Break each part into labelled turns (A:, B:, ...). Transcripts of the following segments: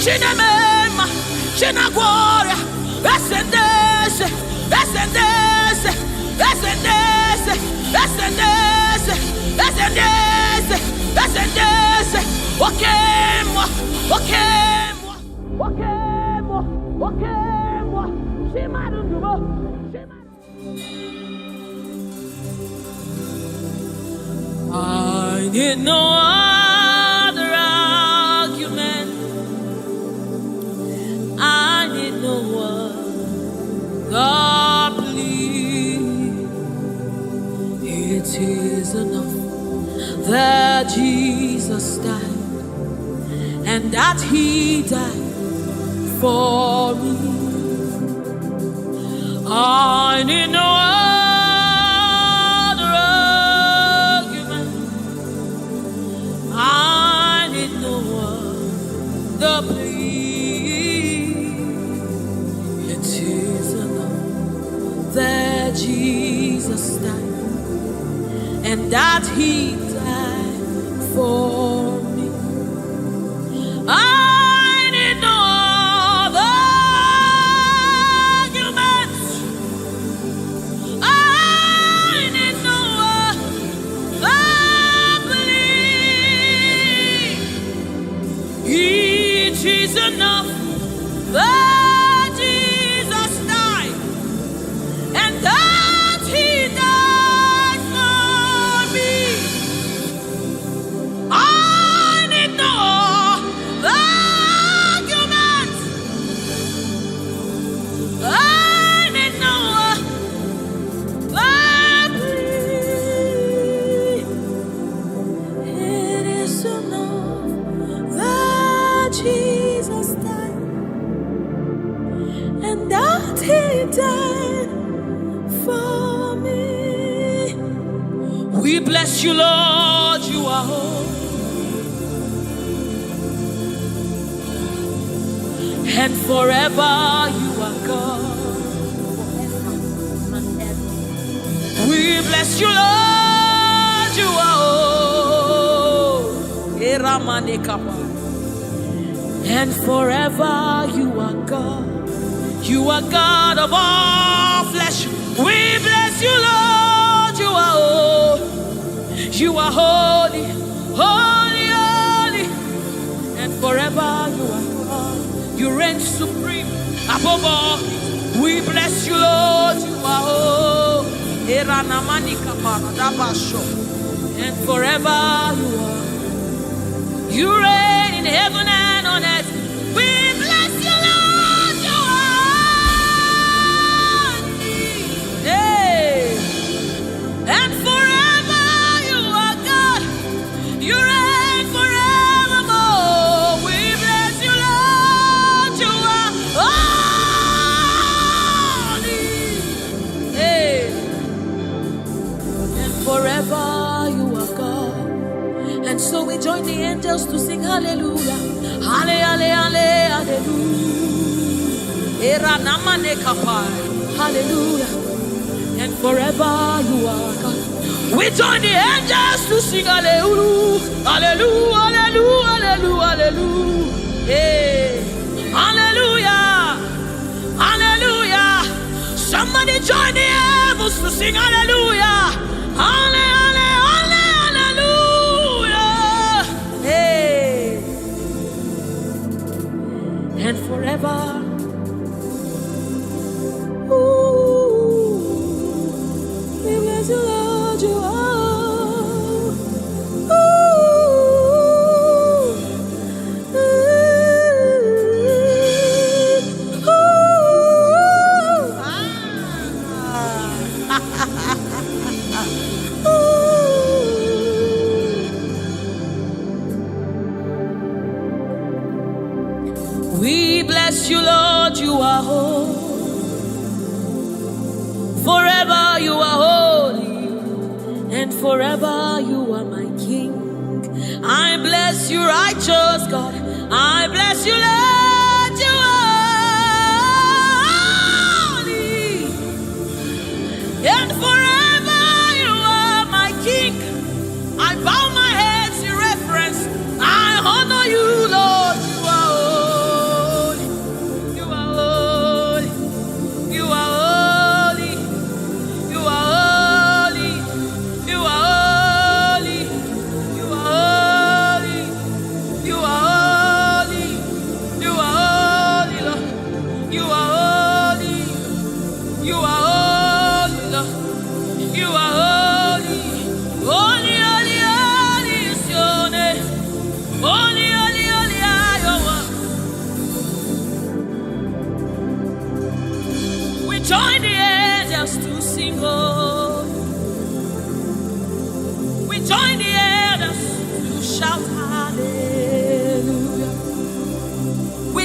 A: Chinemema, Chinaguaria, Ascendese, Ascendese, Ascendese, Ascendese, Ascendese, Ascendese, okay, moi, okay, moi, okay, moi, okay, moi, Chimarubo, I need no other argument. I need no other plea. It is enough that Jesus died, and that He died for me. I need no other argument. I need no other plea. It is enough that Jesus died, and that He died for me. I need no other arguments. I need no other plea. It is enough that Jesus died, and that He died for me. I need no arguments. I need no plea. It is enough that Jesus died, and that He died for me. We bless you, Lord, you are holy. And forever you are God. We bless you, Lord, you are holy. And forever you are God. You are God of all flesh. We bless you, Lord, you are holy. You are holy, holy, holy. And forever you are God. You reign supreme above all. We bless you, Lord, you are holy. And forever you are. You reign in heaven and on earth. We bless you, Lord, you are. Hey. And forever you are God. You reign forevermore. We bless you, Lord, you are holy. Hey. And forever you are God. And so we join the angels to sing hallelujah. Hallelujah, hallelujah. Hallelujah. And forever you are God. We join the angels to sing hallelujah. Hallelujah, hallelujah, hallelujah, hallelujah. Hey. Hallelujah. Hallelujah. Somebody join the angels to sing hallelujah. Hallelujah. And forever, ooh, we bless you, Lord, you are. Ooh, ooh, ooh. We bless you, Lord, you are holy. Forever you are holy, and forever you are my King. I bless you, righteous God. I bless you, Lord, you are holy, and forever you are my King. I bow my head in reverence. I honor you, Lord, you are holy.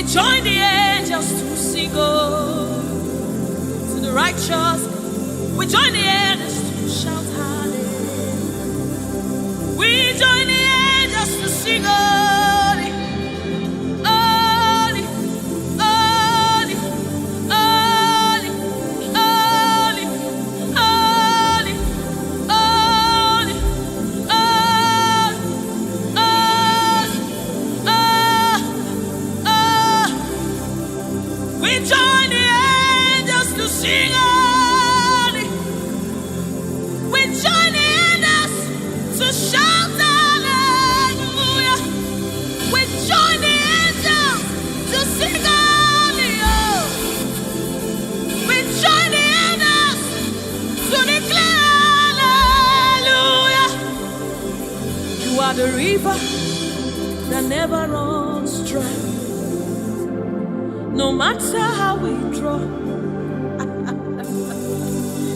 A: We join the angels to sing oh, to the righteous. We join the angels to shout hallelujah. We join the angels to sing holy, holy, holy, holy, holy, holy, holy, we join the angels to sing holy. We join the angels to shout hallelujah. We join the angels to sing holy. Oh. We join the angels to declare hallelujah. You are the river that never runs dry. No matter how we draw,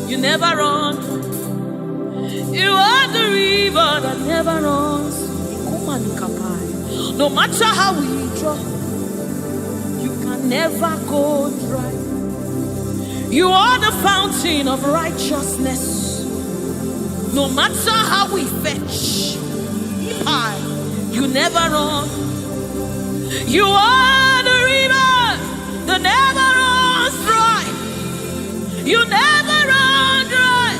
A: you never run. You are the river that never runs. No matter how we draw, you can never go dry. You are the fountain of righteousness. No matter how we fetch, you never run. You are the river that never runs dry. You never run dry.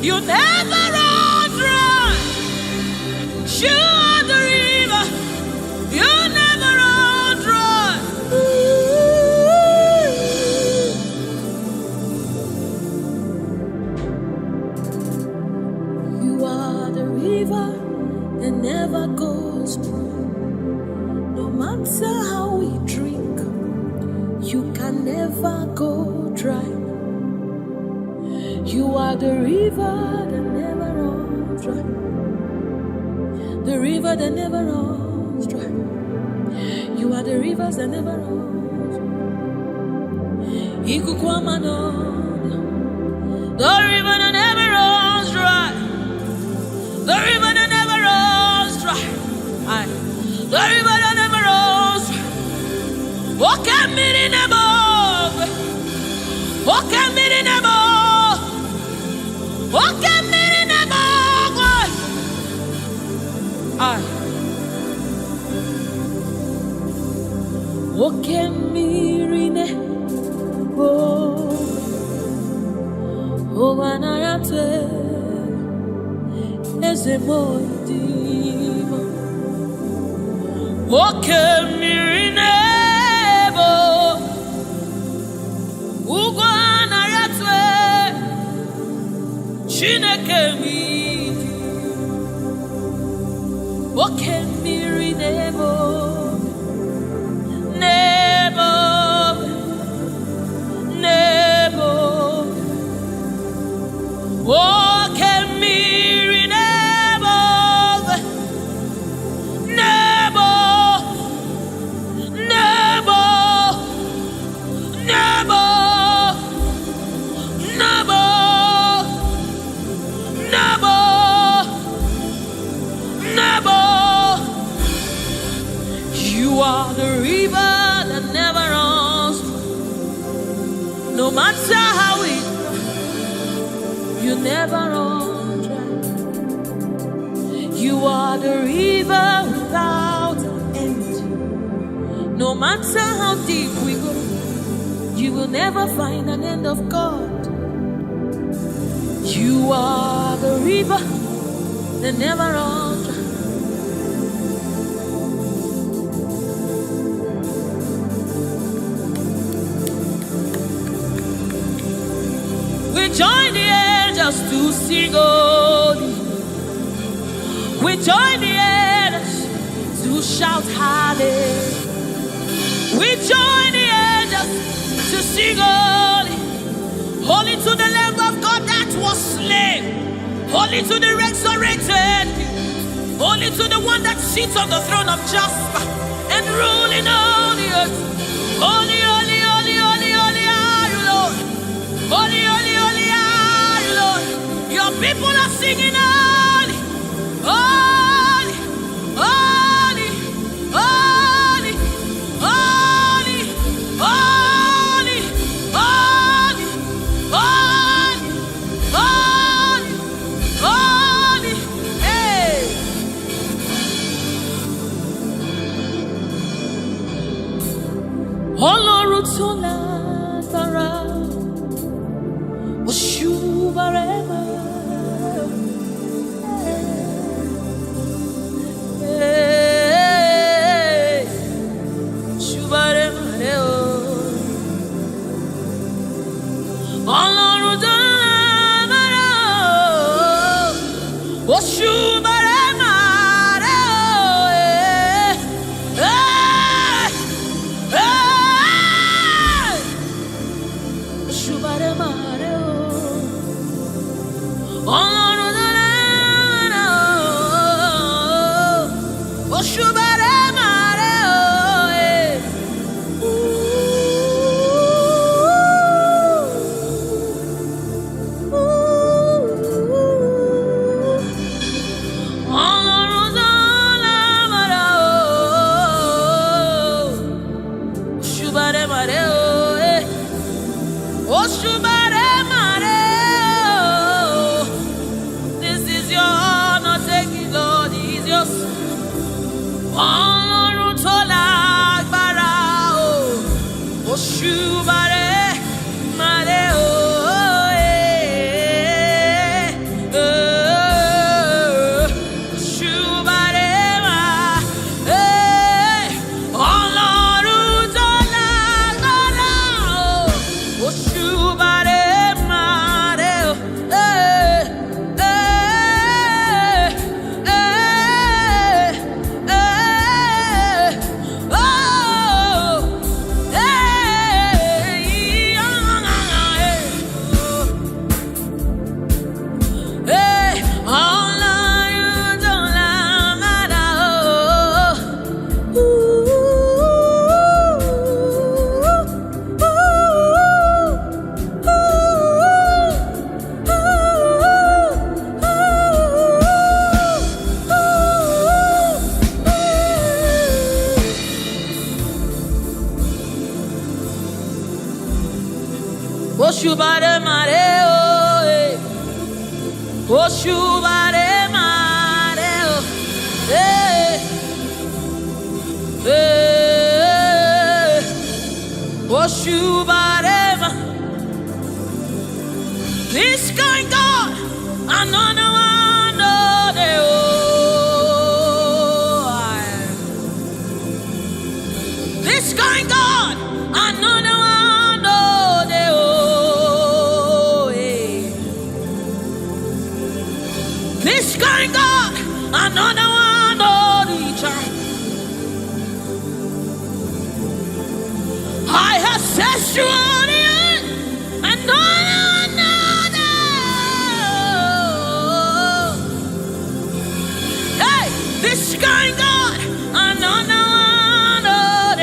A: You never run dry. You are the river. You never run dry. You are the river that never goes dry. No matter how we drink, you can never go dry. You are the river that never runs dry. The river that never runs dry. You are the rivers that never runs dry. The river that never runs dry. The river that never runs dry. The river that never runs dry. Walk at me in the above. Walk at me in the above. Walk at me in the above. Walk at me in the above. Oh, when I am there, as a boy, walk at me in the above. Ugwana yatwe Chineke midi Oke miri nebo Nebo Nebo Oke miri nebo Nebo Nebo Nebo Nebo, Nebo, Nebo. You are the river that never runs. No matter how it, you never run dry. You are the river without end. No matter how deep we go, you will never find an end of God. You are the river that never runs dry. We join the angels to sing holy. We join the angels to shout hallelujah. We join the angels to sing holy. Holy to the Lamb of God that was slain. Holy to the resurrected. Holy to the one that sits on the throne of Jasper and ruling all the earth. Holy, holy, holy, holy, holy are you, Lord. Holy, holy, holy are you, Lord. Your people are singing holy, holy, holy, holy, holy. Ọlọ́run tó lágbára, Òṣùbàrẹ́mà. Òṣùbàrẹ́mà rẹ̀ o. Ọlọ́run tó lágbára, Òṣùbàrẹ́mà rẹ̀ o. Òṣùbàrẹ́mà rẹ̀ o. Ọlọ́run tó lágbára, Òṣùbàrẹ́mà rẹ̀ o. This is your honor, take it, Lord, is yours. Ọlọ́run tó lágbára o, Òṣùbàrẹ́mà rẹ̀ o. Òṣùbàrẹ́mà, Ọlọ́run tó lágbára o, Òṣùbàrẹ́mà rẹ̀ o. Òṣùbàrẹ́mà rẹ̀ o. Òṣùbàrẹ́mà rẹ̀ o. Òṣùbàrẹ́mà. This kind God, another one, no, they this kind God, another one, no, they this kind God, another one, no, I have set you on the earth, and no one knows. Hey, this kind God, another one, oh,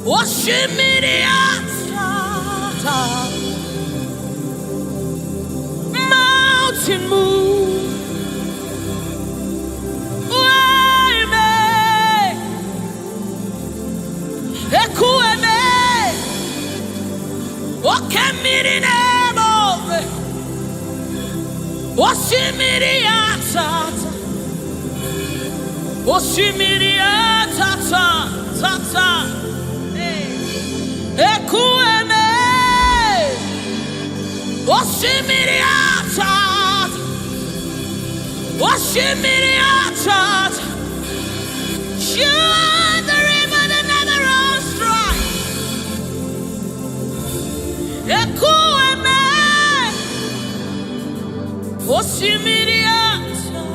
A: Oshimiriata, mountain move, Wayme, Ekueme, Okemirinemo, Oshimiriata, Oshimiriata, Tata. Ekueme, Oshimiriata, Oshimiriata. You are the river that never runs dry. Ekueme, Oshimiriata,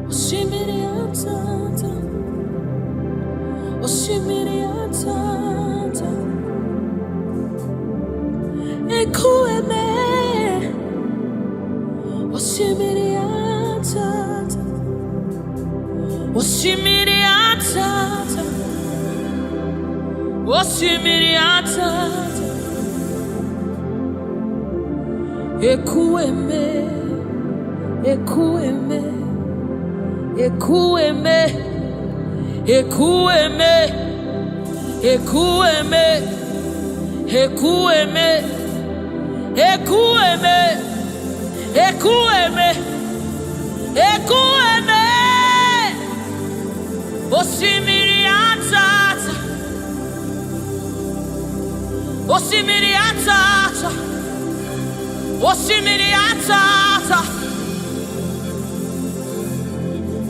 A: Oshimiriata, Oshimiriata, Ekueme, Oshimiriata, Oshimiriata, Oshimiriata, Ekueme, Ekueme, Ekueme, Ekueme, Ekueme, Ekueme, Ekueme, Ekueme, Ekueme, Oshimiriata, Oshimiriata, Oshimiriata,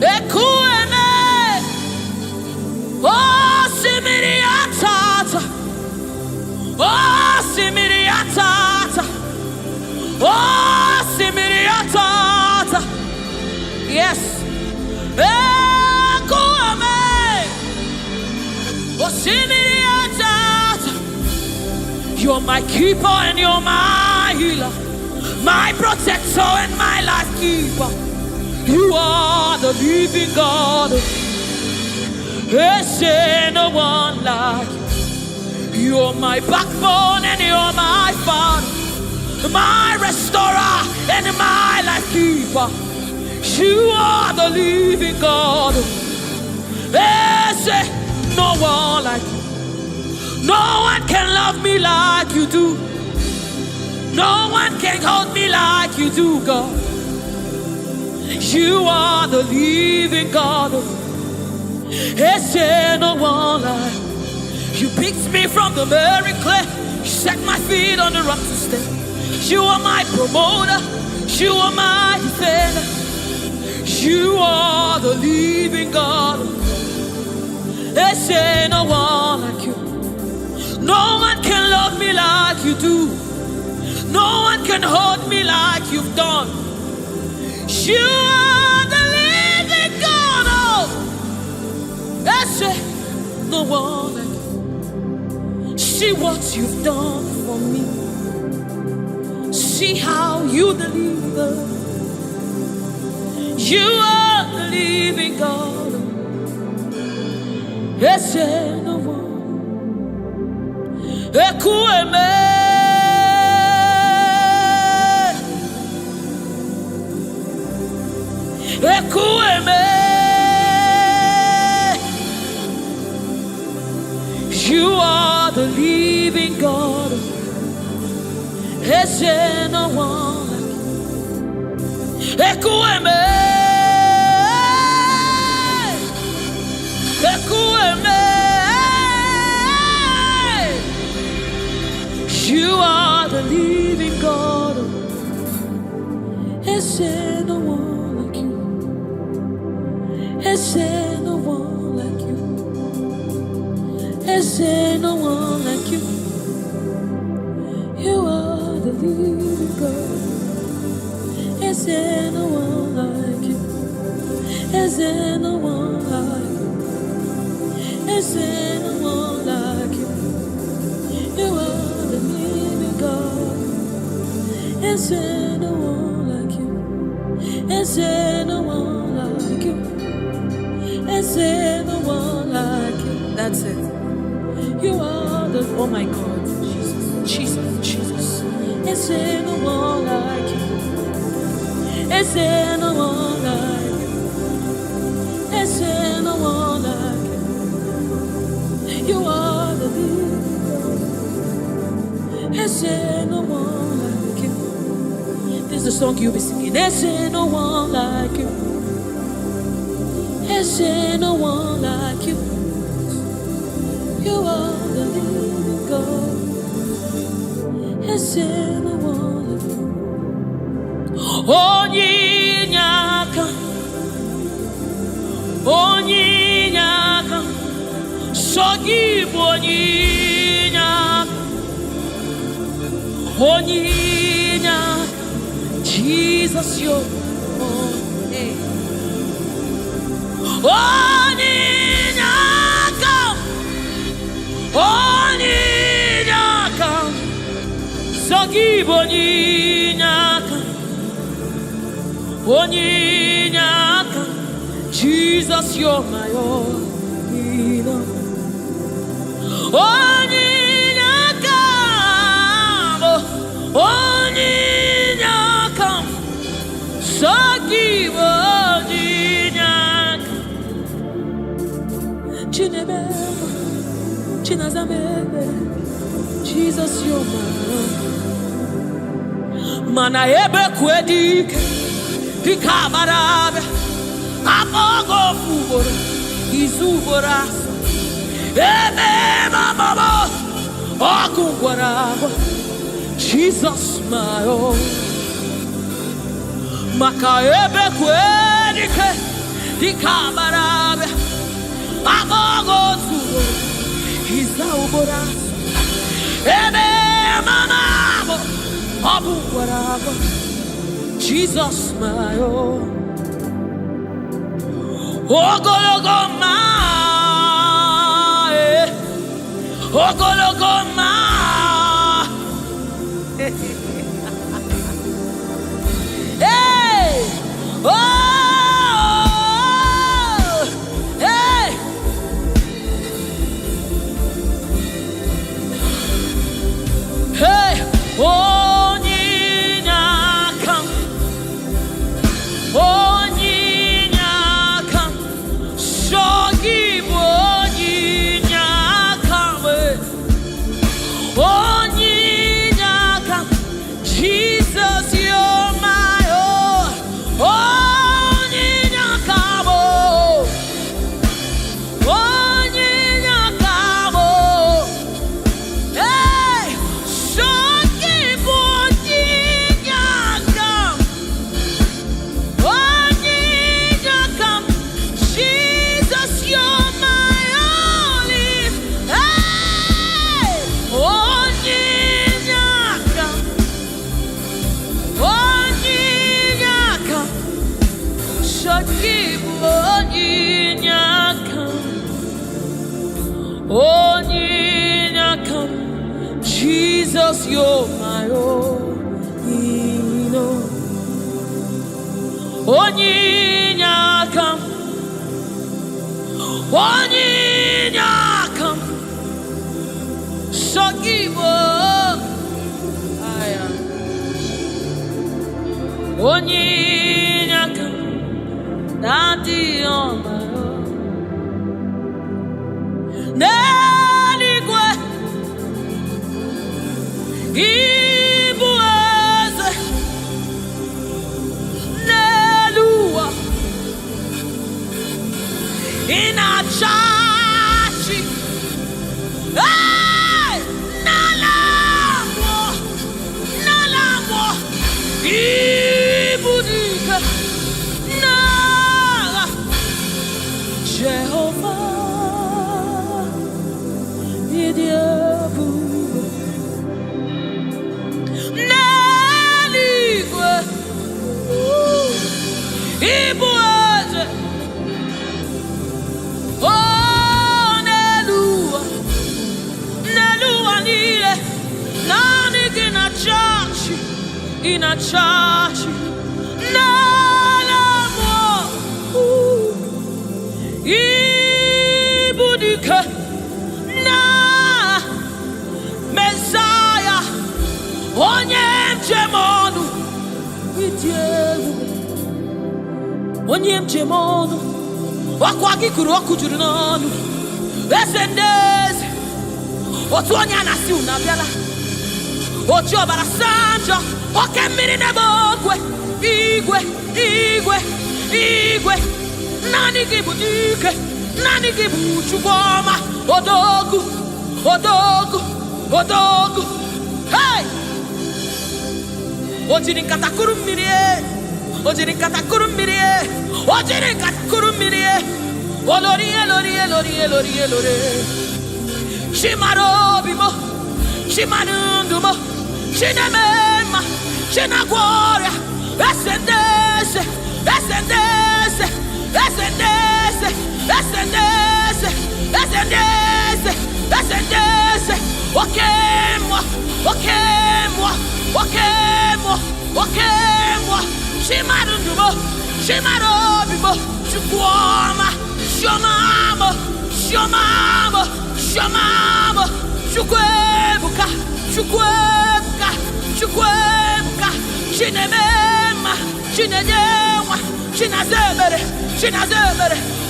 A: Ekueme, Oshimiriata, Oshimiriata, Oshimiriata, yes, Ekueme, Oshimiriata. You're my keeper and you're my healer, my protector and my life keeper. You are the living God. There's no one like you. You're my backbone and you're my father, my restorer and my life keeper. You are the living God. There's no one like you. No one can love me like you do. No one can hold me like you do, God. You are the living God. There's no one like you. You picked me from the very clay. You set my feet on the rock to stay. You are my promoter. You are my defender. You are the living God. There's no one like you. No one can love me like you do. No one can hold me like you've done. You are the living God. Oh, that's it. No one like you. See what you've done for me. See how you deliver. You are the living God. That's it. No one. Ekueme, Ekueme, you are the living God. There's no one like you. Ekueme, Ekueme. You are the living God. Is there no one like you? Is there no one like you? Is there no one like you? You are the living God. Is there no one like you? Is there no one like you? Is there no one like you? You are the living God. Is there no one like you? Is there no one like you? Is there no one like you? That's it. You are the, oh my God, Jesus, Jesus, Jesus. Is there no one like you? Is there no one like you? Is there no one like you? You are the leader. Is there no one like you? This is the song you'll be singing. Is there no one like you? Is there no one like you? You are the living God. Is there no one like you? Onyinyaka, Onyinyaka, Sogibo Onyinyaka, Onyinyaka, Jesus, you're hey. Onyinyaka, Onyinyaka, Sogibo Onyinyaka, Onyinyaka, Jesus, you're my own. Onyinyaka, Onyinyaka, Sogibo Onyinyaka, Chinebe, Chinazamebe, Jesus, you're my own. Mana ebe kwedike, Pikabarabe, Amogo Fubora, Izuboras, Ebe Mama, Okungwarabo, Jesus, my own. Maka ebe kwedike, Pikabarabe, Amogo Fubora, Izuboras, Ebe Mama, Okungwarabo, Jesus, my own. Ogologoma, Ogologoma. Hey, oh, hey, hey, Onyinyaka, Onyinyaka, Sogibo Onyinyaka, Onyinyaka, Jesus, you're my own. Onyinyaka, Onyinyaka, hey, Sogibo Onyinyaka, Onyinyaka, Jesus, you're my only. Hey, Onyinyaka, Onyinyaka, Sogibo Onyinyaka, Onyinyaka, Jesus, you're my own. Onyinyaka, Onyinyaka, Sogibo, Onyinyaka, Daddy on my own. Neligwe, Ibueze, Nelua, Inachachi, hey, Nalamo, Nalamo, Ibudika, Nala, Jehovah, Idiabu, Neligwe, Ibueze, oh, Nelua, Nelua niye, nani ina chachi, nalamo, ibudike, Dieu, Onyem Jemono, Wakwagi Kuroku Jurano, Essendes, Otuanya Nasiuna Bella, Ochobara Sanjo, Okemirinabokwe, Igwe, Nani Gibuke, Nani Gibu Chugoma, Odogu, hey! Ojiri katakuru mirie, Lorie. Shimarobimo, Shimanundumo, Shinamema, Shinaguaria, Ascendese, Wakemwa, Shimarundumo, Shimarobimo, Chukwama, Shomamo, Chukwebuka, Chinemema, Chinedewa, Chinazemere,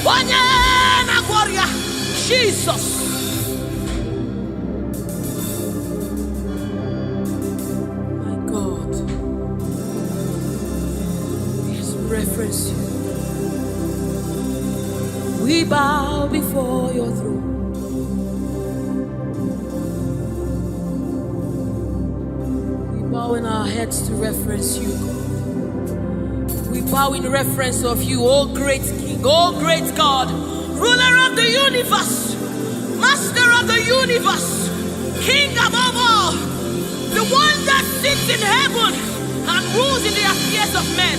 A: Onyena Gloria, Jesus. My God, yes, reference you. We bow before your throne. Bowing our heads to reference you, God. We bow in reference of you, O great King, O great God, ruler of the universe, master of the universe, King above all, the one that sits in heaven and rules in the affairs of men,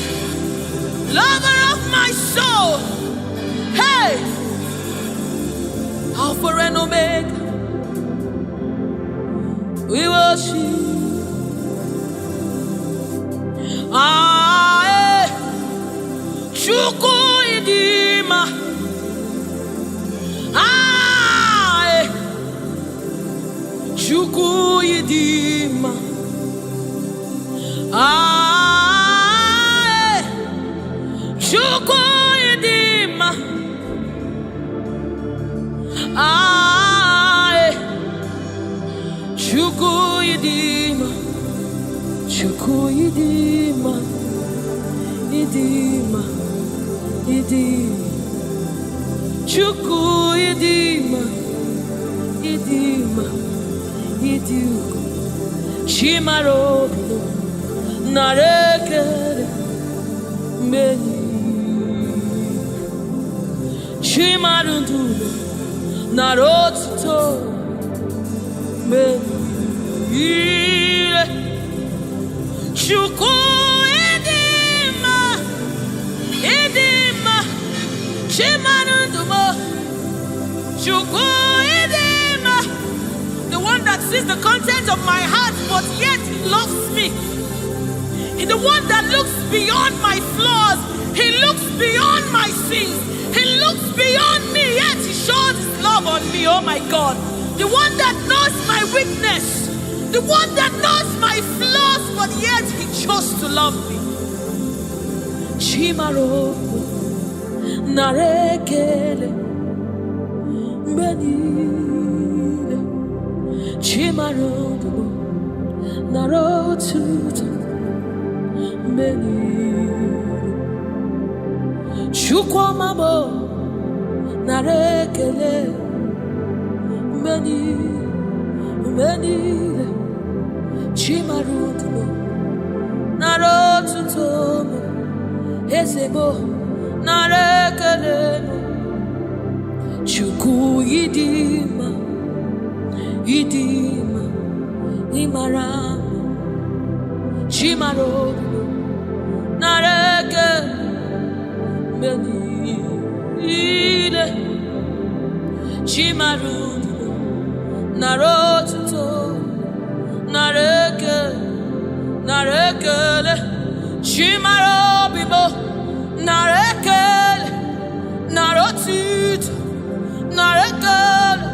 A: lover of my soul. Hey, Alpha and Omega, we worship. Chuku idima, Chuku idima, Chuku idima, Chuku idima, Chuku idima. Idima, Chuku idima, Chimarobo, Narekere, Meni, Chimarundu, Naroto, Meni, Chuku. The one that sees the content of my heart, but yet he loves me. He's the one that looks beyond my flaws. He looks beyond my sins. He looks beyond me, yet he shows his love on me. Oh my God. The one that knows my weakness. The one that knows my flaws, but yet he chose to love me. Chimaro Narekele Benile Chimarodo Narotuta Benile Chukwamamo Narekele Benile Chimarodo Narotuta Ezebo Narekeleno Chuku idima Imaram Chimarodo Nareke Menile Chimarodo Narotuto Narekele Chimarobibo Narekele Narotito Narekele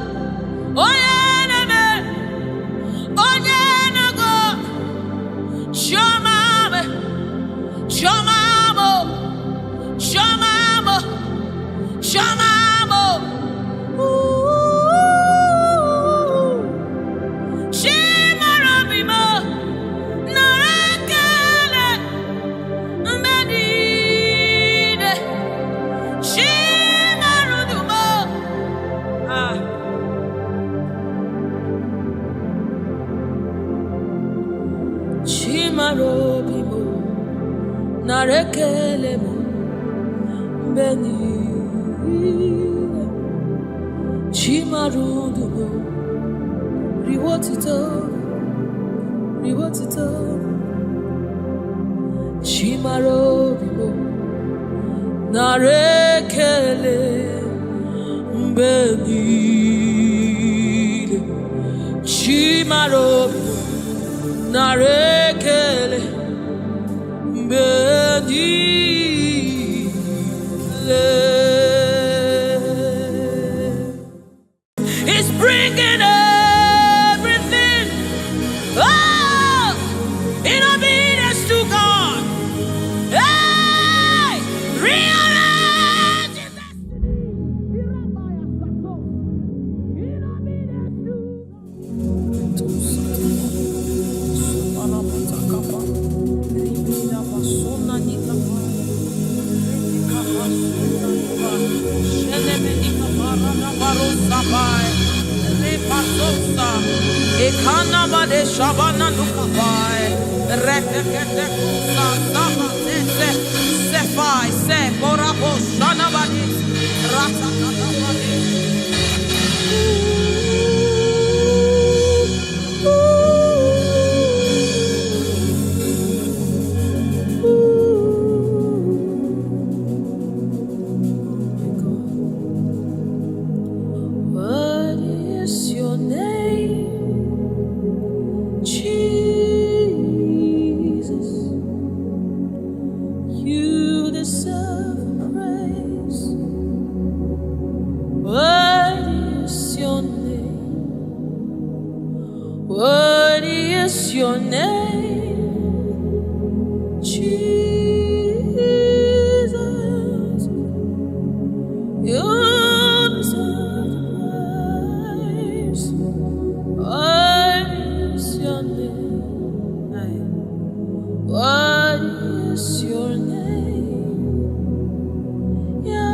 A: Chimarobimo, Narekelemo, Beni, Chimarudumo, Riwotito, Chimarobimo, Narekele, Beni, Chimarobimo, Narekele, Beni. It's bringing everything, oh, in obedience to God. Hey, rearrange his destiny. In obedience Ekanabade Shabana Nukabai, Rekete Kusa, Saba, Sefai, Se, Borabo, Shanabadi, Ratakabadi. What is your name? Jesus, you deserve praise. What is your name? What is your name? Jesus, you deserve praise. What is your name? What is your name? Yahweh,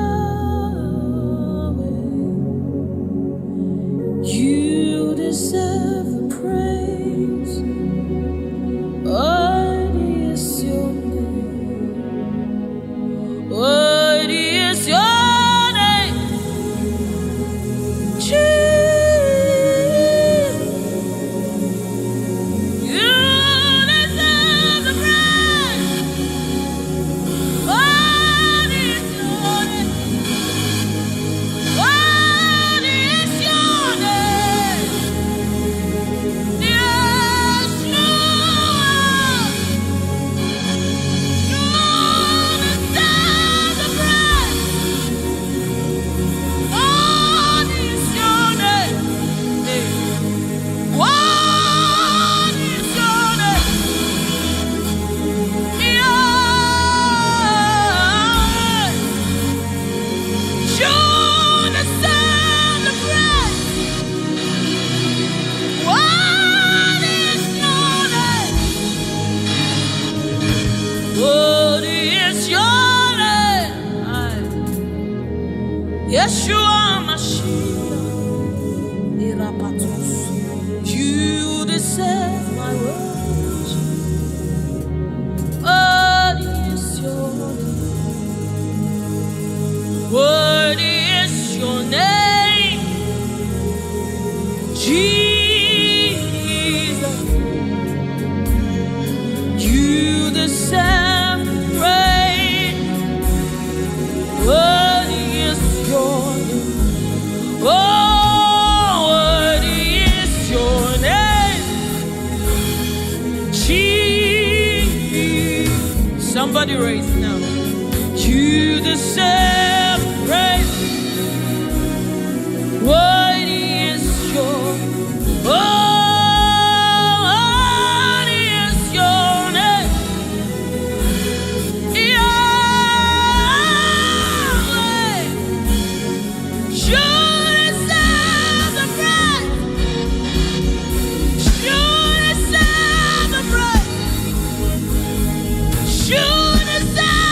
A: you deserve the praise. What is your name? What is your name? Jesus, you deserve the praise. What is your name? What is your name? Yeshua, you deserve the praise. What is your name? What is your name? Yahweh, you deserve the praise. What is your name? What is your name? Yeshua Mashiach, Irapatos. You deserve my worship. What is your name? What is your name? Jesus, you deserve praise. What is your name? Oh, what is your name? Jesus, somebody raise it now. You deserve praise. What is your oh, what is your name? Yahweh, you deserve the praise. You deserve the praise. You deserve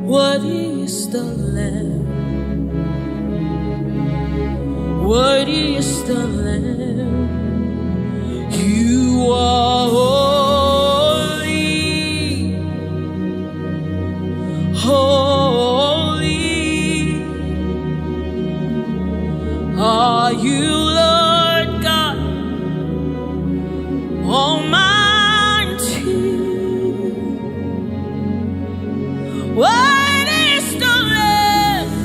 A: Worthy is the Lamb. Worthy is the Lamb. You are holy, holy. Are you Lord God Almighty? Worthy is the Lamb.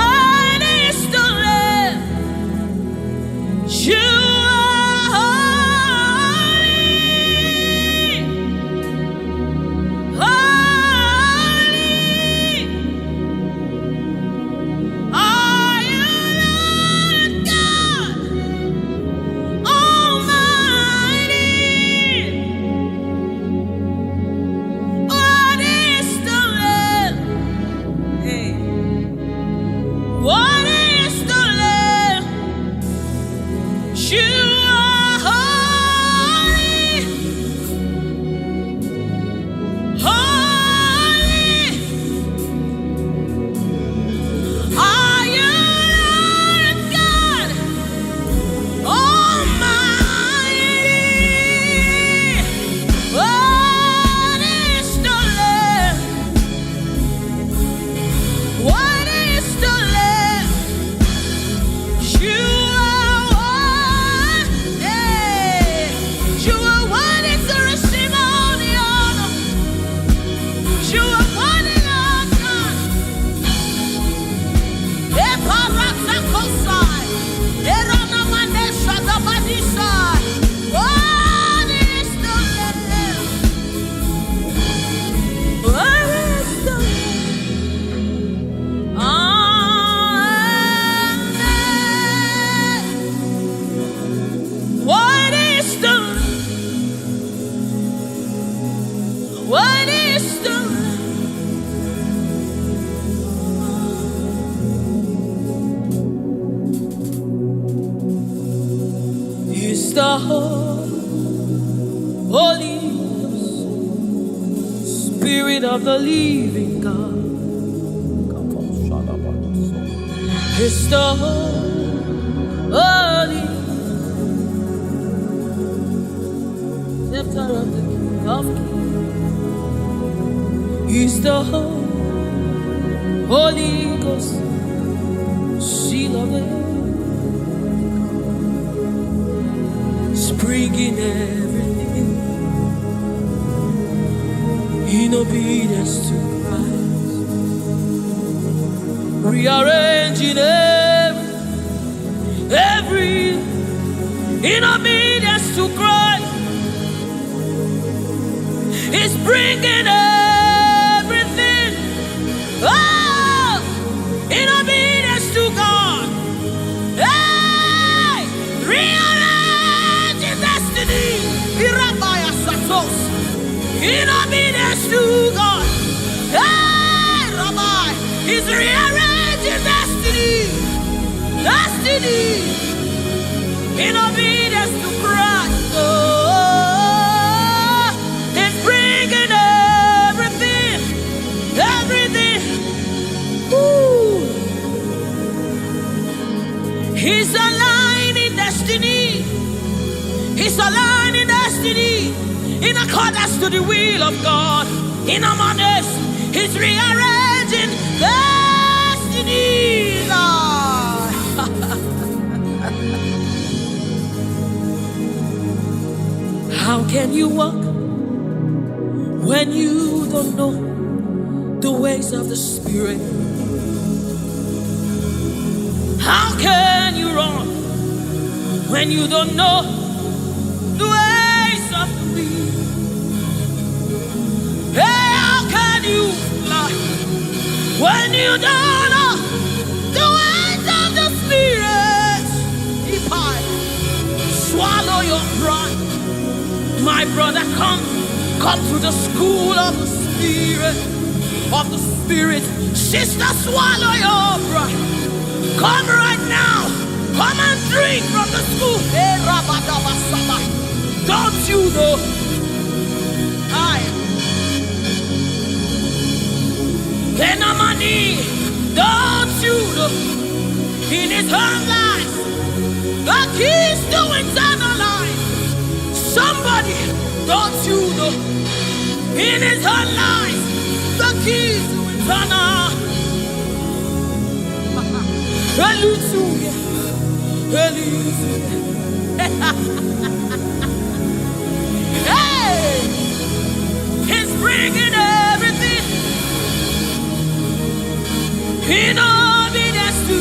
A: Worthy is the Lamb. You are holy, holy. Are you Lord God Almighty? What is the Lamb? Hey. What is the Lamb? You are holy. is the Holy Spirit of the living God. It's the Holy Scepter of the King of Kings. He's the Holy Ghost, seal of the spring in everything, in obedience to Christ, rearranging every in obedience to Christ. He's bringing everything, oh, in obedience to God. Hey, rearranging destiny, in obedience to God. Hey, Rabbi, He's rearranging destiny, in obedience to Christ. Oh, He's bringing everything. Ooh. He's aligning destiny. He's aligning destiny in accordance to the will of God. In Amadeus, He's rearranging destiny. How can you walk when you don't know the ways of the Spirit? How can you run when you don't know the ways of the wind? Hey, how can you fly when you don't know the ways of the Spirit? If I swallow your pride, my brother, come to the school of the Spirit. Sister, swallow your pride. Come right now. Come and drink from the school. Hey, don't you know? Don't you know? In His own life, the keys to eternal life. Somebody, don't you know? In His own life, the keys to eternal. Hallelujah. Hey, He's bringing everything in obedience to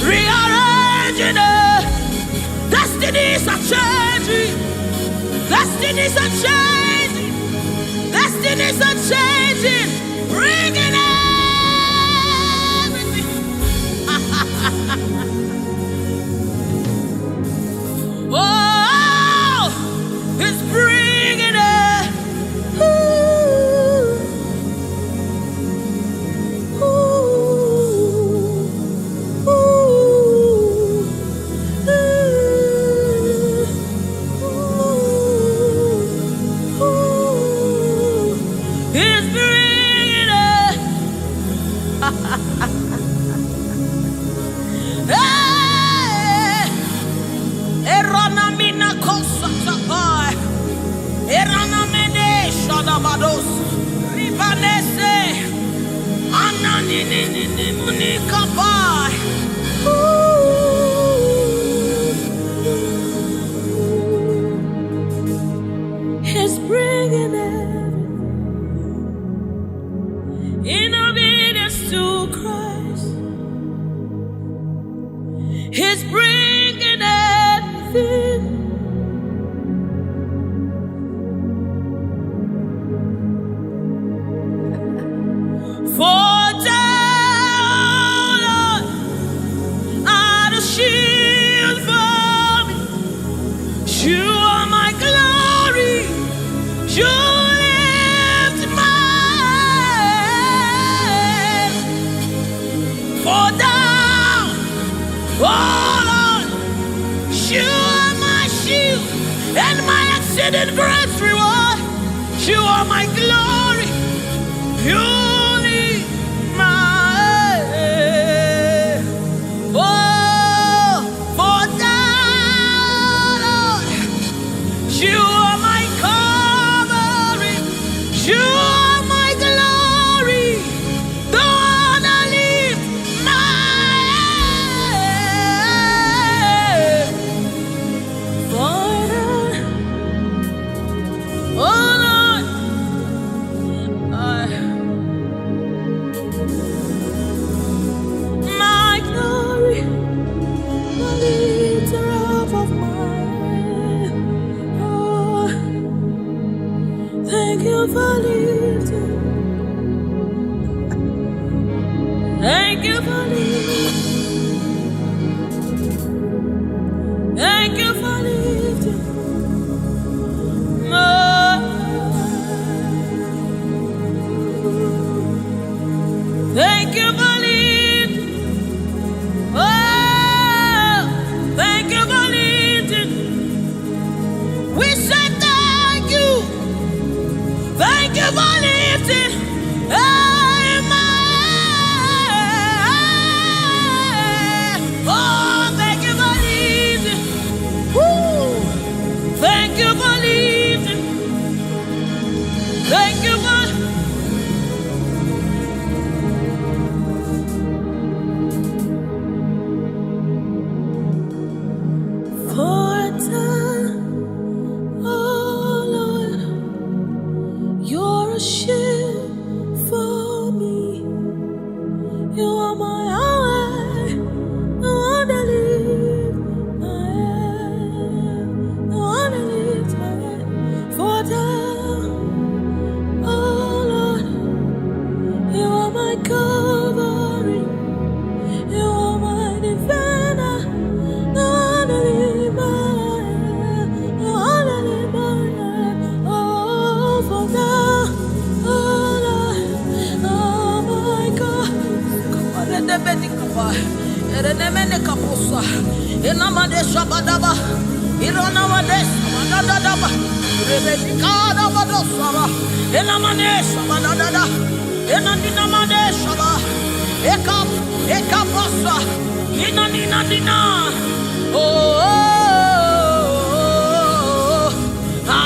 A: rearranging it. Destinies are changing. Destinies are changing. Destinies are changing. Bringing everything. Oh, He's bringing it. He's bringing it in obedience to Christ. He's bringing everything. For thou, Lord, art a shield for me. You are my glory. You lift my head. For thou, oh You are my shield and my exceeding great reward. You are my glory. You lead my way. Oh, for thou, Lord, you are my covering. You are my glory. The one I lift my head. For oh Lord, my glory, the lifter up of my head. Oh, thank you for lifting. Thank you for lifting. Thank you for lifting. Thank you for lifting. Oh, thank you for lifting. We say thank you. Thank you for lifting. Oh, thank you for lifting. Woo. Thank you for lifting. Thank you for for a time, oh Lord, you're a shield for me. You are my highway, the one that lifts my head, the one that lifts my head. For a time, oh Lord, you are my covering, you are my defender, the one that lifts my head, the one that lifts my head. Oh, for thou, oh Lord, oh my God. Kaparedebedikapa, erenemenekaposa, enamadeshabadaba, ironawadesabadadadaba, rebedikadabadosaba, enamaneshabadadada, enandinamadeshaba, ekapasa, inaninadina. Oh, oh, oh, ah,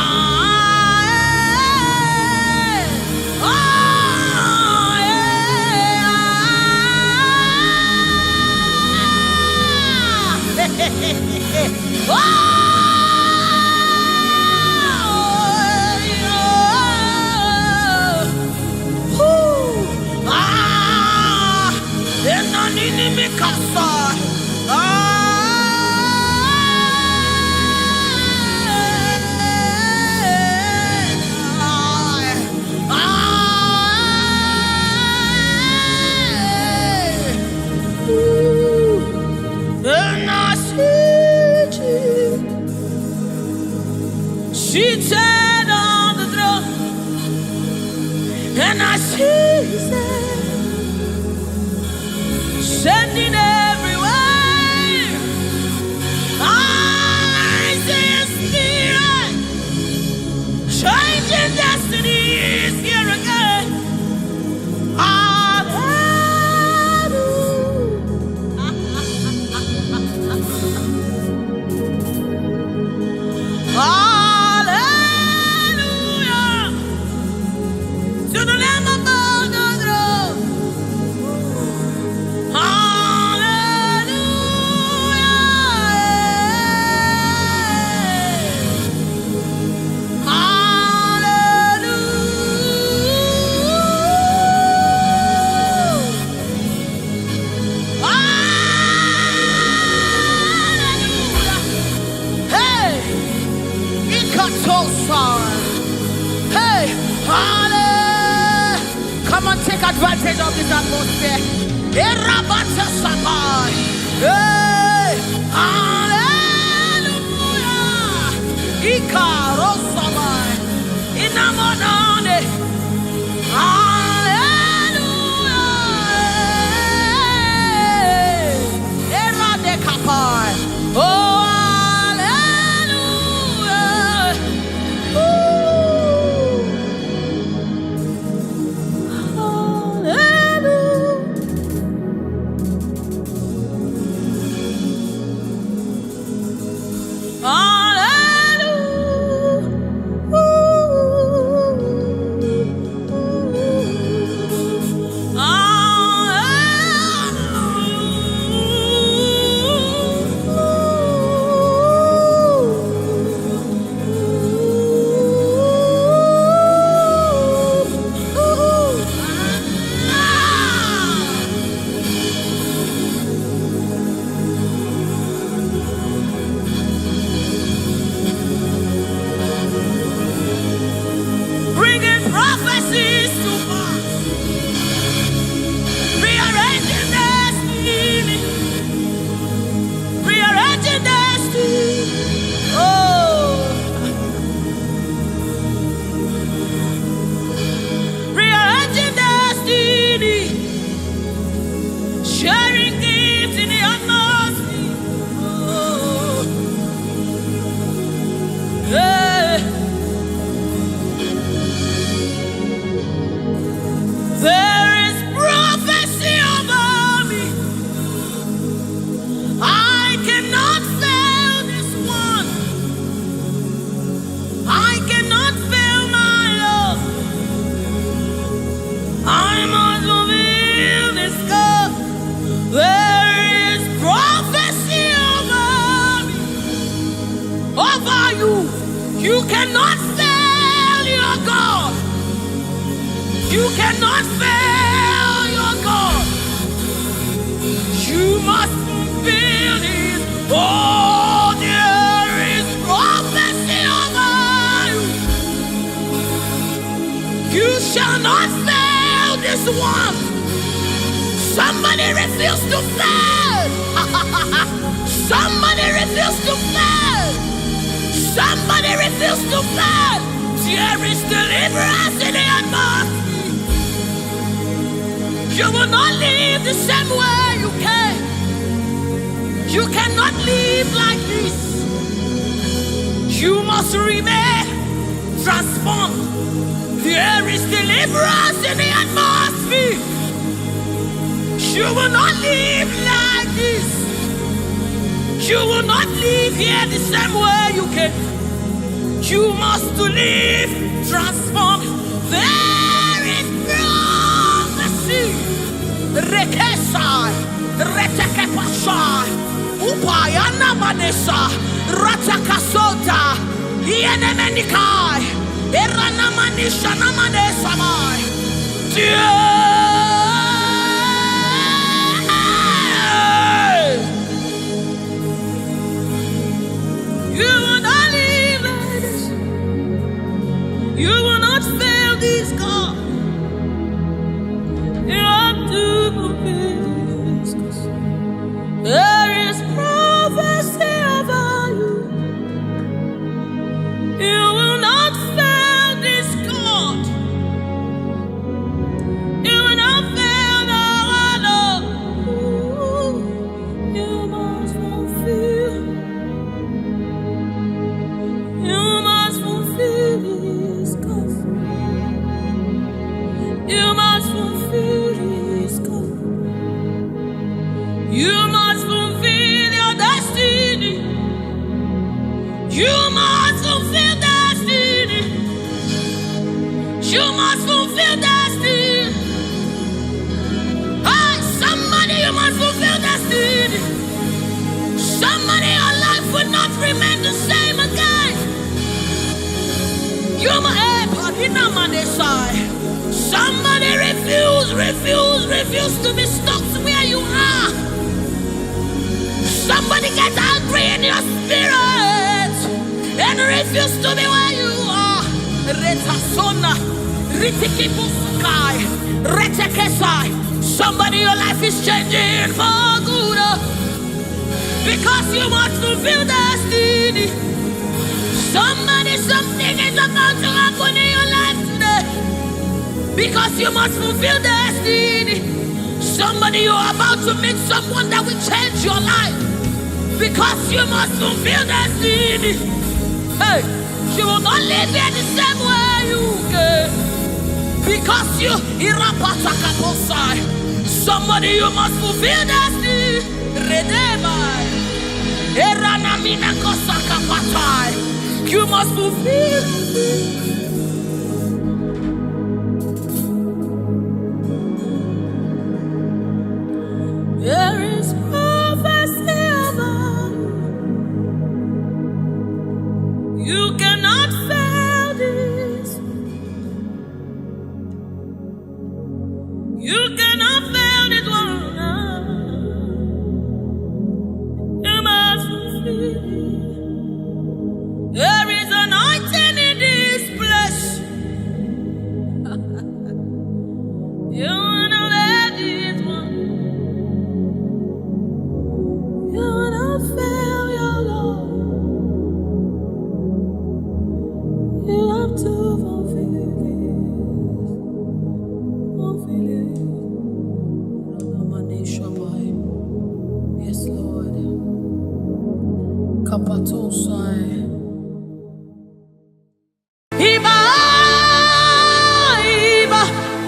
A: seated on the throne, and I see his hand sending everywhere. I see his spirit changing destinies here again. Hallelujah. To the Lamb above the throne. Hallelujah. Hallelujah. Hey, hey, hallelujah. Come on, take advantage of this atmosphere. Hey, hallelujah. Ikarosamai. Inamonane. Hallelujah. Eradekapai. Oh, You cannot fail your God. You cannot fail your God. You must fulfill His. Oh, there is prophecy over you. You shall not fail this one. Somebody refuse to fail. Somebody refuse to fail. Somebody refuse to fail. There is deliverance in the atmosphere. You will not live the same way you came. You cannot live like this. You must remain transformed. There is deliverance in the atmosphere. You will not live like this. You will not live here the same way you came. You must live transformed. There is prophecy. Rekesai, retekepashai, upayana manesa, ratakasota, ienemenikai, eranamanisha namanesamai. You will not live like this. You will not fail this God. You have to fulfill this cause there is prophecy over you. You will not fail this God. You will not fail our Lord. You must fulfill. You must fulfill His cause. You must fulfill His cause. You must fulfill your destiny. You must fulfill destiny. You must fulfill destiny. Hey, somebody, you must fulfill destiny. Somebody, your life will not remain the same again. You somebody refuse to be stuck where you are. Somebody get angry in your spirit and refuse to be where you are. Somebody, your life is changing for good because you must fulfill destiny. Somebody, something is about to happen in your life today because you must fulfill destiny. Somebody, you are about to meet someone that will change your life because you must fulfill destiny. Hey, you will not live here the same way you came because you somebody, you must fulfill destiny. Redeemer. You must fulfill. There is prophecy about you cannot fail this. You cannot fail this one. You must fulfill. There is anointing in this place. You wanna let this one. You wanna fail your Lord. You have to fulfill it. Fulfill it. Yes, Lord. Kapatosai.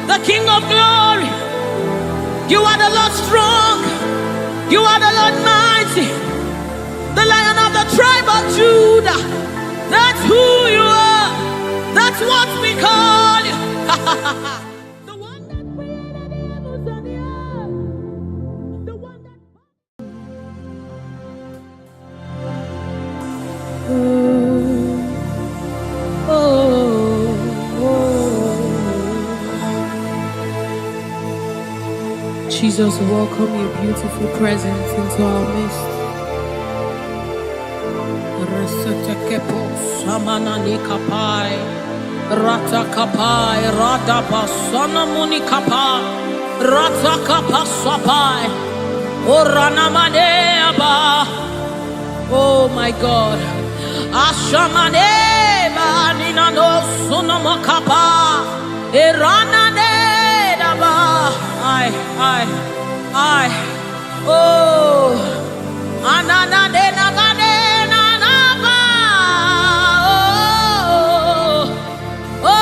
A: The King of glory, you are the Lord strong, you are the Lord mighty, the Lion of the tribe of Judah. That's who you are, that's what we call you. The one that created the heavens and the earth, the one that... Jesus, welcome your beautiful presence into our midst. Resetekepo samana nikapai, rata kapai, rata pasana munikapai, rata kapasapai, orana maneaba. Oh my God, ashamaneba ninano sunamakapa, erana nedaba. I, oh, anana de nabade nanaba, oh, oh,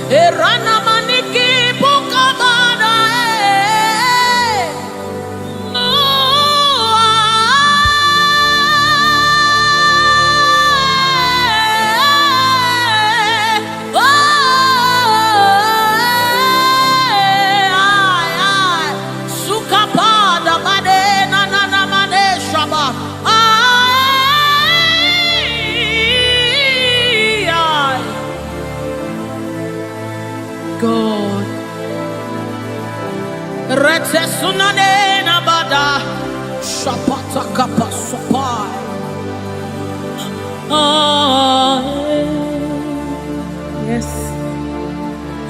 A: Erana maniki bukabada, sukapada bade nana mane shaba. God, rete sunane nabada, shapata kapasopai. Yes,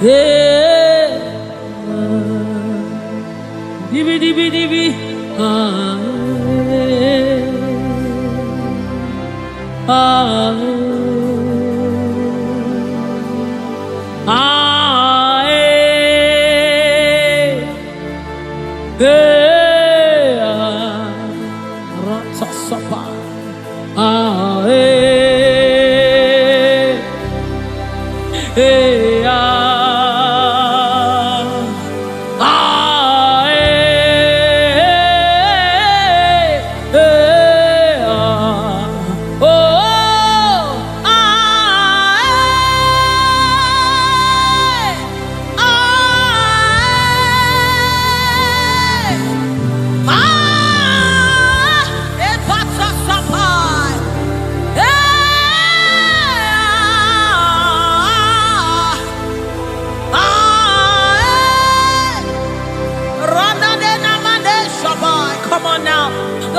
A: hey, dibi dibi dibi,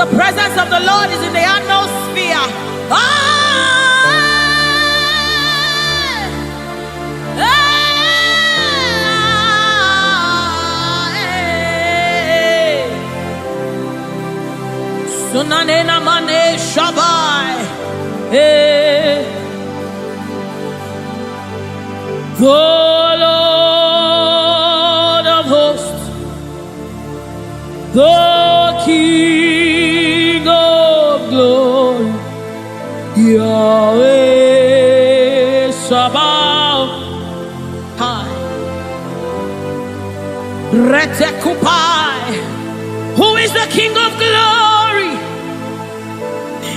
A: the presence of the Lord is in the atmosphere. Sunanena mane shabai. The Lord of hosts, the King of glory, Yahweh Sabaoth. Retekupai. Who is the King of glory?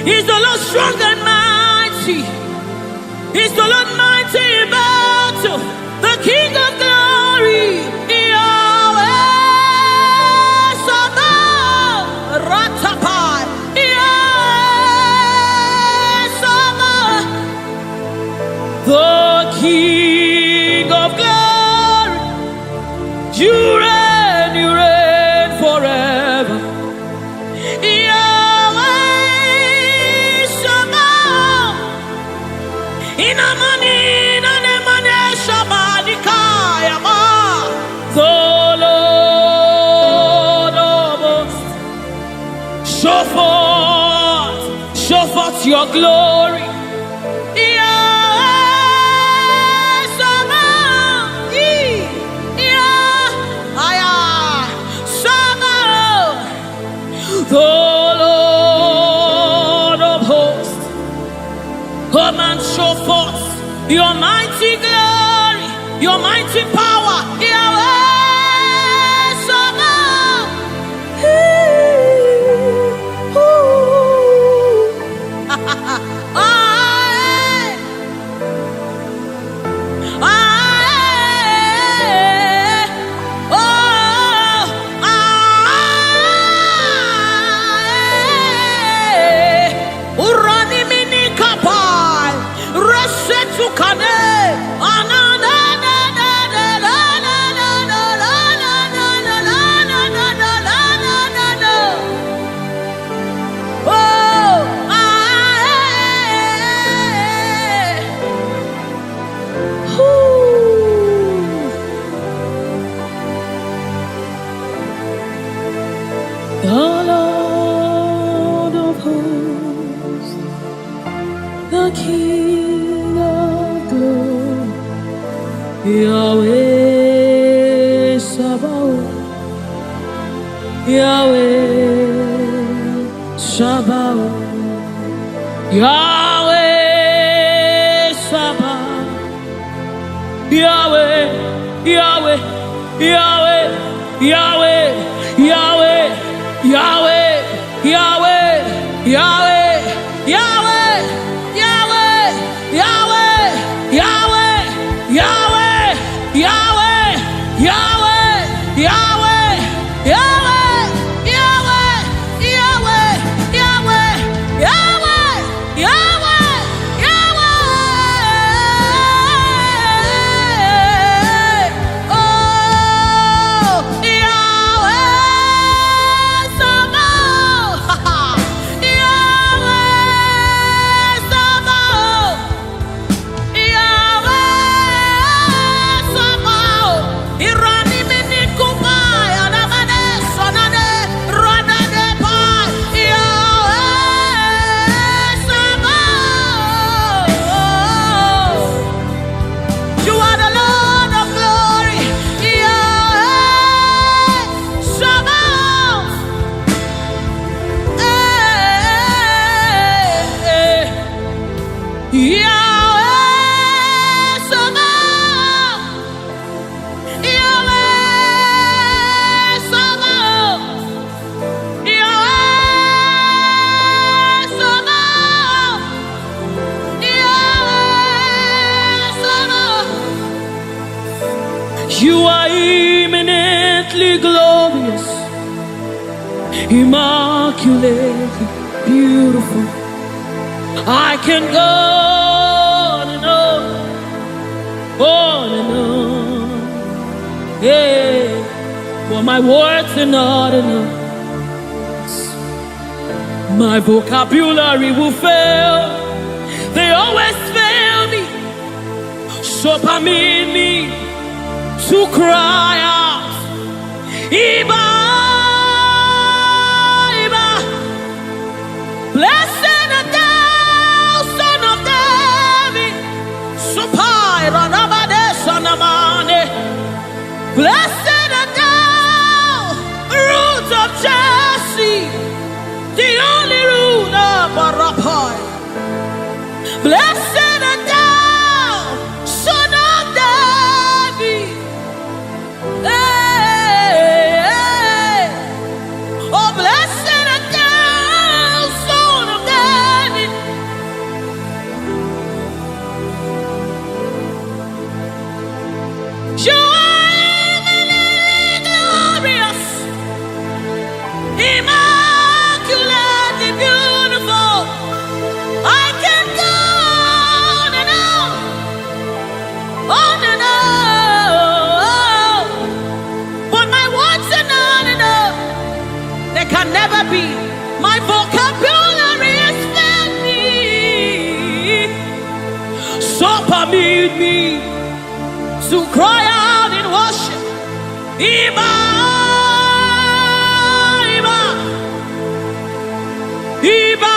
A: He's the Lord strong and mighty. He's the Lord mighty in battle. The King of glory, Yahweh Sabaoth. Ratapai. Yahweh Sabaoth. The King of glory. You reign forever. Yahweh Sabaoth. In a money, Shabbatikaya, the Lord of hosts. Show forth your glory. The Lord of hosts, come and show forth your mighty glory, your mighty power, Yahweh Sabaoth. The Lord of hosts, the King of glory, Yahweh Sabaoth, Yahweh Sabaoth, Yahweh Sabaoth, Yahweh, Yahweh, Yahweh, Yahweh, Yahweh. Yahweh, Yahweh, Yahweh, Yahweh, Yahweh, Yahweh, Yahweh, Yahweh, Yahweh, Yahweh, Yahweh, Yahweh, Yahweh, Yahweh, Yahweh, Yahweh, Yahweh, Yahweh. Oh, You are eminently glorious, immaculately beautiful. I can go on and on, yeah, but my words are not enough. My vocabulary will fail, they always fail me. So permit me to cry out, Iba, Iba, blessed art thou, Son of David, Supai, Ranabade, Sanamane, blessed art thou, Root of Jesse. never be. My vocabulary is filled me. So permit me to cry out in worship. Iba, Iba, Iba,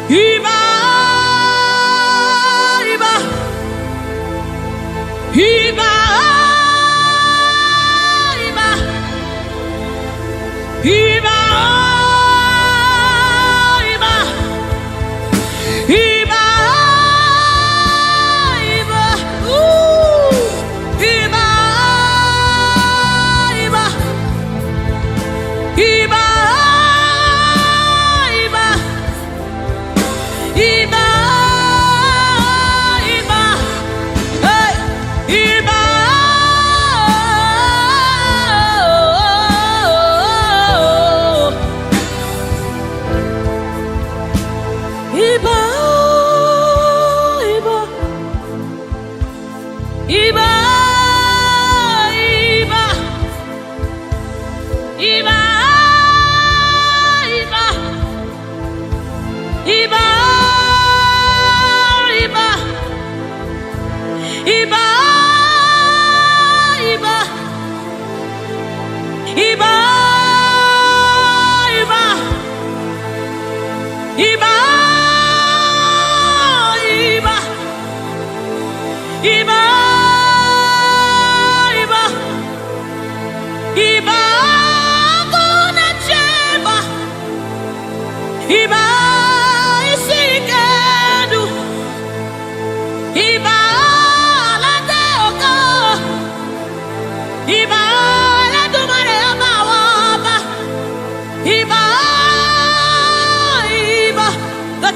A: Iba, Iba, Iba, Iba, Iba, Iba.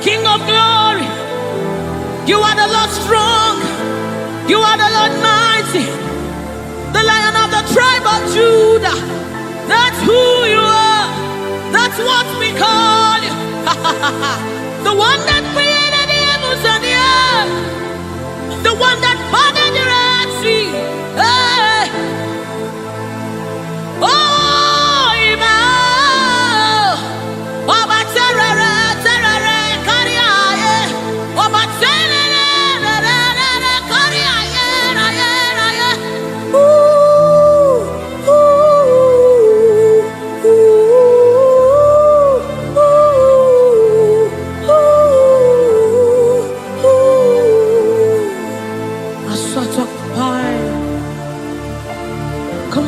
A: King of glory, you are the Lord strong, you are the Lord mighty, the Lion of the tribe of Judah. That's who you are, that's what we call you. The one that created the heavens and the earth, the one that parted the Red Sea. Hey. Oh,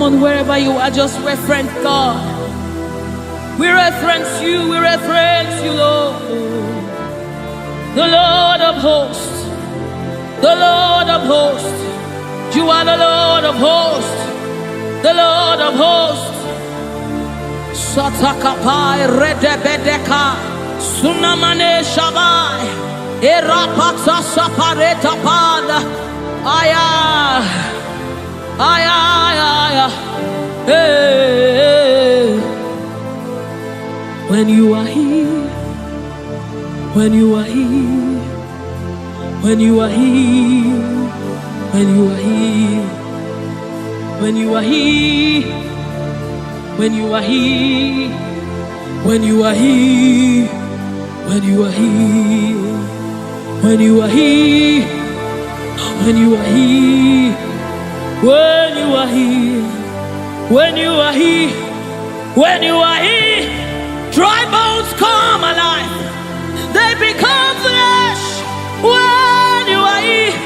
A: Emmanuel, oh, wherever you are, just reference God. We reference you, Lord. The Lord of hosts, the Lord of hosts. You are the Lord of hosts, the Lord of hosts. Satakapai redebedeka sunamane shabai erapata sapareta pada aya. Ay, ay, ay, ay. Hey. When you are here, when you are here, when you are here, when you are here, when you are here, when you are here, when you are here, when you are here, when you are here, when you are here. When you are here, when you are here, when you are here, dry bones come alive, they become flesh. When you are here,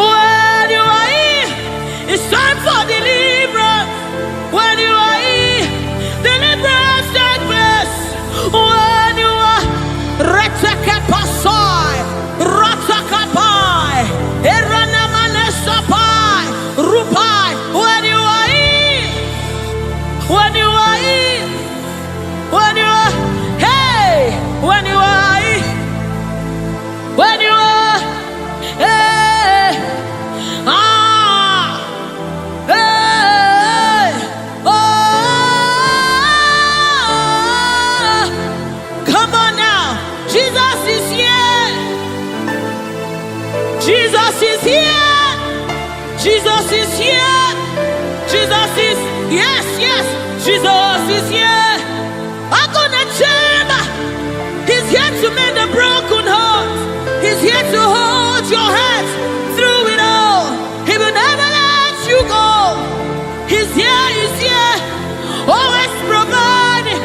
A: when you are here, it's time for deliverance. When you are here, deliverance takes place. When you are retekepasai, ratakapai, eranamanesapai, rupai. When you are here, when you are here, when you are, hey, when you are here, when you are, hey, ah, hey, oh, come on now, Jesus is here, Jesus is here, Jesus is here, Jesus Jesus is, yes, yes, Jesus is here. I'm gonna chamber. He's here to mend the broken heart. He's here to hold your hands through it all. He will never let you go. He's here, he's here. Always providing,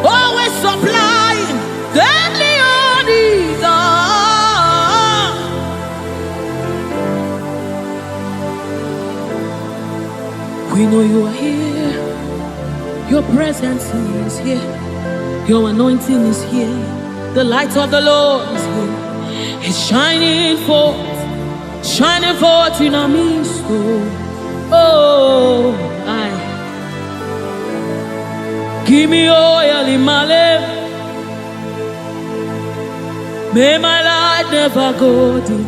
A: always supplying. Deadly on his arm. We know you are here. Your presence is here. Your anointing is here. The light of the Lord is here. It's shining forth in our midst. Oh, give me oil in my lamp. May my light never go dim.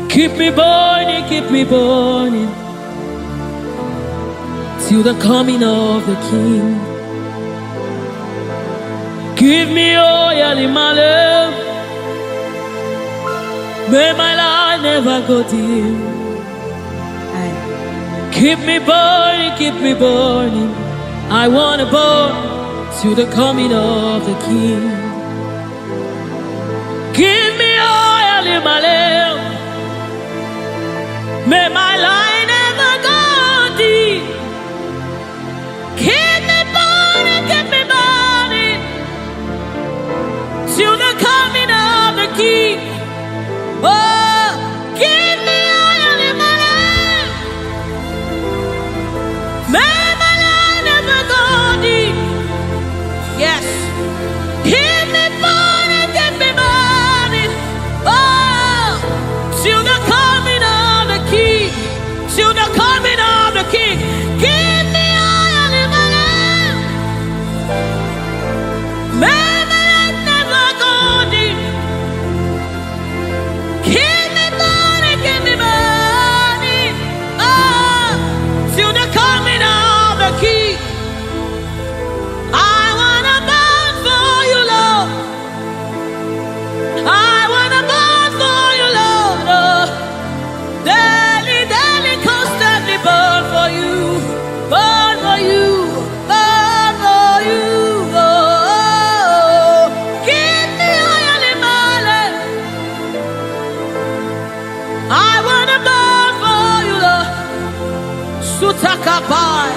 A: Keep me burning till the coming of the King. Give me oil in my lamp. May my light never go dim. Keep me burning. I wanna burn till the coming of the King. Give me oil in my lamp. May my light never go dim. Keep me burning till the coming of the King. Oh, give me oil in my lamp. May my light never go dim. Yes. Keep me burning. Oh, till the coming of the King. Till the coming of the King. Give me oil in my lamp. May my light never go dim. Keep me burning. Oh, till the coming of the King. I wanna burn for you, Lord. I wanna burn for you, Lord. Oh, daily, constantly burn for you. Burn for you. Burn for you. Oh, give me oil in my lamp. I wanna burn for you, Lord. Sutakapai.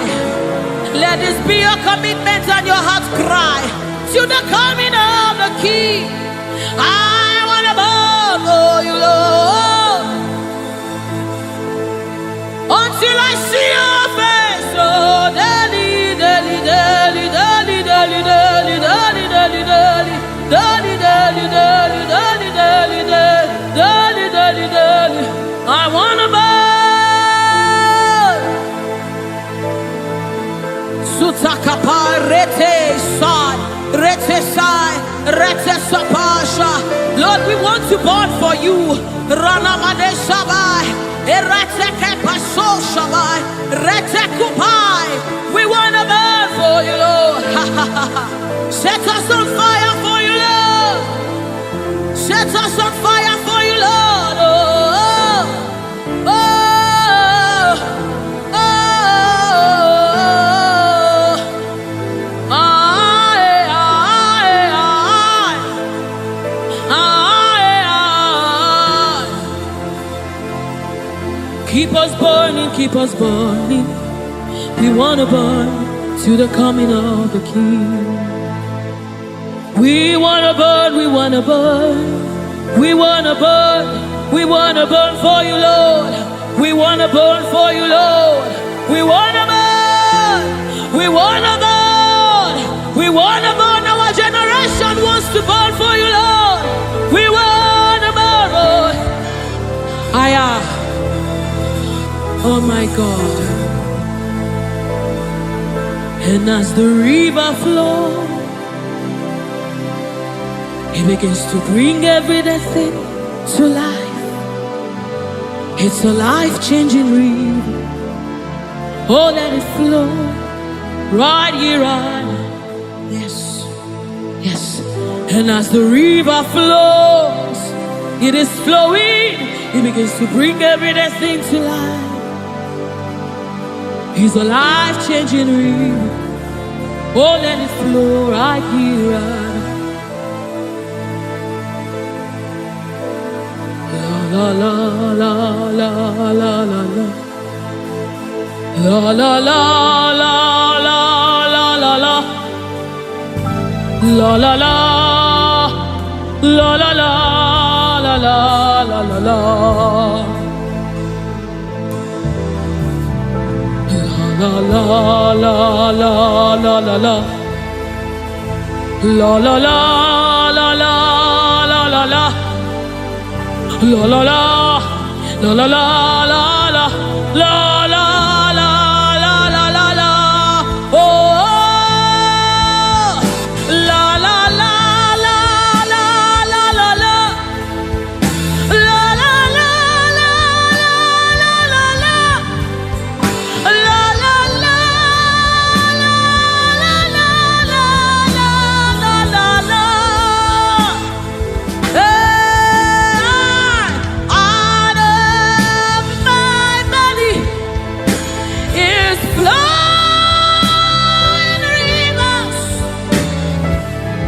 A: Let this be your commitment and your heart cry to the coming of the King. I wanna burn for you, Lord, until I see your face. Oh, daily. I wanna burn. Sutakapa rete sapasha. Lord, we want to burn for you. Ranamade sabai, ereteke paso sabai, retekupai. We wanna burn for you, Lord. Set us on fire for you, Lord. Set us on fire for you, Lord. Oh, oh, oh, oh. Keep us burning. We wanna burn to the coming of the King. We wanna burn. We wanna burn for you, Lord. We wanna burn for you, Lord. We wanna burn. Our generation wants to burn for you, Lord. We wanna burn, Lord. Oh my God. And as the river flows, it begins to bring everything to life. It's a life-changing river. Oh, let it flow right here on. Yes, yes. And as the river flows, it is flowing. It begins to bring everything to life. He's a life-changing river. Oh, let it flow right here. La la la la la la la la. La la la la la la la la. La la la la la la la la la la la. La la la la la la la. La la la la la la la la. La la la la la la la la la la la la la la la. Oh, la la la la la la la la. La la la la la la la. La la la la la la la la la la. Out of my belly is flowing rivers,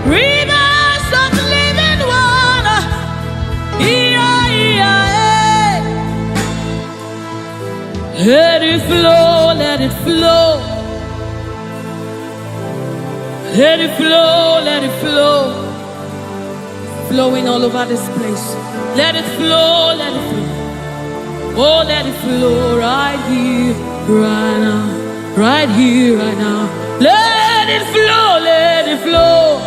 A: rivers of living water. Let it flow, let it flow. Let it flow, let it flow. Flowing all over this place. Let it flow, let it flow. Oh, let it flow right here, right now. Right here, right now. Let it flow, let it flow.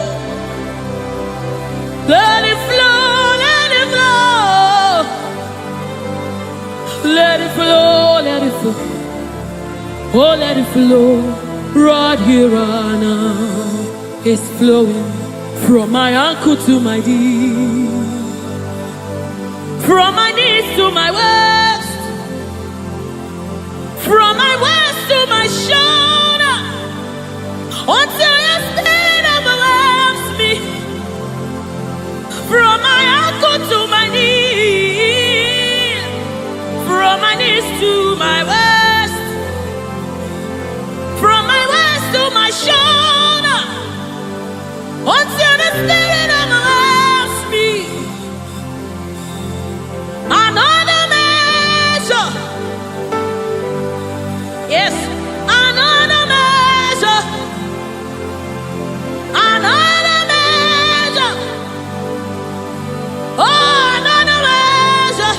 A: Let it flow, let it flow. Let it flow, let it flow. Oh, let it flow right here, right now. It's flowing from my ankle to my knee, from my knees to my waist, from my waist to my shoulder, until your spirit overwhelms me. From my ankle to my knee, from my knees to my waist, from my waist to my shoulder, until the spirit overwhelms me. Another measure, yes, another measure, another measure, oh, another measure.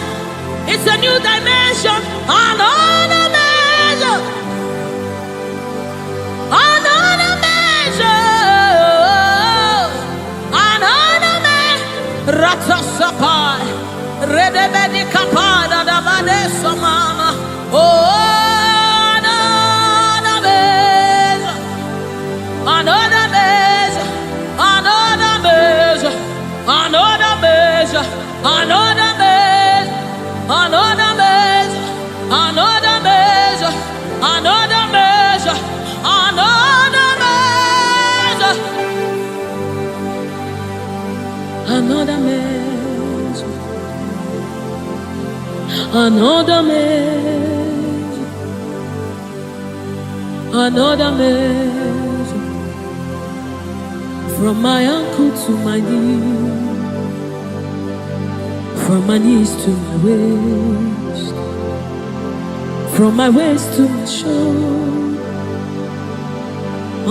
A: It's a new dimension. Another measure, another measure, another measure. Ratasapai, redebedi kapada da badesa mama. Oh, another measure, another measure, another measure, another measure, another measure, another measure, another measure, another measure, another measure, another measure, another measure, another measure, from my ankle to my knee, from my knees to my waist, from my waist to my shoulder,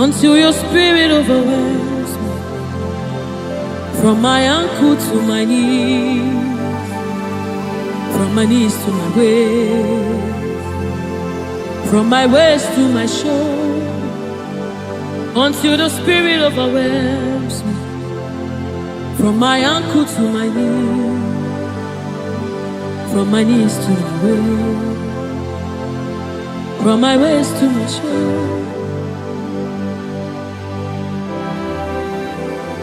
A: until your spirit overwhelms me. From my ankle to my knees, from my knees to my waist, from my waist to my shoulder, until the spirit overwhelms me. From my ankle to my knees, from my knees to my waist, from my waist to my shoulder,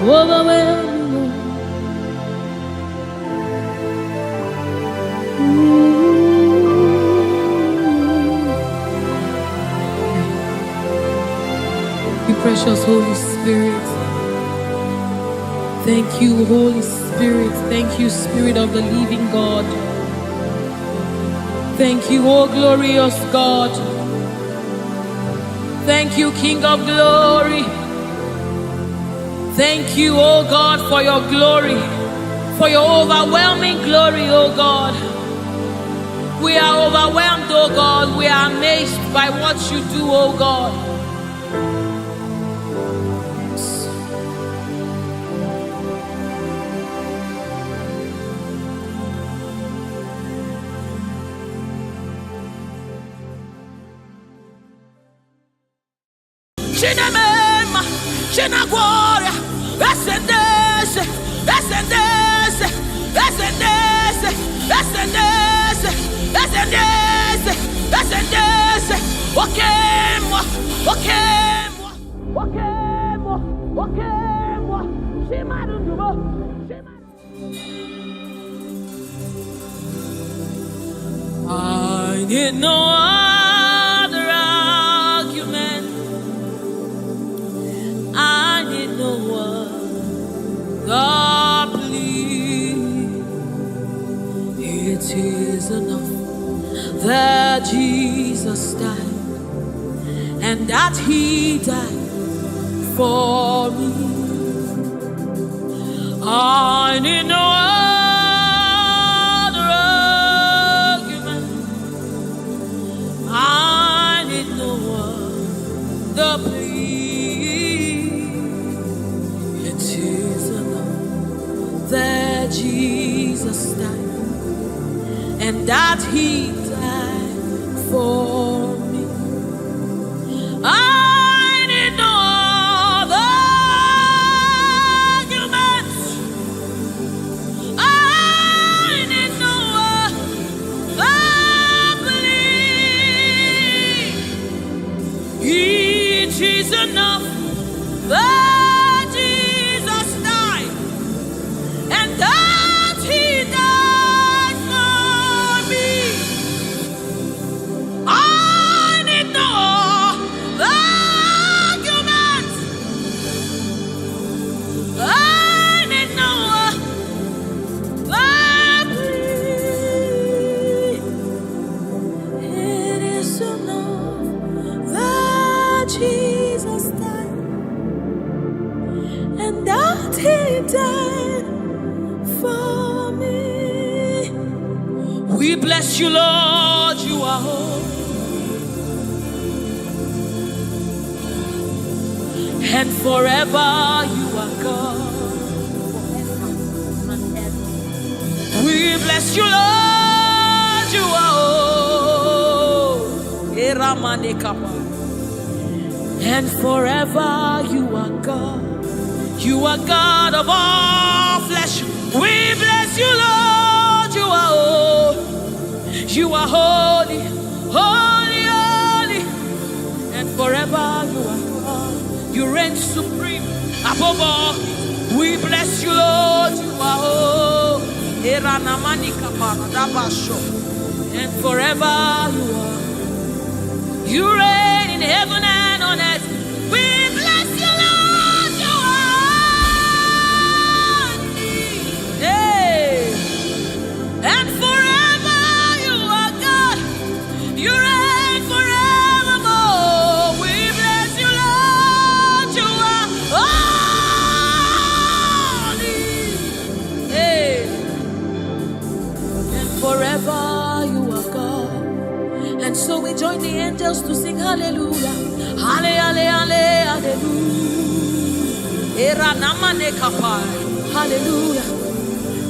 A: overwhelm me, Lord. You precious Holy Spirit. Thank you, Holy Spirit. Thank you, Spirit of the living God. Thank you, oh glorious God. Thank you, King of glory. Thank you, oh God, for your glory, for your overwhelming glory, oh God. We are overwhelmed, oh God. We are amazed by what you do, oh God. Chinemema, Chinagwaria, Ascendese, Ascendese, Ascendese, Ascendese, Ascendese, Ascendese, Okemwa, Okemwa, Okemwa, Okemwa, Shimarunumo, I need no other argument. I need no other plea. It is enough that Jesus died, and that He died for me. I need no other argument. I need no other plea. It is enough that Jesus died, and that He died for me. I need no other arguments. I need no other plea. It is enough that Jesus died, and that He died for me. I need no arguments. I need no plea. It is enough that Jesus died, and that He died for me. We bless you, Lord. You are holy, and forever you are God. We bless you, Lord. You are holy, and forever you are God. You are God of all flesh. We bless you, Lord. You are holy. You are holy, holy, holy, and forever you are God. You reign supreme above all. We bless you, Lord. You are holy, and forever you are. You reign in heaven and on earth. We bless you, Lord. You are holy. Hey. And forever you are God. You reign forevermore. We bless you, Lord. You are holy. Hey. And forever you are God. And so we join the angels to sing hallelujah. Hallelujah, hallelujah. Hallelujah.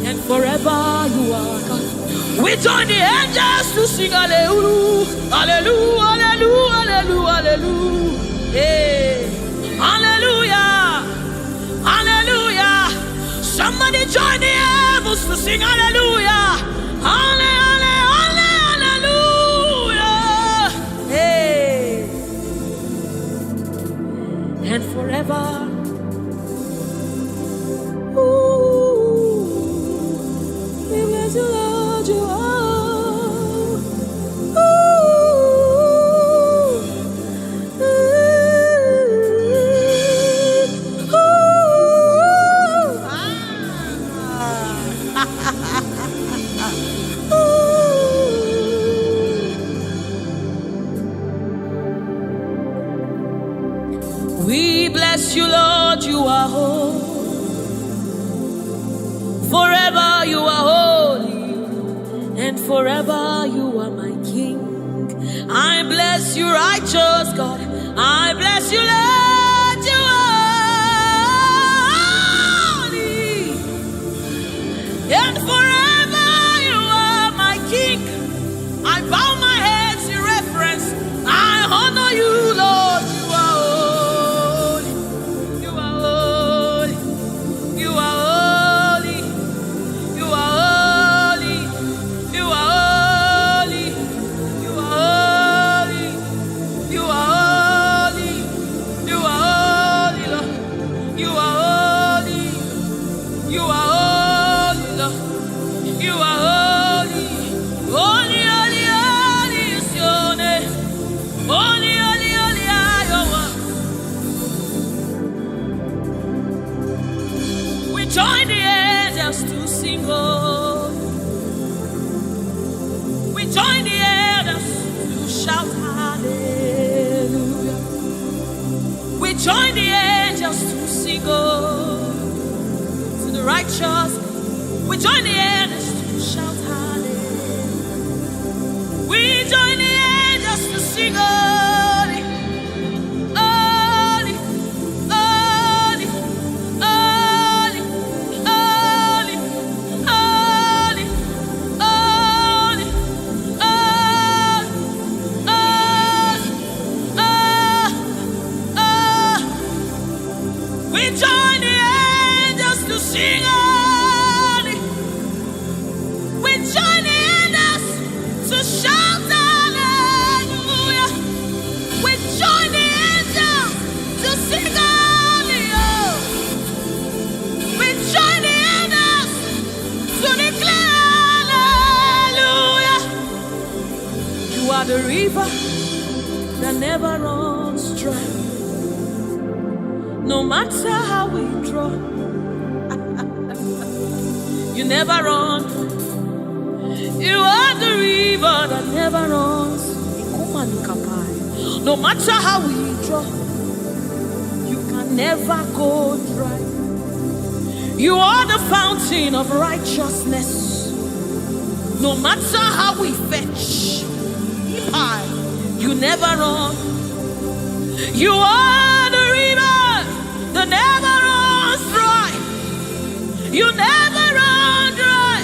A: And forever you are God. We join the angels to sing hallelujah. Hallelujah, hallelujah, hallelujah, hallelujah. Hey. Hallelujah. Hallelujah. Somebody join the angels to sing hallelujah. Hallelujah. And forever, ooh, we bless you, Lord, you are. Ooh, ooh, ooh, ooh. Forever you are holy, and forever you are my King. I bless you, righteous God. I bless you, Lord. You are holy, and forever you are my King. I bow my head in reverence. I honor you, Lord. You are holy. You are holy. You are holy. You are holy. You are holy. You are holy. You are holy, Lord. You are holy. You are holy, Lord. You are holy. Holy, holy, holy is your name. Holy, holy, holy are your words. We join the angels to sing, oh. We join the angels to shout hallelujah. We join the angels to sing, oh, to the righteous. We join the angels to shout hallelujah. We join the angels to sing, holy, holy, holy, holy, holy, holy, holy, we join the angels to sing, holy. We join the angels to shout hallelujah. We join the angels to sing holy, oh. We join the angels to declare hallelujah. You are the river that never runs dry. No matter how we draw, you never run. You are the river that never runs. No matter how we draw, you can never go dry. You are the fountain of righteousness. No matter how we fetch, you never run. You are the river that never runs dry. You never run dry.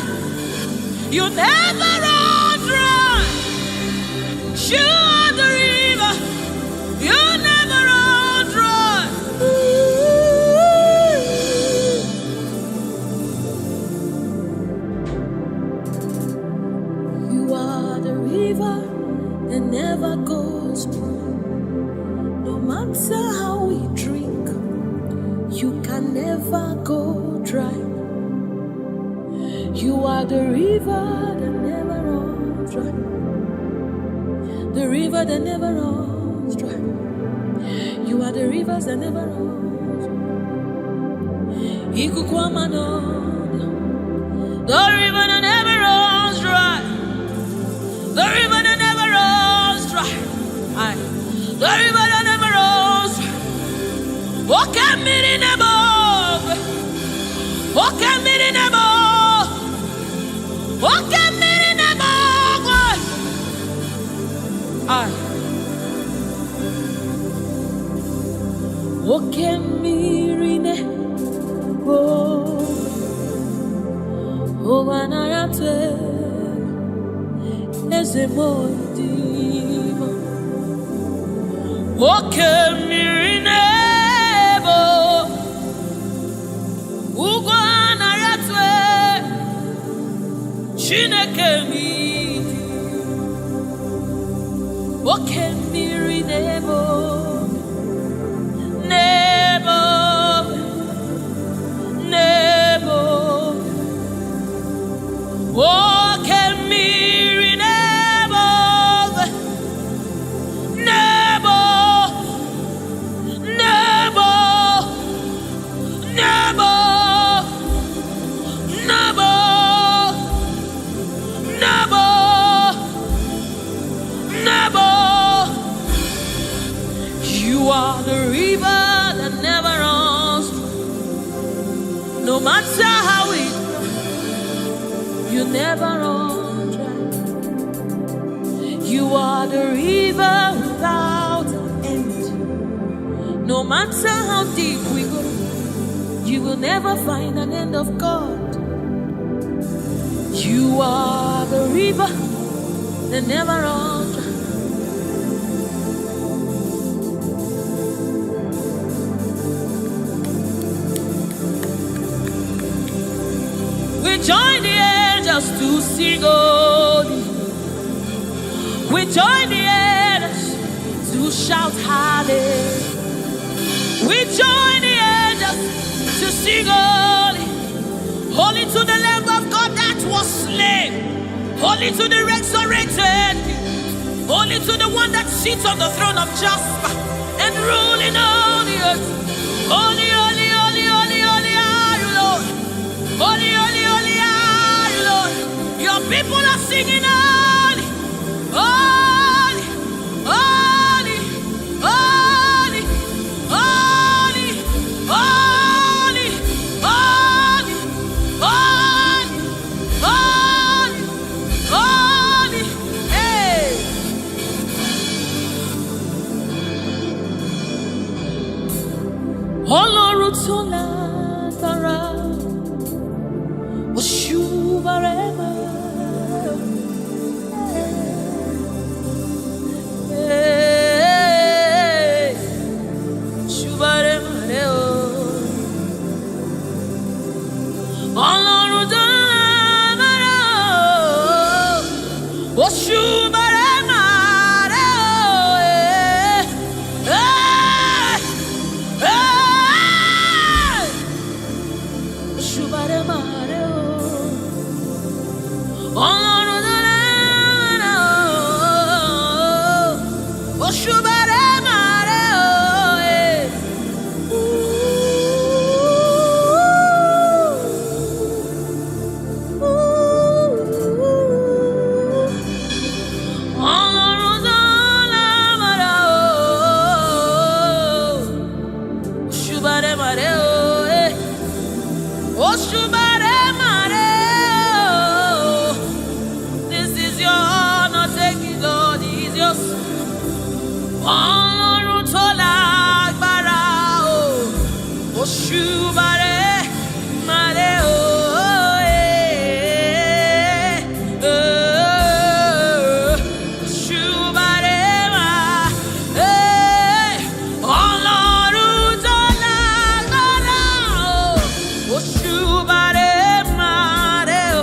A: You never run dry. You are the river. You never run dry. You are the river that never goes dry. No matter how we drink, you can never go dry. You are the river that never runs dry. The river that never runs dry. You are the rivers that never runs dry. The river that never runs dry. The river that never runs dry. The river that never runs dry. Walk at me in the boat. Walk at me in the boat. Walk at me in the boat. Walk at me in the boat. Oh, when I am as a boy, walk at me in the boat. Ugwana yatwe Chineke mi Oke mmiri nebo Nebo Nebo Oke mmiri nebo Nebo Nebo Nebo Nebo Nebo Nebo. You are the river that never runs. No matter how it never run dry. You are the river without an end. No matter how deep we go, you will never find an end of God. You are the river that never runs dry. We join the angels to sing holy. We join the angels to shout hallelujah. We join the angels to sing holy. Holy to the Lamb of God that was slain. Holy to the resurrected. Holy to the one that sits on the throne of Jasper and ruling all the earth. Holy, holy, holy, holy, holy are you, Lord. Holy, holy, holy are you, Lord. Your people are singing holy, holy, holy, holy, holy, holy, holy, holy, holy, holy, hey. Ọlọ́run tó lágbára, Oshubarema, Oshubarema, Ọlọ́run tó lágbára, Oshubarema, Oshubarema. This is your honor, take it, Lord, it is yours. Ọlọ́run tó lágbára o, Oshubarema o, Oshubarema, Ọlọ́run tó lágbára o, Oshubarema o,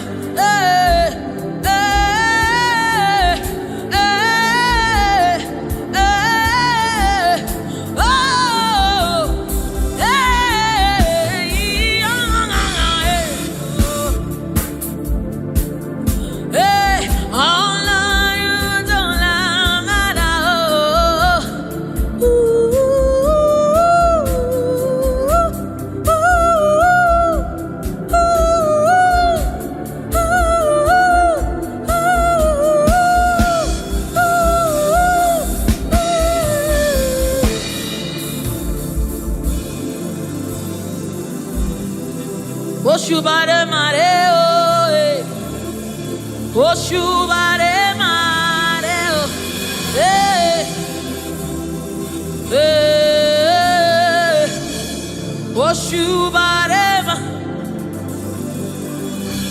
A: Oshubarema o, Oshubarema o, Oshubarema.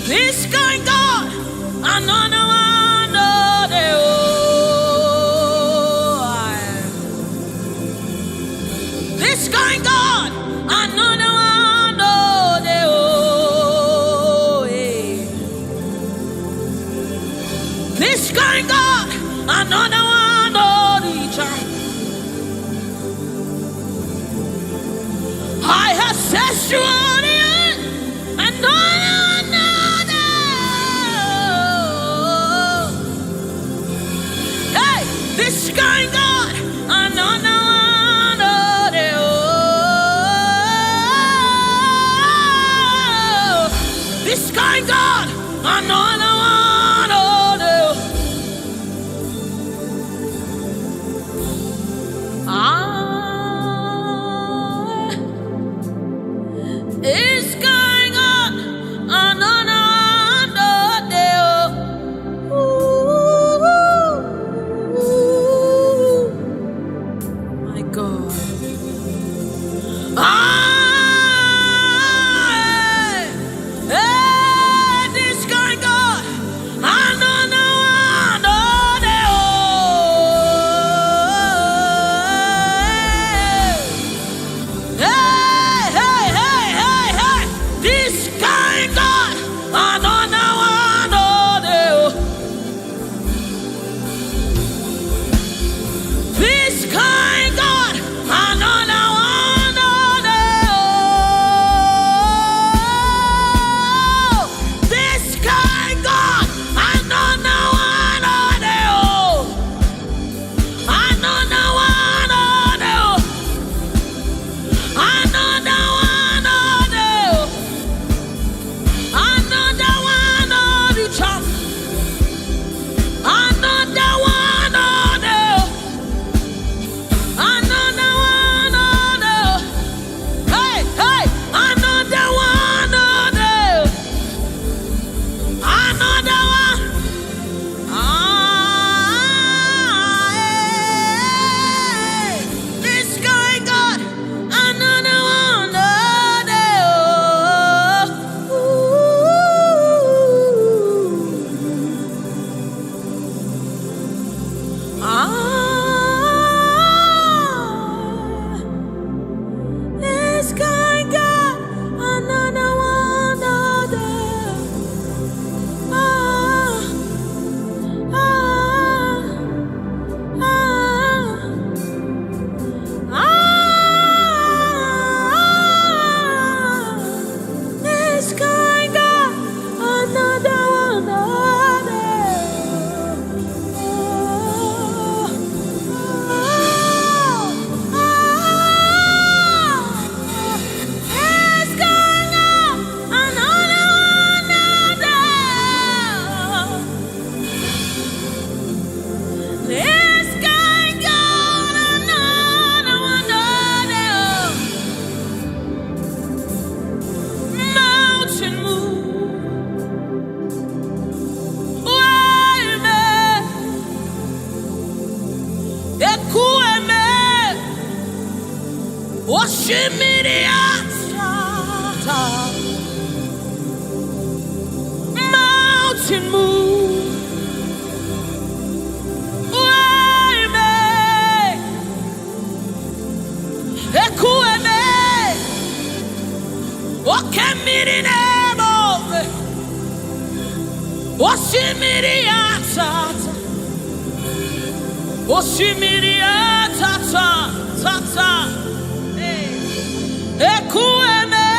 A: This kind God, another one, this kind God, another one. This kind God, another one, I have set you on the earth, another. Hey, this kind God, another one, this kind God, another one. It's going on another day. Mountain move, Waymaker, Ekueme, Okemirine, Osimiriata, Osimiriata, Tata, Ekueme,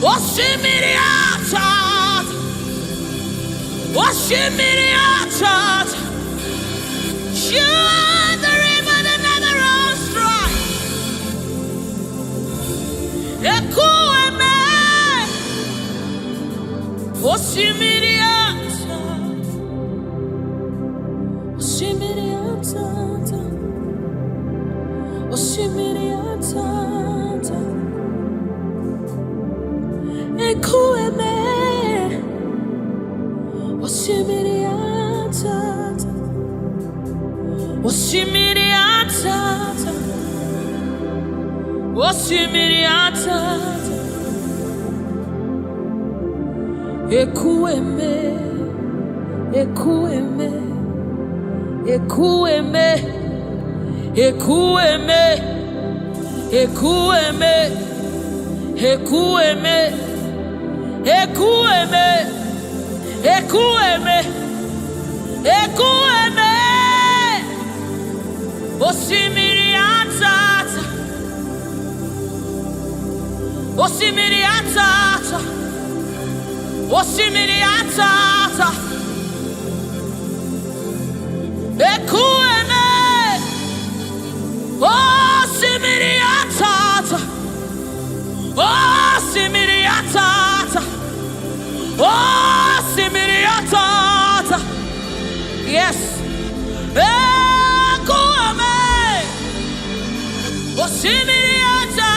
A: Osimiriata, Osimiriata, you are the river that never runs dry. Ekueme, Osimiriata, Osimiriata, Osimiriata, Ekueme, Osimiriata, Osimiriata, Osimiriata, Ekueme, Ekueme, Ekueme, Ekueme, Ekueme, Ekueme, Ekueme, Ekueme, Ekueme, Osimiriata, Osimiriata, Osimiriata, Ekueme, Osimiriata, Osimiriata, Osimiriata, yes, Ekueme, Osimiriata.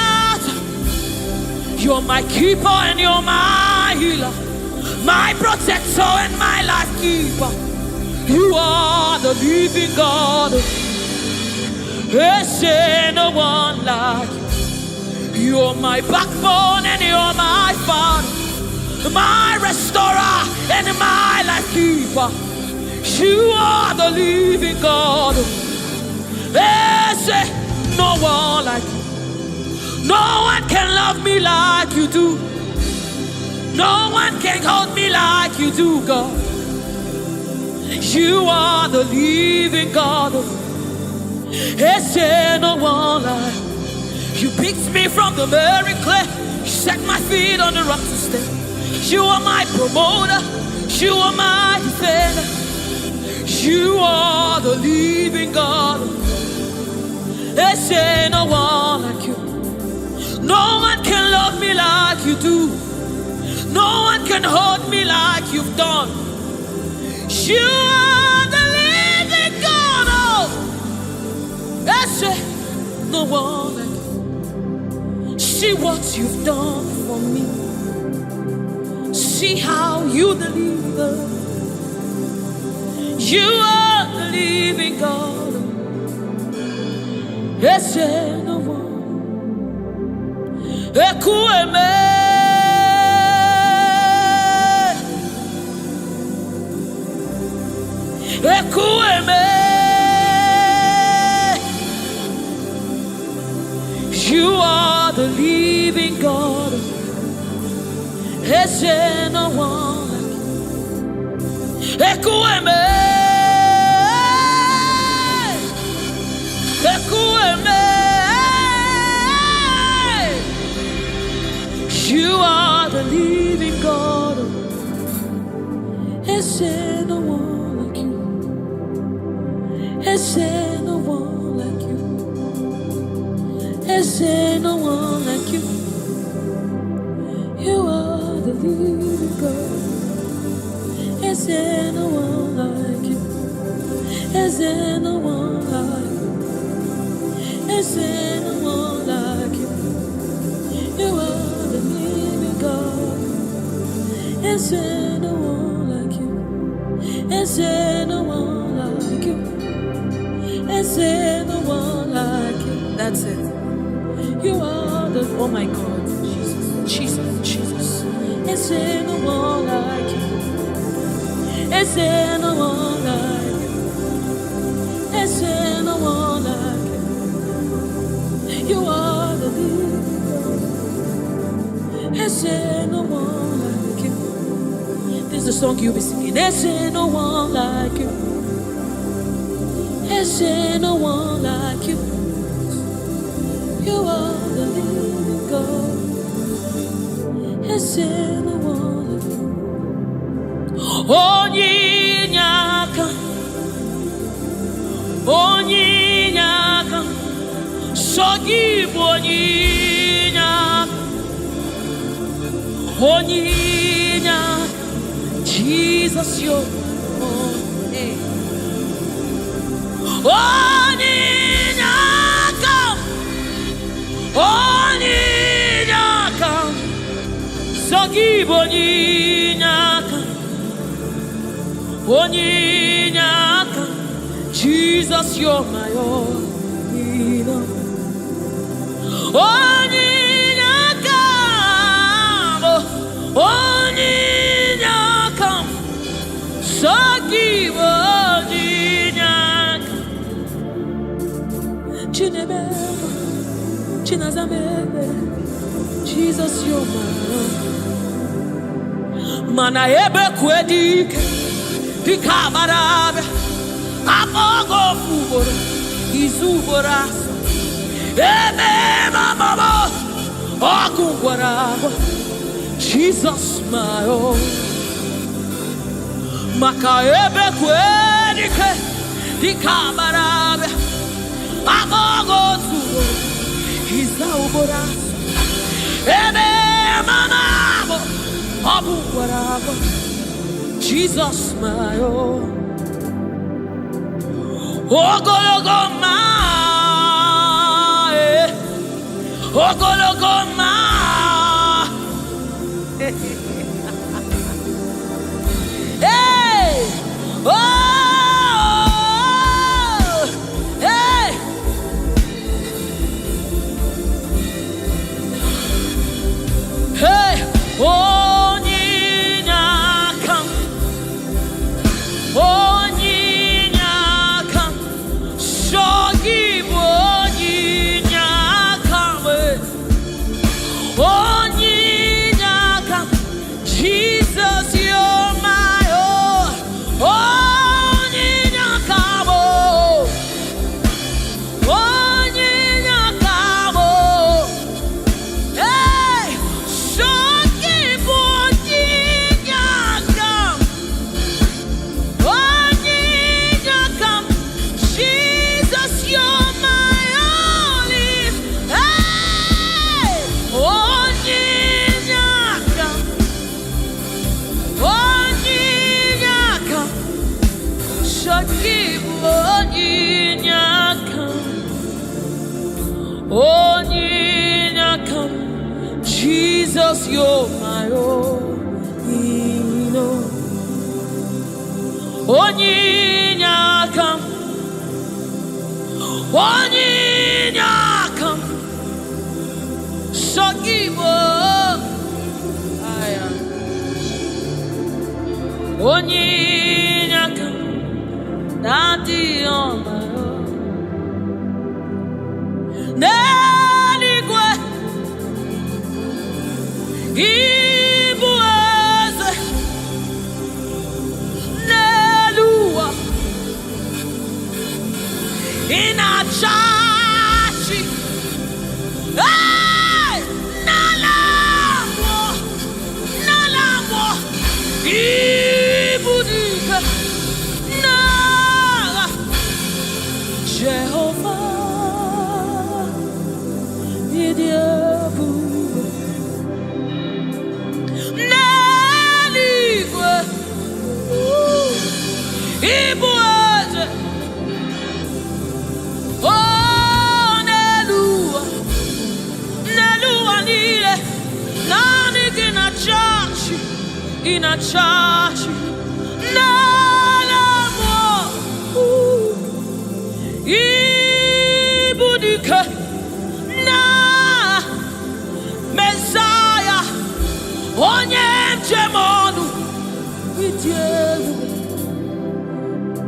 A: You're my keeper and you're my healer, my protector and my life keeper. You are the living God. There's no one like you. You're my backbone and you're my father, my restorer and my life keeper. You are the living God. There's no one like you. No one can love me like you do. No one can hold me like you do, God. You are the living God. There's no one like you. You picked me from the very clay. You set my feet on the rock to stay. You are my promoter. You are my defender. You are the living God. There's no one like you. No one can love me like you do. No one can hold me like you've done. You are the living God. Oh, that's it. No one like you. See what you've done for me. See how you deliver. You are the living God. That's it. No one. Ekueme, Ekueme, you are the living God. There's no one like you. Ekueme, Ekueme. You are the living God. Is there no one like you? Is there no one like you? Is there no one like you? You are the living God. Is there no one like you? Is there no one like you? Is there no one like you? You are the living God. Is there no one like you? Is there no one like you? Is there no one like you? That's it. You are the, oh my God, Jesus, Jesus, Jesus. Is there no one like you? Is there no one like you? Is there no one like you? You are the leader. Is there no one like you? This is the song you'll be singing. Is there no one like you? Is there no one like you? You are the living God. Is there no one like you? Onyinyaka, Onyinyaka, Sogibu Onyinyaka, Onyinyaka, Jesus, you're hey. Onyinyaka, Onyinyaka, Sogibu Onyinyaka, Onyinyaka, Jesus, you're my all. Onyinyaka, Onyinyaka, Sogibu Onyinyaka, Chinebe, Chinazamebe, Jesus, you're my all. Mana ebe kwedike, Pikabarabe, Amogo Fubora, Izuboras, Ebe Mama, Okungwarabo, Jesus, my own. Maka ebe kwedike, Pikabarabe, Amogo Fubora, Izuboras, Ebe Mama, Okungwarabo, Jesus, my own. Ogologoma, Ogologoma. Hey, oh, hey. Hey, Onyinyaka, Onyinyaka, Sogibu Onyinyaka, Onyinyaka, Jesus, you're my all. Onyinyaka, Onyinyaka, hey, Sogibu Onyinyaka, Onyinyaka, Jesus, you're my only. Hey, Onyinyaka, Onyinyaka, Sogibu Onyinyaka, Onyinyaka, Jesus, you're my own. Onyinyaka, Onyinyaka, Sogibu Onyinyaka, Daddy on my own. Neligwe, Ibueze, Nelua, Inachachi, hey, Nalamo, Nalamo, Ibudika, Nala, Jehovah, Idiabu, Neligwe, Ibueze, oh, Nelua, Nelua nile, Nani Inachachi, Nalamo, Ibudika.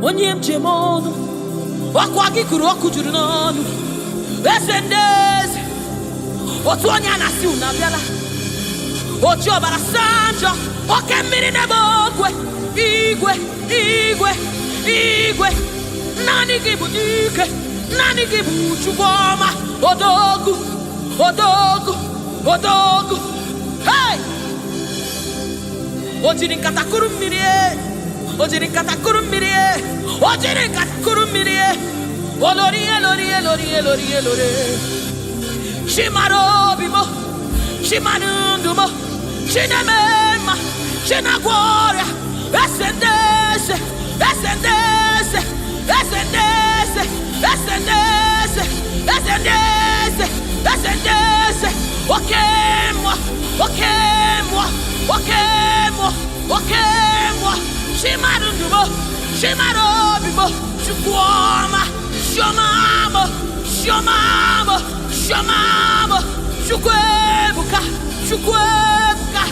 A: onye njem ọnụ ọkwa gị kụrụ ọkụ juru n'ọnụ eze ndị eze otu onye a na-asị unu abịala oji ọbara saa njọ oke mmiri n'ebe ogwe igwe igwe igwe naanị gị bụ ike naanị gị bụ Chukwu ọma odogwu odogwu odogwu hey o jiri nkata kụrụ mmiri o jiri nkata kụrụ mmiri o jiri nkata kụrụ mmiri olori elori elori elori elori chimara obi mo chimara ndụ mo chineme mma chinagwọ ọrịa eze ndị eze eze ndị eze eze ndị eze eze ndị eze eze ndị eze eze ndị eze oke mmụọ oke mmụọ oke mmụọ oke mmụọ chimara ndụ mo chimara obi mo Chukwu ọma chiọma mo chiọma mo chiọma mo Chukwu ebuka Chukwu ebuka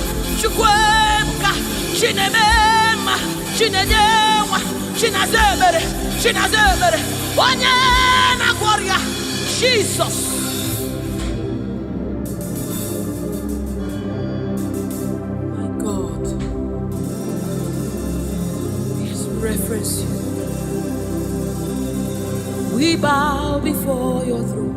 A: Chukwu ebuka chineme mma chinenye nwa chinaza ebere onye na-agwọ ọrịa Jesus. My God, we reference you. We bow before your throne.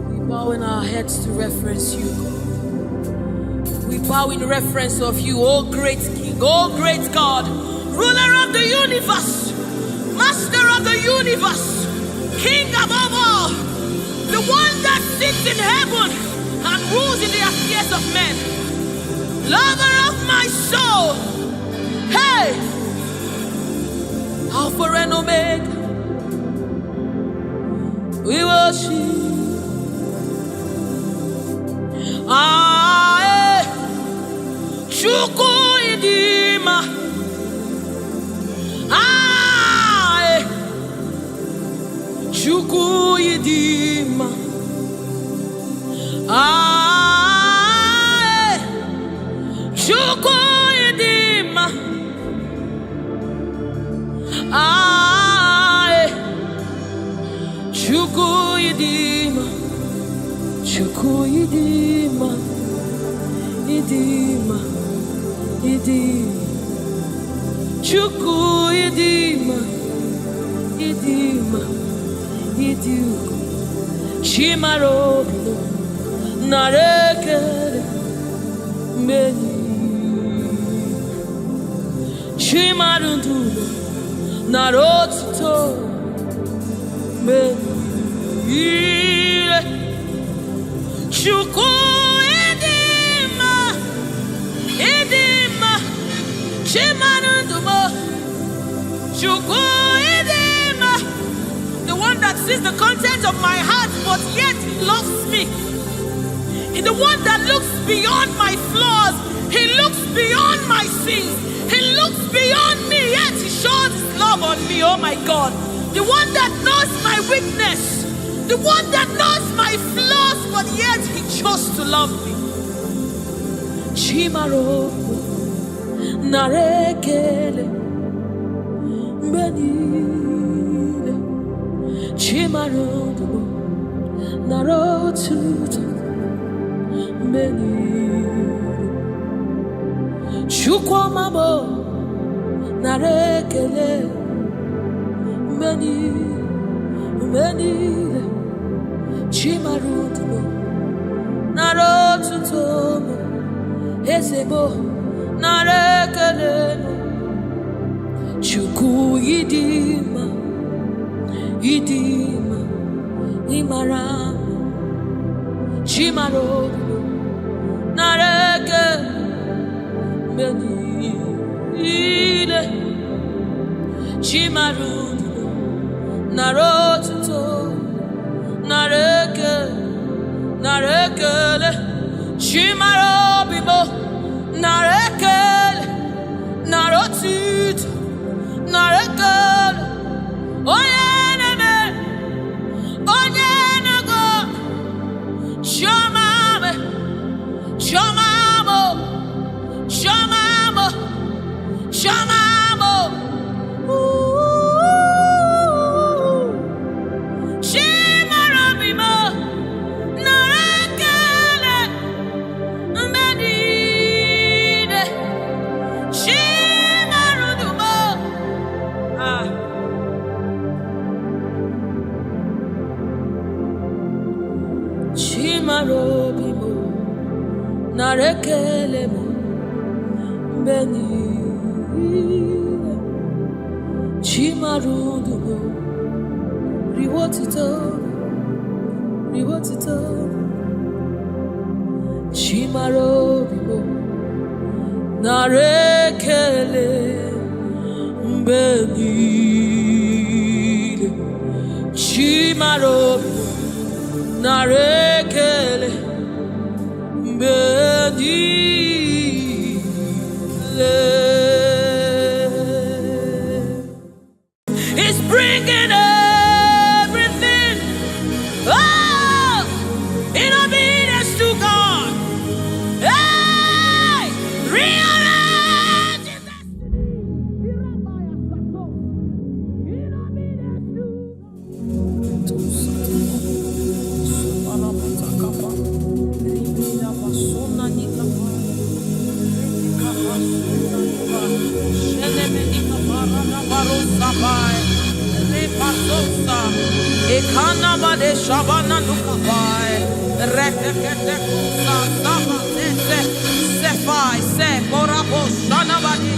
A: We bow in our heads to reference you, God. We bow in reference of you, O great King, O great God, ruler of the universe, master of the universe, King above all, the one that sits in heaven and rules in the affairs of men, lover of my soul. Hey, Alpha and Omega, we worship. Chukwu idima, Chukwu idima, Chukwu idima, Chukwu idima, Chukwu idima, idima, idima, Chukwu idima, idima, idima, chimaro narekere meni, chimarundu narotuto meni, Chukwu idima, idima, chimarundu Chukwu idima, the one that sees the content of my heart, but yet he loves me. He's the one that looks beyond my flaws. He looks beyond my sins. He looks beyond me, yet he shows his love on me. Oh my God. The one that knows my weakness. The one that knows my flaws, but yet he chose to love me. Chimaro narekele benile chimarodo narotuto benile chukwamamo narekele benile chimarodo narotuto ezebo narekele Chukwu idima, idima, imara, chimaro, nareke, meni, ile, chimaru, narotuto, nareke, narekele, chimaro bibo, narekele, narotuto. Narekele, onye neme, onye nego, chomame, chomamo, chomame. Shamamo. Shimarabimo. Narakele. Medide. Shimarudumo. Shimarobimo. Narekele mo. Benide. Chimarudumo. Riwotito. Riwotito. Chimarobimo. Narekele benide. Chimarobimo. Narekele benide. It's bringing everything, oh, in obedience to God. Hey, rearrange his destiny. In obedience to Ekanabade Shabana Nukabai, Rekekusa, Saba, Sefai, Se, Korabo, Shanabadi,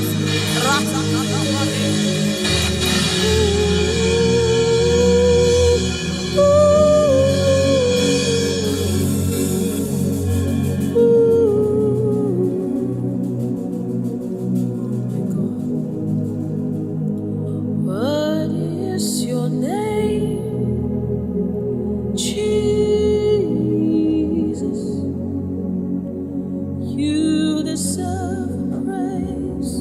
A: Ratakabadi. What is your name? Jesus, you deserve praise.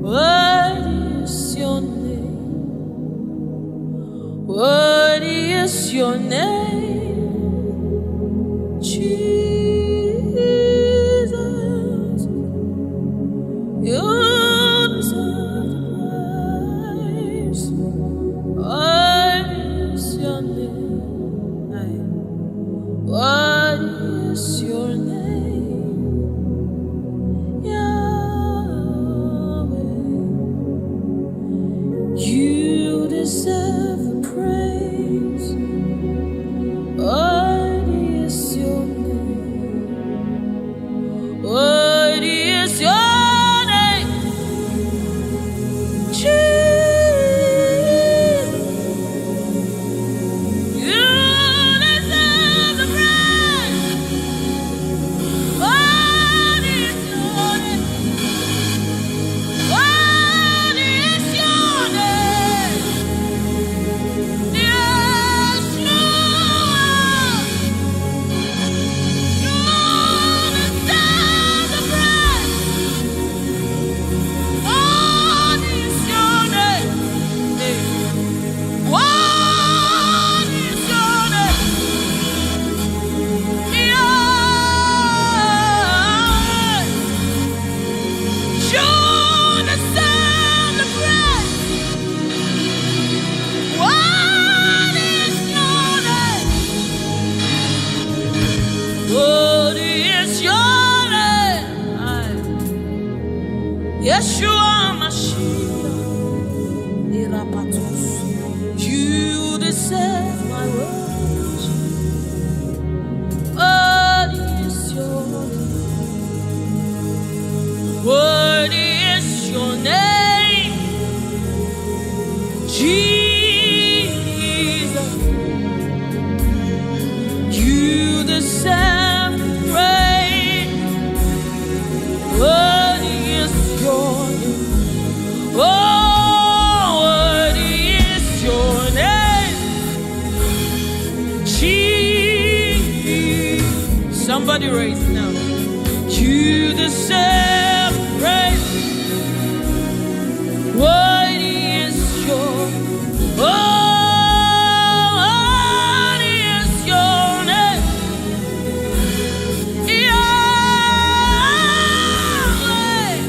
A: What is your name? What is your name? Jesus, you deserve praise. What is your name? What is your name? Yahweh. You deserve the praise. What is your name? What is your name? Jesus. You deserve the praise. What is your name? What is your name? Yeshua. You deserve the praise. What is your name? What is your name? Yahweh. You deserve the praise. What is your name? What is your name? Yeshua Mashiach, Irapatos. You deserve my worship. What is your name? What is your name? Jesus, you deserve praise. What is your name? Oh, what is your name? Jesus. Somebody raise it now. You deserve praise. What is your oh, what is your name? Yahweh.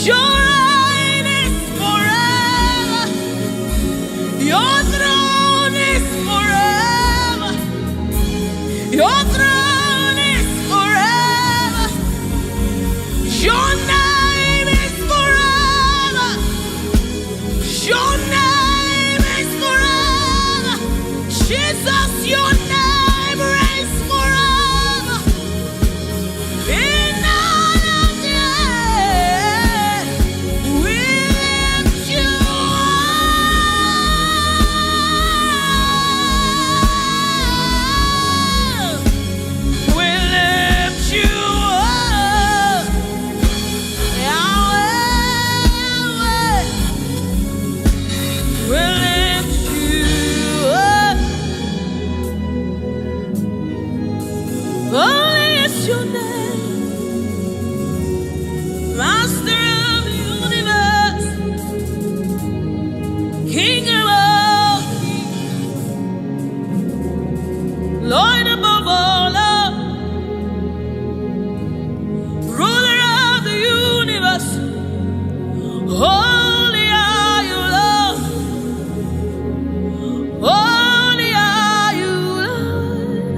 A: Your reign is forever. Your throne is forever. Your throne is forever. Your name is forever. Your name is forever. Jesus, your name reigns forever. In all of the earth, we lift you up. We lift you up. Yahweh, we lift you up. Holy is your name, Master of the universe, King of all kings, Lord above all, Ruler of the universe. Holy are you, Lord. Holy are you, Lord.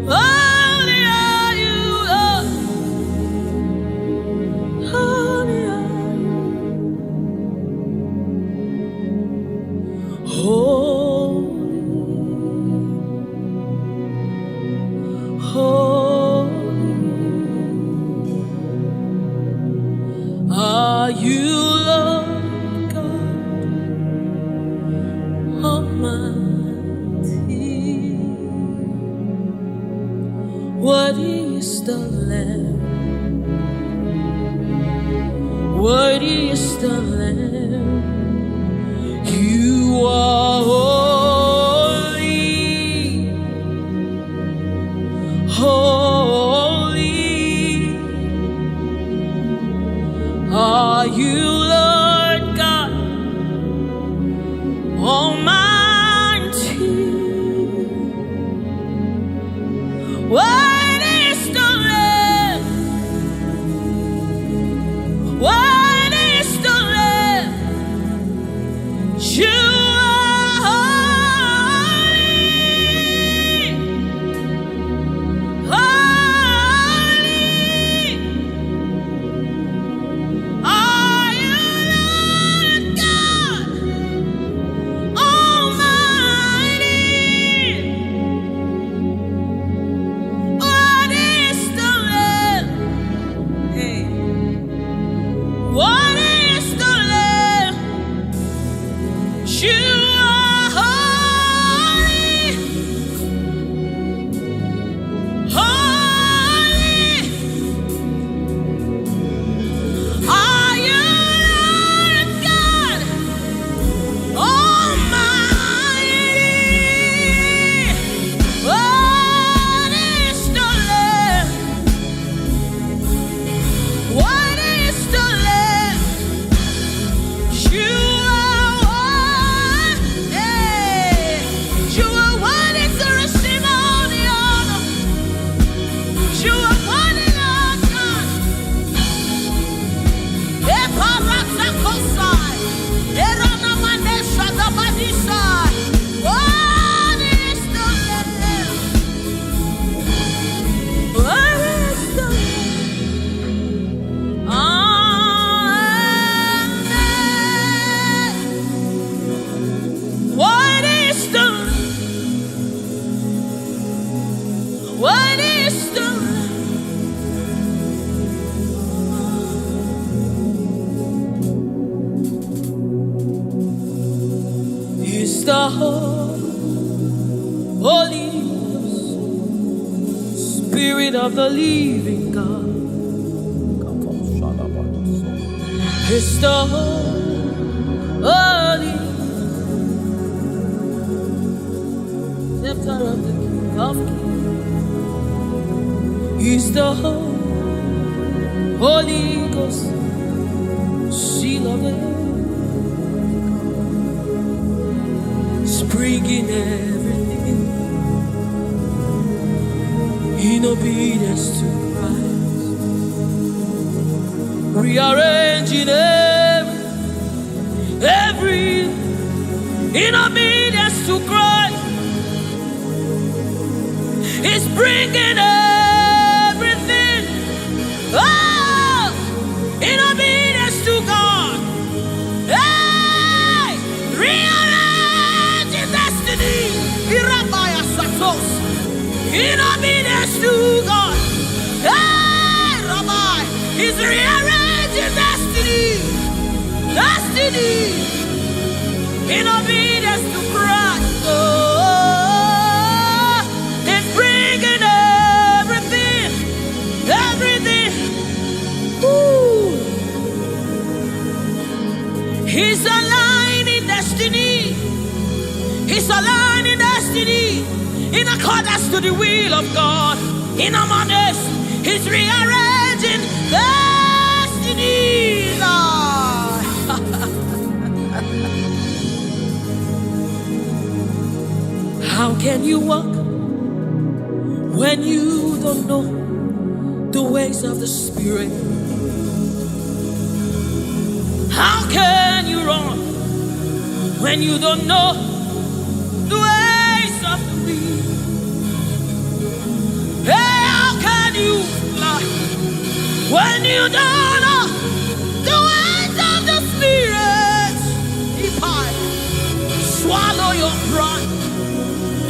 A: Holy are you, Lord. Holy are you. Holy are you, Lord God Almighty. Worthy is the Lamb. Worthy is the Lamb. You are holy, holy are you, Lord God Almighty. Worthy is the Lamb. Worthy is the Lamb. You are holy, holy are you, Lord God Almighty. What is the Lamb? Hey. What is the Lamb? You are holy, holy are you, Lord God Almighty. What is the Lamb? What is the Lamb? You are one. Hey. You are one is to receive all the honor. You are one in our God. Eparazakosai. Eranamanesha dabadisai. What is the Lamb? What is the Lamb? Amen. What is the Lamb? What is the Lamb? Is the Holy Spirit of the living God. It's the Holy Scepter of the King of Kings. He's the Holy Ghost, seal of the spring in everything, in obedience to Christ. rearranging every in obedience to Christ. He's bringing everything, oh, in obedience to God. Hey, rearranging destiny, in obedience to God. Hey, Rabbi, He's rearranging destiny, in obedience to Christ. Oh, He's bringing everything. Ooh. He's aligning destiny. He's aligning destiny in accordance to the will of God. In Amadeus, He's rearranging destiny. How can you walk when you don't know the ways of the Spirit? How can you run when you don't know the ways of the wind? Hey, how can you fly when you don't know the ways of the Spirit? If I swallow your pride,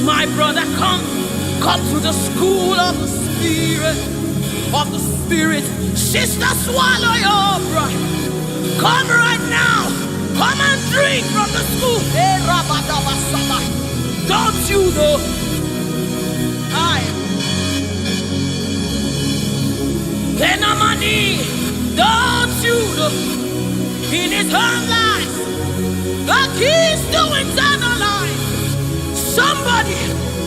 A: my brother, come to the school of the Spirit. Sister, swallow your pride. Come right now. Come and drink from the school. Don't you know? Don't you know? In His own life, the keys to eternal life. Somebody,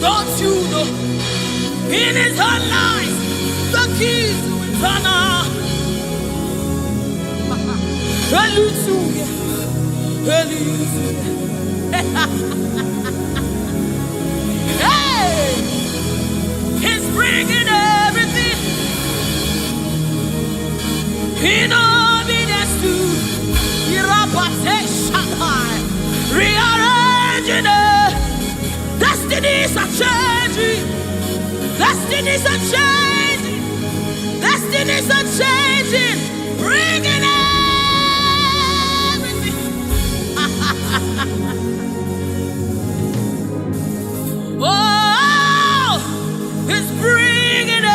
A: don't you know? In His own life, the keys to eternal. Hallelujah. Hey, He's bringing everything in obedience to rearranging destinies are changing. Destinies are changing. Destinies are changing. Bringing everything. Oh, He's bringing it.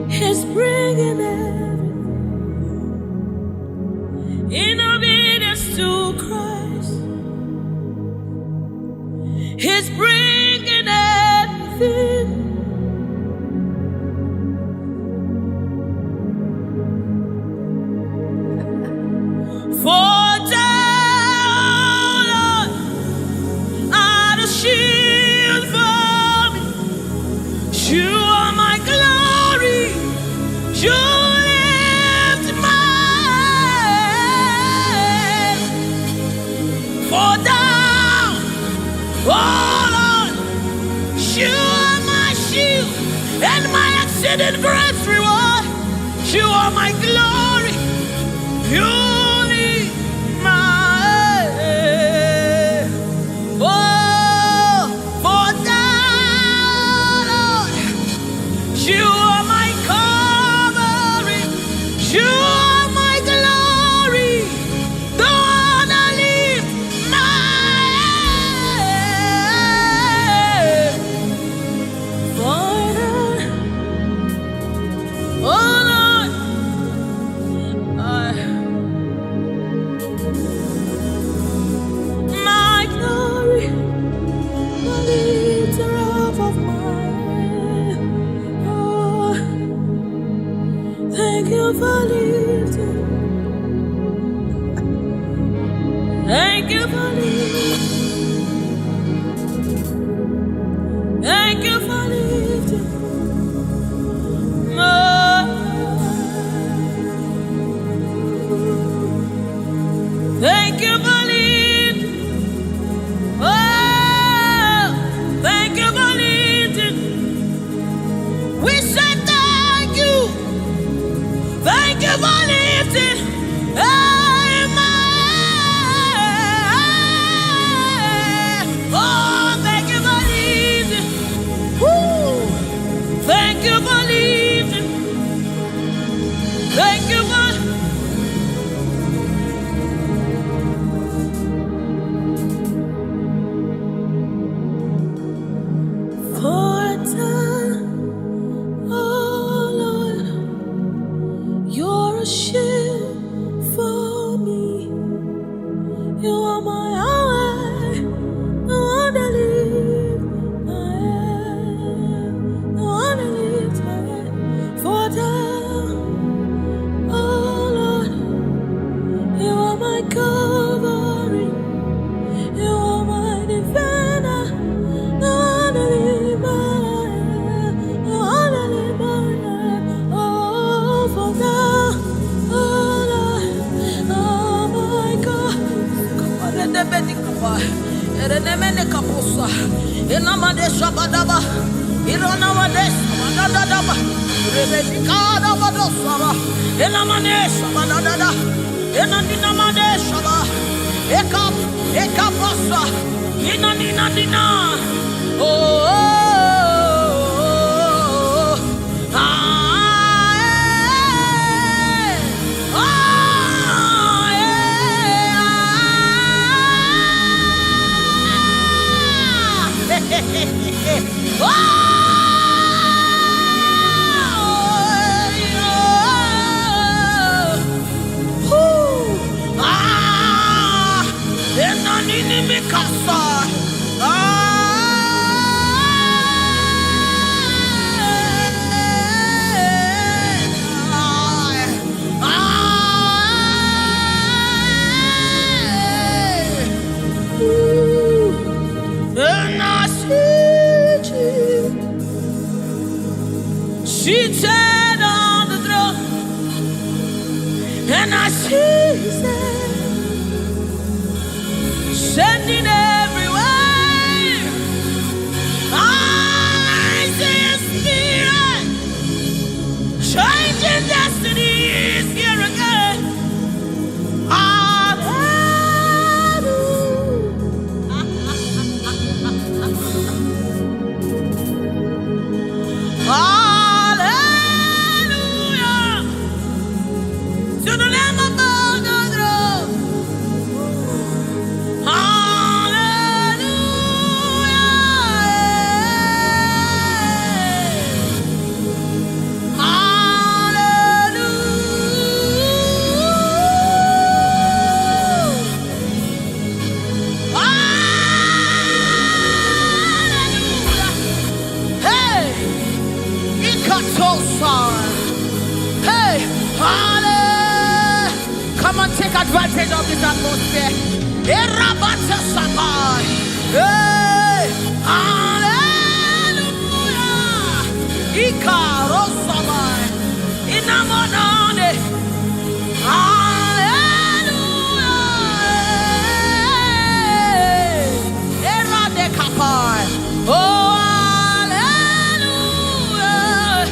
A: He's bringing everything in obedience to Christ. He's bringing everything. For down are the shield for me. You are my glory. You lift my head. For down, oh Lord, you are my shield and my exceeding great reward. You are my glory. You Thank you for lifting. Thank you for lifting. Thank you for lifting. Oh, thank you for lifting. We say thank you. Thank you for lifting. Amen. Oh, thank you for lifting. Woo. Thank you for lifting. Thank you for for a time, oh Lord, you're a shield for me. You are my eye, no one to lift my head, no one to lift my head. For a time, oh Lord, you are my covering, you are my defender. No one to lift my head, no one to lift my head. Oh, for now, oh Lord, oh my God. Oh, and I see you seated on the throne, and I see his hand sending everywhere. I see his spirit changing destinies here again. Hallelujah to the Lamb of God. Hallelujah. Hallelujah. Hey, hey, hallelujah. Come on, take advantage of this atmosphere. Hey, hallelujah. Ikarosamai. Inamonane. Hallelujah. Eradekapai. Oh, hallelujah.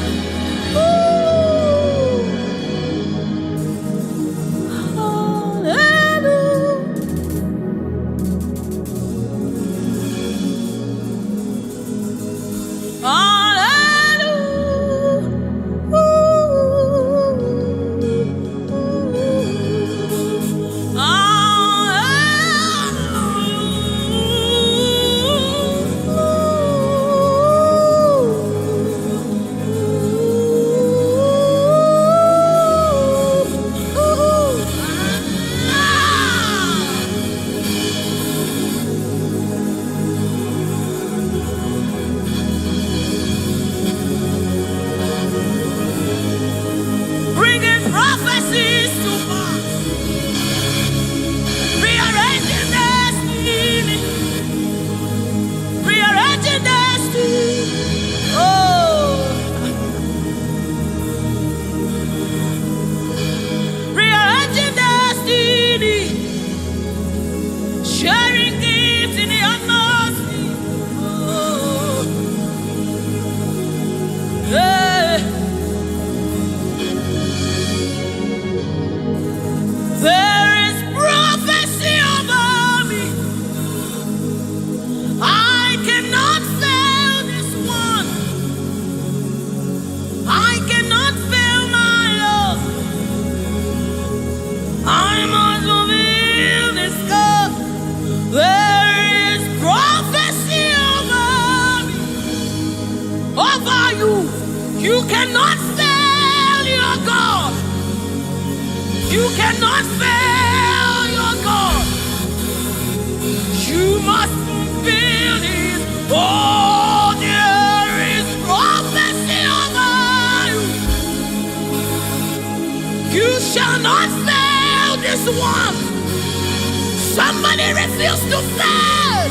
A: Somebody refuse to fail.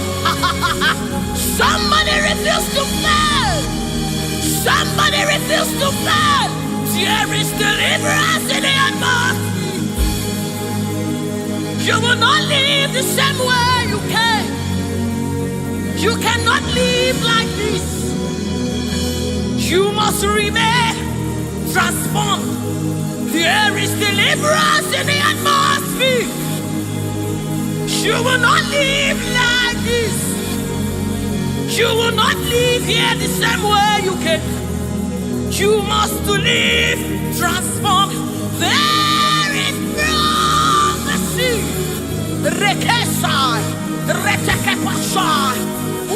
A: Somebody refuse to fail. Somebody refuse to fail. There is deliverance in the atmosphere. You will not live the same way you came. You cannot live like this. You must remain transformed. There is deliverance in the atmosphere. You will not live like this. You will not live here the same way you came. You must live transformed. There is prophecy. Rekesai, Retekepashai,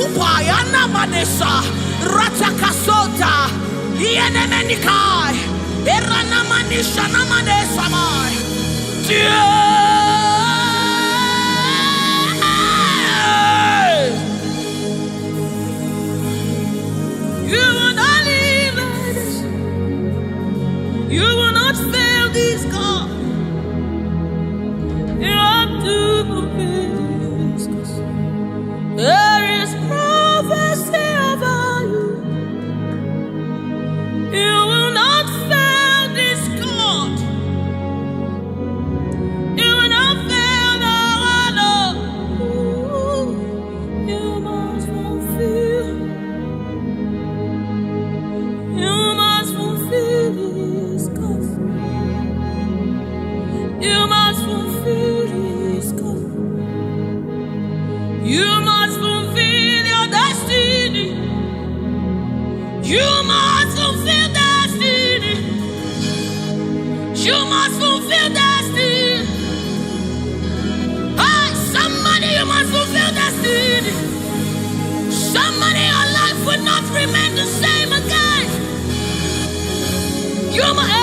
A: Upayana Madesa, Ratakasota, Ienemenikai, Eranamanisha Namanesamai. You will not live like this. You will not fail this God. You have to fulfill this. There is prophecy over you. You will not fail this God. You will not fail the Lord. You must fulfill. You must fulfill this God. You must fulfill this God. You must fulfill your destiny. You must fulfill destiny. You must fulfill destiny. Hey, somebody, you must fulfill destiny. Somebody, your life will not remain the same again. You must,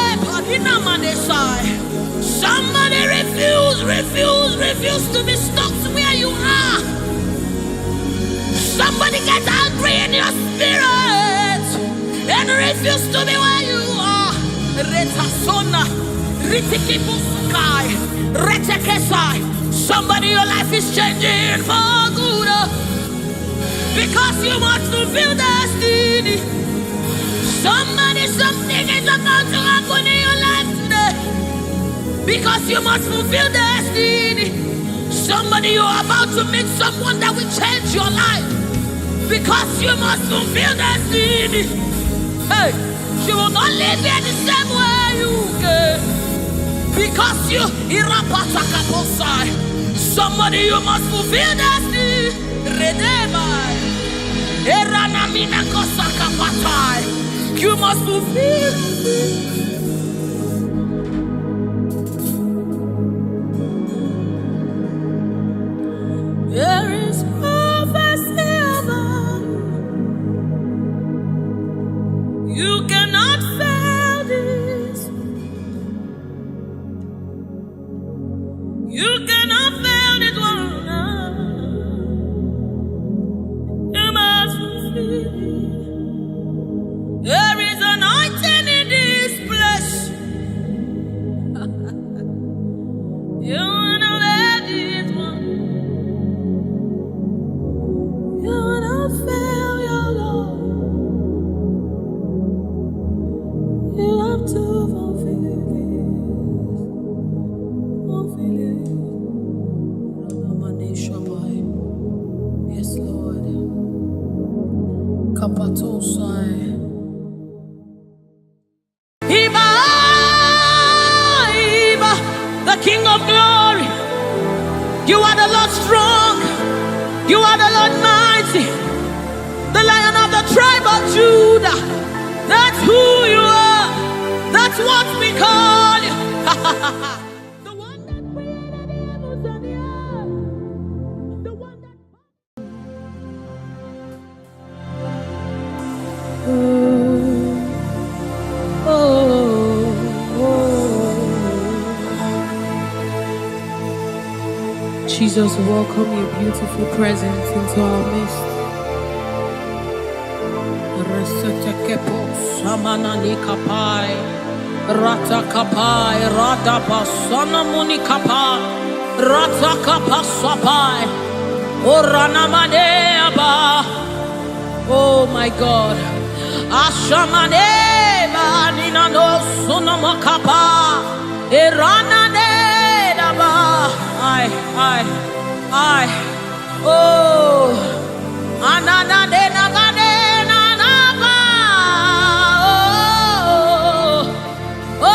A: somebody refuse to be stuck where you are. Somebody get angry in your spirit and refuse to be where you are. Somebody, your life is changing for good because you must fulfill destiny. Somebody, something is about to happen in your life today because you must fulfill destiny. Somebody, you are about to meet someone that will change your life because you must fulfill destiny. Hey, you will not live here the same way you came because you somebody, you must fulfill destiny. You must fulfill. There is prophecy about you. You cannot fail this. You cannot fail this one. You must fulfill. There is anointing in this place. You wanna let this one. You wanna fail your Lord. You have to fulfill it. Fulfill it. Yes, Lord. Kapatosai. King of glory, you are the Lord strong, you are the Lord mighty, the Lion of the tribe of Judah. That's who you are, that's what we call you. The one that created the heavens and the earth, the one that... Jesus, welcome your beautiful presence into our midst. Ratakapai, Radabasana Munikapai. Rataka pasapai. Oranamaneba. Oh my God. Ashamaneba nina no sunamakapa. Erananeba. I. Oh. Ananadena badena naba. Oh. Oh.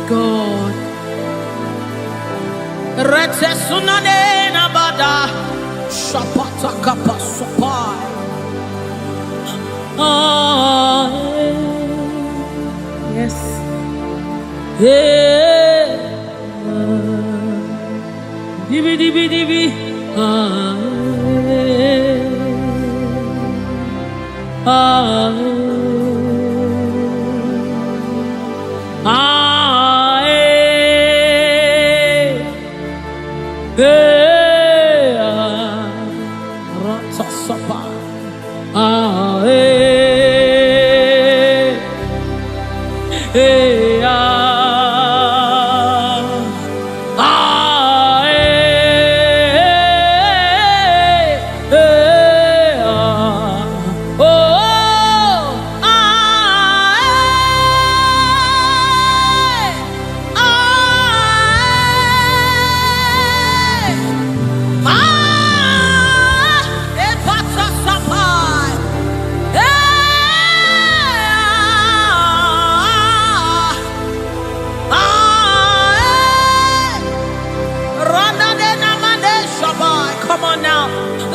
A: God. Rete sunane na bada shapata kapa sopai. Yes. Yeah. Dibi dibi dibi.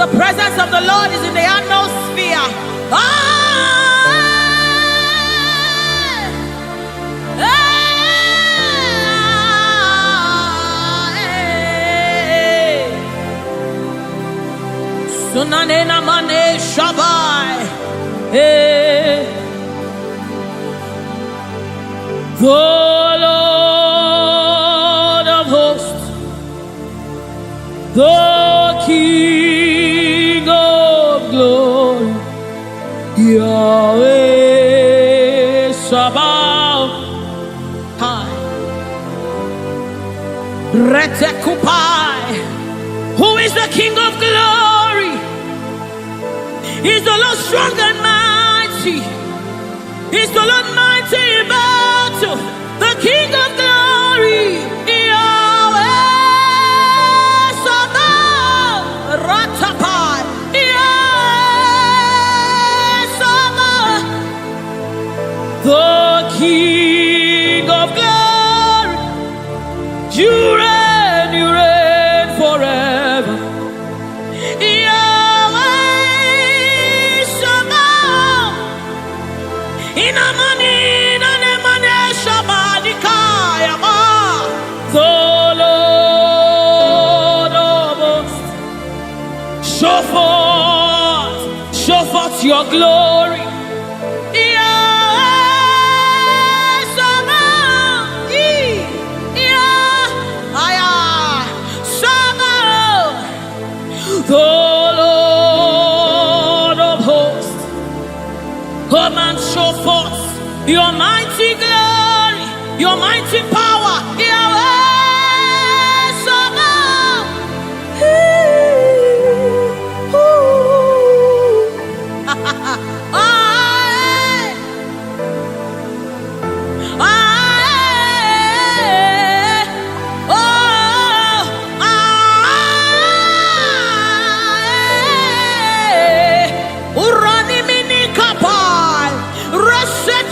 A: The presence of the Lord is in the atmosphere. Sunanena mane shabai. The Lord of hosts, the King of glory, Yahweh Sabaoth. Retekupai. Who is the King of glory? He's the Lord strong and mighty. He's the Lord mighty in battle. The King of glory, Yahweh Sabaoth. Ratapai. Yahweh Sabaoth. The King of glory. You reign forever. Yahweh Sabaoth. Inamani nanemane shabadikaya ma. The Lord of hosts. Show forth your glory. The Lord of hosts, come and show forth your mighty glory, your mighty power, Yahweh Sabaoth. Set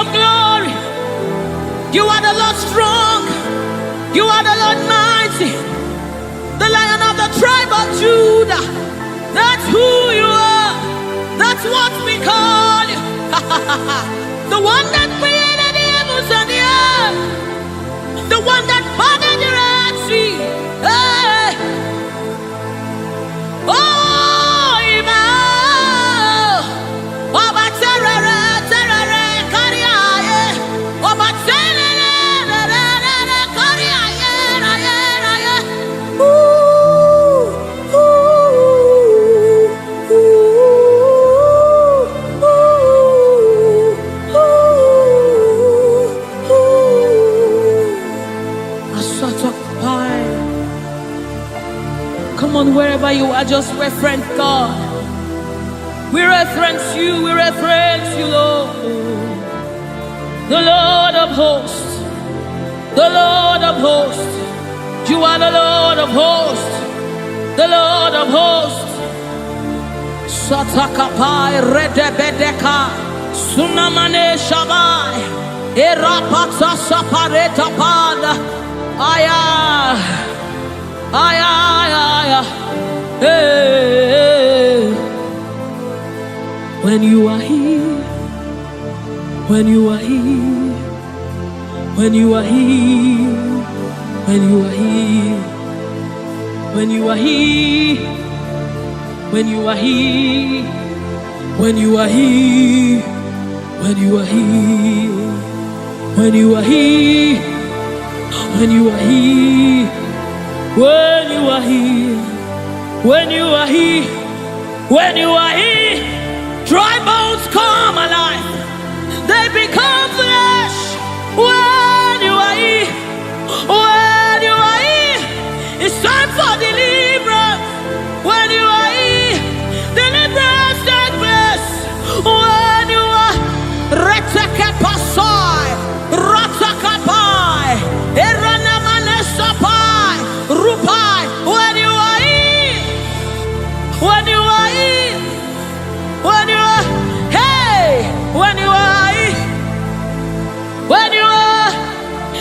A: of glory. You are the Lord strong. You are the Lord mighty. The Lion of the tribe of Judah. That's who you are. That's what we call you. The one that created the heavens and the earth. The one that parted the Red Sea. Hey. Oh, Emmanuel. Oba terere, terere, kariaye. Oba terere, terere, kariaye, raye, raye. Ooh, ooh, ooh, ooh, ooh. A sort of pie. Come on, wherever you are, just reference God. We reference you, Lord. The Lord of hosts. The Lord of hosts. You are the Lord of hosts. The Lord of hosts. Satakapai redebedeka. Sunamane shabai. Erapata sapareta pada. Aya. Aya, aya, hey. When you are here, when you are here, when you are here, when you are here, when you are here, when you are here, when you are here, when you are here, when you are here, when you are here. When you are here, when you are here, when you are here, dry bones come alive, they become flesh. When you are here, when you are here, it's time for deliverance. When you are here, deliverance takes place. When you are retekepasai, ratakapai, eranamanesapai, rupai. When you are here, when you are here, when you are, hey, when you are here, when you are,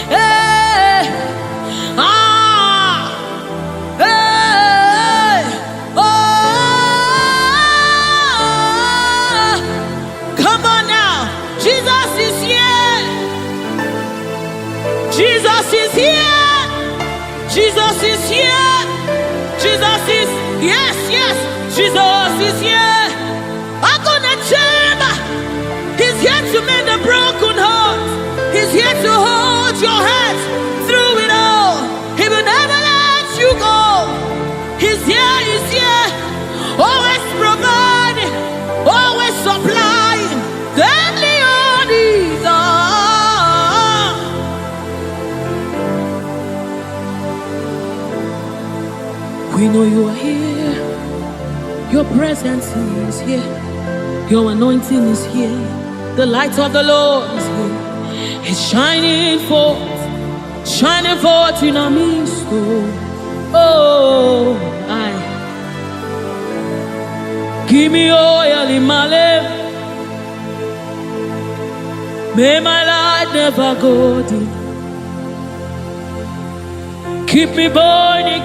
A: hey, ah, hey, oh, come on now, Jesus is here, Jesus is here, Jesus is here, Jesus is, yes, yes, Jesus is here. I'm gonna chamber. He's here to mend the broken heart. He's here to hold your hand through it all. He will never let you go. He's here, he's here. Always providing, always supplying. Deadly on his arm. We know you are here. Your presence is here. Your anointing is here. The light of the Lord is here. It's shining forth in our midst. Oh, I give me oil in my lamp. May my light never go dim. Keep me burning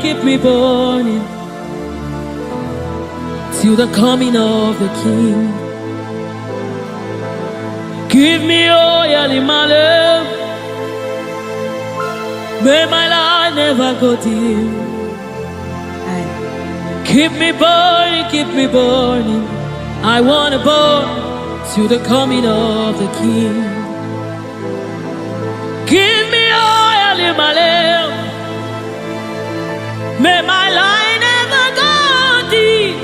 A: till the coming of the King. Give me oil in my lamp. May my light never go dim. Keep me burning. I wanna burn till the coming of the King. Give me oil in my lamp. May my light never go dim.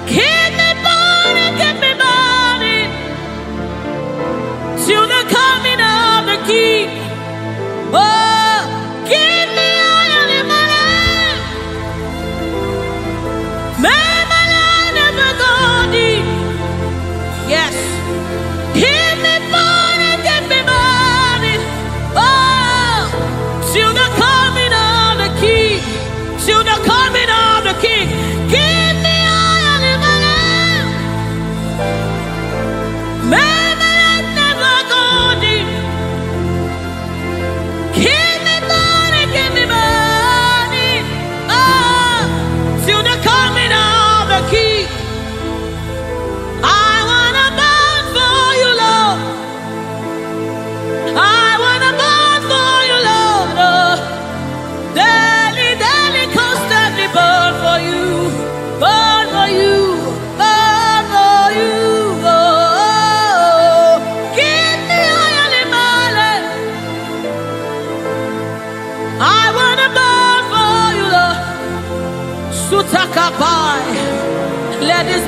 A: Keep me burning till the coming of the King. Oh, give me oil in my lamp. May my light never go dim. Yes. Keep me burning. Oh, till the coming of the King. Till the coming of the King. Give me oil in my lamp. May my light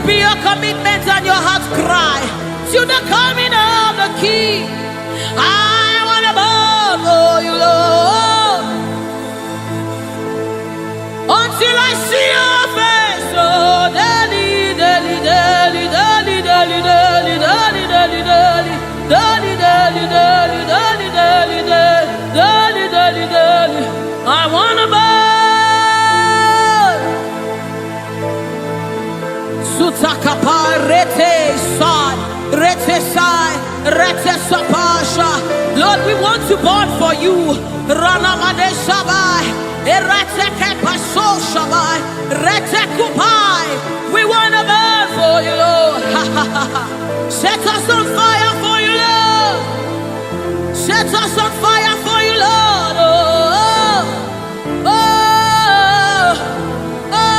A: be your commitment and your heart cry to the coming of the King. I want to burn for you, Lord, until I see your face. Oh, daily, daily, daily, daily, daily, daily, daily, daily, daily, daily, daily, daily, daily, daily, daily, daily, daily. I want to burn. Sutakapa rete sai, rete sai, rete sapasha. Lord, we want to burn for you. Ranamade sabai, erete kepaso sabai, rete kupai. We want to burn for you, Lord. Set us on fire for you, Lord. Set us on fire for you, Lord. Oh, oh, oh, oh.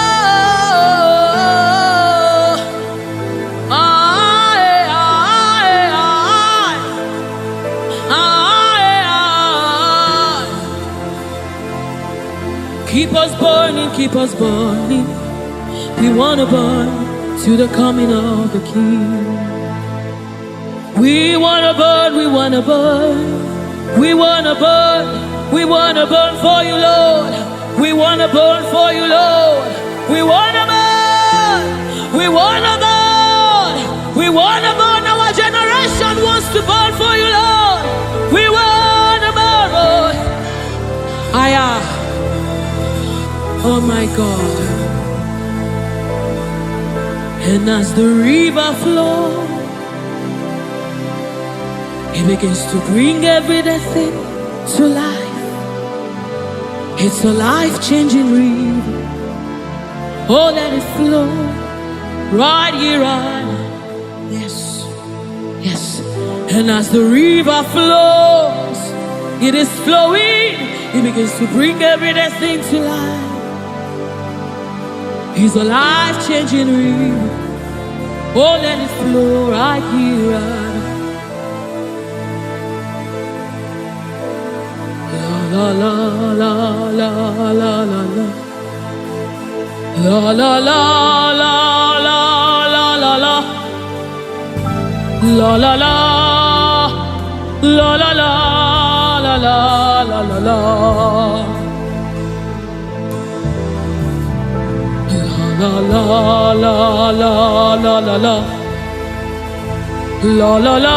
A: Keep us burning, keep us burning. We want to burn to the coming of the King. We want to burn, we want to burn. We want to burn, we want to burn for you, Lord. We want to burn for you, Lord. We want to burn, we want to burn. We want to burn, our generation wants to burn for you, Lord. We want to burn, Lord. Oh my God. And as the river flows, it begins to bring everything to life. It's a life-changing river. Oh, let it flow right here, right now. Yes, yes. And as the river flows, it is flowing. It begins to bring everything to life. It's a life-changing river. Oh, let it flow right here, right now. La la la la la la la. La la la la la la la la. La la la la la la la la la la la. La la la la la la la. La la la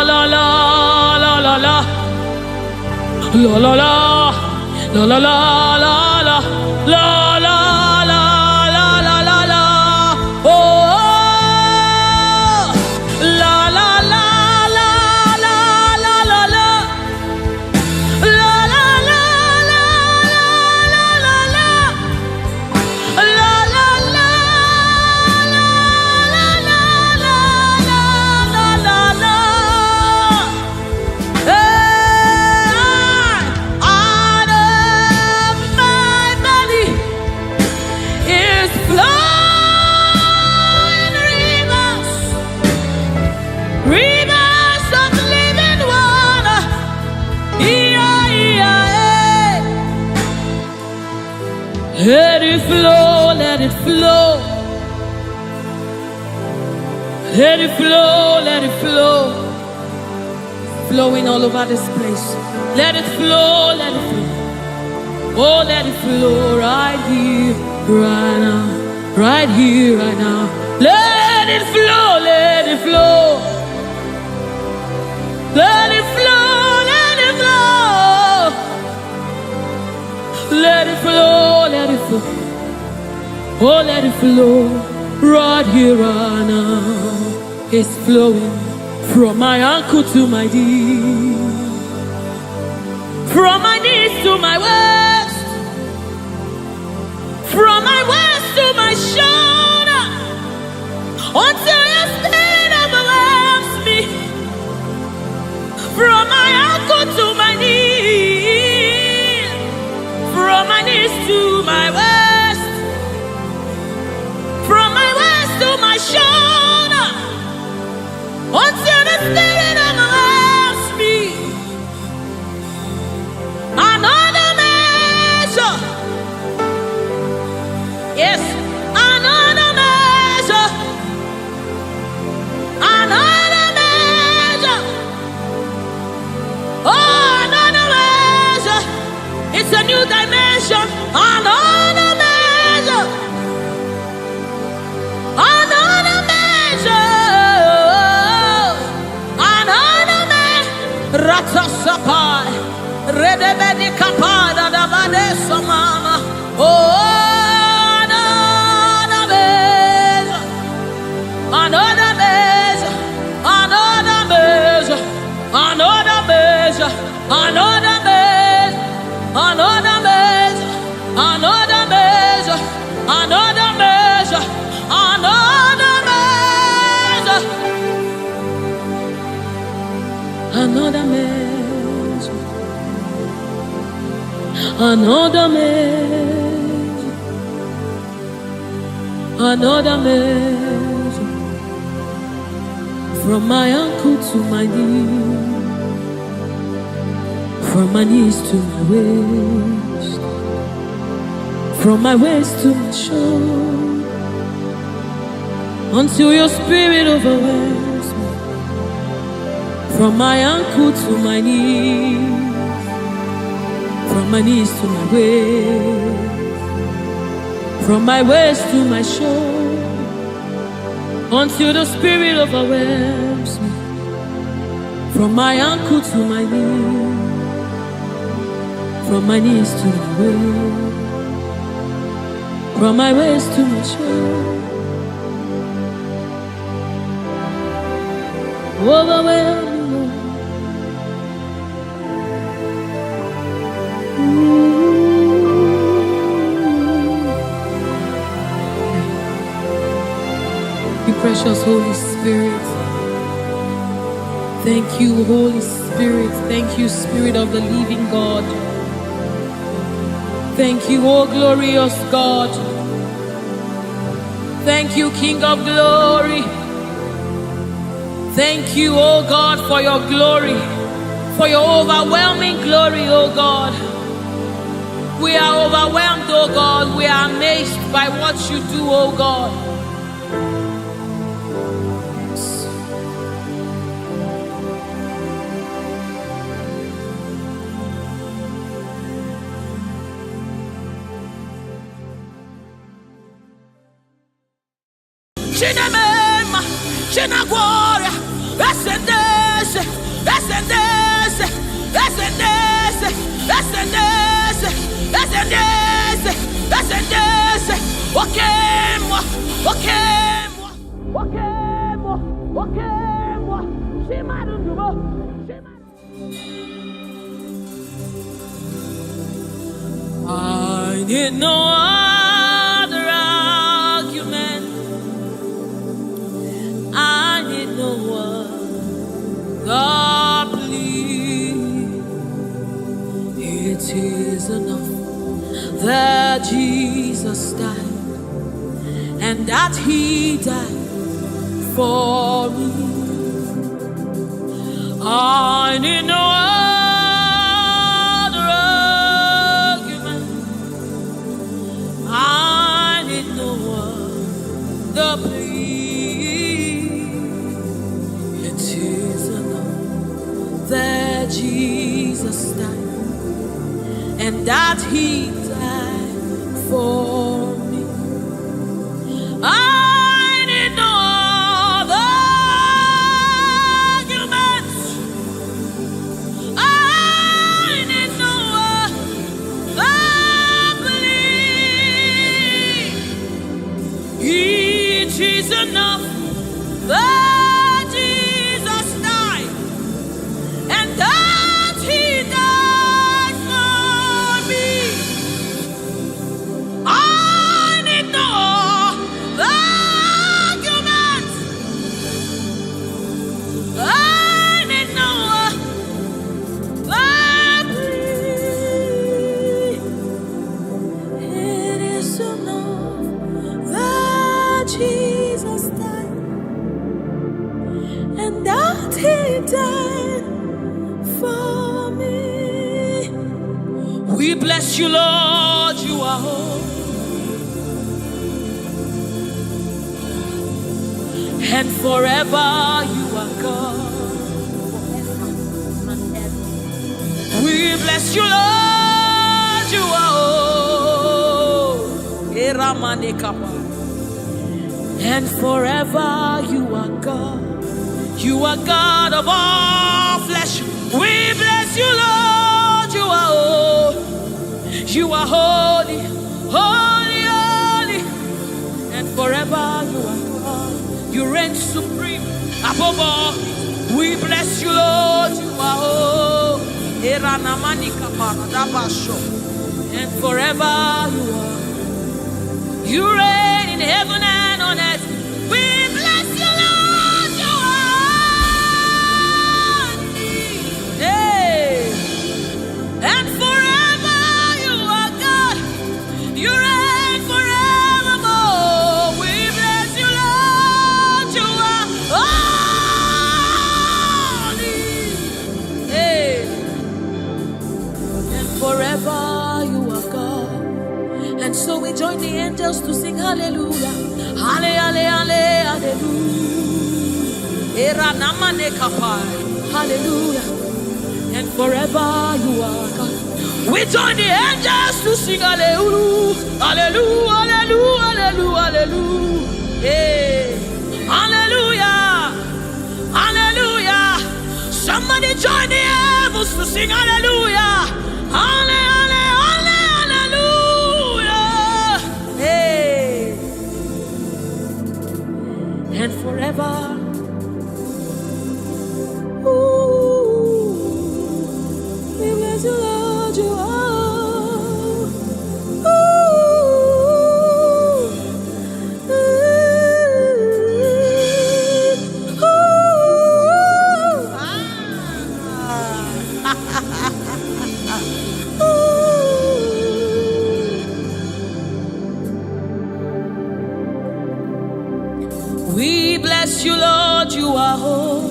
A: la la la la la. La la la la la la la la la la la la la la la. Oh, la la la la la la la la. La la la la la la la. La la la la la la la la la. Let it flow, let it flow. Let it flow, let it flow. Flowing all over this place. Let it flow, let it flow. Oh, let it flow right here, right now. Right here, right now. Let it flow, let it flow. Let it flow, let it flow. Let it flow, let it flow. Oh, let it flow right here, right now. It's flowing from my ankle to my knee, from my knees to my waist, from my waist to my shoulder, until your spirit overwhelms me. From my ankle to my knees, from my knees to my waist, from my waist to my shoulder, until the spirit overwhelms me. Another measure, yes, another measure. Ratasapai, Redebedi Kapada, Davade Samama. Oh, another measure, another measure, another measure, another measure, another measure, another measure, another measure, another measure, another measure, another measure, another measure, another measure, from my ankle to my knee, from my knees to my waist, from my waist to my shoulder, until your spirit overwhelms me. From my ankle to my knees, from my knees to my waist, from my waist to my shoulder, until the spirit overwhelms me. From my ankle to my knees, from my knees to my waist, from my waist to my shoulder, overwhelm me, Lord. You precious Holy Spirit. Thank you, Holy Spirit. Thank you, Spirit of the living God. Thank you, oh glorious God. Thank you, King of glory. Thank you, oh God, for your glory, for your overwhelming glory, oh God. We are overwhelmed, oh God. We are amazed by what you do, oh God. Chinamema, Chinaguara, Ascendese, Ascendese, Ascendese, Ascendese, Ascendese, Ascendese, Wakemwa, Wakemwa, Wakemwa, Wakemwa, Shimarubo, I need no other argument. I need no other plea. It is enough that Jesus died, and that He died for me. I need no other argument. I need no other plea. It is enough that Jesus died, and that He died for me. I need no other arguments. I need no other plea. It is enough that Jesus died, and that He died for me. I need no arguments. I need no plea. It is enough that Jesus died, and that He died for me. We bless you, Lord. You are holy, and forever you are God. We bless you, Lord. You are holy, and forever you are God. You are God of all flesh. We You are holy, holy, holy, and forever you are God. You reign supreme above all. We bless you, Lord. You are holy, and forever you are. You reign in heaven and on earth. We bless you, Lord. You are holy. Hey. And forever you are God. You reign forevermore. We bless you, Lord. You are holy. Hey. And forever you are God. And so we join the angels to sing hallelujah. Hallelujah, hallelujah. Hallelujah. And forever you are God. We join the angels to sing hallelujah. Hallelujah, hallelujah, hallelujah, hallelujah. Hey. Hallelujah. Hallelujah. Somebody join the heavens to sing hallelujah. Hallelujah. And forever, ooh, we bless you, Lord, you are. Ooh, ooh, we bless you, Lord, you are holy.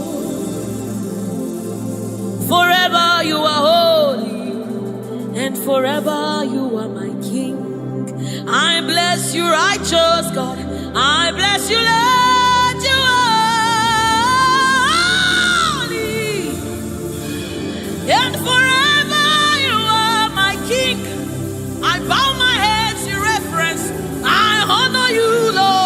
A: Forever you are holy, and forever you are my King. I bless you, righteous God. I bless you, Lord, you are holy, and forever you are my King. I bow my head in reverence. I honor you, Lord.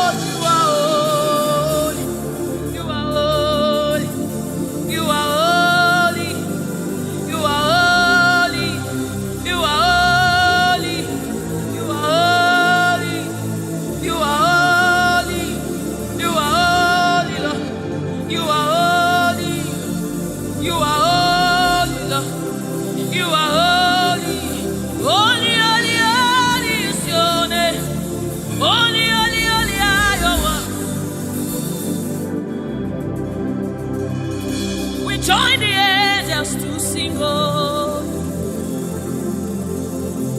A: Join the angels to sing, oh.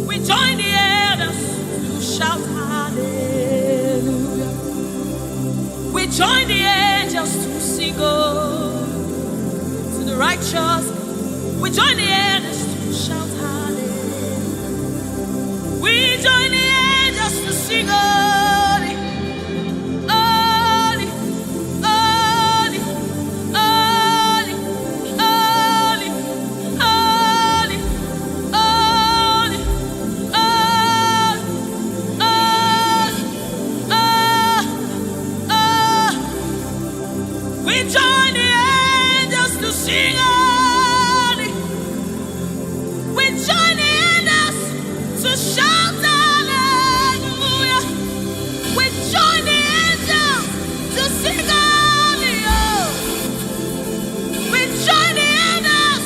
A: We join the angels to shout hallelujah. We join the angels to sing, oh, to the righteous. We join the angels to shout hallelujah. We join the angels to sing, oh. We join the angels to sing holy. We join the angels to shout hallelujah. We join the angels to sing holy. Oh. We join the angels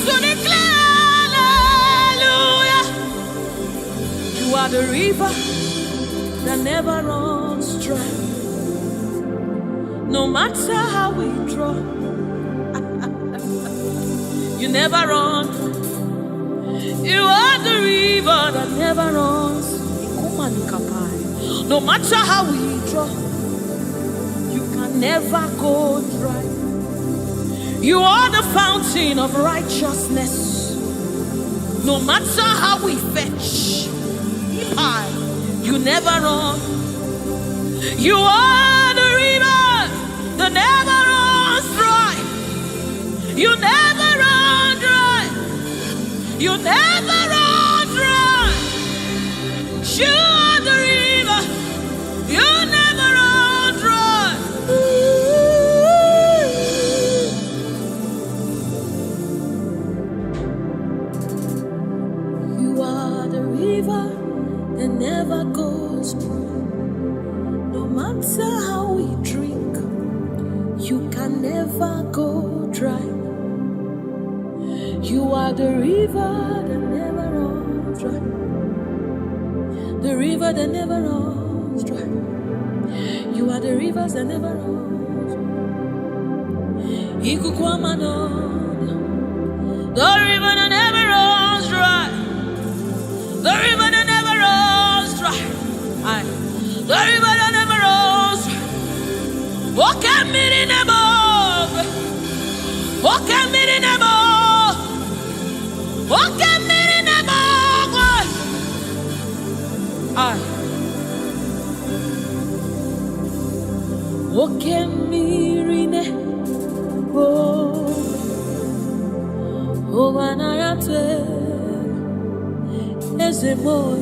A: to declare hallelujah. You are the river that never runs dry. No matter how we draw, you never run. You are the river that never runs. No matter how we draw, you can never go dry. You are the fountain of righteousness. No matter how we fetch, you never run. You are the river that never runs dry. You never run dry. You never run dry. You are the river. You never run dry. You are the river that never goes dry. No matter how we drink, you can never go dry. You are the river that never runs dry. The river that never runs dry. You are the rivers that never runs dry. The river that never runs dry. The river that never runs dry. The river that never runs dry. Walk at me in the above. Walk at me in the above. Walk at me in the above. Walk at me in the above. Oh, when I am as a boy,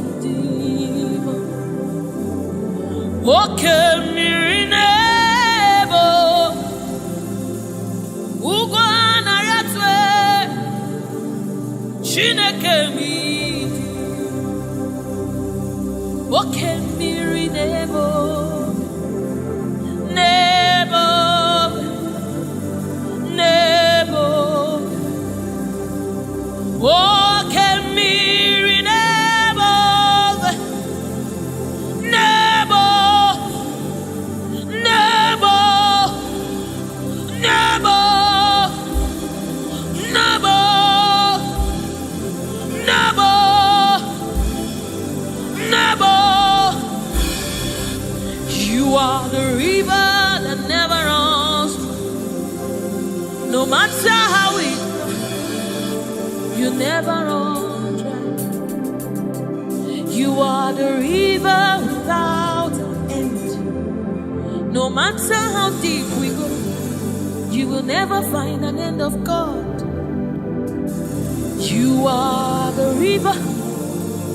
A: walk at me in the above. Oh, when I am Chineke mi. Walk at me in the above. Walk at me in above, never, never, never, never, never, never. You are the river that never runs. No matter how it, you never run dry. You are the river without an end. No matter how deep we go, you will never find an end of God. You are the river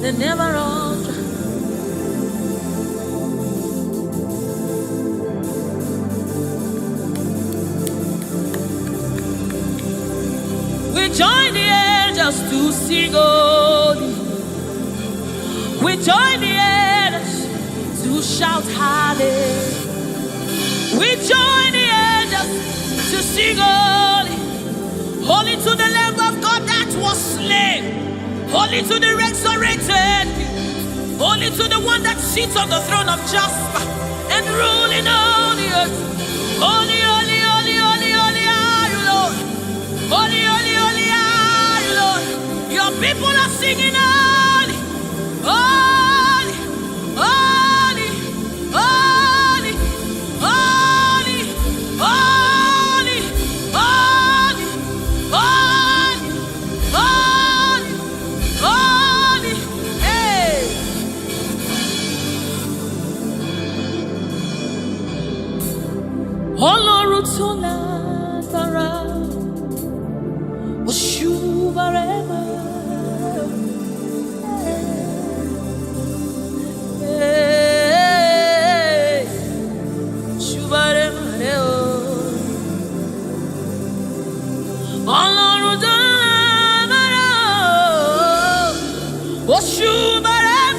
A: that never runs dry. We join the angels to sing holy. We join the angels to shout hallelujah. We join the angels to sing holy. Holy to the Lamb of God that was slain. Holy to the resurrected. Holy to the one that sits on the throne of Jasper and ruling all the earth. Holy, holy, holy, holy, holy are you, Lord. Holy, holy, holy are you, Lord. Your people are singing holy, holy, holy, holy, holy, holy, holy, holy, holy, holy, hey. Ọlọ́run tó lágbára. Oshubarema, Shubarema, Ọlọ́run tó lágbára, Oshubarema,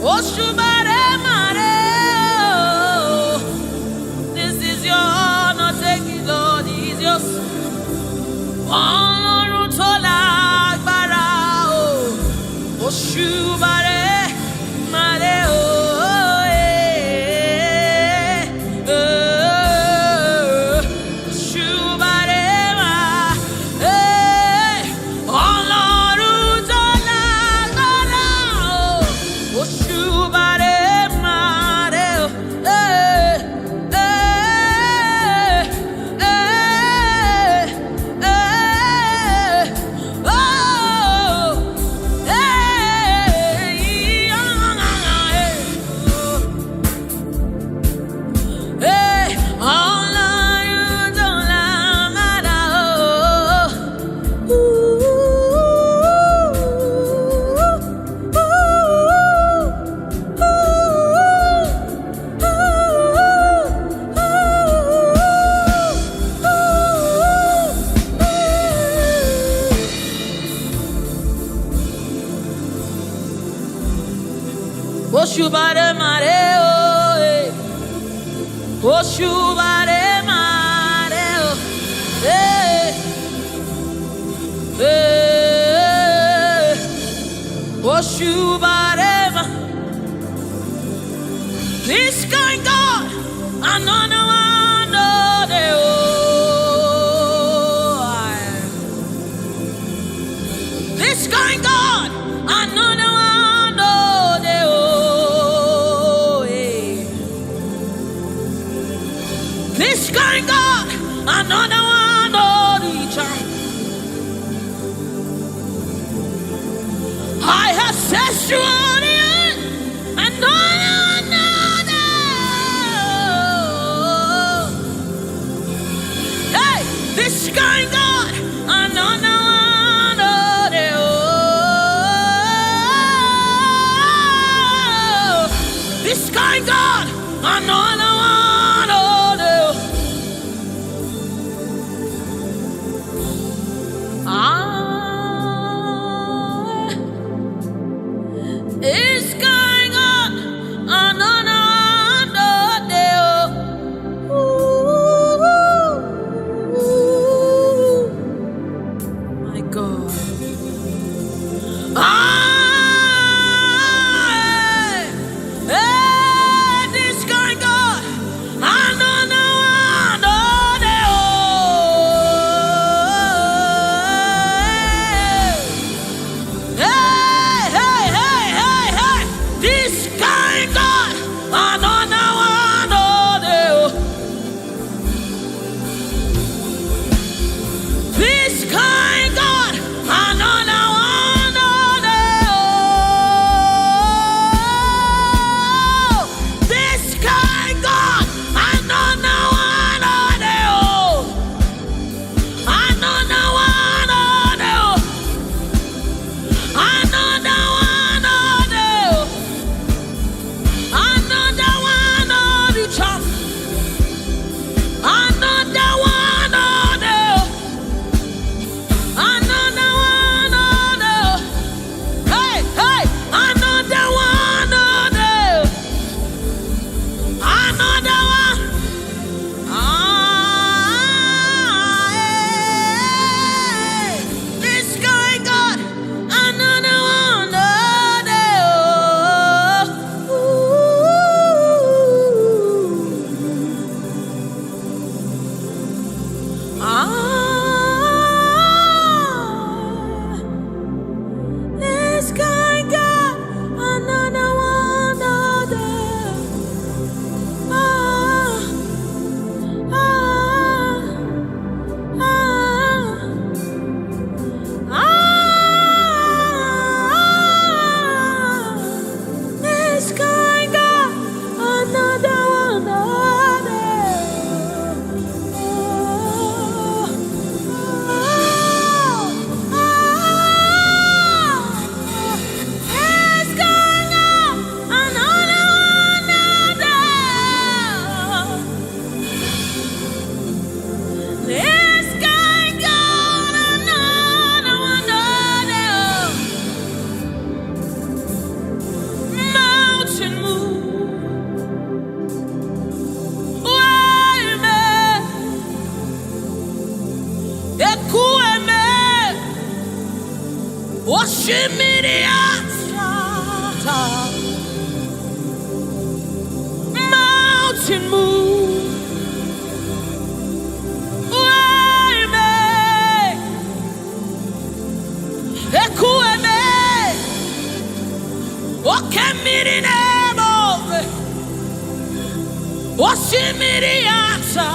A: Oshubarema. This is your honor, take it, Lord, is yours. Ọlọ́run tó lágbára o, Òṣùbàrè màrè o. Òṣùbàrè màrè, Ọlọ́run tó lágbára o, Òṣùbàrè. Oshubare mareo, Oshubare mareo, Oshubare ma. This kind God, another one, this kind God, another one, this kind God, another one, I have set you on the earth, and hey, this kind God, another one, this kind God, another one, it's going on another my God. This going on another this kind God, another one, this kind God, another one, this kind God, another one, another one, another one, another one, another one, another one, hey, hey, another one, another one, this guy got another one, this guy got another one, this guy got another one, this guy got another one, mountain move, wayme, ekueme, oshimiriata, mountain move. Ekueme, okemirine, oshimiriata,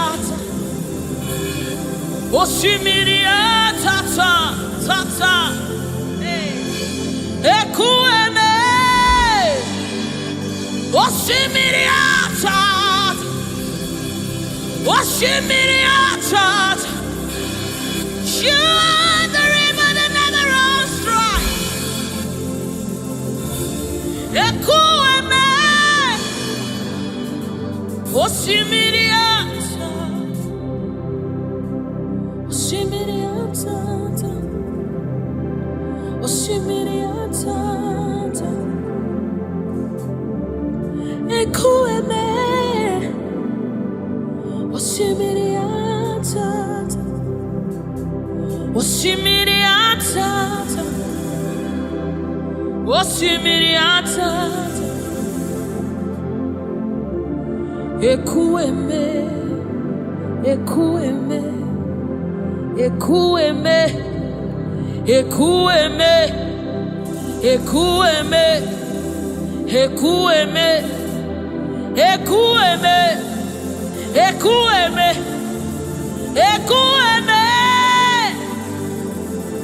A: oshimiriata, tata, ekueme, oshimiriata, oshimiriata. You are the river that never runs dry. Ekueme, oshimiriata, oshimiriata, oshimiriata. ekueme, osimiri atata, osimiri atata, osimiri atata, ekueme, ekueme, ekueme, ekueme, ekueme, ekueme, ekueme, ekueme, ekueme,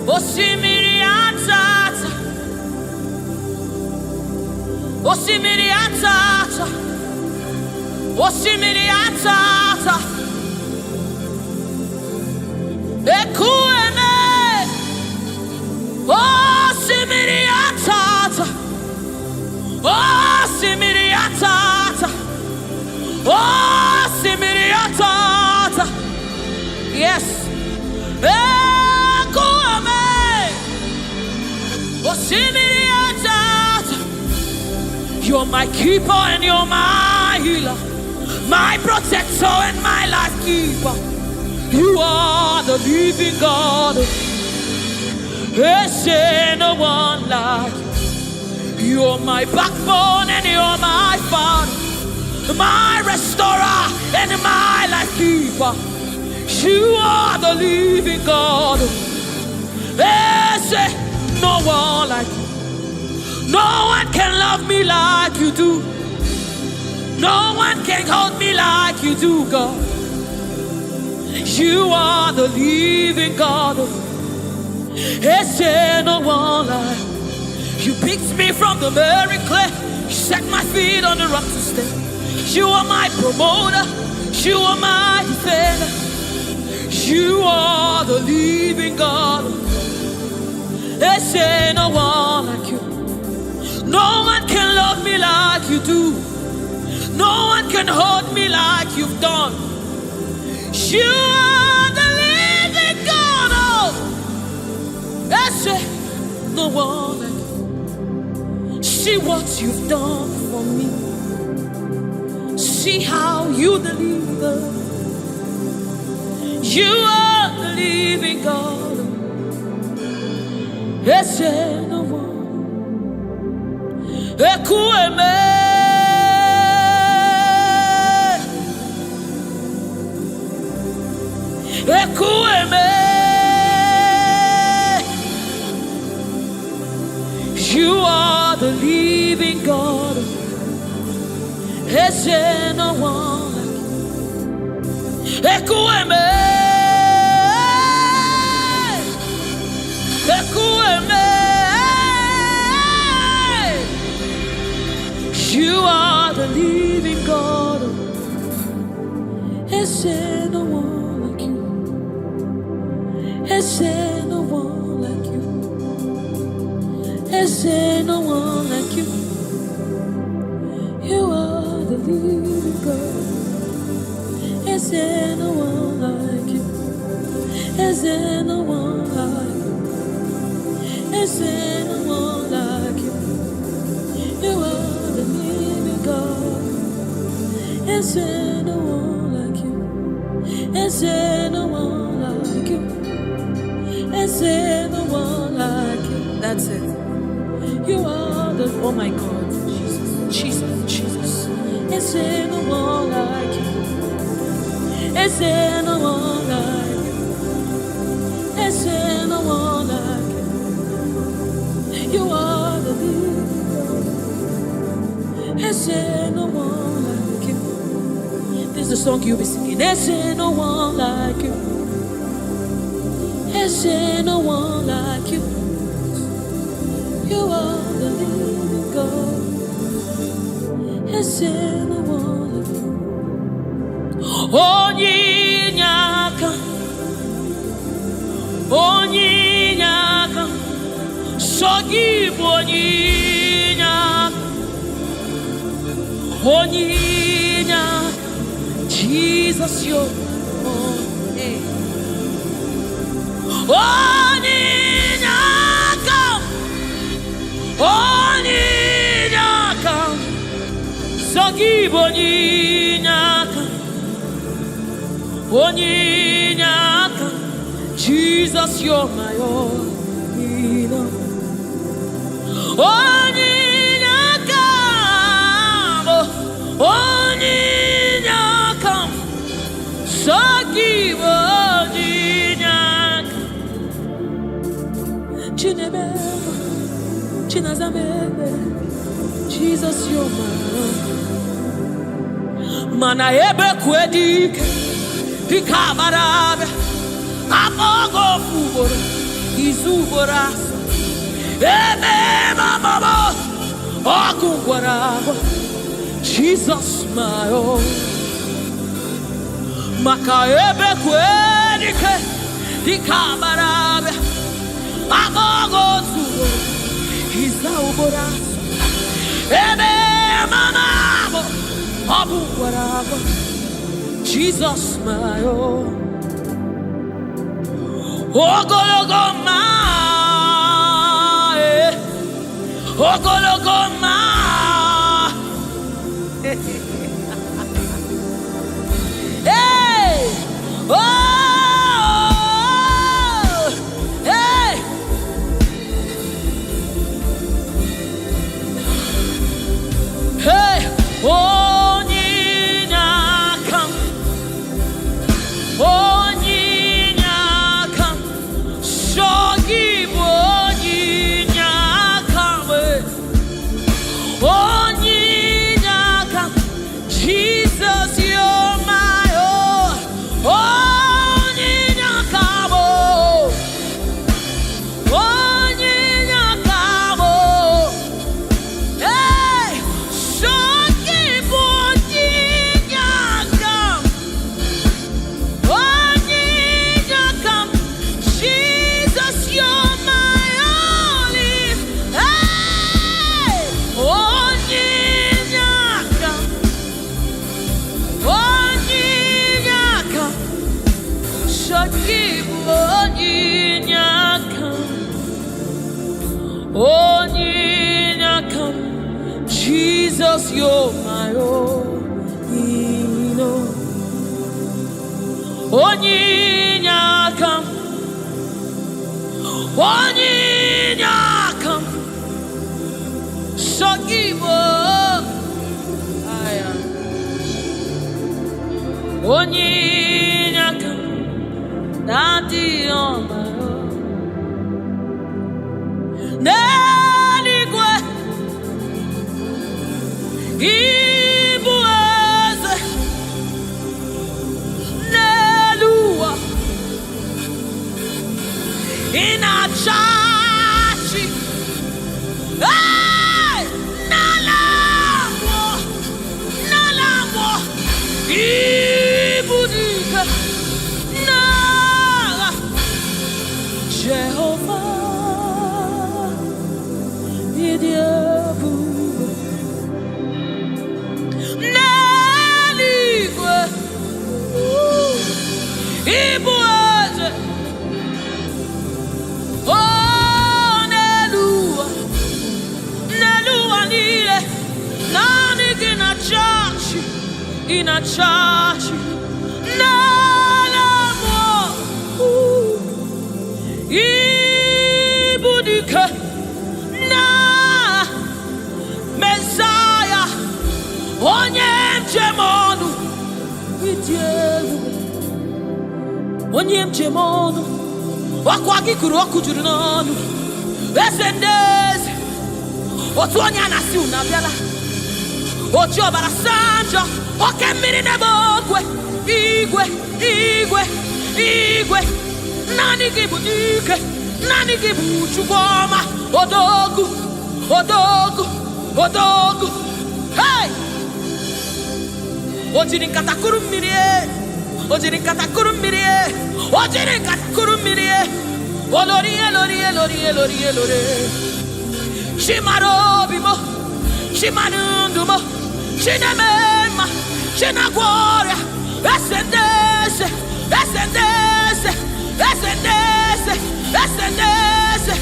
A: osimiri atata, osimiri atata, osimiri atata, ekueme, osimiri atata, osimiri atata, osimiri atata, yes, ekueme, osimiri atata. You're my keeper and you're my healer, my protector and my life keeper. You are the living God. There's no one like you. You're my backbone and you're my father, my restorer and my life keeper. You are the living God. There's no one like you. No one can love me like you do. No one can hold me like you do, God. You are the living God. There's no one like you. Picked me from the very clay. You set my feet on the rock to stay. You are my promoter. You are my defender. You are the living God. There's no one like you. No one can love me like you do. No one can hold me like you've done. You are the living God. Oh, that's it. No one like you. See what you've done for me. See how you deliver. You are the living God. That's it. No one. Ekueme, ekueme, you are the living God. There's no one like you. Ekueme, ekueme. You are the living God. Is there no one like you? Is there no one like you? Is there no one like you? You are the living God. Is there no one like you? Is there no one like you? Is there no one like you? You are the living God. Is there no one like you? Is there no one like you? Is there no one like you? That's it. You are the, oh my God, Jesus, Jesus, Jesus. Is there no one like you? Is there no one like you? Is there no one like you? You are the living God. Is there no one like you? This is the song you'll be singing. Is there no one like you? Is there no one like you? You are the living God. Is there no one like you? Onyinyaka, onyinyaka, sogibu onyinyaka, onyinyaka, Jesus yo, hey. Onyinyaka, onyinyaka, Onyinaka, Jesus, you're my all. Onyinaka, Onyinaka, so give Onyinaka. Chinebe, Chinazamebe, Jesus, you're my all. Mana ebe kwedik. Pikabarabe, amogo fuboro, izuboras, eme mama, okungwarabo, Jesus my own. Makaebe kwenike, pikabarabe, amogo fuboro, izuboras, eme mama, okungwarabo. Jesus my own. Ogologoma, Ogologoma. Hey, oh, hey, hey, oh. Jesus, you're my own. Onyinakam, Onyinakam, Shogibo, Onyinakam, Daddy on my own. Neligwe, igbo eze, Nelua, inachachi, hey, Nalamo, Nalamo, ibudike, Nala, Jehovah, idiebu. Ibuaze, oh Nelua, Nelua niye, nani ina chachi, Nalamo, ibudike, na Messiah, onye mchemonu, idiebu. Onye mchemonu, wakwagi kuru okujuru n'onu. Esendeze, otu onye anasi unabiala. Ochi obara sanjo, oke mmiri n'ebe okwe. Igwe, igwe, igwe. Nani gị bụ dike, nani gị bụ Chukwu ọma. Odogu, odogu, odogu. Hey! Ojiri nkata kuru mmiri. Ojiri nkata kuru mmiri, ojiri nkata kuru mmiri, olorie, lorie, lorie, lorie, lorie. Chimarobi mo, chimanundu mo, chinemema, chinagworia. Esendese, esendese, esendese, esendese,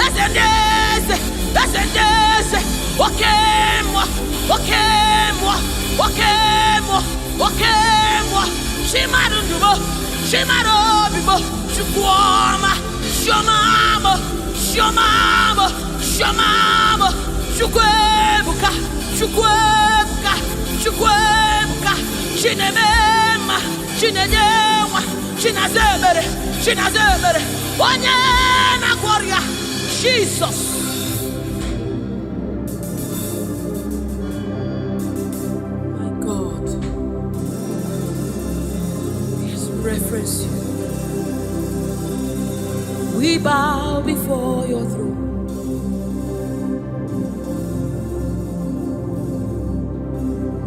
A: esendese, esendese, wakemwa, wakemwa, wakemwa, wakemwa. Shimarundumo, shimarobibo, shukwama, shomamo, shomamo, shomamo, shukwebuka, shukwebuka, shukwebuka, shinemema, shinenyema, shinazemere, shinazemere, onyena gloria, Jesus. My God, yes, reference you. We bow before your throne.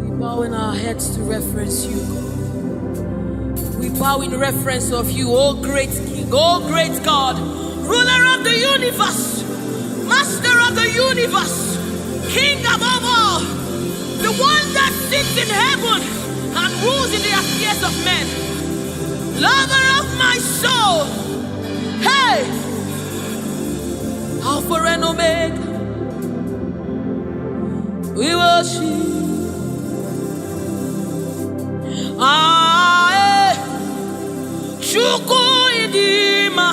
A: We bow in our heads to reference you, God. We bow in reference of you, O great King, O great God, ruler of the universe, master of the universe, King above all, the one that sits in heaven and rules in the affairs of men, lover of my soul. Hey, Alpha and Omega, we worship. Chuku idima,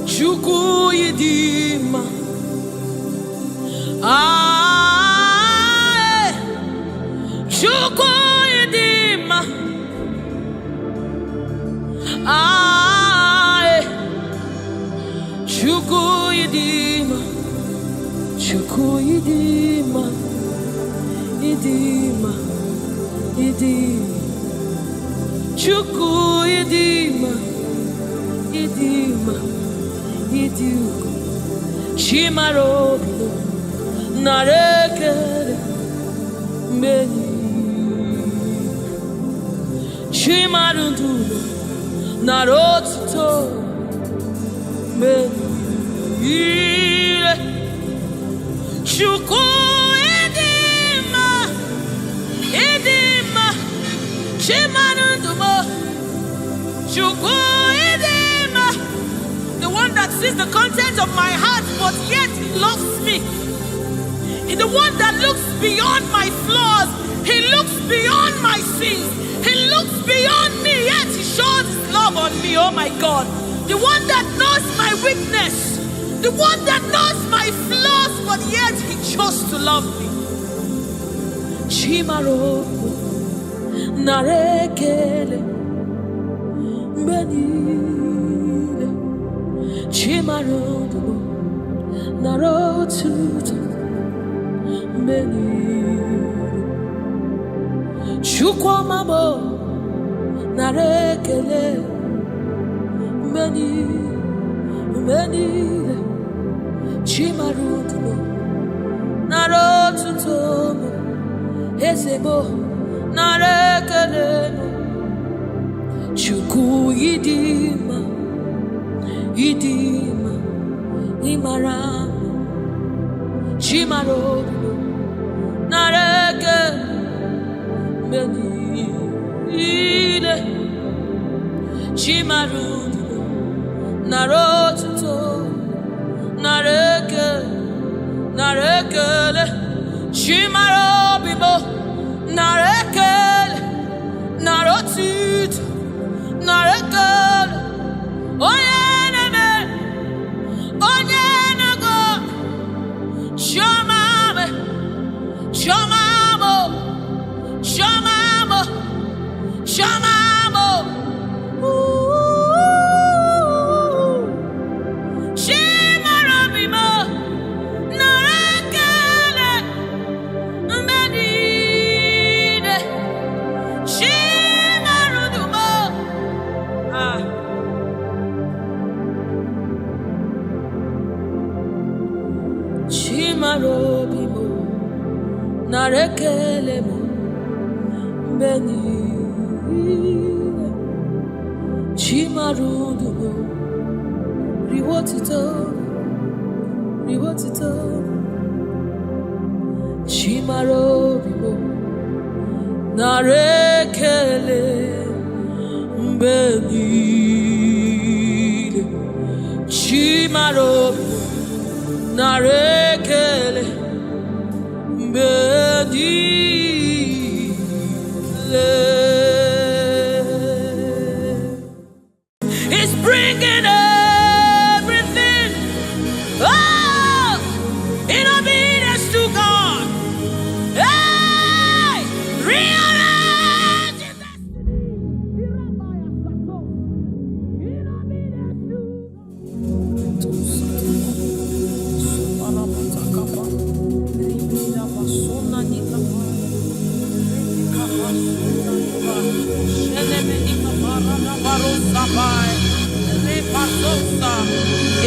A: Chuku idima, Chuku idima, Chuku idima, Chuku idima, idima, idima, Chuku idima, idima, idima, Chimarobi, narekere, meni, Chimarundu, narotito, meni, Chuku idima, idima, Chimarundu, Chuku idima, the one that sees the content of my heart, but yet he loves me. He's the one that looks beyond my flaws. He looks beyond my sins. He looks beyond me, yet he shows his love on me. Oh my God. The one that knows my weakness. The one that knows my flaws, but yet he chose to love me. Chimaro narekele benile Chimaro narotuta benile Chukwamamo narekele benile Chimaro narotuta Esebo narekele Chuku idima, idima, imara Chimaro nareke menile Chimaro narotuto nareke narekele Chimaro bibo narekele narotito narekele oyeneme onyenego shomame shomamo shomamo shomamo shimarabimo narekele menide shimarudumo Chimarobimo narekelemo benile Chimarudumo riwotito Chimarobimo narekele benile Chimaro narekele bedile. It's bringing everything, oh, in obedience to God. Hey, rearrange his destiny. In obedience to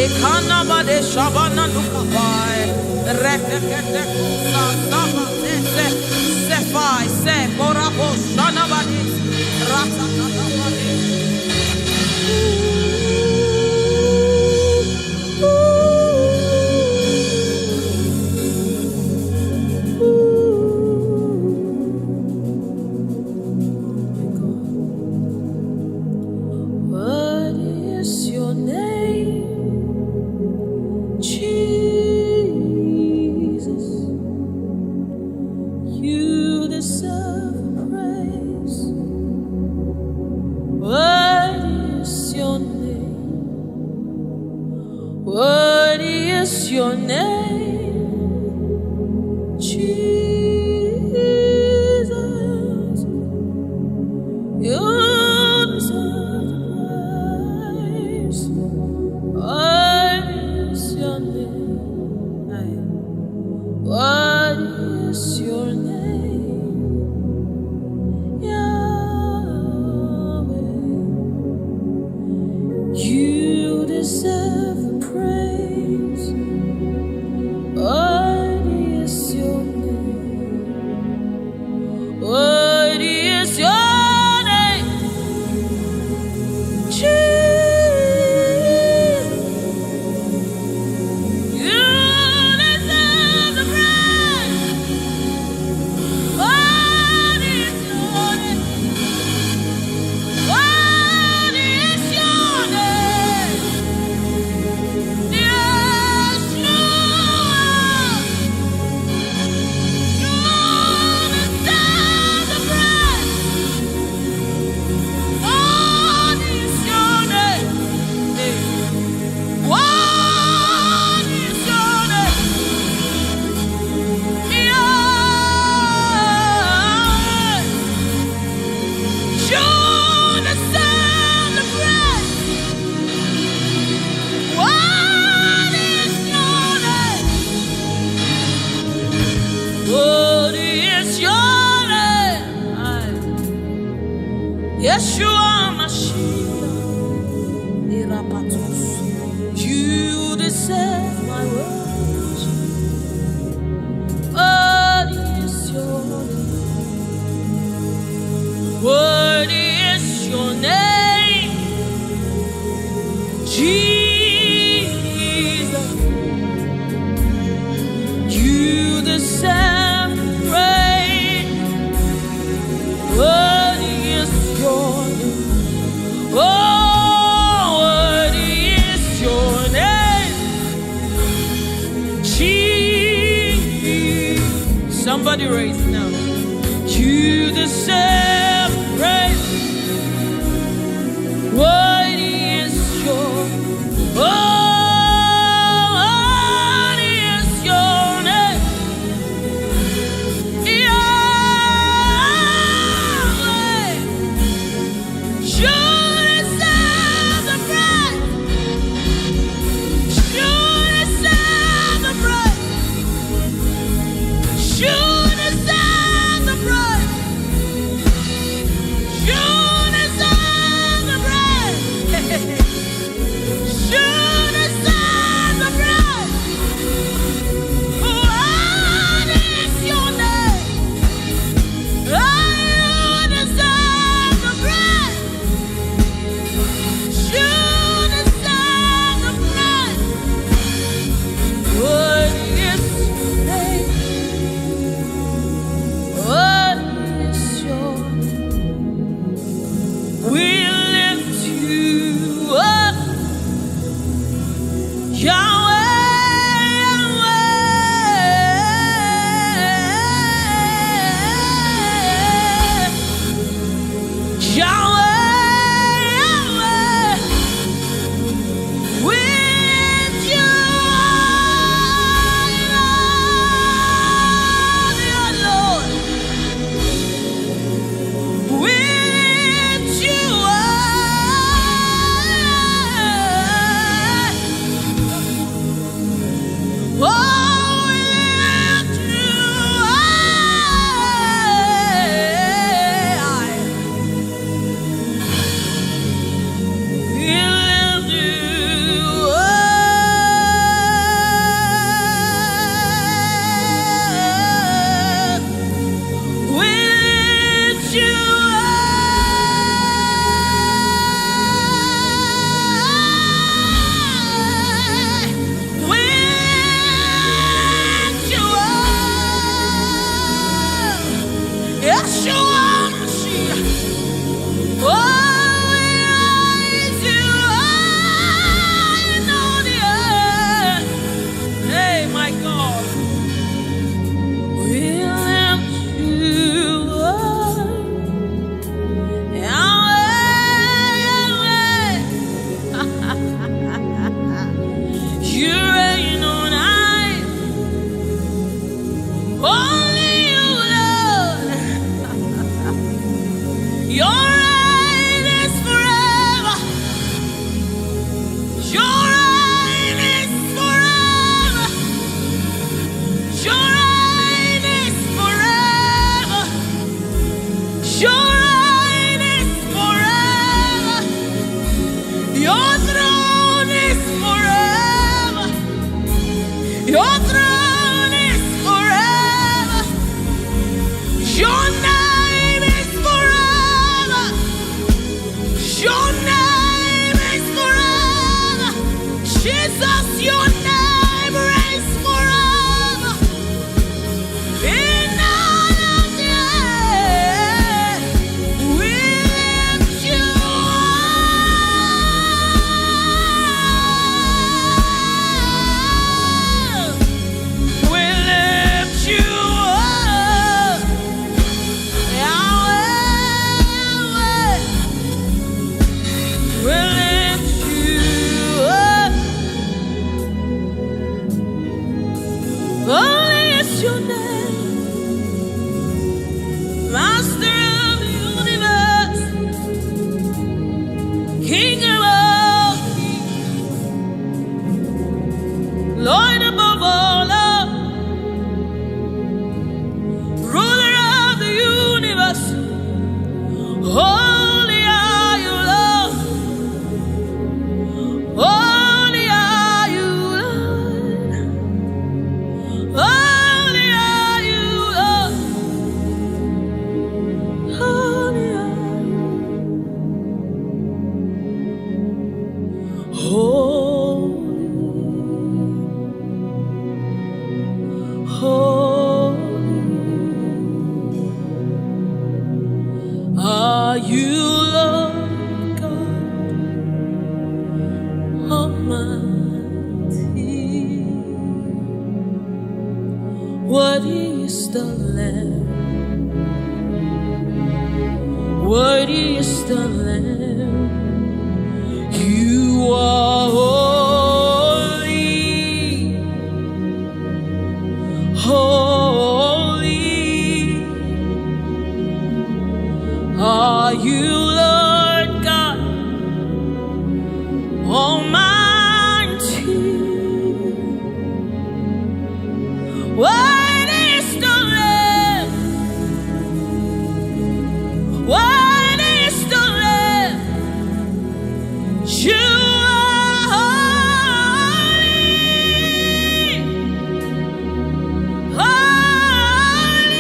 A: Ekanabade Shabana Nukabai, Rekekusa, Saba, Sefai, Se, Korabo, Shanabadi, Ratakabadi. What is your name? Jesus, you deserve praise. What is your name? What is your name? Jesus, you deserve praise. What is your name? What is your name? Yahweh, you deserve the praise. What is your name? What is your name? Jesus, you deserve the praise. What is your name? What is your name? Yeshua, you deserve the praise. What is your name? What is your name? Yahweh, you deserve the praise. What is your name? What is your name? Yeshua Mashiach, Irapatos. You deserve my worship. What is your name? What is your name? Jesus, you deserve praise. What is your name? Oh, what is your name? Jesus, somebody raise it now. You deserve praise. What is your oh, what is your name? Yahweh, you deserve the praise. You deserve the praise. You deserve the praise. You deserve the praise. Your reign is forever. Your reign is forever. Your throne is forever. Your throne is forever. Your name is forever. Your name is forever. Jesus, your name reigns forever. In all of the earth, we lift you up. We lift you up. Yahweh, we lift you up. Holy is your name, Master of the universe, King of all kings, Lord above all love, Ruler of the universe. Holy are you, Lord. Holy are you, Lord. Holy are you, Lord. Holy are you. Holy are you, Lord God Almighty. Worthy is the Lamb. Worthy is the Lamb. You are holy. Holy are you, Lord God Almighty. What is the Lamb? What is the Lamb? You are holy. Holy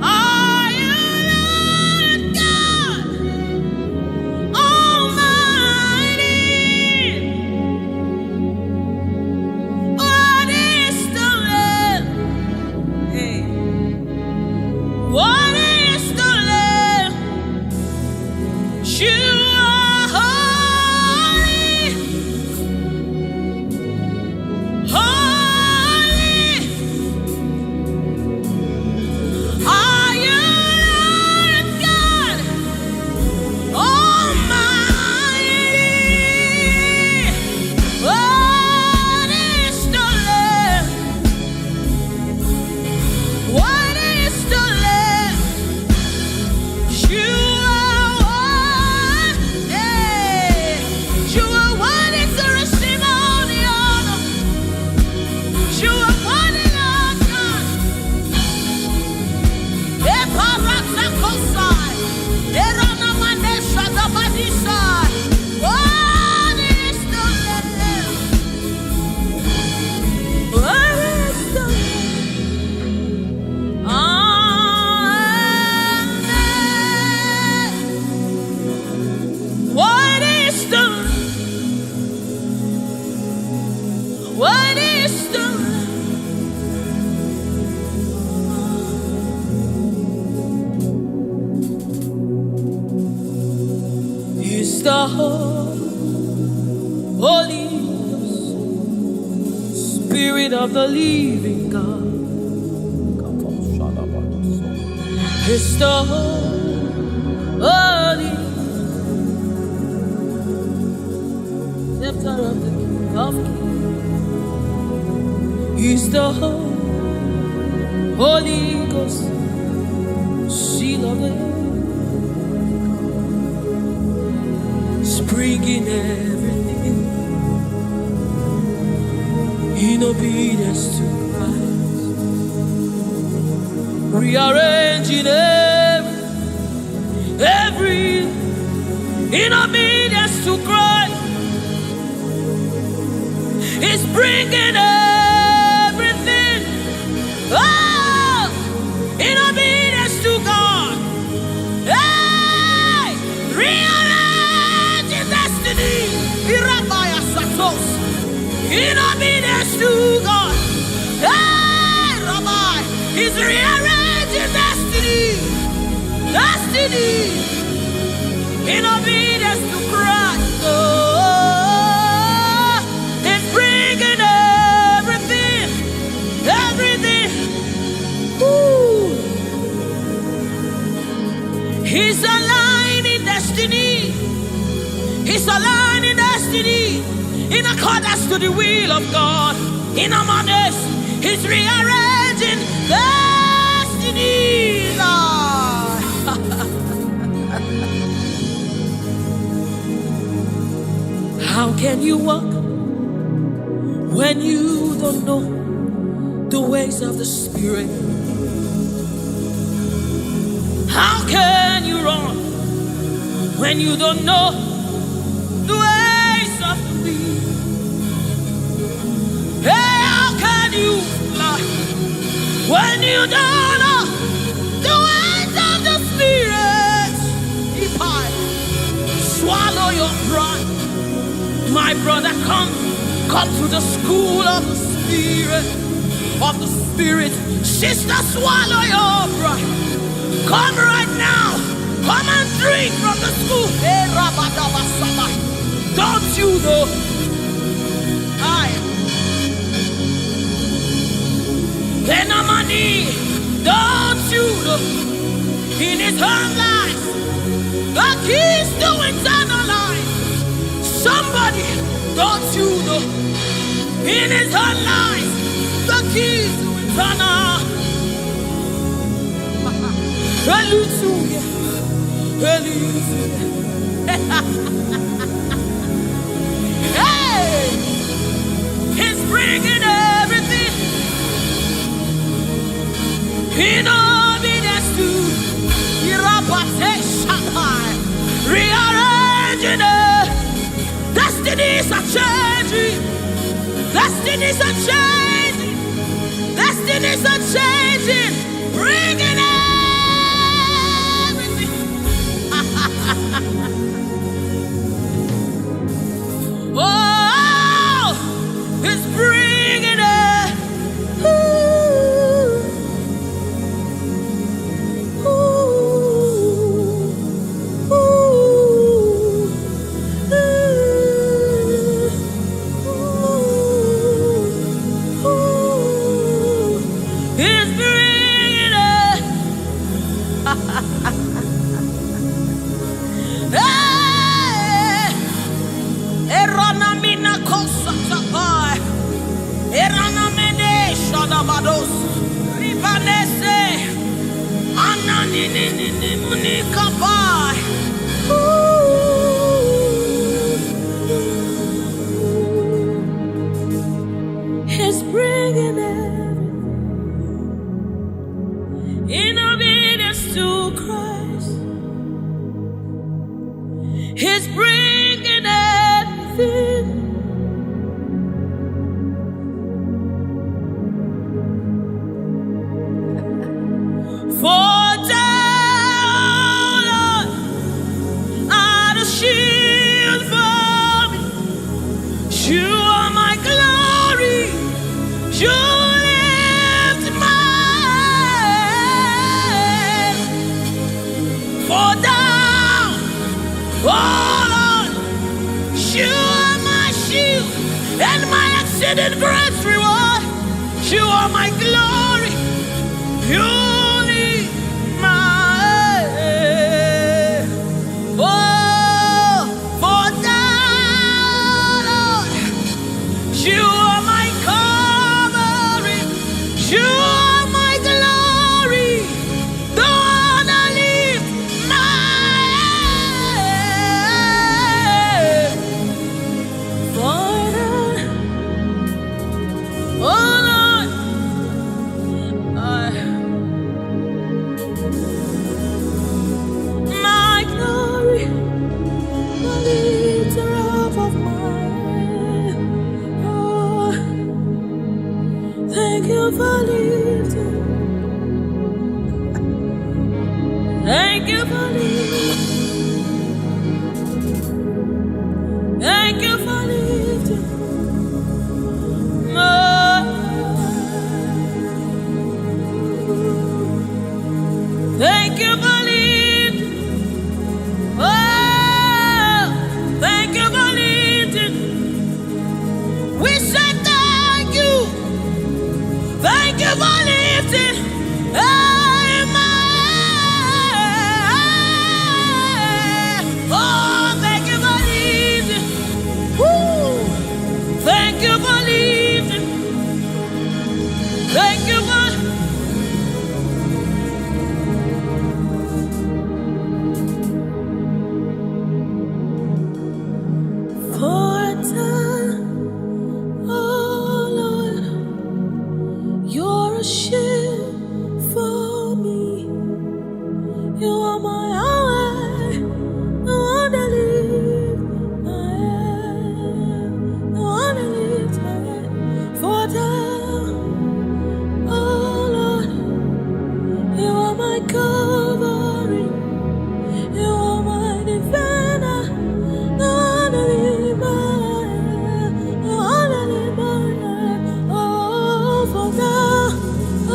A: are you, Lord God Almighty. What is the Lamb? Hey. What is the Lamb? You are holy. Holy are you, Lord God Almighty. What is the Lamb? What is the Lamb? You are one. Hey. You are one is to receive all the honor. You are one in our God. Eparazakosai. Eranamanesha dabadisai. What is the Lamb? What is the Lamb? Amen. What is the What is the Is the Holy Spirit of the living God. Is the Holy Scepter of the King of Kings. Is the Holy Ghost, seal of the spring in everything. in obedience to Christ, rearranging every in obedience to Christ. He's bringing everything, oh, in obedience to God. Hey, rearranging destiny, in obedience to God. Hey, Rabbi, He's rearranging destiny, in obedience to Christ. Oh, He's bringing everything. Ooh. He's aligning destiny. He's aligning destiny in accordance to the will of God. In our midst, He's rearranging destiny. How can you walk when you don't know the ways of the Spirit? How can you run when you don't know the ways of the wind? Hey, how can you fly when you don't know the ways of the Spirit? If I swallow your pride, my brother, come to the school of the Spirit. Sister, swallow your pride. Come right now. Come and drink from the school. Hey, don't you know? Don't you know? In His own life, the keys to eternal life. Somebody, don't you know? In His own life, the keys to eternal. Hallelujah. Hey, He's bringing everything in obedience to rearranging it. Destinies are changing. Destinies are changing. Destinies are changing. Bringing everything. Oh, He's bringing it. He's bringing everything in obedience to Christ. He's bringing everything. For down are the shield for me. You are my glory. You lift my head. For down, oh Lord, you are my shield and my exceeding great reward. You are my glory. You for lifting. Thank you for lifting. Thank you for lifting. Thank you for lifting. Oh, thank you for lifting. We say thank you. Thank you for lifting. Amen. Oh, thank you for lifting. Woo. Thank you for lifting. Thank you for for a time, oh Lord, you're a shield for me. You are my Yahweh, the one that lifts my head, the one that lifts my head. For a time, oh Lord, you are my covering, you are my defender, the one that lifts my head, the one that lifts my head. Oh, for now, oh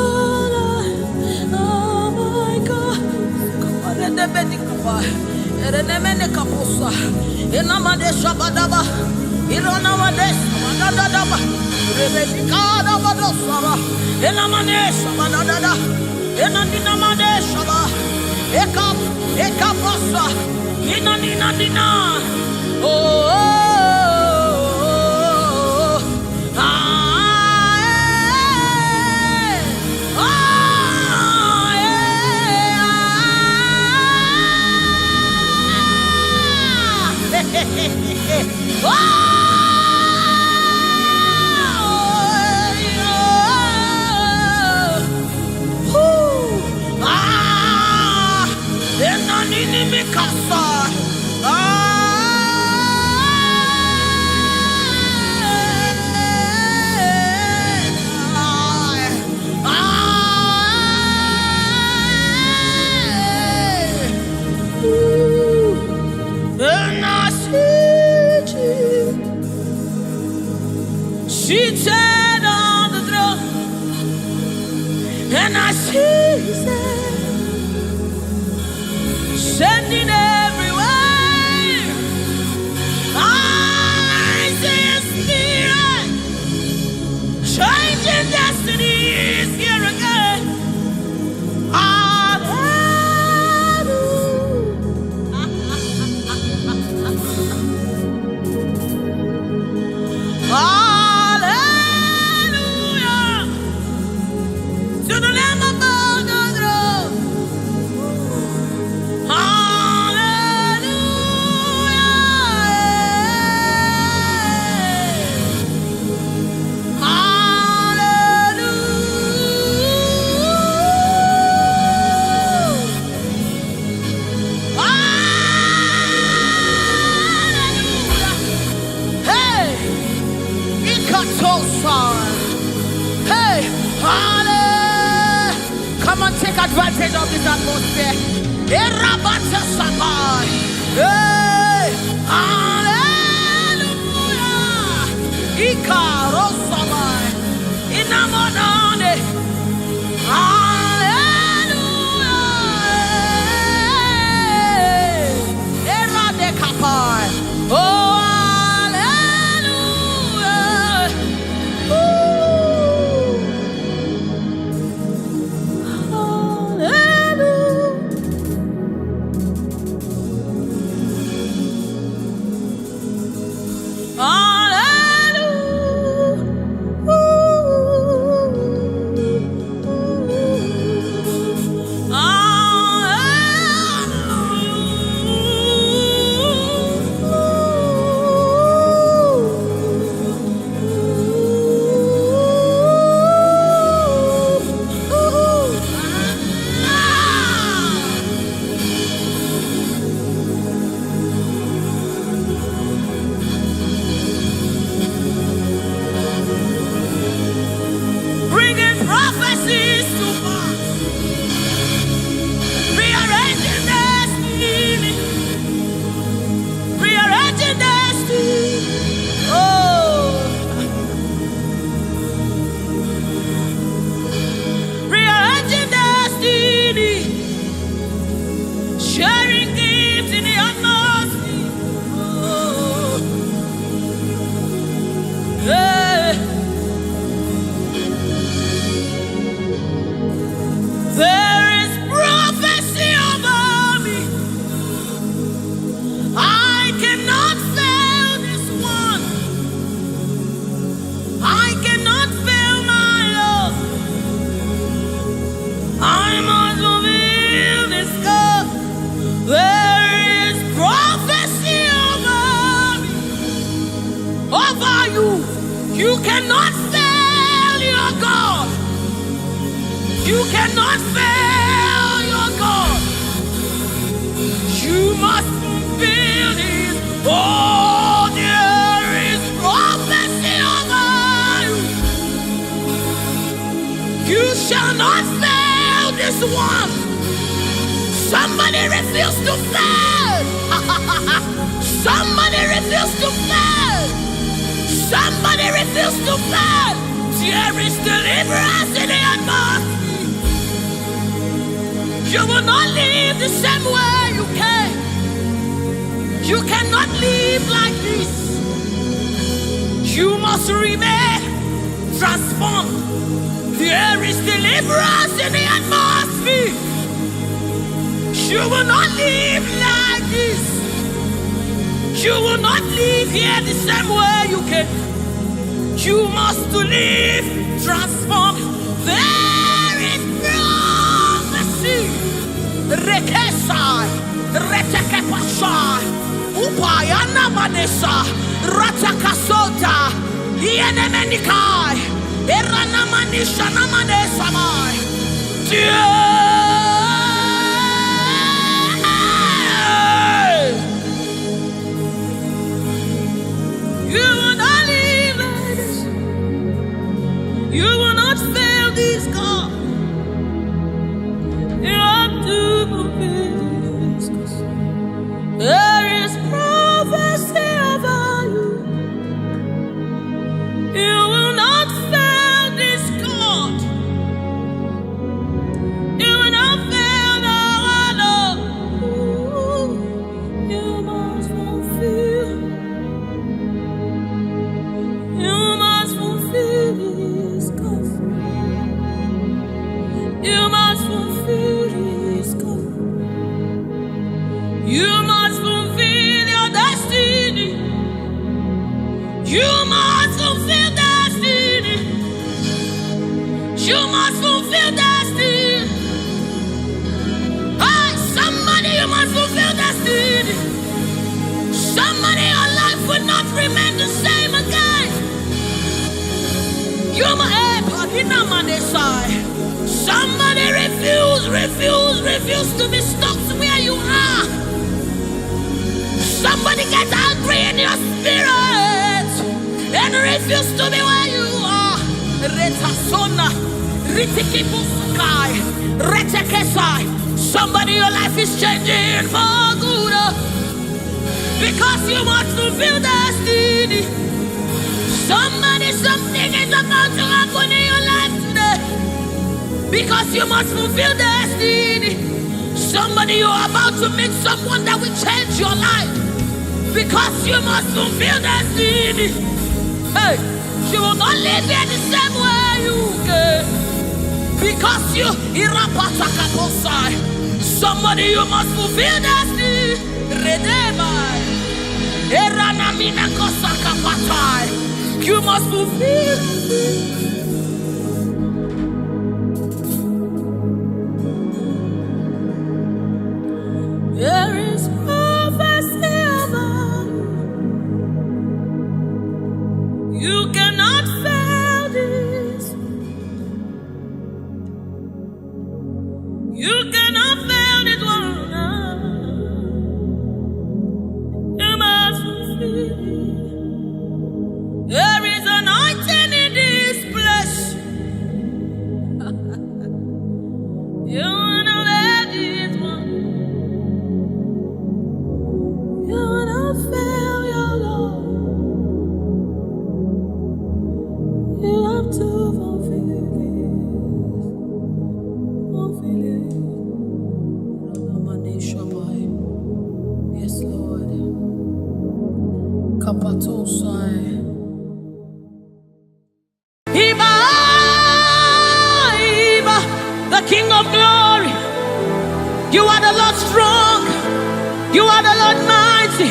A: Lord, oh my God. Seated on the throne, and I see His hand sending everywhere. I see His Spirit changing destinies here again. Hallelujah. To the Lamb above the throne. Hallelujah. Hallelujah. Hey, hey, hallelujah. Come on, take advantage of this atmosphere. Hey, hallelujah. Ikarosamai. Inamonane. Hallelujah. Eradekapai. Oh, hallelujah. not fail this one. Somebody refuse to fail. Somebody refuse to fail. Somebody refuse to fail. There is deliverance in the atmosphere. You will not live the same way you came. You cannot live like this. You must remain transformed. There is deliverance in the atmosphere. You will not live like this. You will not live here the same way you came. You must live transformed. There is prophecy. Rekesai, retekepashai, upayana madesa, ratakasota, ienemenikai, eranamanisha namanesamai. You will not live like this. You will not fail this God. You have to fulfill this. There is prophecy over you. You will not fail this God. You will not fail the one. You must fulfill. You must fulfill this God. You must fulfill this God. You must fulfill your destiny. You must fulfill destiny. You must fulfill destiny. Hey, somebody, you must fulfill destiny. Somebody, your life will not remain the same again. You must, somebody refuse to be stuck where you are. Somebody get angry in your spirit and refuse to be where you are. Somebody, your life is changing for good because you must fulfill destiny. Somebody, something is about to happen in your life today because you must fulfill destiny. Somebody, you are about to meet someone that will change your life because you must fulfill destiny. Hey, you will not live here the same way you came because you somebody, you must fulfill destiny. You must fulfill. There is prophecy about you. You cannot fail this. You cannot fail this one. You must fulfill. There is anointing in this place. You wanna let this one. You wanna fail your Lord. You have to fulfill it. Fulfill it. Yes, Lord. Kapatosai. King of glory, you are the Lord strong, you are the Lord mighty,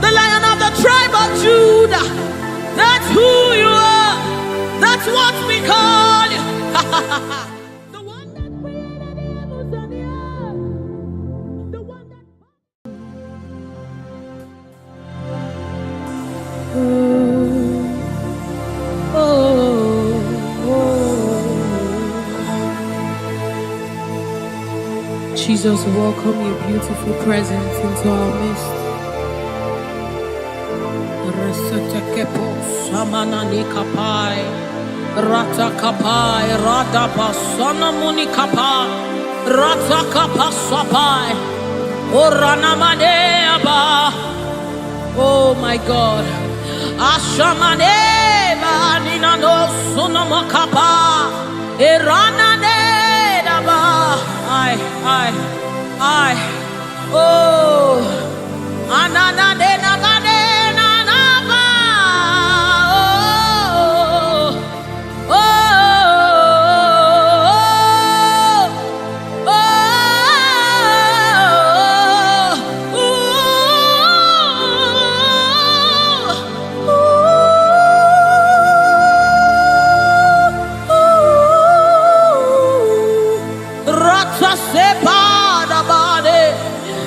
A: the Lion of the tribe of Judah. That's who you are, that's what we call you. The one that created the heavens and the earth, the one that Jesus, welcome your beautiful presence into our midst. Rata kapai, rada basana muni kapai, rata kapasapai, orana maneaba. Oh my God, ashamaneba nina no sunama kapa, erana nedaba. I, oh, anana nena manena naba.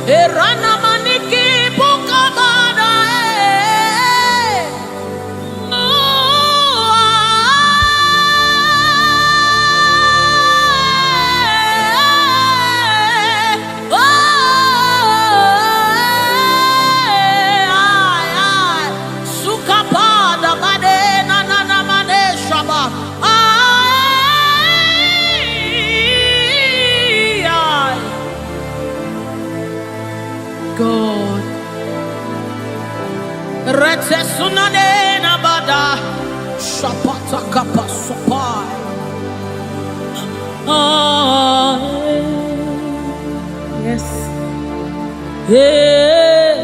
A: Erana maniki bukabada sukapada bade nana mane shaba. God, rete sunane nabada shapata kapasopai. Yes, yeah,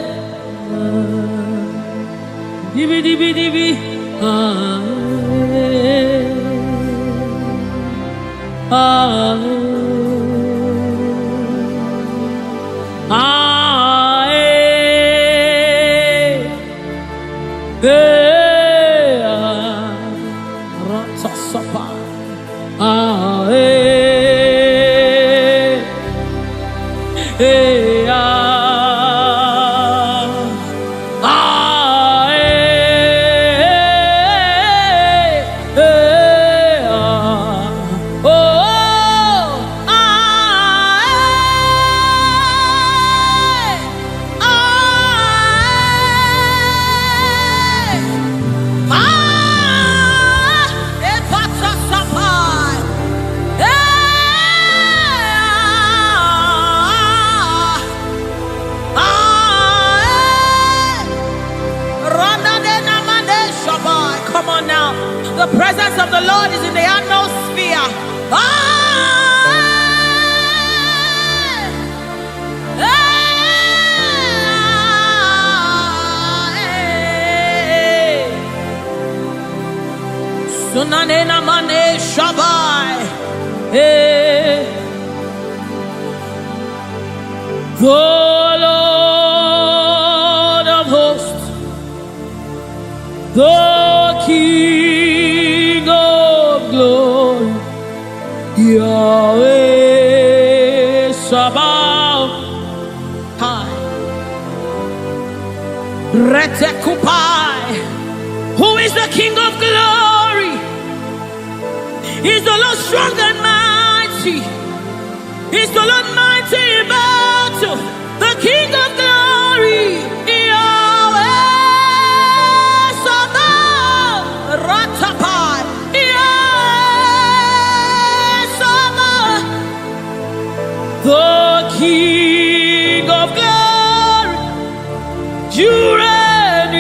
A: dibi dibi dibi. Come on now. The presence of the Lord is in the atmosphere. Sunanena mane shabai. The Lord of hosts, the King of glory, Yahweh Sabaoth, Retekupai. Who is the King of glory? He's the Lord strong and mighty. He's the Lord mighty in battle. The King of glory, Yahweh Sabaoth, Ratapai, Yahweh Sabaoth, the King of glory. You reign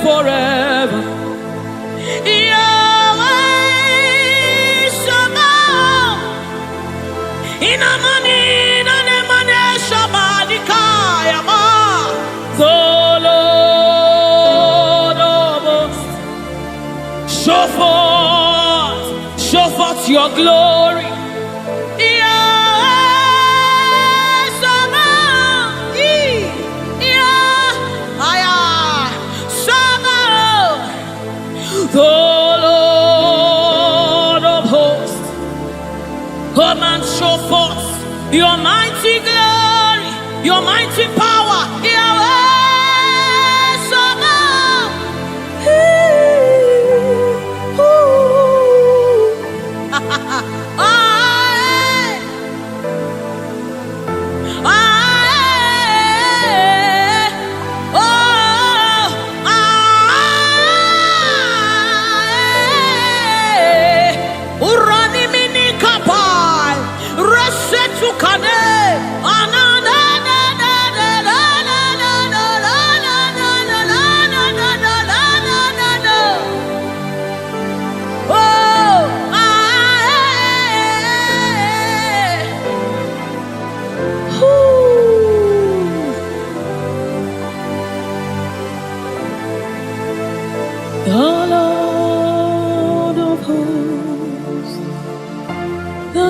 A: forever. Yahweh Sabaoth, Inamani, Nanemane Shabadikayama, the Lord of hosts. Show forth your glory. The Lord of hosts, come and show forth your mighty glory, your mighty power, Yahweh Sabaoth.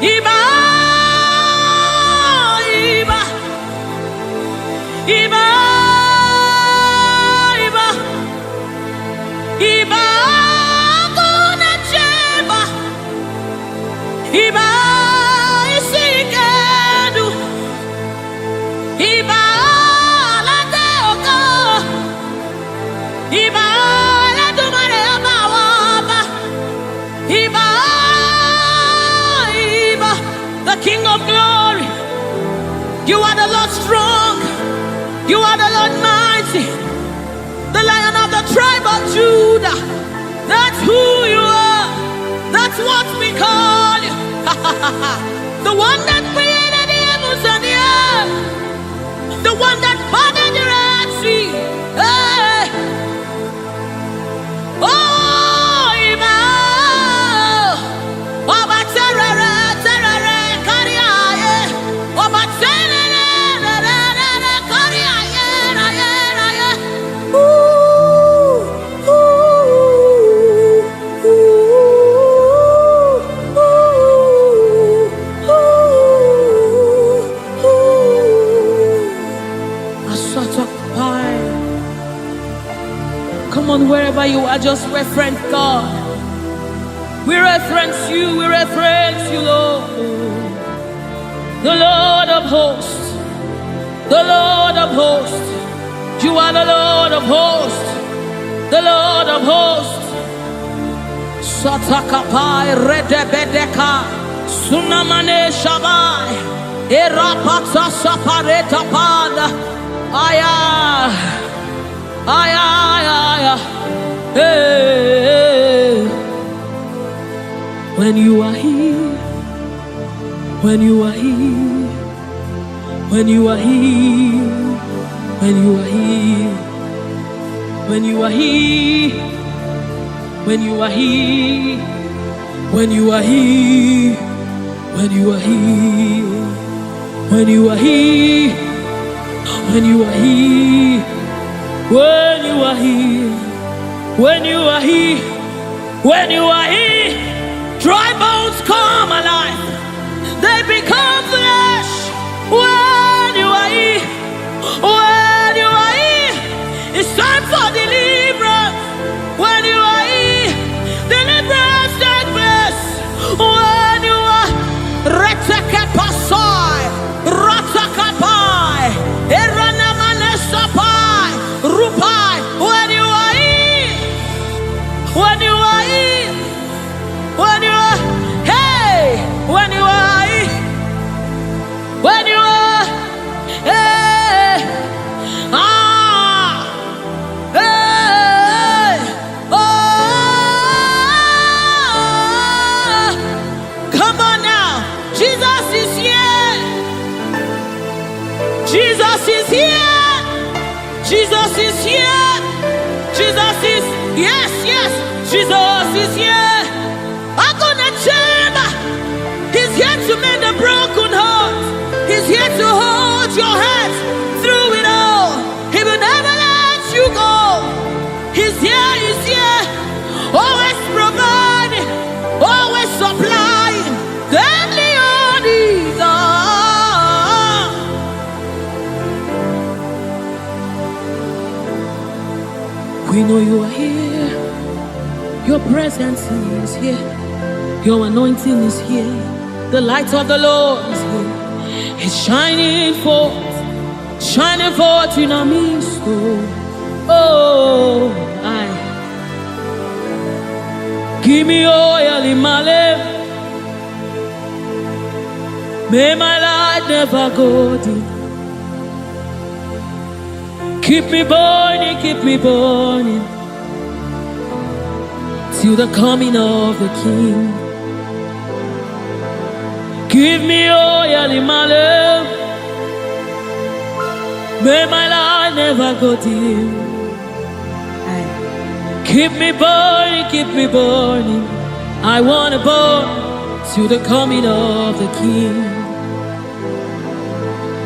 A: Iba, Iba, Iba, Iba, Iba, Guna Cheba, Iba, Isikadu, Iba, Lateoka, Iba, Latumare Abawaba, Iba, Iba, the King of Glory. You are the Lord strong. You are the Lord mighty, the Lion of the tribe of Judah. That's who you are. That's what we call you. The one that created the heavens and the earth. The one that parted the Red Sea. Hey. Oh, Emmanuel. Oba terere, terere, kariaye. Oba terere, terere, kariaye, raye, raye. Ooh, ooh, ooh, ooh. A sort of pie. Come on, wherever you are, just reference God. We reference you, Lord. The Lord of hosts, the Lord of hosts. You are the Lord of hosts, the Lord of hosts. Satakapai redebedeka, sunamane shabai, erapata sapareta pada, aya, aya, aya, hey. When you are here, when you are here, when you are here, when you are here, when you are here, when you are here, when you are here, when you are here, when you are here, when you are here, when you are here, when you are here, when you are here, dry bones come alive. They become flesh. When you are here, when you are here, it's time for deliverance. When you are here, deliverance takes place. When you are retekepasai, ratakapai, eranamanesapai, rupai. When you are here, when you are here, when you are, hey, when you are here, when you are, hey, ah, hey, oh, come on now, Jesus is here, Jesus is here, Jesus is here, Jesus is, yes, yes, Jesus is here. I'm gonna chamber. He's here to mend the broken heart. He's here to hold your hand through it all. He will never let you go. He's here, he's here. Always providing, always supplying. Deadly on his arm. We know you are here. Your presence is here. Your anointing is here. The light of the Lord is here. It's shining forth in our midst. Oh, I give me oil in my lamp. May my light never go dim. Keep me burning, till the coming of the King. Give me oil in my lamp. May my light never go dim. Keep me burning. I want to burn till the coming of the King.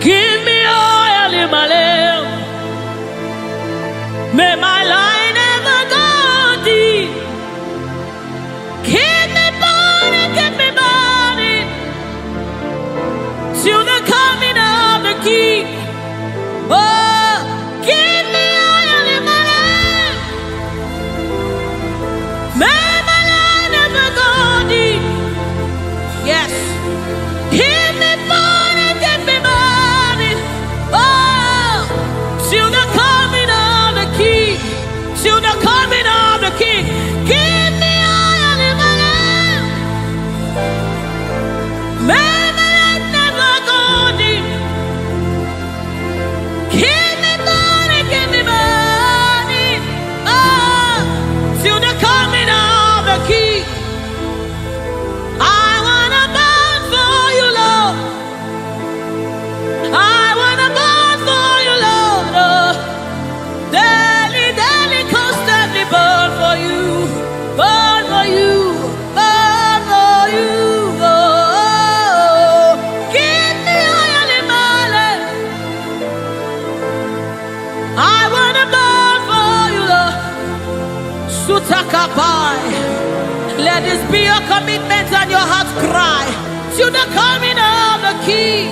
A: Give me oil in my lamp. May my light never go dim. Keep me burning, Let this be your commitment and your heart cry to the coming of the King.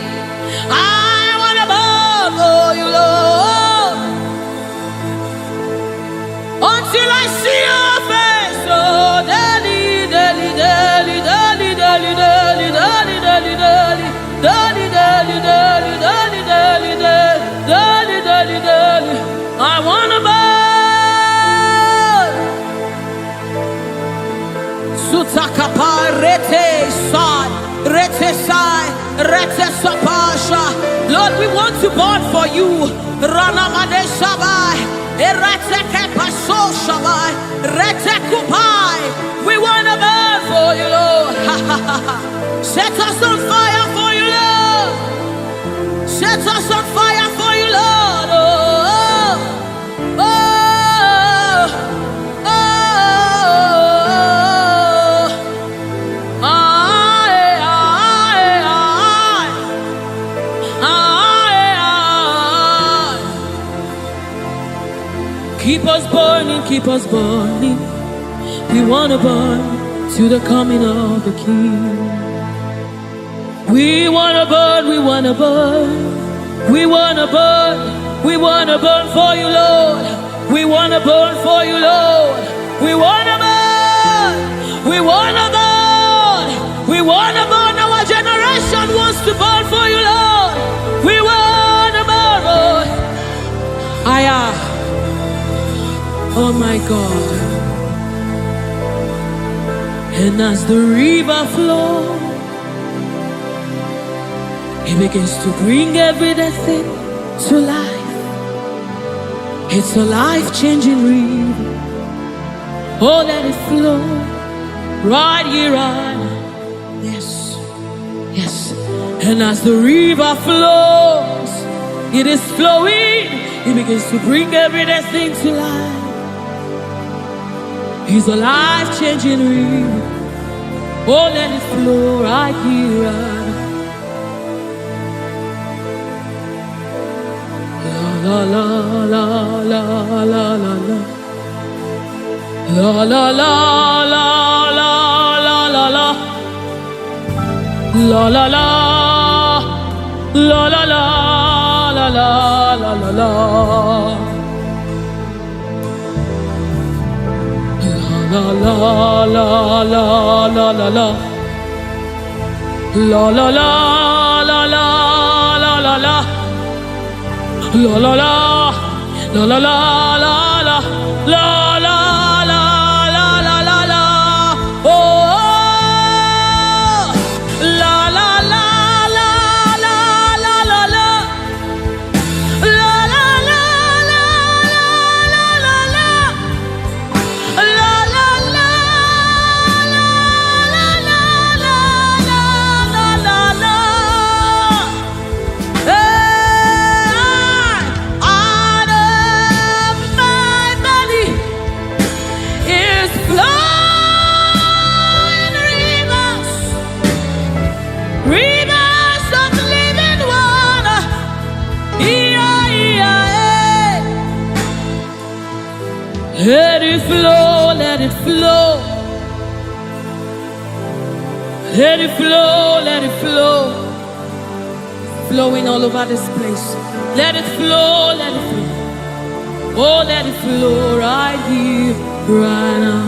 A: I want to bow for you, Lord, until I see your face. Oh, daily, daily, daily, daily, daily, daily, daily, daily, daily, daily, daily, daily, daily, daily, daily, daily, daily. I want to bow. Sutakapa rete sai, rete sai, rete sapasha. Lord, we want to burn for you. Ranamade sabai, erete kepaso sabai, rete kupai. We want to burn for you, Lord. Set us on fire for you, Lord. Set us on fire for you, Lord. Oh, oh, oh, oh. Keep us burning, keep us burning. We want to burn to the coming of the King. We want to burn, we want to burn. We want to burn, we want to burn for you, Lord. We want to burn for you, Lord. We want to burn, we want to burn. We want to burn, our generation wants to burn for you, Lord. We want to burn, Lord. Oh my God. And as the river flows, it begins to bring everything to life. It's a life-changing river. Oh, let it flow right here, right now. Yes, yes. And as the river flows, it is flowing. It begins to bring everything to life. It's a life-changing river. Oh, let it flow right here, right now. La la la la la la la. La la la la la la la la. La la la la la la la la la la la. La la la la la la la. La la la la la la la la. La la la la la la la la la la la la la la la. Oh, la la la la la la la la. La la la la la la la. La la la la la la la la la. Let it flow, let it flow. Let it flow, let it flow. Flowing all over this place. Let it flow, let it flow. Oh, let it flow right here, right now.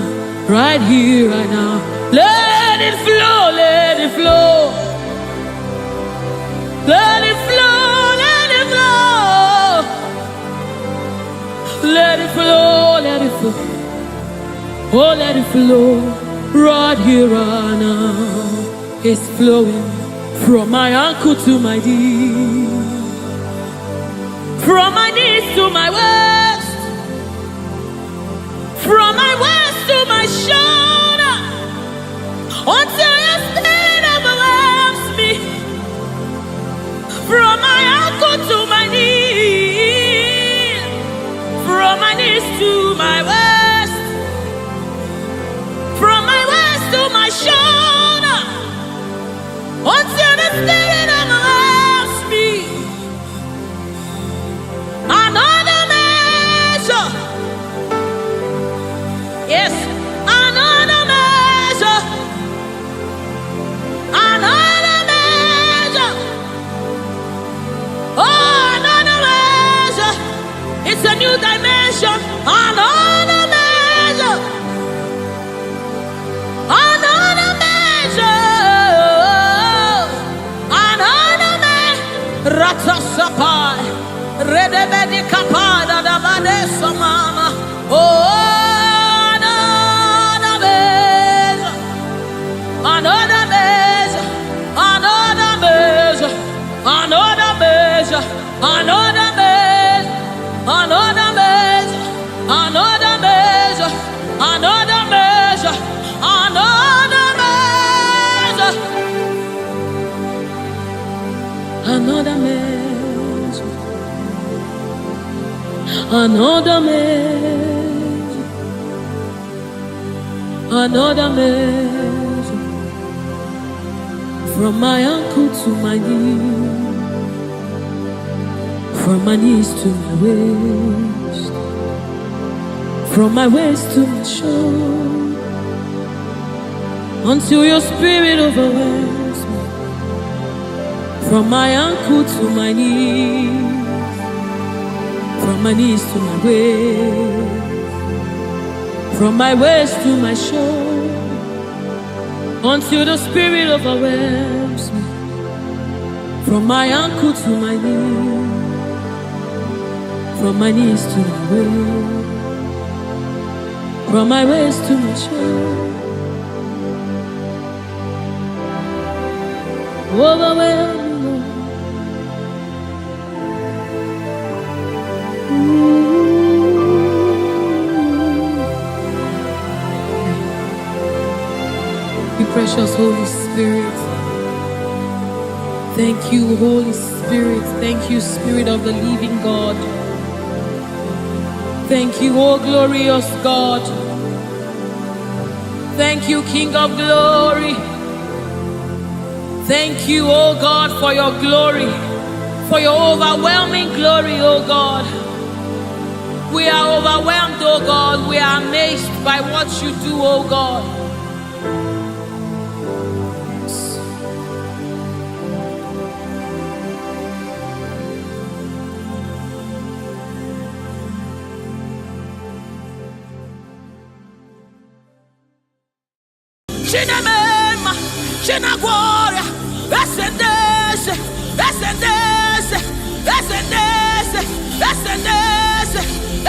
A: Right here, right now. Let it flow, let it flow. Let it flow, let it flow. Let it flow, let it flow. Oh, let it flow right here, right now. It's flowing from my ankle to my knee, from my knees to my waist, from my waist to my shoulder, until your spirit overwhelms me. From my ankle to my knee, from my knees to my waist, from my waist to my shoulder, until the spirit overwhelms me. Another measure, yes, another measure. Another measure, another measure, from my ankle to my knee, from my knees to my waist, from my waist to my shoulder, until your spirit overwhelms me, from my ankle to my knees, from my knees to my waist, from my waist to my shoulder, until the spirit overwhelms me, from my ankle to my knees, from my knees to my waist, from my waist to my shoulder, overwhelm me, Lord. Precious Holy Spirit, thank you, Holy Spirit. Thank you, Spirit of the living God. Thank you, oh glorious God. Thank you, King of glory. Thank you, oh God, for your glory, for your overwhelming glory, oh God. We are overwhelmed, oh God. We are amazed by what you do, oh God. Chinemema, Chinagwaria, Ascendese, Ascendese, Ascendese, Ascendese,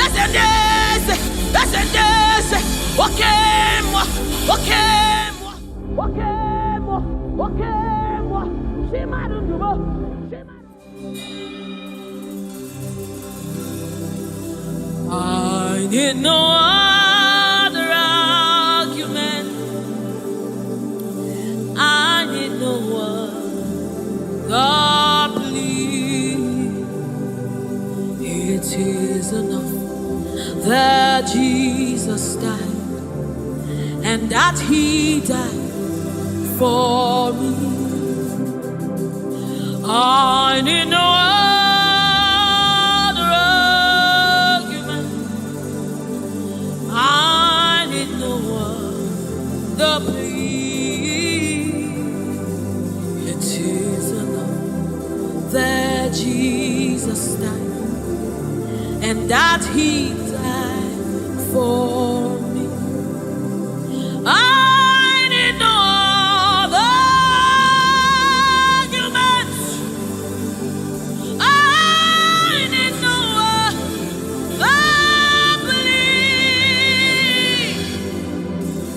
A: Ascendese, Ascendese, Wakemwa, Wakemwa, Wakemwa, Wakemwa, Shimarunubo, I need no other argument. I need no other plea. It is enough that Jesus died, and that He died for me. I need no other argument. I need no other plea. That Jesus died, and that He died for me. I need no other arguments. I need no other plea.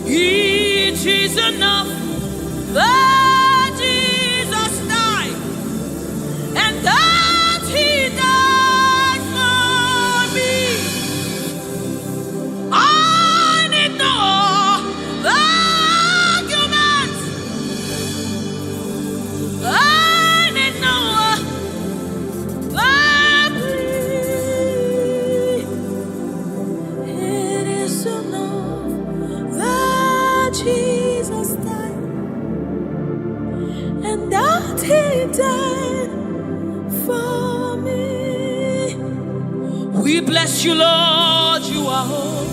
A: It is enough that Jesus died, and that He died for me. I need no arguments. I need no plea. It is enough that Jesus died, and that He died for me. We bless you, Lord. You are holy,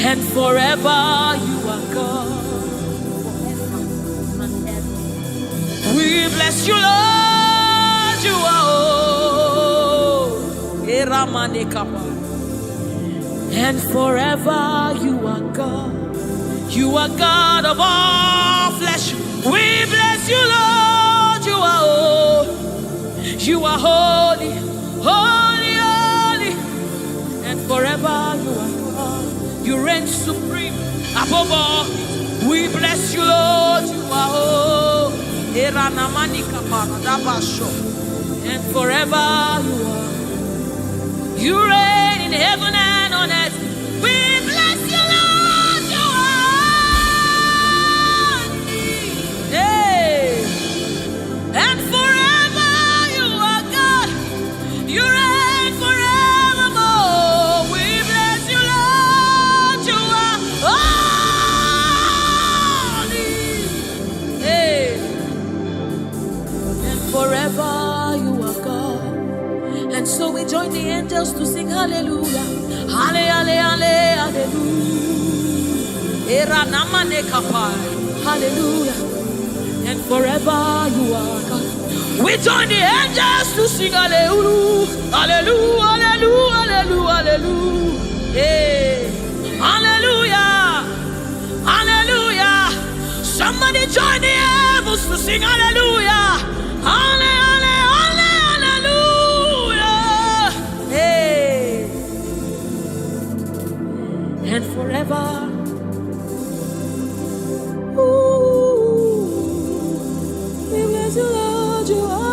A: and forever you are God. We bless you, Lord. You are holy, and forever you are God. You are God of all flesh. We bless you, Lord. You are holy. You are holy, holy, holy, and forever you are God. You reign supreme above all. We bless you, Lord. You are holy, and forever you are. You reign in heaven and on earth. We bless you, Lord. You are holy, hey, and forever you are. Hallelujah. And forever you are God. We join the angels to sing hallelujah. Hallelujah. Hallelujah. Hallelujah. Hallelujah. Hey. Hallelujah. Hallelujah. Somebody join the heavens to sing hallelujah. Hallelujah. Hallelujah. Hey. And forever. We bless you, Lord, you are.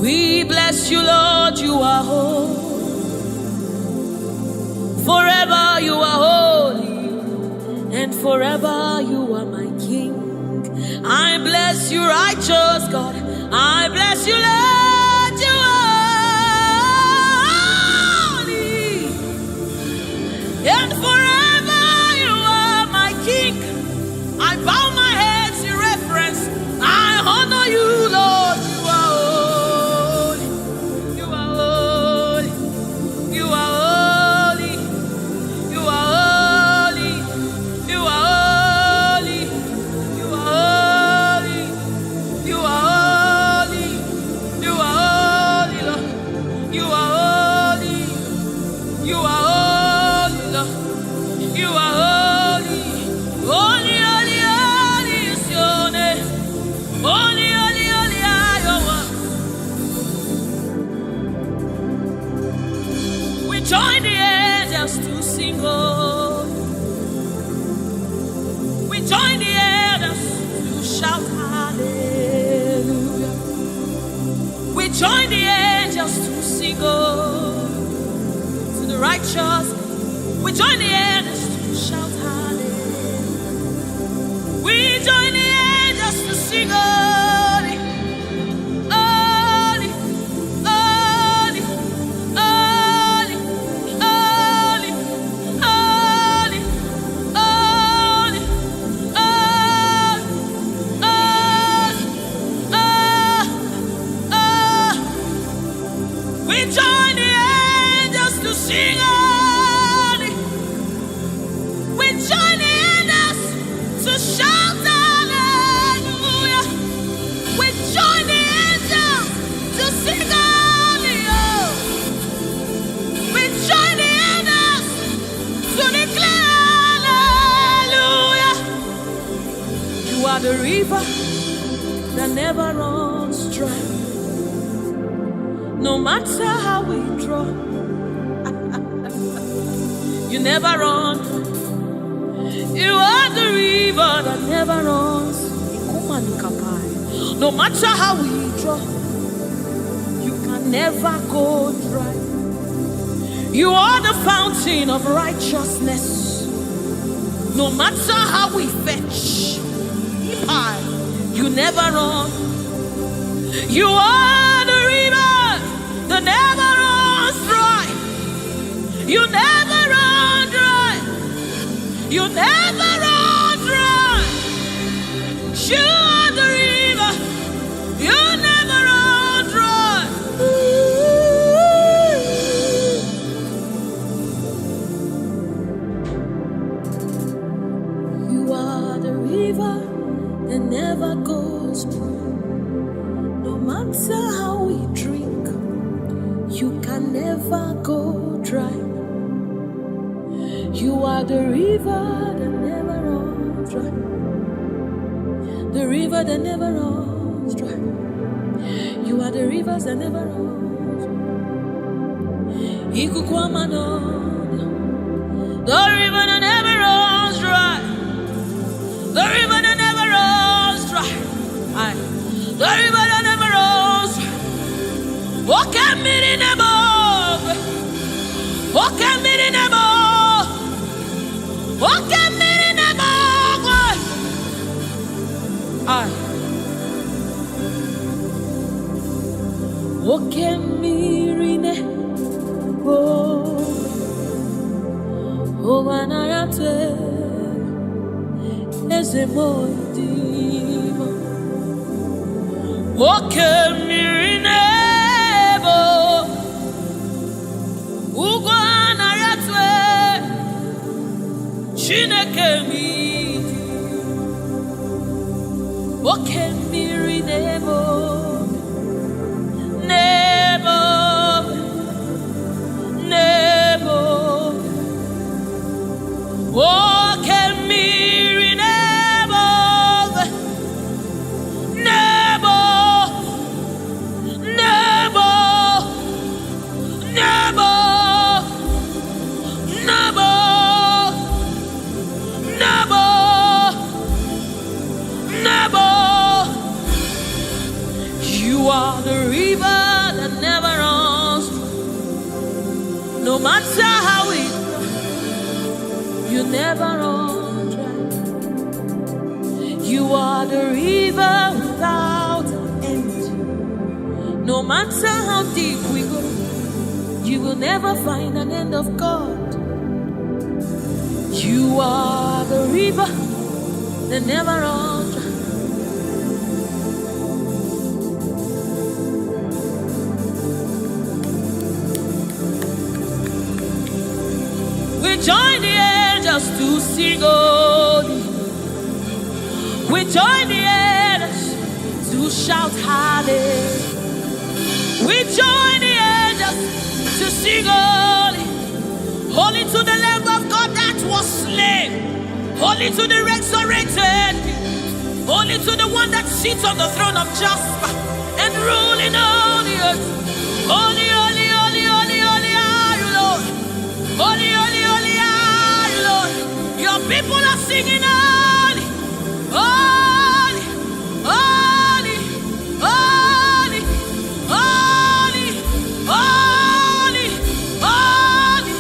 A: We bless you, Lord, you are holy. Forever you are holy, and forever you are my King. I bless you, righteous God. I bless you, Lord, you are holy, and forever you are my King. I bow my head in reverence. I honor you, Lord. You are holy. You are holy. You are holy. You are holy. You are holy. You are holy. You are holy. You are holy, Lord. You are holy. You are holy, Lord. You are holy. Holy, holy, holy is your name. Holy, holy, holy are your words. We join the angels to sing, oh. We join the angels to shout hallelujah. We join the angels to sing, oh, to the righteous. We join the angels to shout hallelujah. We join the angels to sing, holy, holy, holy, holy, holy, holy, holy, we join the angels to sing holy. We join the angels to shout hallelujah. We join the angels to sing holy. Oh. We join the angels to declare hallelujah. You are the river that never runs dry. No matter how we draw, you never run. You are the river that never runs. No matter how we draw, you can never go dry. You are the fountain of righteousness. No matter how we fetch, you never run. You are the river that never runs dry. You never run dry. You never run dry. You are the river. You never run dry. You are the river that never goes dry. No matter how we drink, you can never go dry. You are the river that never runs dry. The river that never runs dry. You are the rivers that never runs dry. The river that never runs dry. The river that never runs dry. The river that never runs dry. Walk at me in the boat. Walk at me in the boat. Walk at me in the boat. Walk at me in the igbo owanayate ezemoidimo oke mmiri n'ebo ugwanayate Chineke midi oke mmiri n'ebo You are the river that never runs. No matter how it goes, you never run dry. You are the river without an end. No matter how deep we go, you will never find an end of God. You are the river that never runs dry. We join the angels to sing holy. We join the angels to shout hallelujah. We join the angels to sing holy. Holy to the Lamb of God that was slain. Holy to the resurrected. Holy to the one that sits on the throne of Jasper and ruling all the earth. Holy, holy, holy, holy, holy are you, Lord. Holy, holy, holy are you, Lord. Your people are singing holy, holy, holy, holy, holy, holy, holy,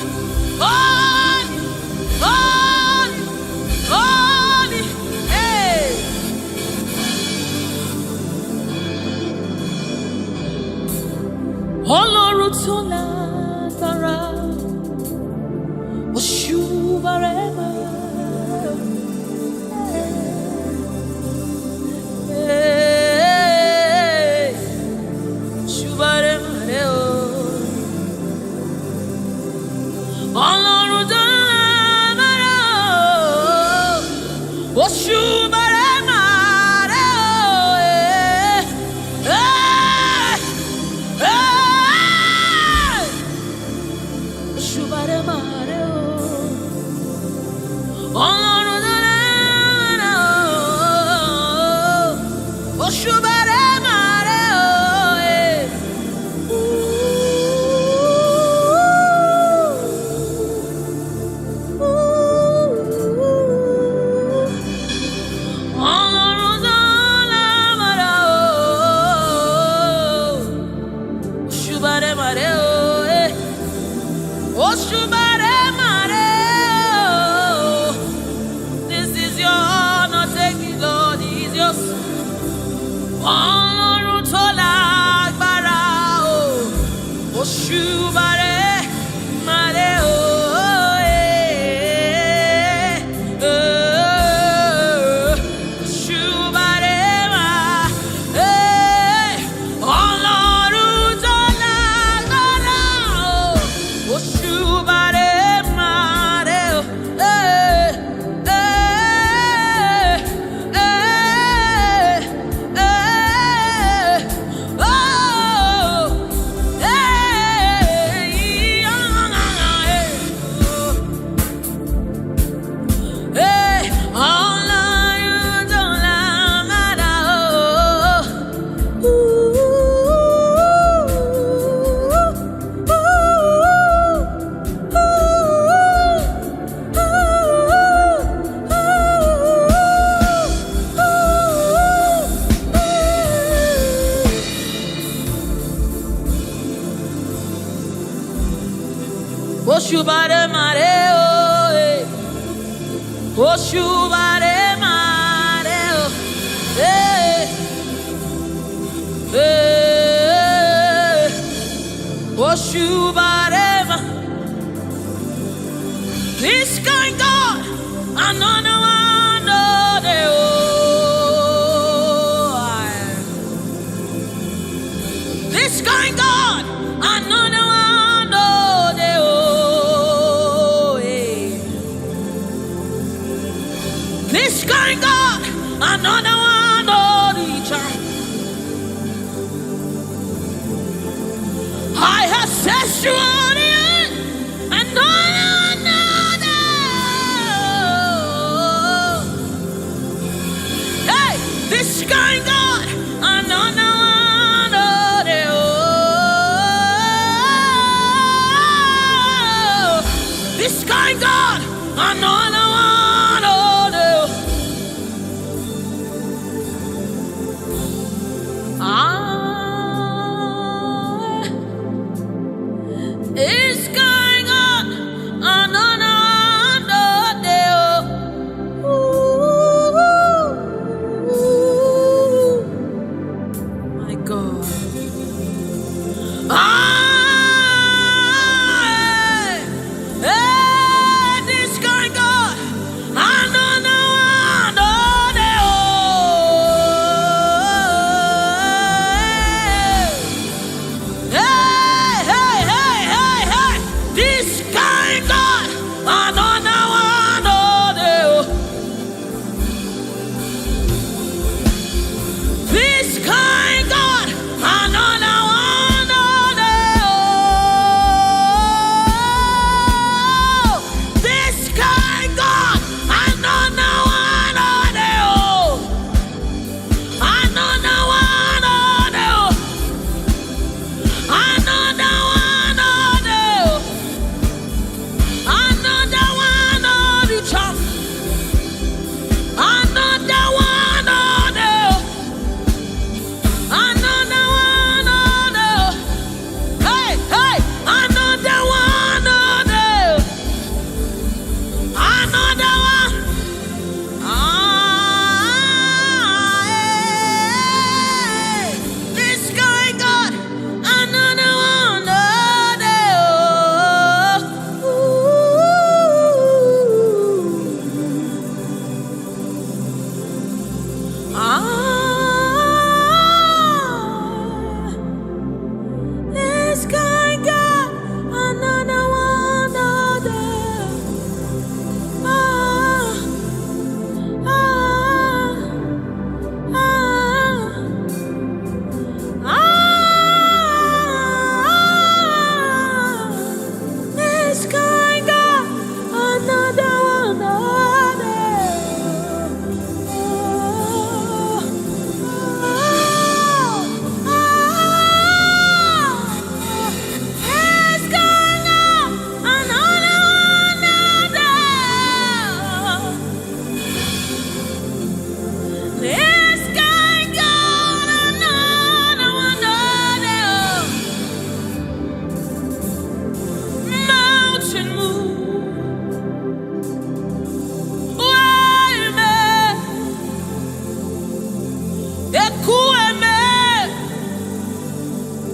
A: holy, holy, holy, hey. Ọlọ́run tó lágbára. Oshubarema, Shubarema, Ọlọ́run tó lágbára, Oshubarema, Oshubarema. This is your honor, take it, Lord, it is yours. Ọlọ́run tó lágbára o, Òṣùbàrẹ́màrè o, Ọlọ́run tó lágbára o, Òṣùbàrẹ́màrè o. Òṣùbàrẹ́màrè o, Òṣùbàrẹ́màrè o, Òṣùbàrẹ́mà. This kind God, another one, no, this kind God, another one, no, this kind God, another one, no, I have set you on the earth, and no one knows. Hey, this kind God, another one, this kind God, another one, it's going on another day. My God. This going on another day. This kind God, another one, this kind God, another one, this kind God, another one, another one, another one. Another one on the top. Another one on the. Another one on the. Hey, hey, another one on the. Another one. This guy got another one on the. This guy got another one out there. This guy got another one out there. It's going on another one out there. It's going on another one out there. Mountain move, waymaker, ekueme,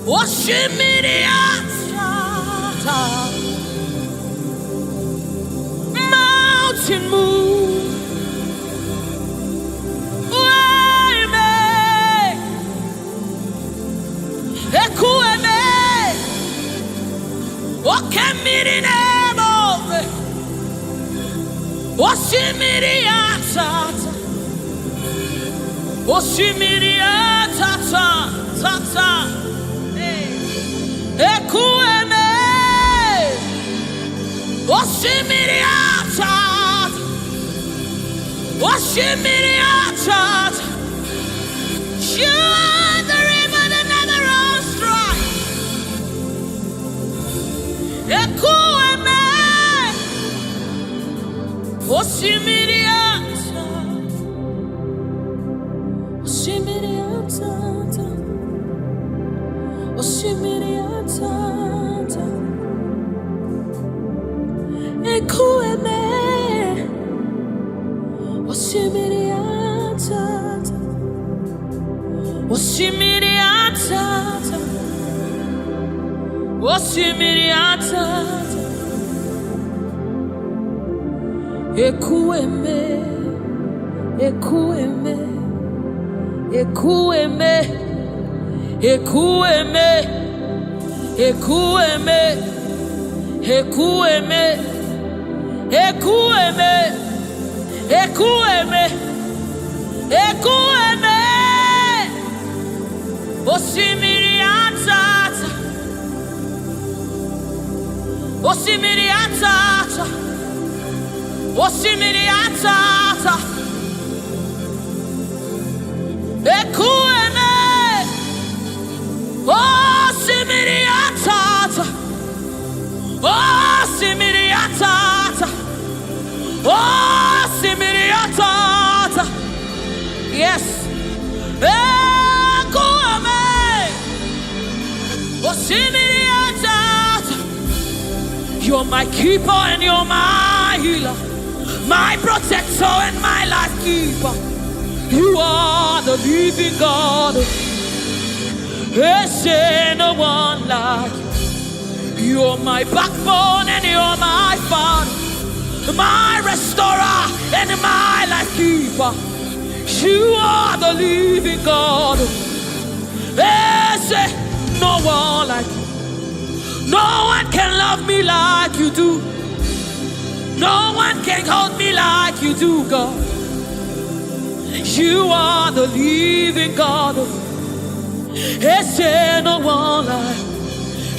A: oshimiriata. Mountain move, waymaker, ekueme, okemirine, oshimiriata. Oshimiriata, tata, ekueme, oshimiriata, oshimiriata. You are the river that never runs dry. Ekueme, oshimiriata. Oshimiriata, oshimiriata, ekueme, oshimiriata, oshimiriata, oshimiriata. Ekueme, ekueme, ekueme, ekueme, ekueme, ekueme, ekueme, ekueme, ekueme, osimiri atata, osimiri atata, osimiri atata, ekueme, osimiri atata, osimiri atata, osimiri atata, yes, ekueme, osimiri atata. You're my keeper and you're my healer, my protector and my life keeper. You are the living God. There's no one like you. You're my backbone and you're my father, my restorer and my life keeper. You are the living God. There's no one like you. No one can love me like you do. No one can hold me like you do, God. You are the living God. There's no one like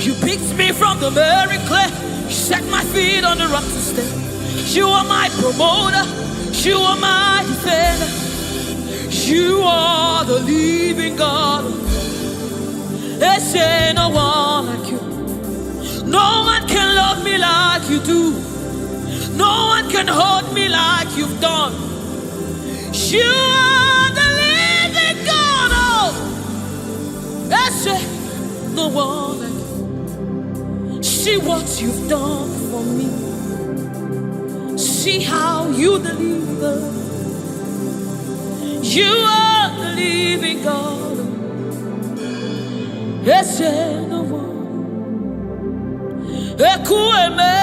A: you. You picked me from the very clay. You set my feet on the rock to stay. You are my promoter. You are my defender. You are the living God. There's no one like you. No one can love me like you do. No one can hold me like you've done. You are the living God. Oh, that's it. No one like you. See what you've done for me. See how you deliver. You are the living God. That's it. No one. Ekueme.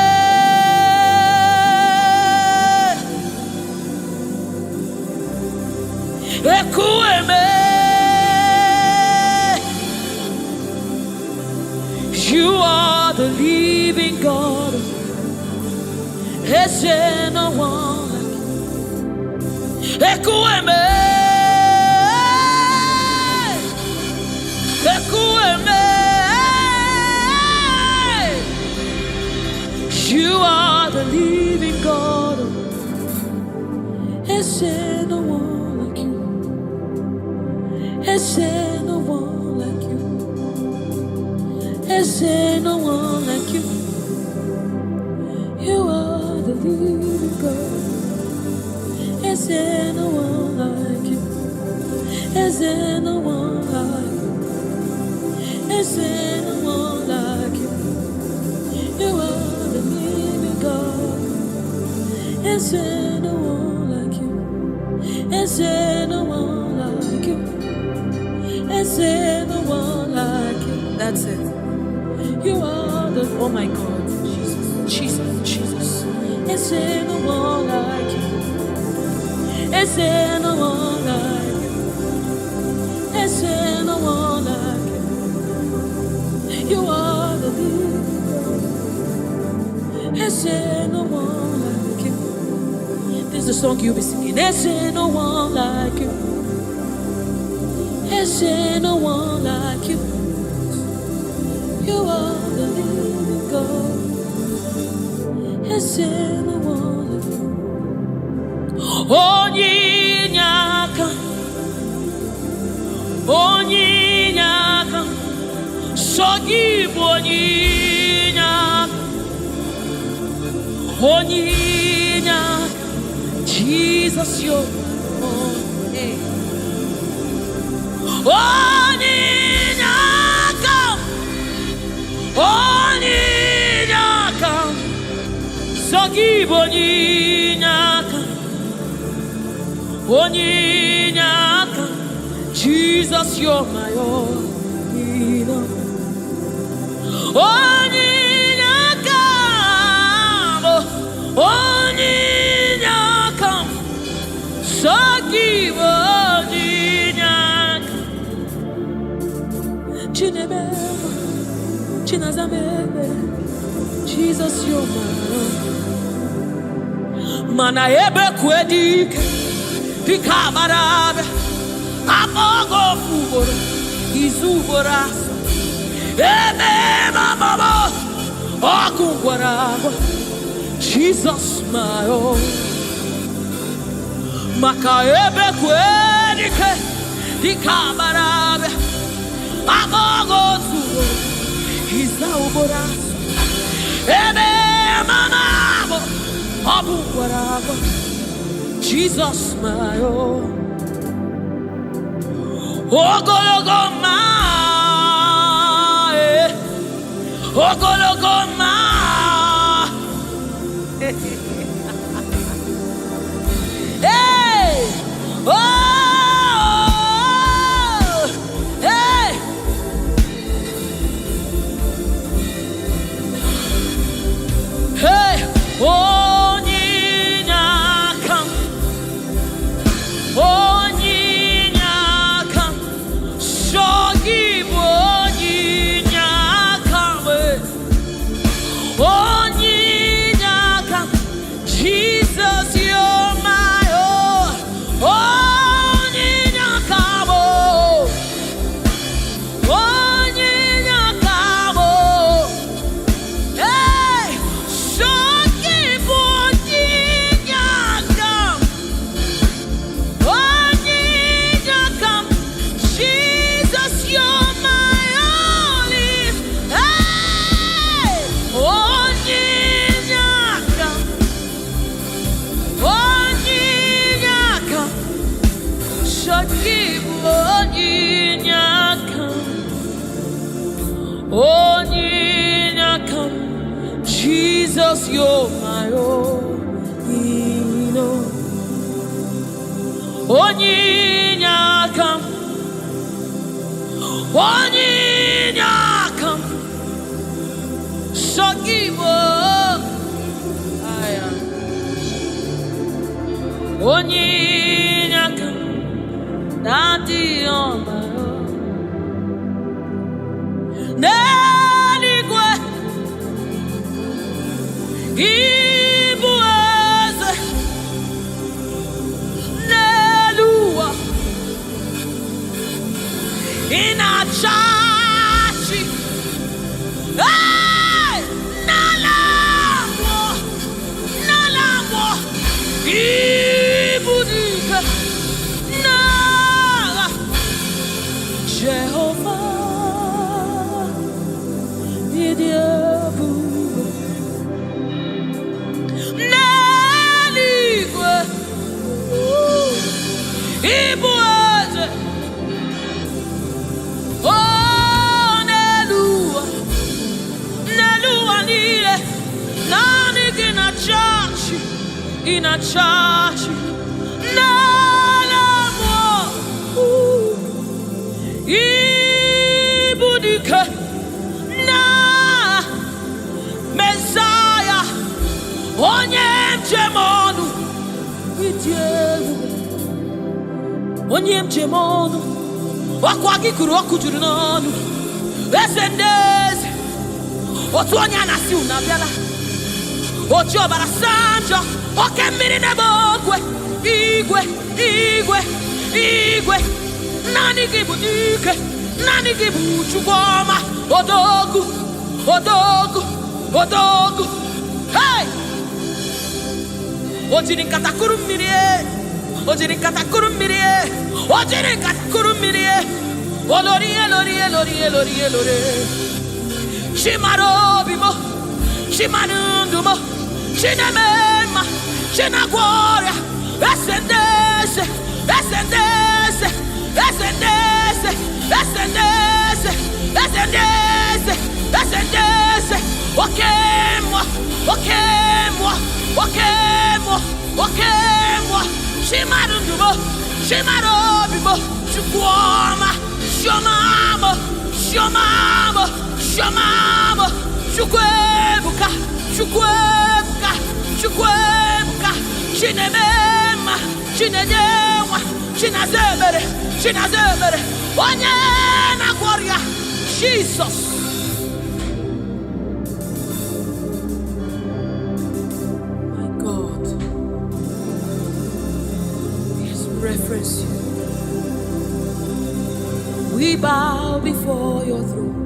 A: Ekueme, you are the living God. There's no one like you. Ekueme, ekueme, you are the living God. There's no one. Is there no one like you? Is there no one like you? You are the living God. Is there no one like you? Is there no one like you? Is there no one like you? You are the living God. Is there no one like you? Is there no one like you? Is there no one like you? That's it. You are the, oh my God, Jesus, Jesus, Jesus. Is there no one like you? Is there no one like you? Is there no one like you? You are the living God. Is there no one like you? This is the song you'll be singing. Is there no one like you? Is there no one like you? You are the living God. Is there no one like you? Onyinyaka, onyinyaka, sogibu onyinyaka, onyinyaka, Jesus, you're hey. Oninyaka, oninyaka, sogibo oninyaka, oninyaka, Jesus, you're my all. Oninyaka, oninyaka. Jesus, you're my mana ebe kwedike pikabarabe amogo fuboro izubora ebe mama okungwarabo Jesus my own maka ebe kwedike pikabarabe amogo fuboro izubora ebe mama Jesus my own ogologo ma ogologo ma hey oh hey hey oh Jesus, you're my own, Onyinakam, Shogibo, Onyinakam, Daddy on my own. Ibueze Nelua Inachachi Hey Nalamo Ibudike Nala Jehovah Idiebu Ibueze oh Nelua niye nani ina chachi nalamo ibudike na Messiah onye mchemonu itiewu onye mchemonu wakwa gikuru okujuru n'onu esendeze otu onye anasi unabiala ochi obara sanjo oke mmiri n'ebe okwe igwe nani gị bụ dike nani gị bụ Chukwu ọma odogu hey ojiri nkata kuru mmiri olori chimarobimo chimanundumo chinemema chinagworia esendese okemwa chimarundumo chimarobimo chukwoma shomamo chukwebuka chinemema chinenyemwa chinazemere onye na gloria Jesus bow before your throne.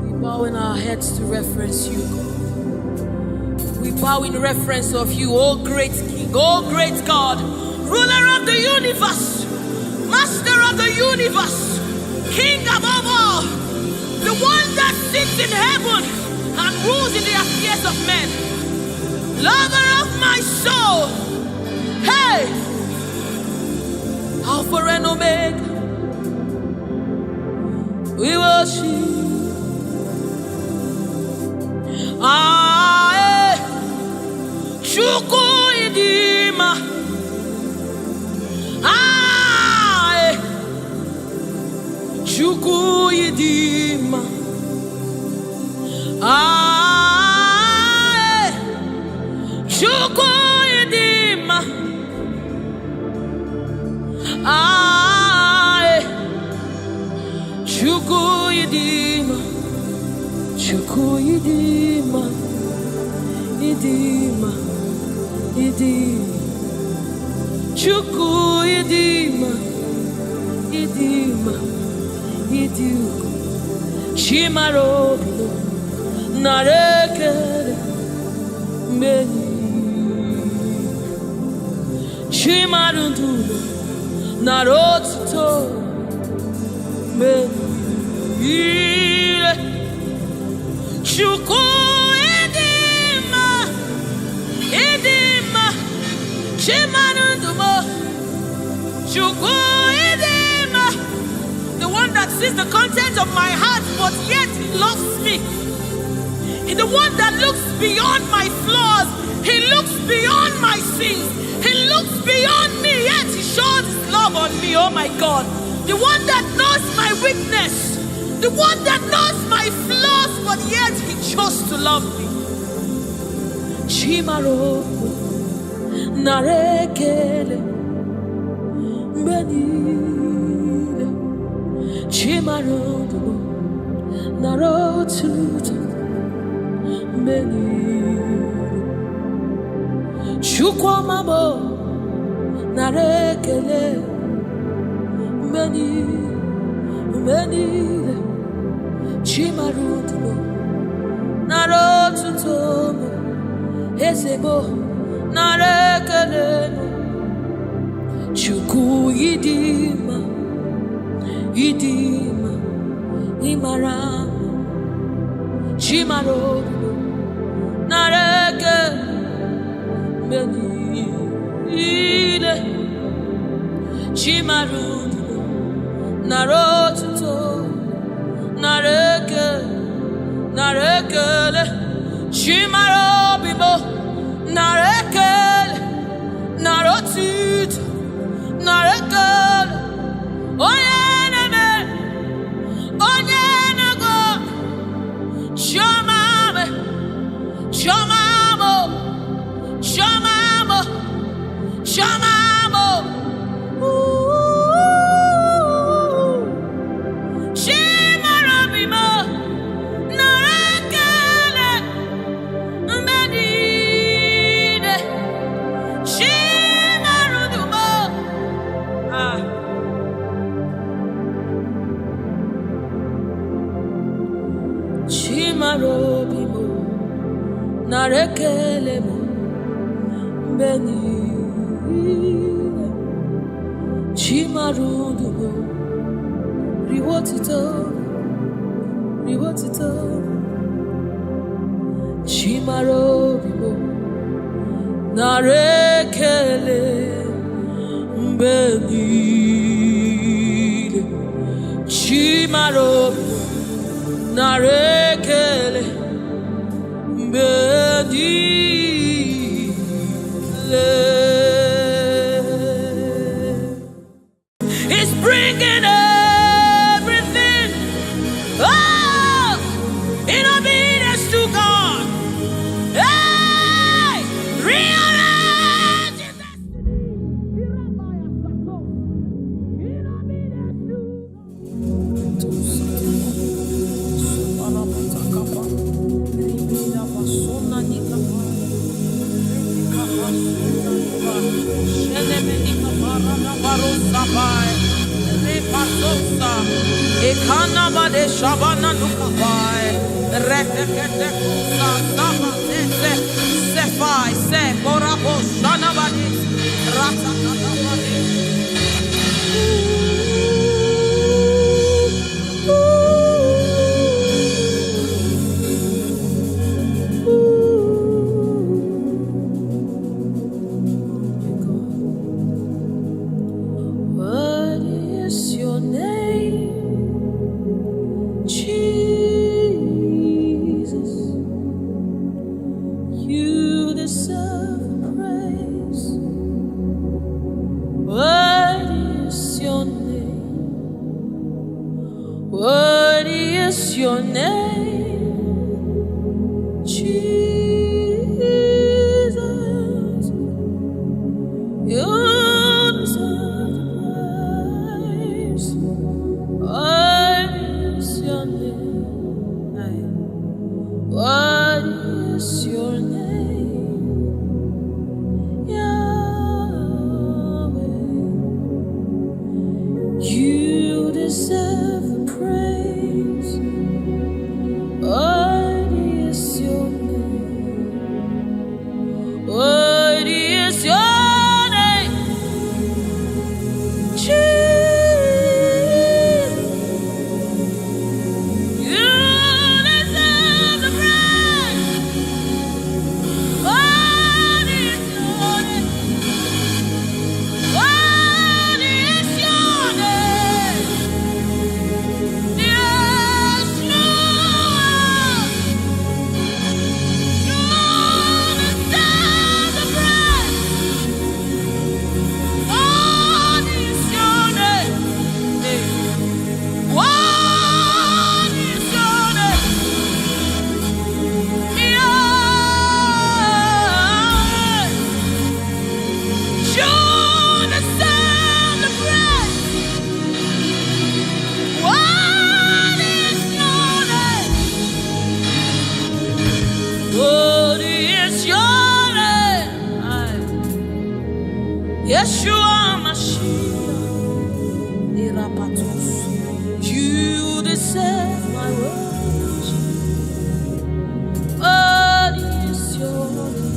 A: We bow in our heads to reference you, God. We bow in reference of you, O great King, O great God, ruler of the universe, master of the universe, King above all, the one that sits in heaven and rules in the affairs of men, lover of my soul. Hey, Alpha and Omega, we worship. Chuku idima, Chuku idima, Chuku idima, Chuku idima, Chuku idima, idima, idima, Chuku idima, idima, idima, Chimarobo, narekere, meni, Chimarundu, narotuto, meni, Chuku idima, idima, Chimarundu, Chuku idima, the one that sees the content of my heart, but yet he loves me. He's the one that looks beyond my flaws. He looks beyond my sins. He looks beyond me, yet he shows his love on me. Oh my God. The one that knows my weakness. The one that knows my flaws, but yet he chose to love me. Chimaro narekele benile Chimaro narotuto benile Chukwamabo narekele benile Chimaruto narotuto Esebo narekele Chuku idima, idima, imara Chimaro nareke menile Chimaru narotuto nareke narekele Chimaro bibo narekele narotuto narekele oyeneme onyenego shomame shomamo shomamo shomamo shimarabimo narekele menide shimarudumo Chimarobimo narekelemo benile Chimarudumo riwotito Chimarobimo narekele benile Chimarobimo narekele benile. It's bringing everything in obedience to God. Hey, realize your destiny. In obedience to God. de shabana nukabai. Rekete kusa sama se sefai se korabo shanabadi. Ratakabadi. What is your name, Jesus? You deserve praise. What is your name? What is your name, Jesus? You deserve praise. What is your name? What is your name? Yahweh. You deserve the praise. What is your name? What is your name? Jesus. You deserve the praise. What is your name? What is your name? Yes, Lord. You deserve the praise. What is your name? What is your name? Yeah. You deserve the praise. What is your name? What is your name? Yeshua Mashiach, Irapatos. You deserve my worship. What is your name?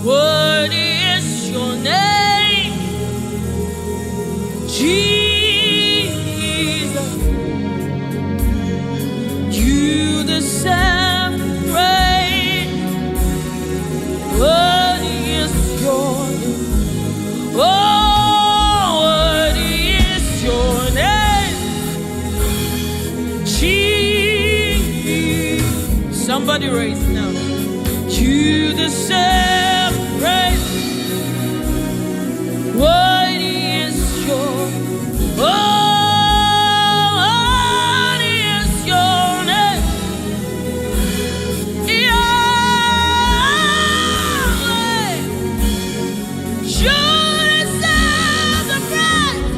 A: What is your name? Jesus. You deserve praise. What is your name? Oh, what is your name? Jesus. Somebody raise now. You deserve praise. What is your oh, what is your name? Yahweh. You deserve the praise.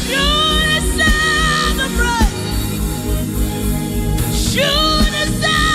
A: You deserve the praise. You deserve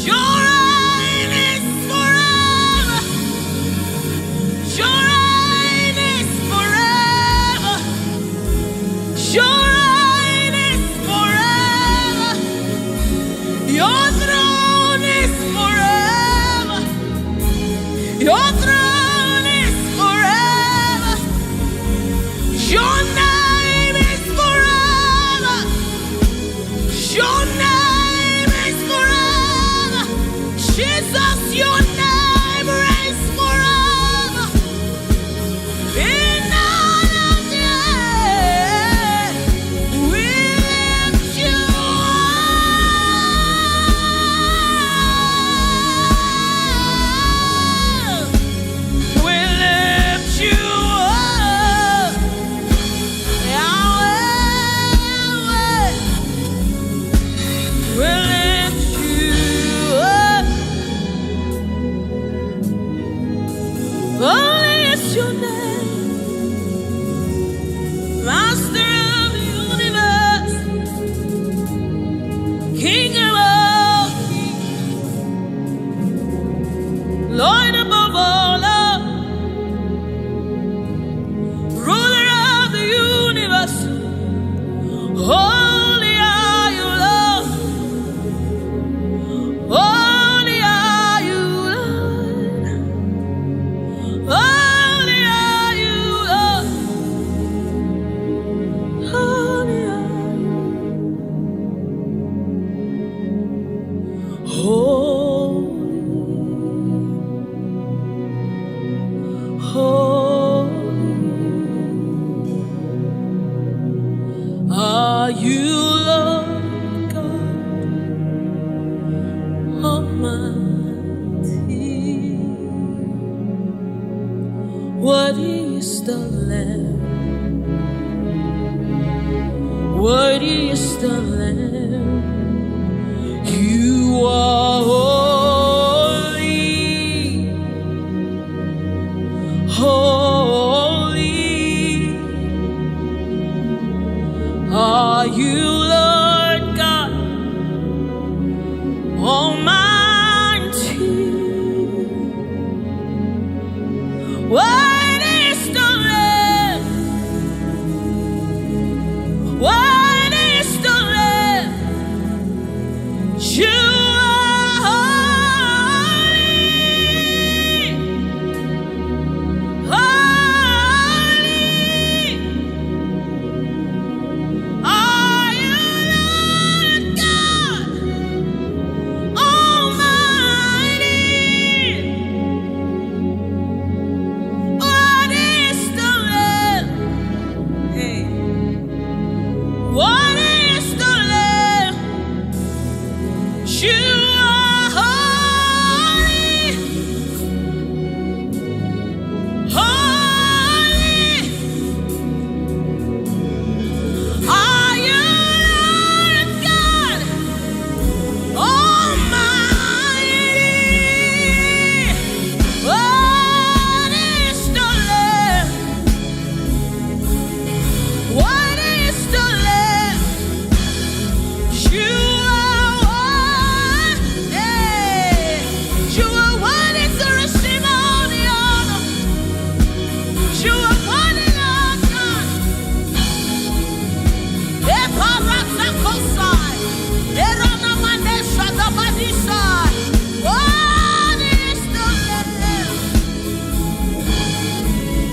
A: Your reign is forever. Your reign is forever. Your reign is forever. Your throne is forever. Your throne is forever. Your name is forever. Your name is forever. Jesus, your name reigns forever. In all of the earth, we lift you up. We lift you up. Yahweh, we lift you up. Only is your name, Master of the universe, King of all kings, Lord above all, Lord, ruler of the universe. Holy are you, Lord. Holy are you, Lord. Holy are you, Lord. Holy are you. Holy are you, Lord God Almighty. Worthy is the Lamb. Worthy is the Lamb. You are holy. Holy are you, Lord God Almighty. What is the Lamb? What is the Lamb? You are holy. Holy are you, Lord God Almighty. What is the Lamb? Hey. What is the Lamb? You are holy. Holy are you, Lord God Almighty. What is the Lamb? What is the Lamb? You are one. Hey. You are one is to receive all the honor. You are one in our God. Eparazakosai. Eranamanesha-dabadisai. What is the Lamb?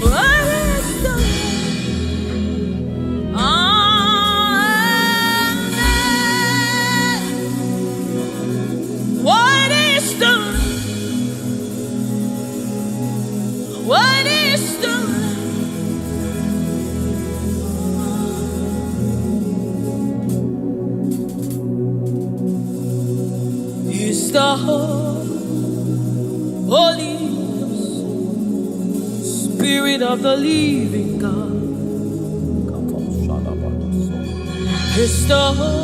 A: What is the Lamb? Amen. What is the What is the Is the Holy Spirit of the living God. It's the Holy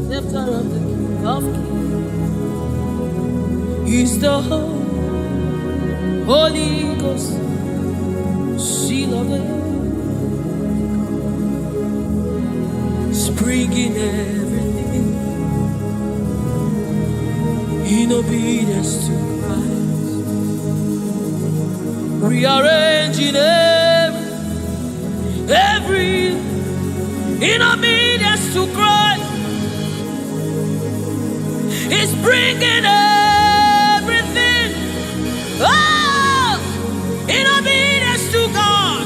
A: Scepter of the King of Kings. He's the Holy Ghost, seal of the bringing everything in obedience to Christ, rearranging every in obedience to Christ. He's bringing everything, oh, in obedience to God.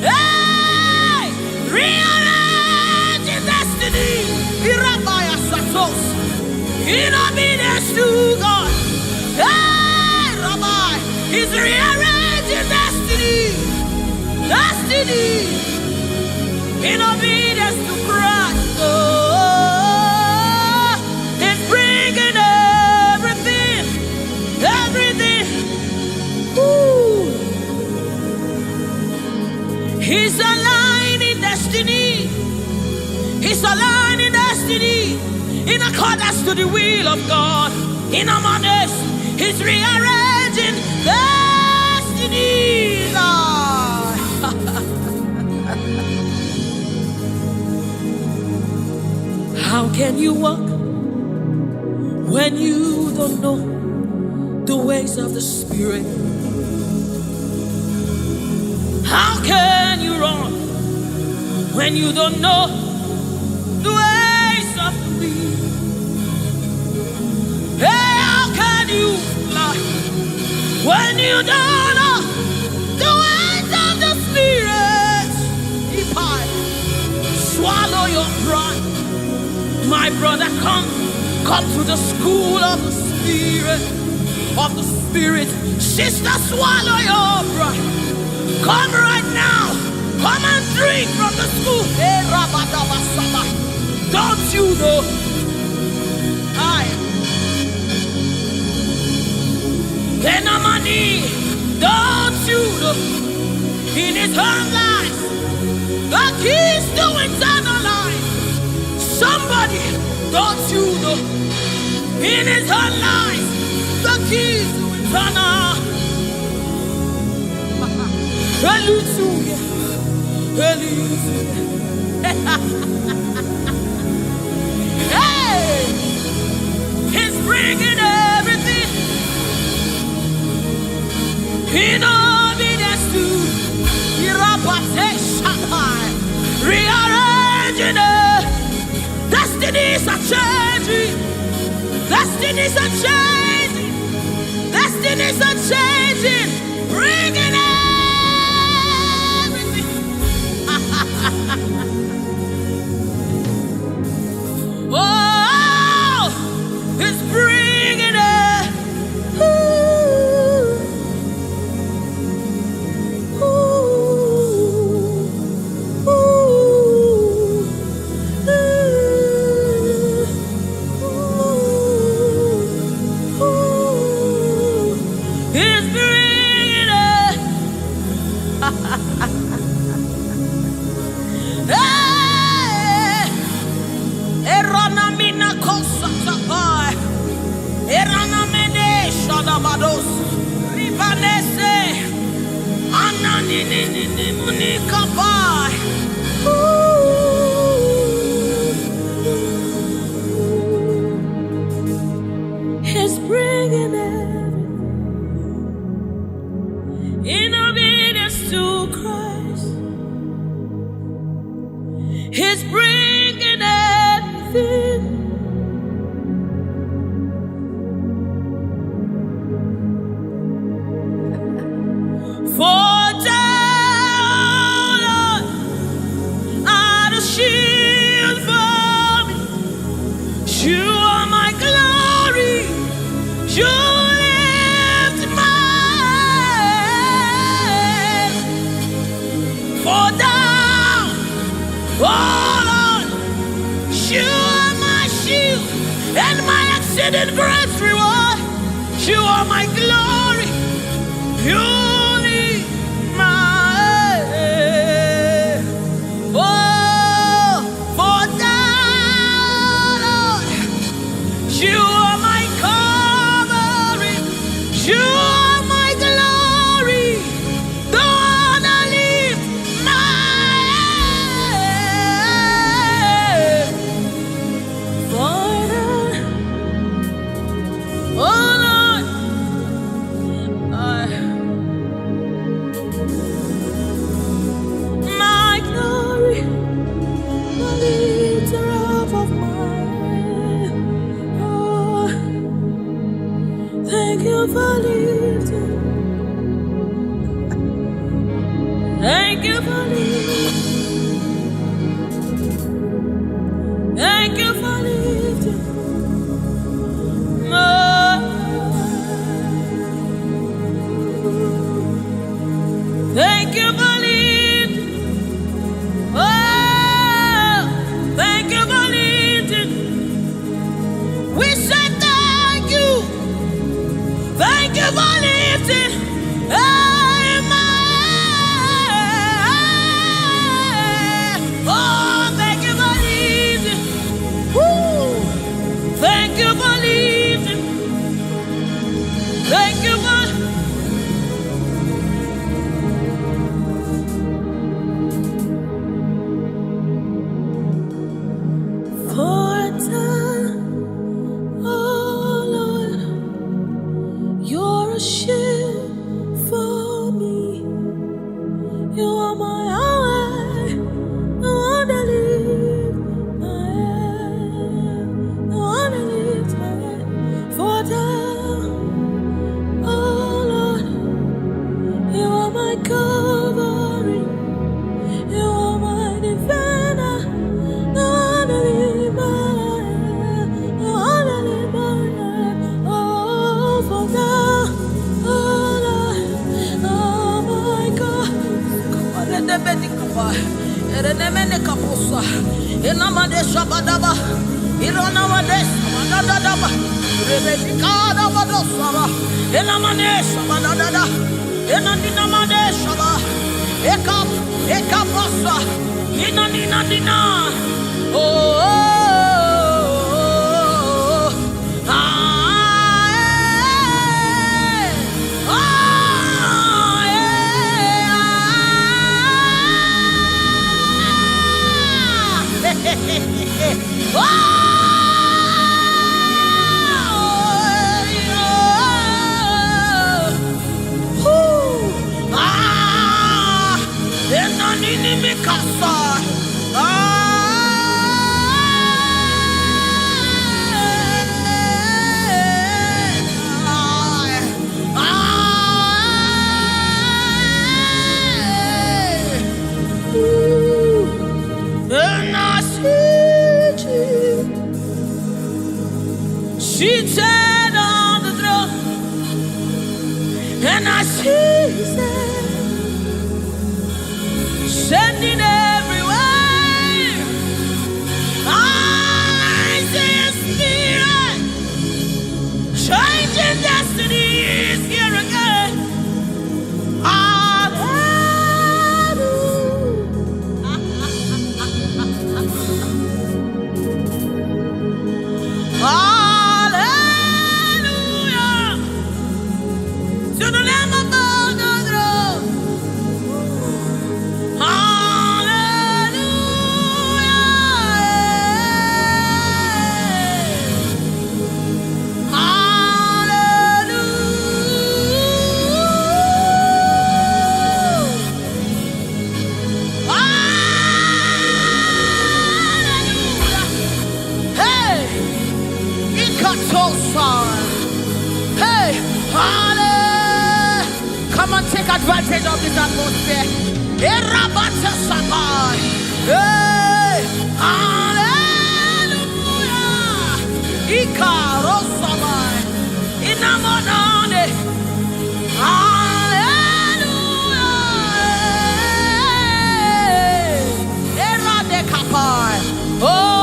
A: Hey, rearranging destiny, in obedience to God. Hey, Rabbi, He's rearranging destiny, in obedience to Christ. Oh, He's bringing everything. Ooh. He's aligning destiny. He's aligning destiny in accordance to the will of God. In Amadeus, He's rearranging destiny. How can you walk when you don't know the ways of the Spirit? How can you run when you don't know the ways of the wind? Hey, how can you fly when you don't know the ways of the Spirit? If I swallow your pride, my brother, come to the school of the Spirit. Sister, swallow your pride. Come right now. Come and drink from the school. Hey, don't you know? Don't you know? In His own life, the keys to eternal life. Somebody, don't you know? In His own life, the keys to eternal. Hallelujah. Hey, He's bringing everything in obedience to rearranging it. Destinies are changing. Destinies are changing. Destinies are changing. Bringing everything. Oh, He's bringing it. He's bringing everything in obedience to Christ. He's bringing everything. For down are the shield for me. You are my glory. You lift my head. For down, oh Lord, you are my shield and my exceeding great reward. You are my glory. You Seated on the throne, and I see His name sending everywhere. I see His Spirit changing destinies here again. Hey, hallelujah. Come on, take advantage of this atmosphere. Hey, hallelujah. Ikarosamai. Inamonane. Hallelujah. Eradekapai. Oh.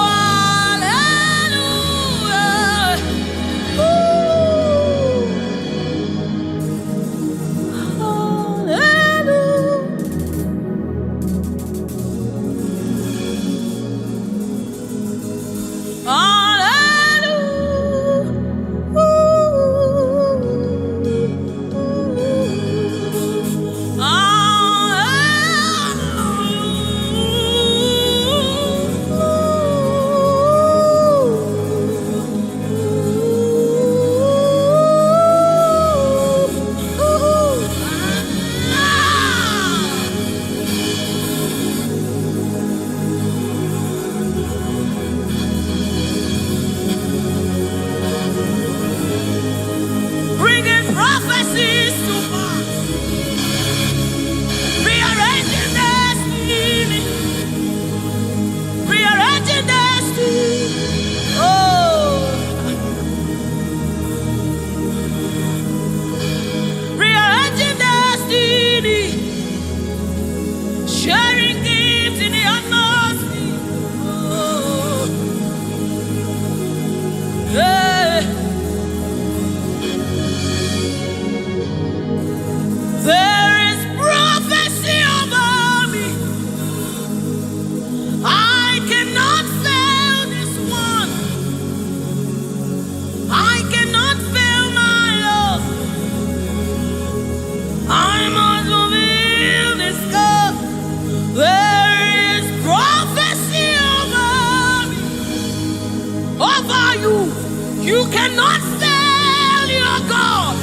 A: You cannot fail your God.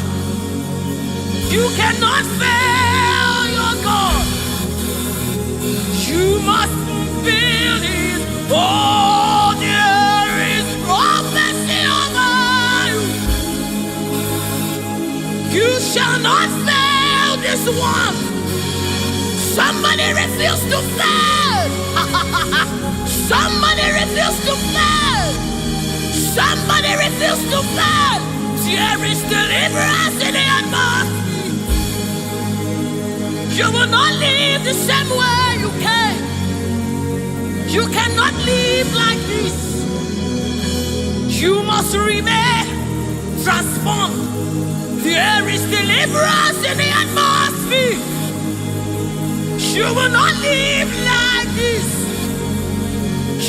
A: You cannot fail your God. You must fulfill His. Oh, there is prophecy over you. You shall not fail this one. Somebody refuse to fail. Somebody refuse to fail. Somebody refuse to fail. There is deliverance in the atmosphere. You will not live the same way you came. You cannot live like this. You must remain transformed. There is deliverance in the atmosphere. You will not live like this.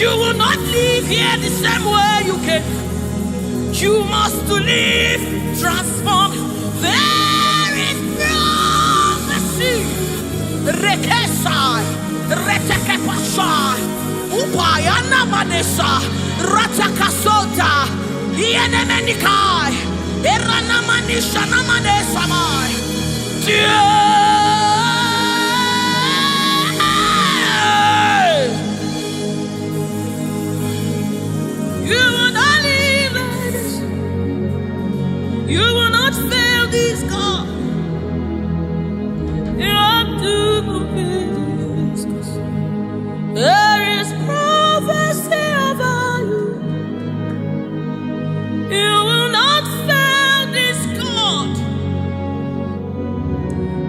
A: You will not live here the same way you came. You must live transformed. There is prophecy. Rekesai, retekepashai, upayana madesa, ratakasota, ienemenikai, eranamanisha namanesamai. You will not live like this. You will not fail this God. You have to fulfill this. There is prophecy over you. You will not fail this God.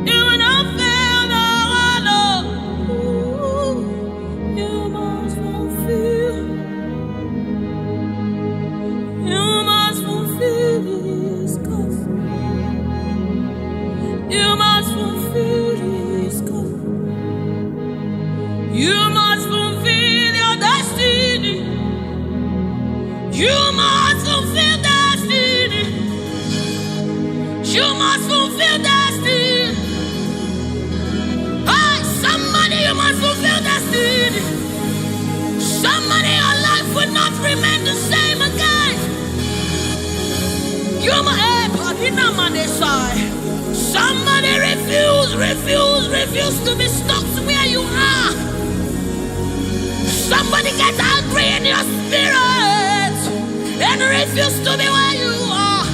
A: You will not fail the Lord. You must fulfill. You must fulfill this God. You must fulfill this God. You must fulfill your destiny. You must fulfill destiny. You must fulfill destiny. Hey, somebody, you must fulfill destiny. Somebody, your life will not remain the same again. You must, somebody refuse to be stuck where you are. Somebody get angry in your spirit and refuse to be where you are.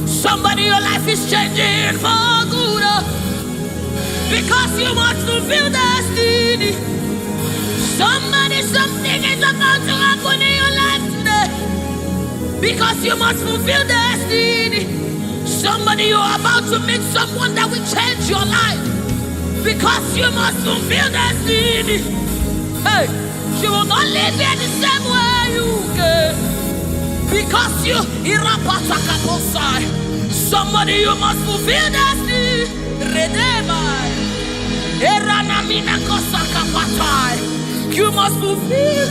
A: Somebody, your life is changing for good because you must fulfill destiny. Somebody, something is about to happen in your life today because you must fulfill destiny. Somebody, you are about to meet someone that will change your life because you must fulfill destiny. Hey, you will not live here the same way you came because you somebody, you must fulfill destiny. You must fulfill.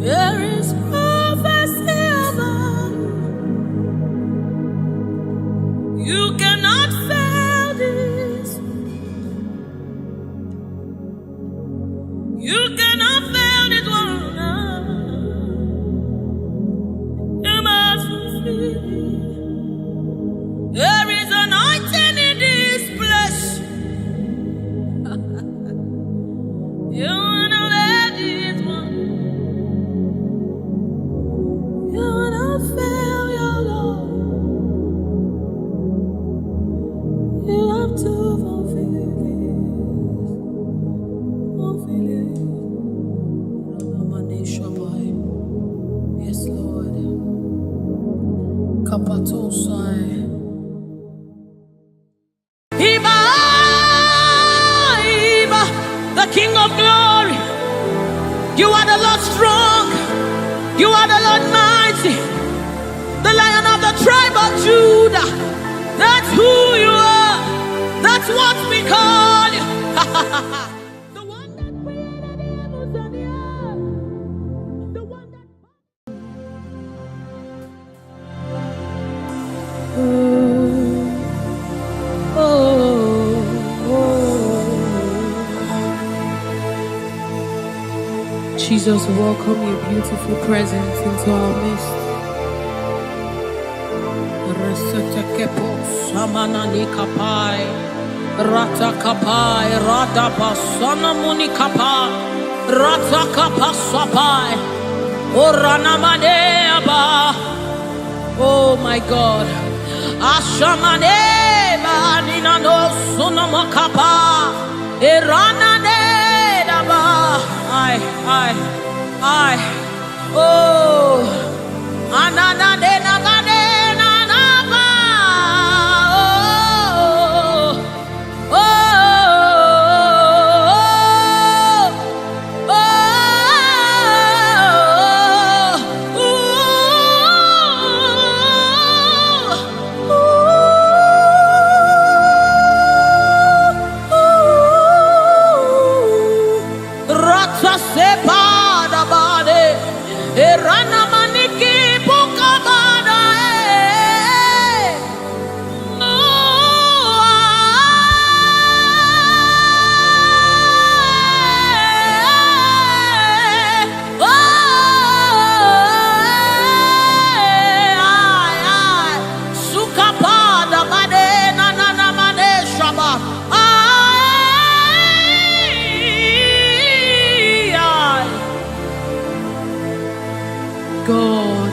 A: There is prophecy about you. You cannot fail this. You cannot fail this one. You must fulfill. There is anointing in this place. You wanna let this one. You wanna fail your Lord. You have to fulfill it. Fulfill it. Yes, Lord. Kapatosai. The King of Glory, you are the Lord strong, you are the Lord mighty, the Lion of the tribe of Judah. That's who you are, that's what we call you. The one that created the heavens and the earth, the one that... Jesus, welcome your beautiful presence into our midst. Oh my God. Oh, God.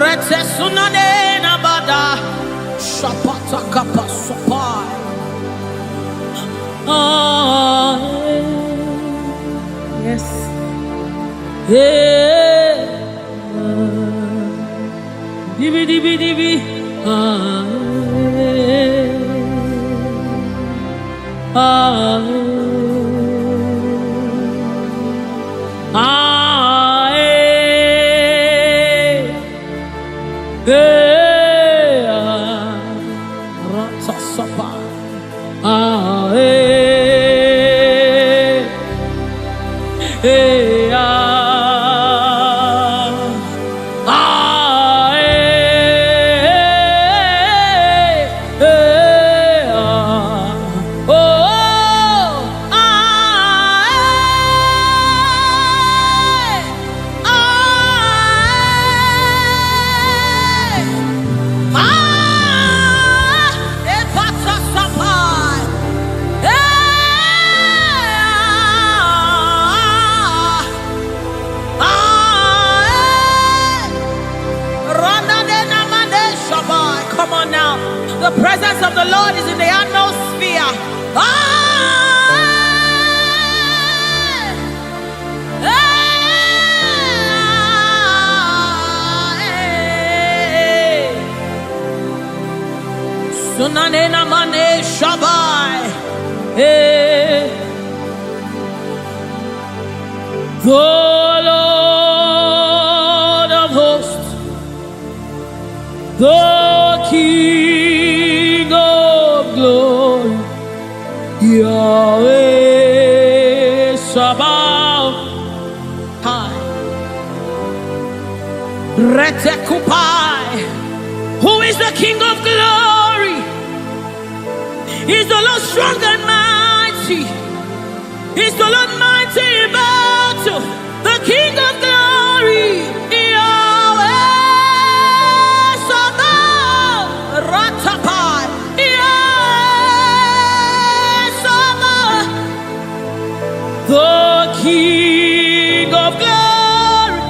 A: Rete sunane na bada shapata kapa sopai. Yes. Yeah. Dibi dibi dibi. Come on now. The presence of the Lord is in the atmosphere. Sunanena mane shabai. The Lord of hosts, the King of glory, Yahweh Sabaoth. Retekupai. Who is the King of glory? He's the Lord strong and mighty. He's the Lord mighty in battle. The King of glory, Yahweh Sabaoth. Ratapai. Yahweh Sabaoth. The King of glory.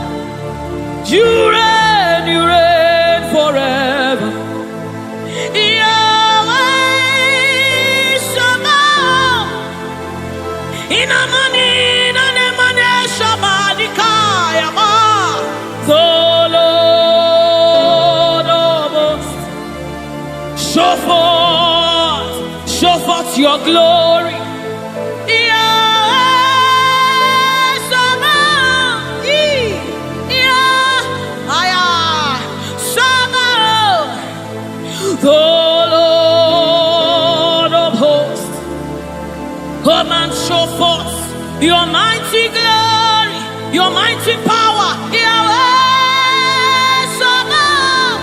A: You reign forever. Yahweh Sabaoth. Inamani nanemane shabadikaya ma. The Lord of hosts. Show forth your glory. The Lord of hosts, come and show forth your mighty glory, your mighty power, Yahweh Sabaoth.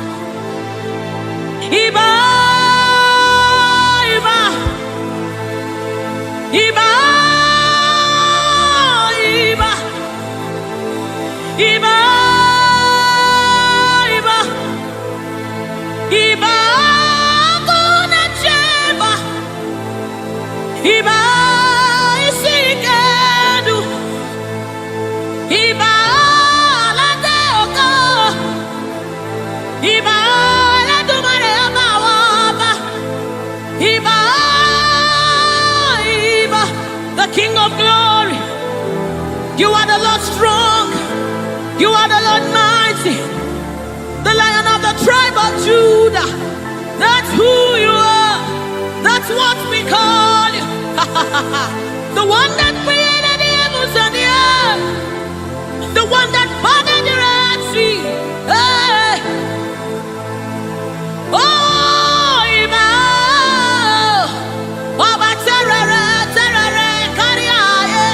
A: Iba, Iba, Iba, Iba, Iba, Iba, Iba, Guna Cheba, Iba, Isikadu, Iba, Lateoka, Iba, Latumare Amawaba, Iba, Iba, the King of Glory. You are the Lord strong. You are the Lord mighty, the Lion of the tribe of Judah. That's who you are. That's what we call you. The one that created the heavens and the earth. The one that parted the Red Sea. Hey. Oh, Emmanuel. Oba terere, terere, kariaye.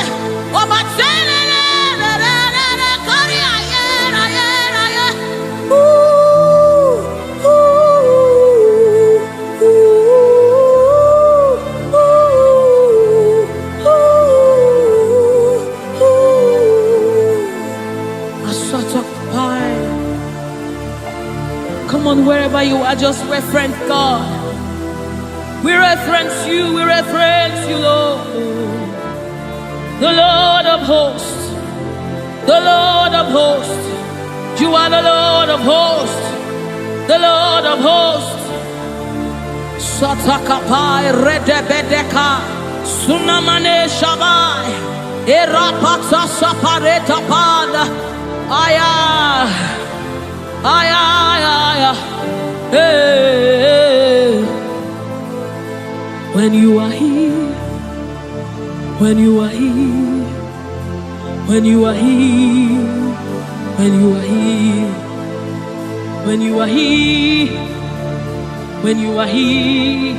A: Oba terere, terere, kariaye, raye, raye. Ooh, ooh, ooh, ooh, ooh. A sort of pie. Come on, wherever you are, just reference God. We reference you, Lord. The Lord of hosts, the Lord of hosts. You are the Lord of hosts, the Lord of hosts. Satakapai redebedeka, sunamane shabai, erapata sapareta pada, aya, aya, aya, hey. When you are here, when you are here, when you are here, when you are here, when you are here, when you are here,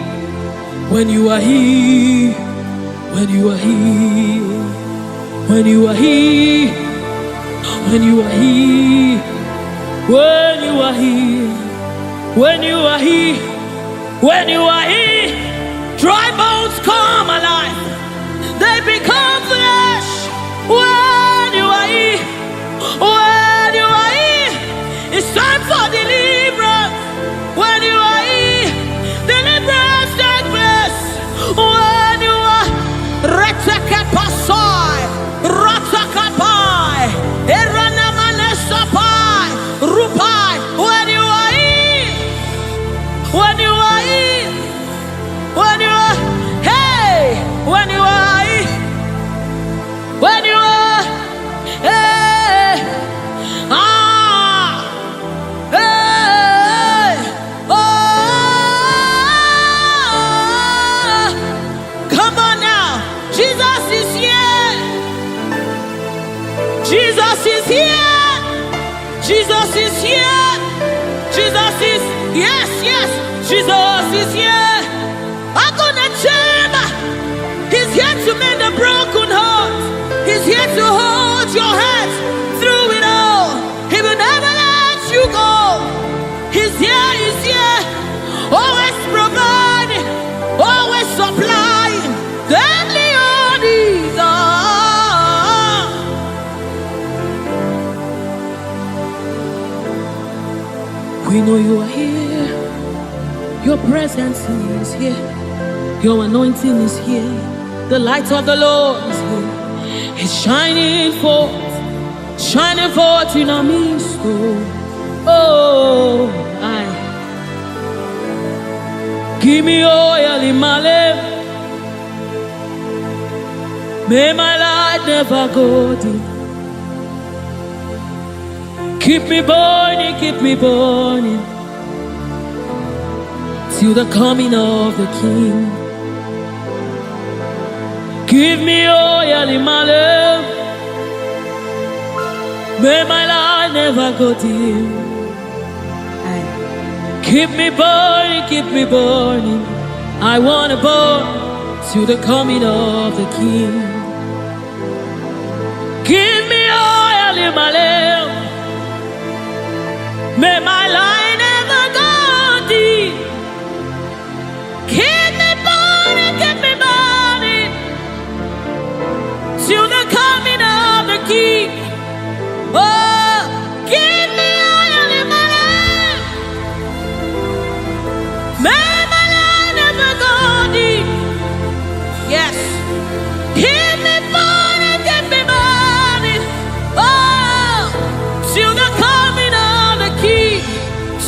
A: when you are here, when you are here, when you are here, when you are here, when you are here, when you are here, when you are here, dry bones come alive. They become flesh. When you are here, when you are here, it's time for deliverance. When you are here, deliverance takes place. When you are retekepasai, ratakapai, eranamanesapai, rupai. When you are here, when you are here, when you are, hey, when you are here, when you are, hey, ah, hey, oh, come on now, Jesus is here, Jesus is here, Jesus is here, Jesus is, yes, yes, Jesus is here. I'm gonna chamber. He's here to mend the broken heart. He's here to hold your hand through it all. He will never let you go. He's here, he's here. Always providing, always supplying. Deadly on these are. We know you are here. Your presence is here. Your anointing is here. The light of the Lord is here. It's shining forth in our midst. Oh, I give me oil in my lamp. May my light never go dim. Keep me burning till the coming of the King. Give me oil in my lamp. May my light never go dim. Keep me burning. I wanna burn till the coming of the King. Give me oil in my lamp. May my light never go dim.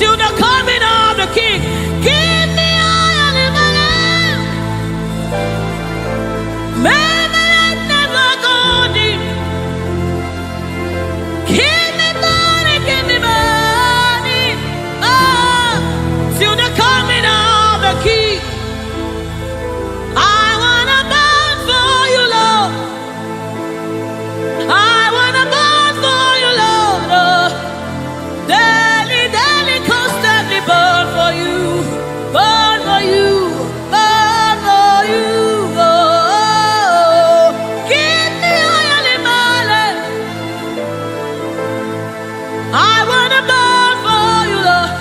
A: till the coming of the King. Give me oil in my lamp. May my light never go dim. Keep me burning, oh, till the coming of the King. I wanna burn for you, Lord. I wanna burn for you, Lord. Oh, daily, daily, constantly burn for you. Burn for you. Burn for you. Oh, give me oil in my lamp. I wanna burn for you, Lord.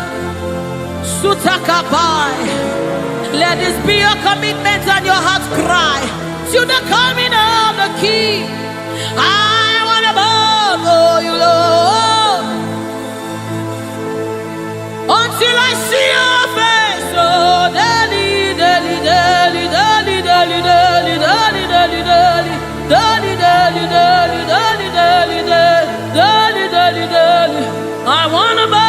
A: Sutakapai. Let this be your commitment and your heart's cry to the coming of the King. I wanna burn for you, Lord, until I see your face. Oh, daily, daily, daily, daily, daily, daily, daily, daily, daily, daily, daily, daily, daily, daily, daily, daily, daily. I wanna burn.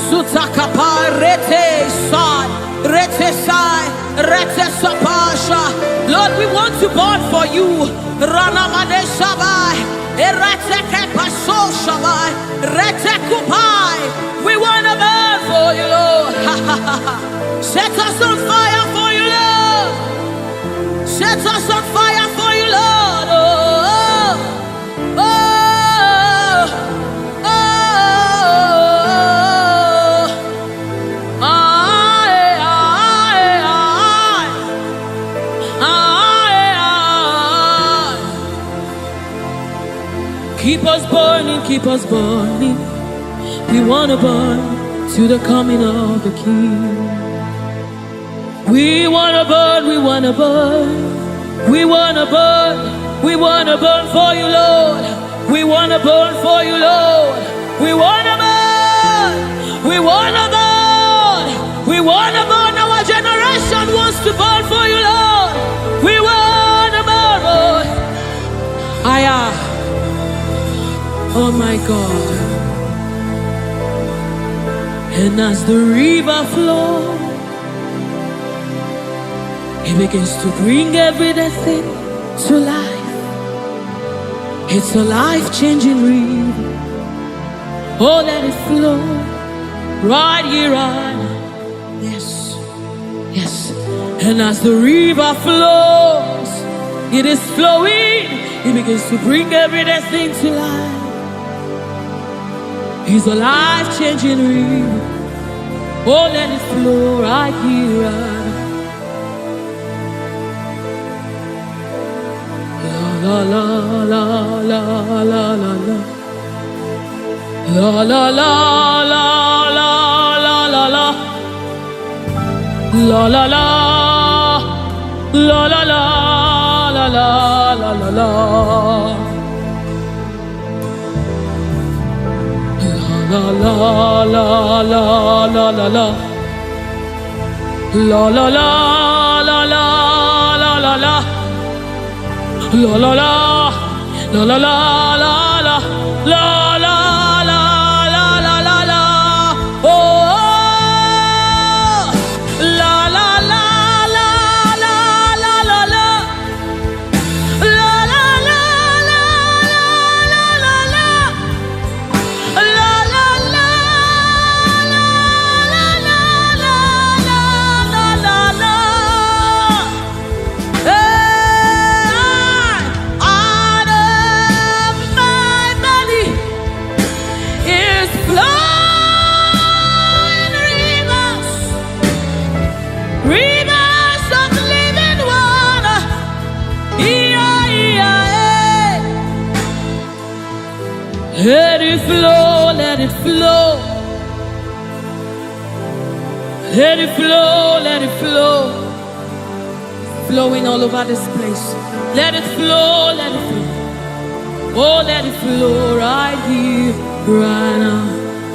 A: Sutakapa rete sai, rete sai, rete sapasha. Lord, we want to burn for you. Ranamane sabai, erete kepaso sabai, rete kupai. We want to burn for you, Lord. Set us on fire for you, Lord. Set us on fire for you, Lord. Oh, oh, oh, oh. Keep us burning, keep us burning. We wanna burn to the coming of the King. We wanna burn, we wanna burn. We wanna burn, we wanna burn for you, Lord. We wanna burn for you, Lord. We wanna burn, we wanna burn. We wanna burn, our generation wants to burn for you, Lord. We wanna burn, Lord. Oh my God. And as the river flows, it begins to bring everything to life. It's a life-changing river. Oh, let it flow right here, right now. Yes, yes. And as the river flows, it is flowing. It begins to bring everything to life. He's a life-changing river. Oh, let it flow right here, right now. La la la la la la la. La la la la la la la la. La la la la la la la la la la la. La la la la la la la. La la la la la la la la. La la la la la la la la. La la la la la la la. Oh, la la la la la la la la. La la la la la la la. Let it flow, let it flow. Let it flow, let it flow. Flowing all over this place. Let it flow, let it flow. Oh, let it flow right here, right now.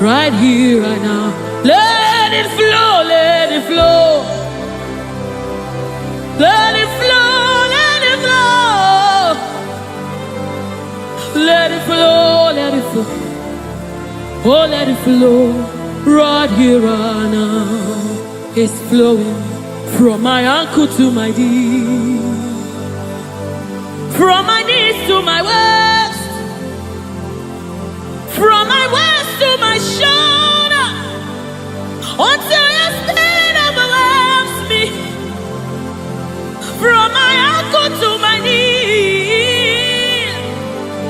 A: Right here, right now. Let it flow, let it flow. Let it flow, let it flow. Let it flow. Oh, let it flow. Oh, let it flow. Right here, right now. It's flowing from my ankle to my knee. From my knees to my waist. From my waist to my shoulder. Until your spirit overwhelms me. From my ankle to my knees.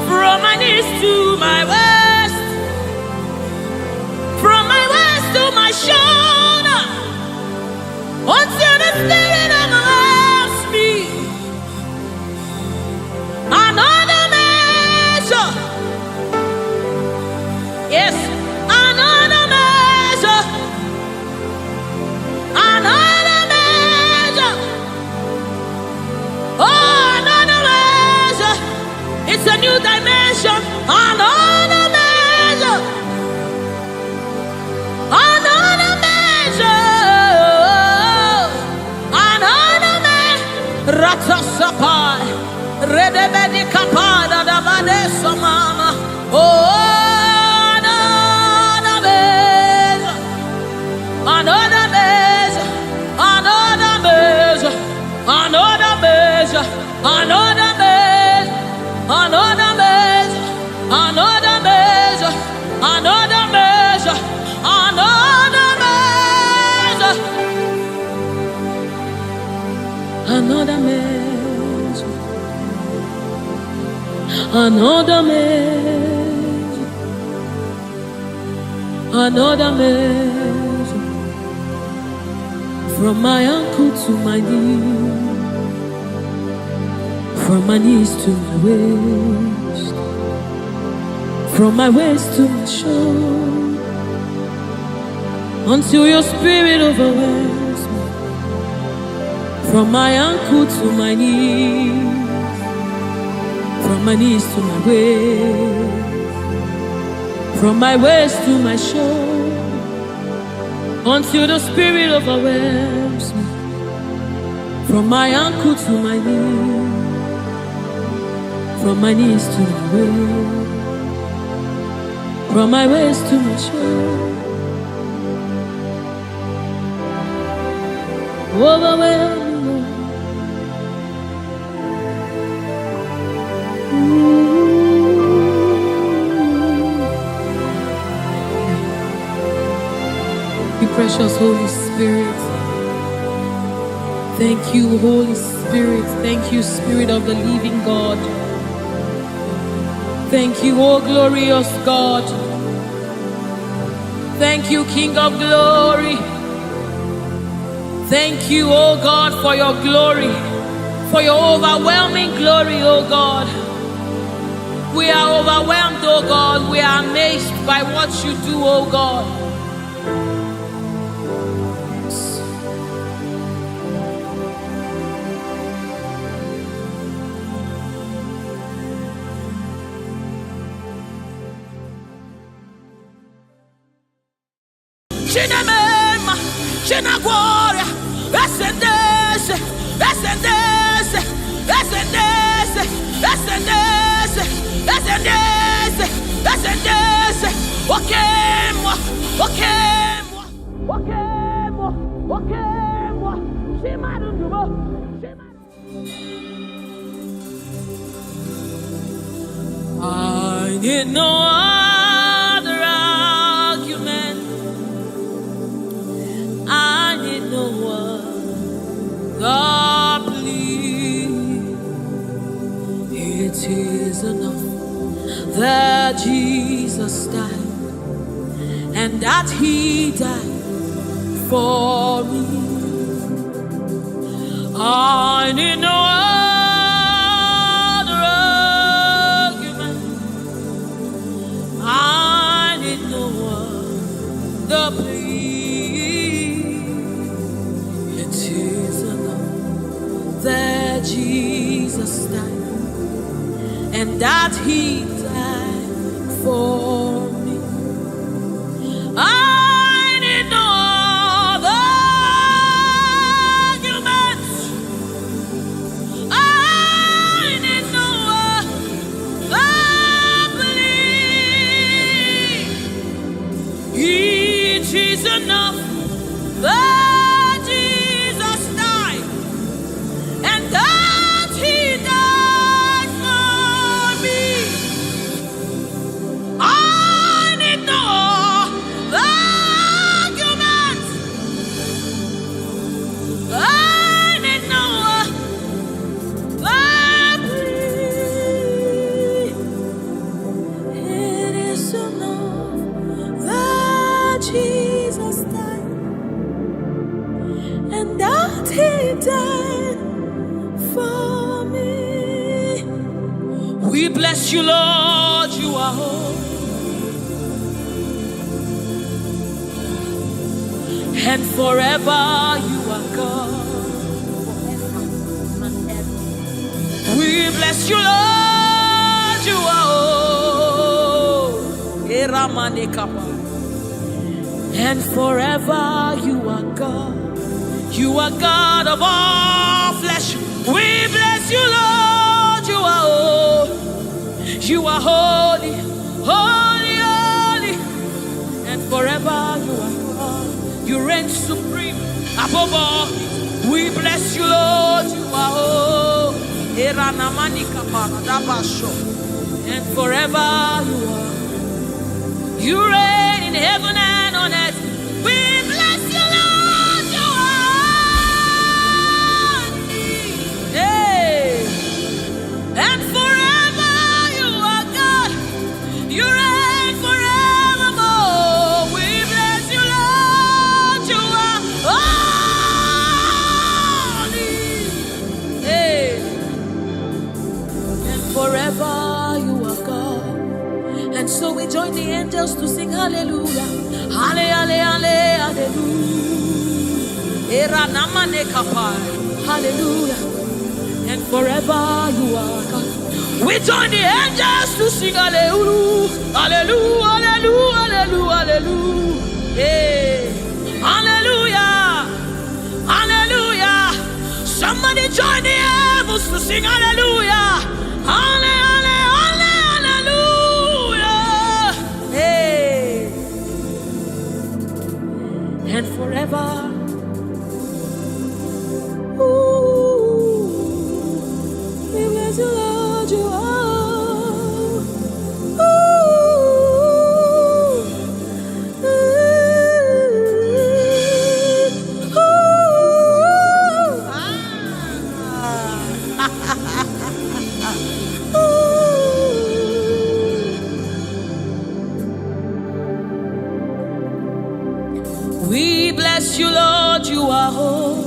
A: From my knees to my waist. From my waist to my shoulder. Until the spirit overwhelms me. Another measure. Yes, another measure. Another measure. Oh, another measure. It's a new dimension. Another measure. Another measure. Another measure. Ratasapai. Redebedi kapada da vanessa mama. Oh, another measure. Another measure. Another measure. Another measure. Another measure. Another measure. Another measure. Another measure. Another measure. Another measure. Another measure. Another measure. From my ankle to my knee. From my knees to my waist. From my waist to my shoulder. Until your spirit overwhelms me. From my ankle to my knees. From my knees to my waist. From my waist to my shoulder. Until the spirit overwhelms me. From my ankle to my knees. From my knees to my waist. From my waist to my shoulder. Overwhelm me, Lord. You precious Holy Spirit. Thank you, Holy Spirit. Thank you, Spirit of the living God. Thank you, oh glorious God. Thank you, King of glory. Thank you, oh God, for your glory, for your overwhelming glory, oh God. We are overwhelmed, oh God. We are amazed by what you do, oh God. Chinemema, Chinagwaria, Ascendese, Ascendese, Ascendese, Ascendese, Ascendese, Ascendese, Wakemwa, Wakemwa, Wakemwa, Wakemwa, Shimarunumo, I need no other argument. I need no other plea. It is enough that Jesus died, and that He died for me. I need no other argument. I need no other plea. It is enough that Jesus died, and that He died for me. I need no other arguments. I need no other plea. bless you, Lord, you are holy. And forever you are God. We bless you, Lord, you are holy. And forever you are God. You are God of all flesh. We bless you, Lord, you are holy. You are holy, holy, holy. And forever you are God. You reign supreme above all. We bless you, Lord, you are holy. And forever you are. You reign in heaven and on earth. We bless you, Lord, you are. Hey. And forever you are God. You reign forevermore. We bless you, Lord, you are holy. Hey. And forever you are God. And so we join the angels to sing hallelujah. Hallelujah, hallelujah. Hallelujah. And forever you are God. We join the angels to sing hallelujah. Hallelujah, hallelujah, hallelujah, hallelujah. Hey. Hallelujah. Hallelujah. Somebody join the angels to sing hallelujah. Hallelujah. And forever, ooh, we bless you, Lord, you are. Ooh, ooh, we bless you, Lord, you are holy.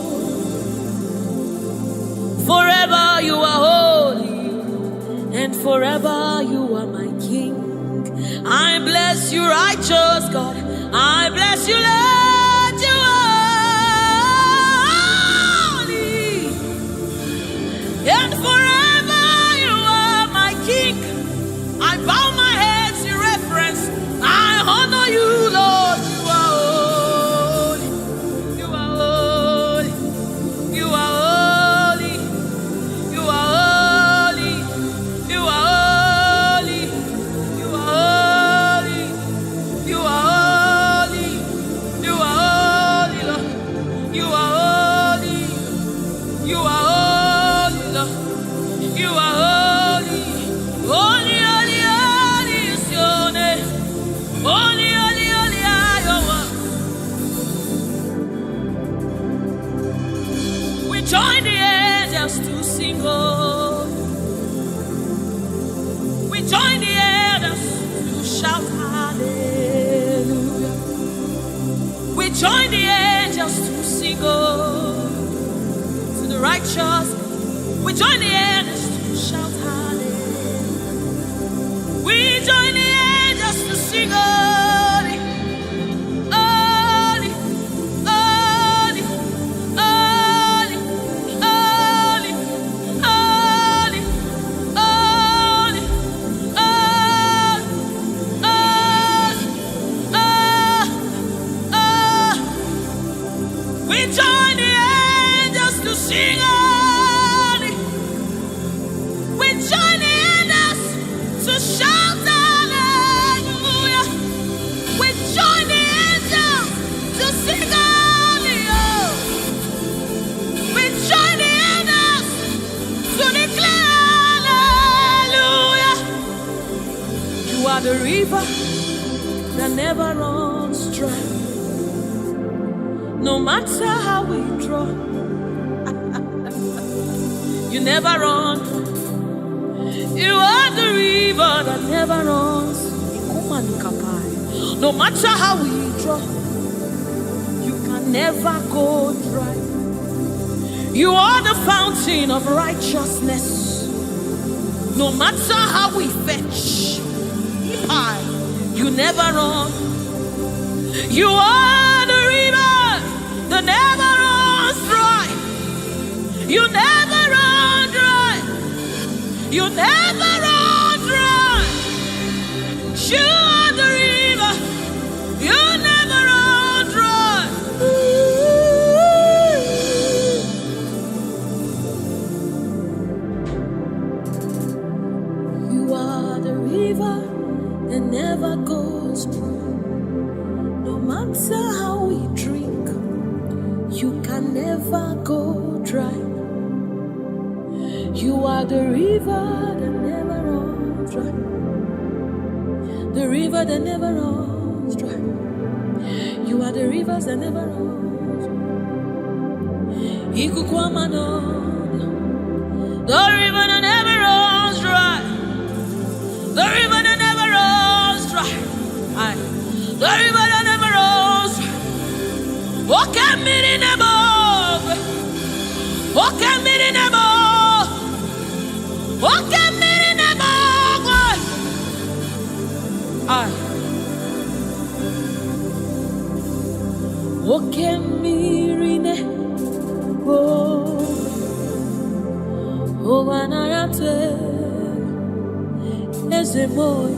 A: Forever you are holy, and forever you are my King. I bless you, righteous God. I bless you, Lord, you are holy, and forever you are my King. I bow my head in reverence. I honor you, Lord. Join the angels to sing, oh. We join the angels to shout hallelujah. We join the angels to sing, oh, to the righteous. We join the angels to shout hallelujah. We join the angels to sing, oh. We join the angels to sing holy. We join the angels to shout hallelujah. We join the angels to sing holy. Oh. We join the angels to declare hallelujah. You are the river that never runs dry. No matter how we draw, you never run. You are the river that never runs. No matter how we draw, you can never go dry. You are the fountain of righteousness. No matter how we fetch, you never run. You are the river that never runs dry. You never run dry. You never run dry. You are the river. You never run dry. You are the river that never goes dry. No matter how we drink, you can never go dry. You are the river that never runs dry. The river that never runs dry. You are the rivers that never runs dry. The river that never runs dry. The river that never runs dry. The river that never runs dry. Walk at me in the above. Walk at me in the above. Walk at me in the above. Walk at me in the above. Oh, when I am as a boy,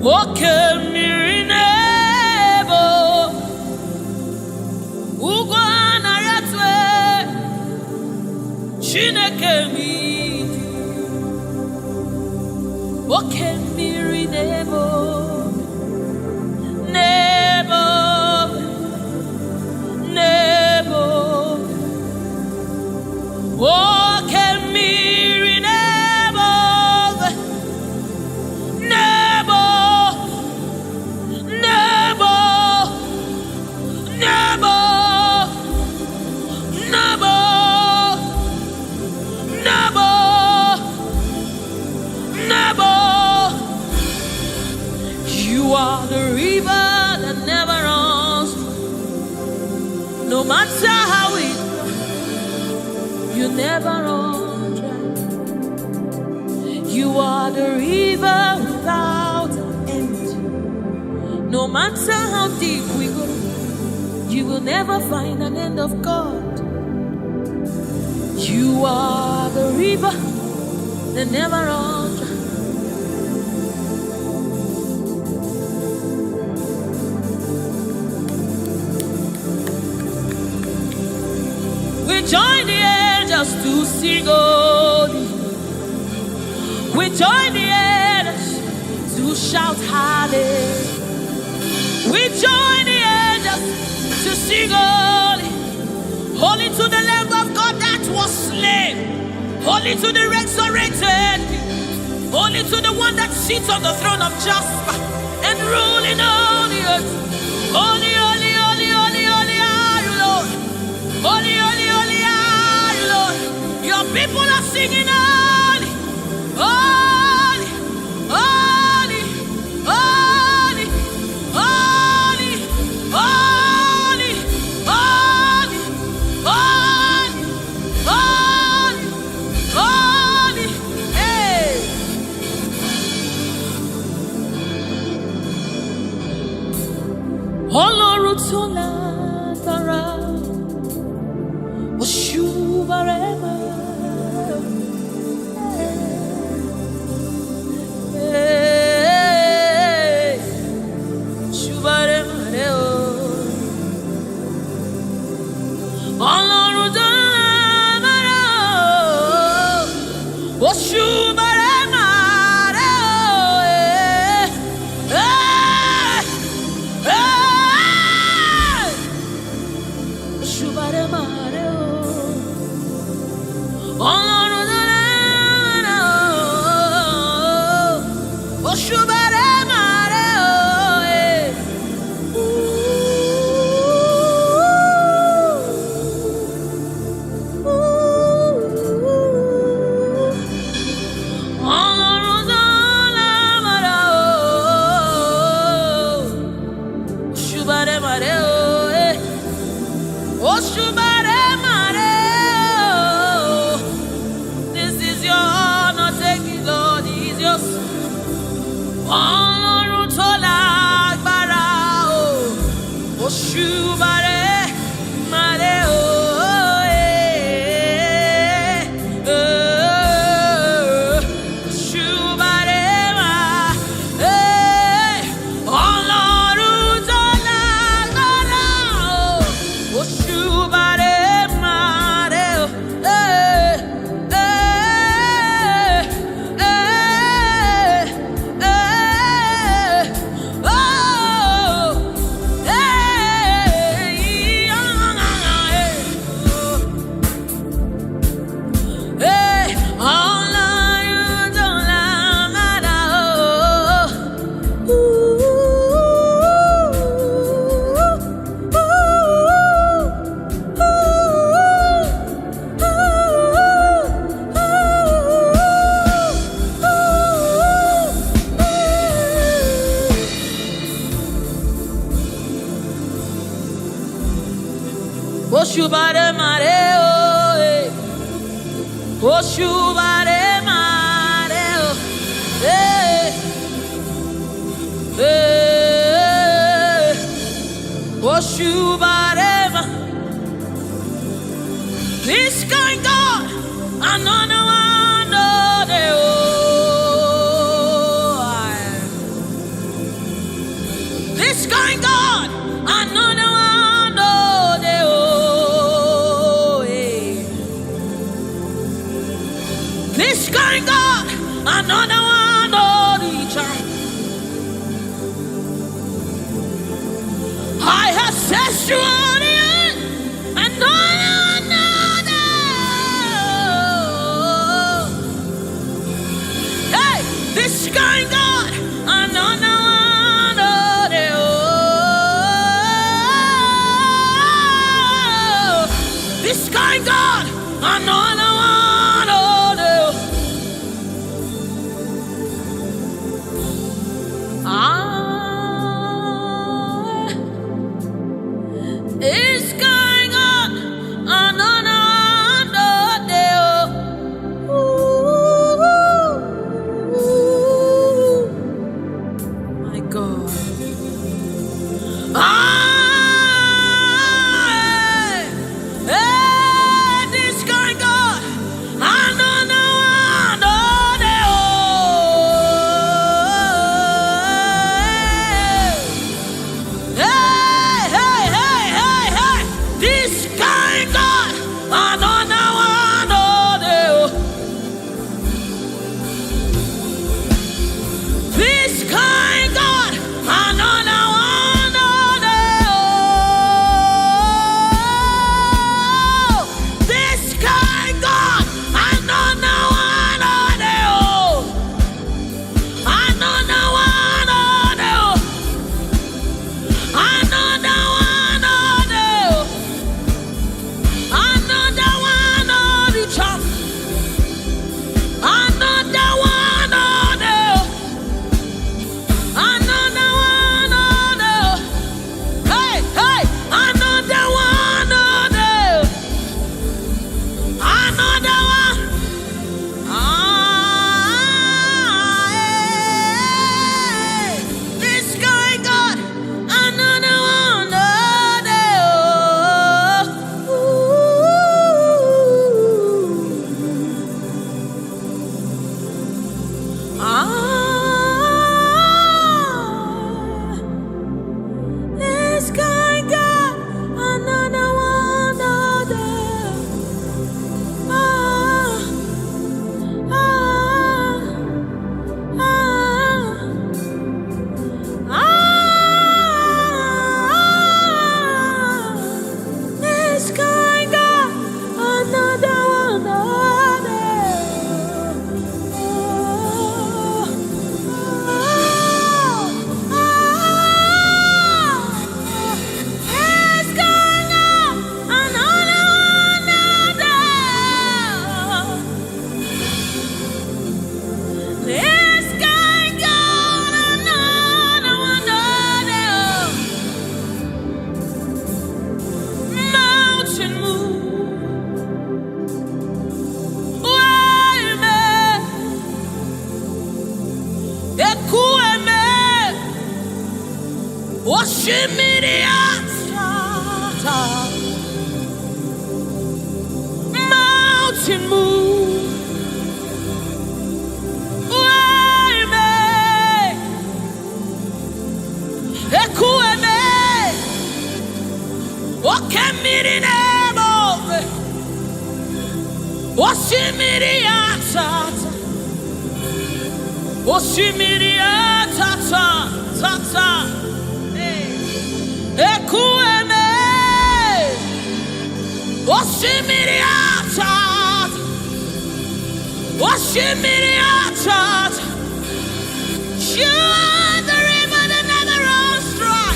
A: walk at me in the above. Oh, when I am Chineke mi. Walk at me in the above. Nebo, nebo. Walk at me in nebo, nebo, nebo, nebo, nebo, nebo, nebo. You are the river that never runs. No matter how it, you never run dry. You are the river without an end. No matter how deep we go, you will never find an end of God. You are the river that never runs dry. We join the angels to sing holy. We join the angels to shout hallelujah. We join the angels to sing holy. Holy to the Lamb of God that was slain. Holy to the resurrected. Holy to the one that sits on the throne of Jasper and ruling all the earth. Holy, holy, holy, holy, holy are you, Lord. Holy, holy, holy are you, Lord. Your people are singing holy, holy, holy, holy, holy, holy, holy, holy, holy, holy, hey. Ọlọ́run tó lágbára. Shubarema, Shubarema, Ọlọ́run tó lágbára, Shubarema, Oshubare mareo, Oshubare mareo, Oshubare ma. This kind God, another one, this kind God, another one. This kind God, another one, I have set you on the end, another. Hey, this kind God, another one, this kind God, another one. It's going on another day. My God. This going on another day. This kind God, another one, this kind God, another one, this kind God, another one, another one, another one. Another one on the top. Another one on the. Another one on the. Hey, hey, another one on the. Another one. This guy got another one on the. This guy got another one out there. This guy got another one out there. Mountain move, you are the river that never runs dry.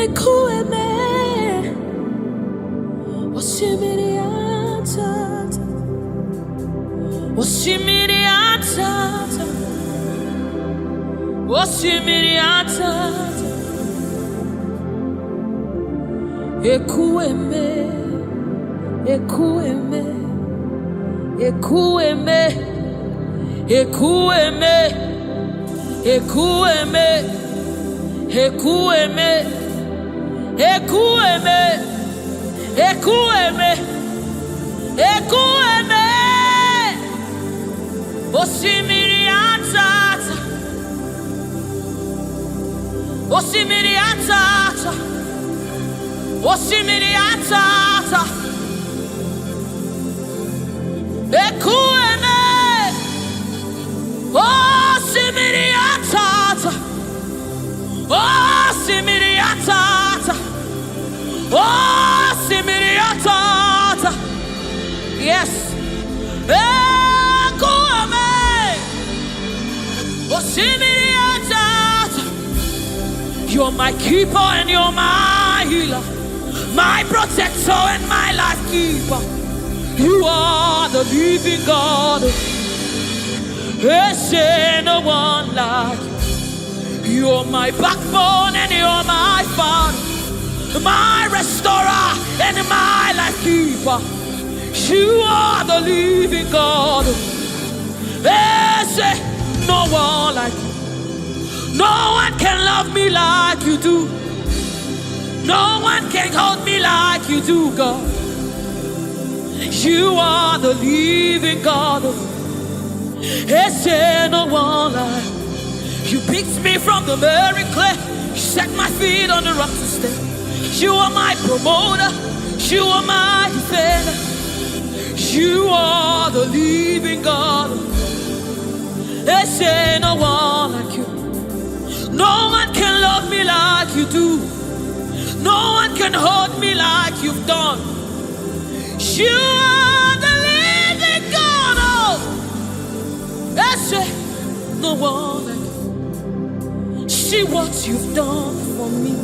A: ekueme, osimiri atata, osimiri atata, osimiri atata, ekueme, ekueme, ekueme, ekueme, ekueme, ekueme, ekueme, ekueme, ekueme, osimiri atata, osimiri atata, osimiri atata, ekueme, osimiri atata, osimiri atata, osimiri atata, yes, ekueme, osimiri atata. You're my keeper and you're my healer, my protector and my life keeper. You are the living God. There's no one like you. You're my backbone and you're my father, my restorer and my life keeper. You are the living God. There's no one like you. No one can love me like you do. No one can hold me like you do, God. You are the living God. There's no one like you. You picked me from the very clay. You set my feet on the rock to stay. You are my promoter. You are my defender. You are the living God. There's no one like you. No one can love me like you do. No one can hold me like you've done. You are the living God. Oh, that's it. No one like you. See what you've done for me.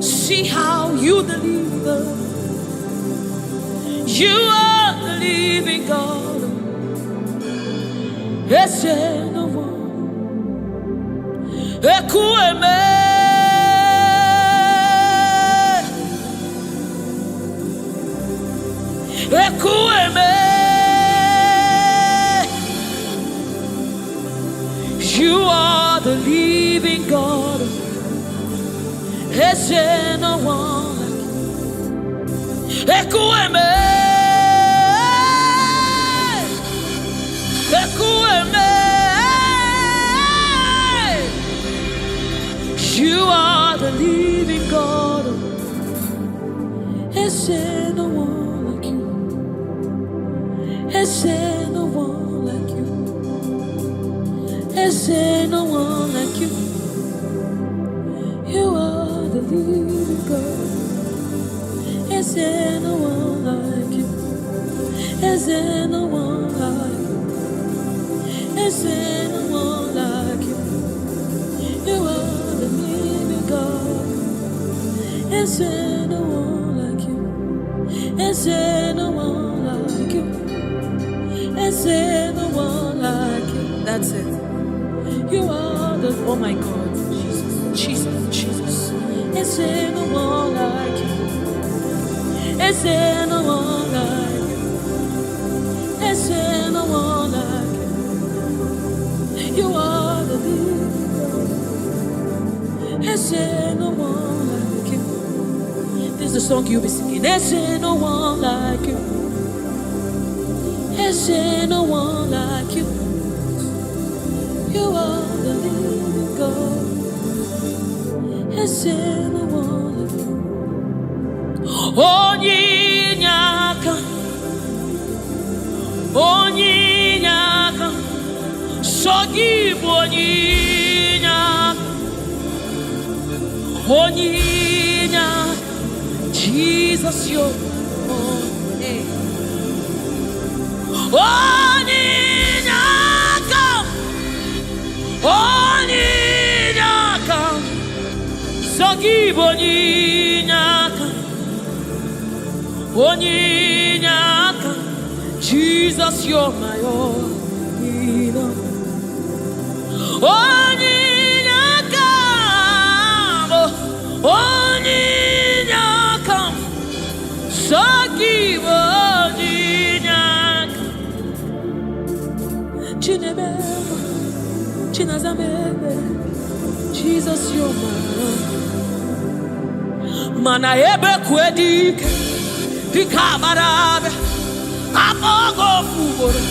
A: See how you deliver. You are the living God. That's it. No one. Ekueme, ekueme, you are the living God. There's no one like you. Ekueme, ekueme. You are the living God. Is there no one like you? Is there no one like you? Is there no one like you? You are the living God. Is there no one like you? Is there no one like you? Is there no one like you? You are the living God. Is there no one like you? Is there no one like you? Is there no one like you? That's it. You are the, oh my God, Jesus, Jesus, Jesus. Is there no one like you? Is there no one like you? Is there no one like you? You are the living God. Is there no one like you? This is the song you'll be singing. Is there no one like you? Is there no one like you? You are the living God. Is there no one like you? Onyinyaka, onyinyaka, sogibu onyinyaka, onyinyaka, Jesus yo, hey. Onyinyaka, onyinyaka, Ogibo Ninyaka, Oninyaka, Jesus, you're my all. Oninyaka, Oninyaka, Sogibo Ninyaka, Chinebe, Chinazamebe, Jesus, you're my all. Mana ebe kwedike pikabarabe amogo fuboro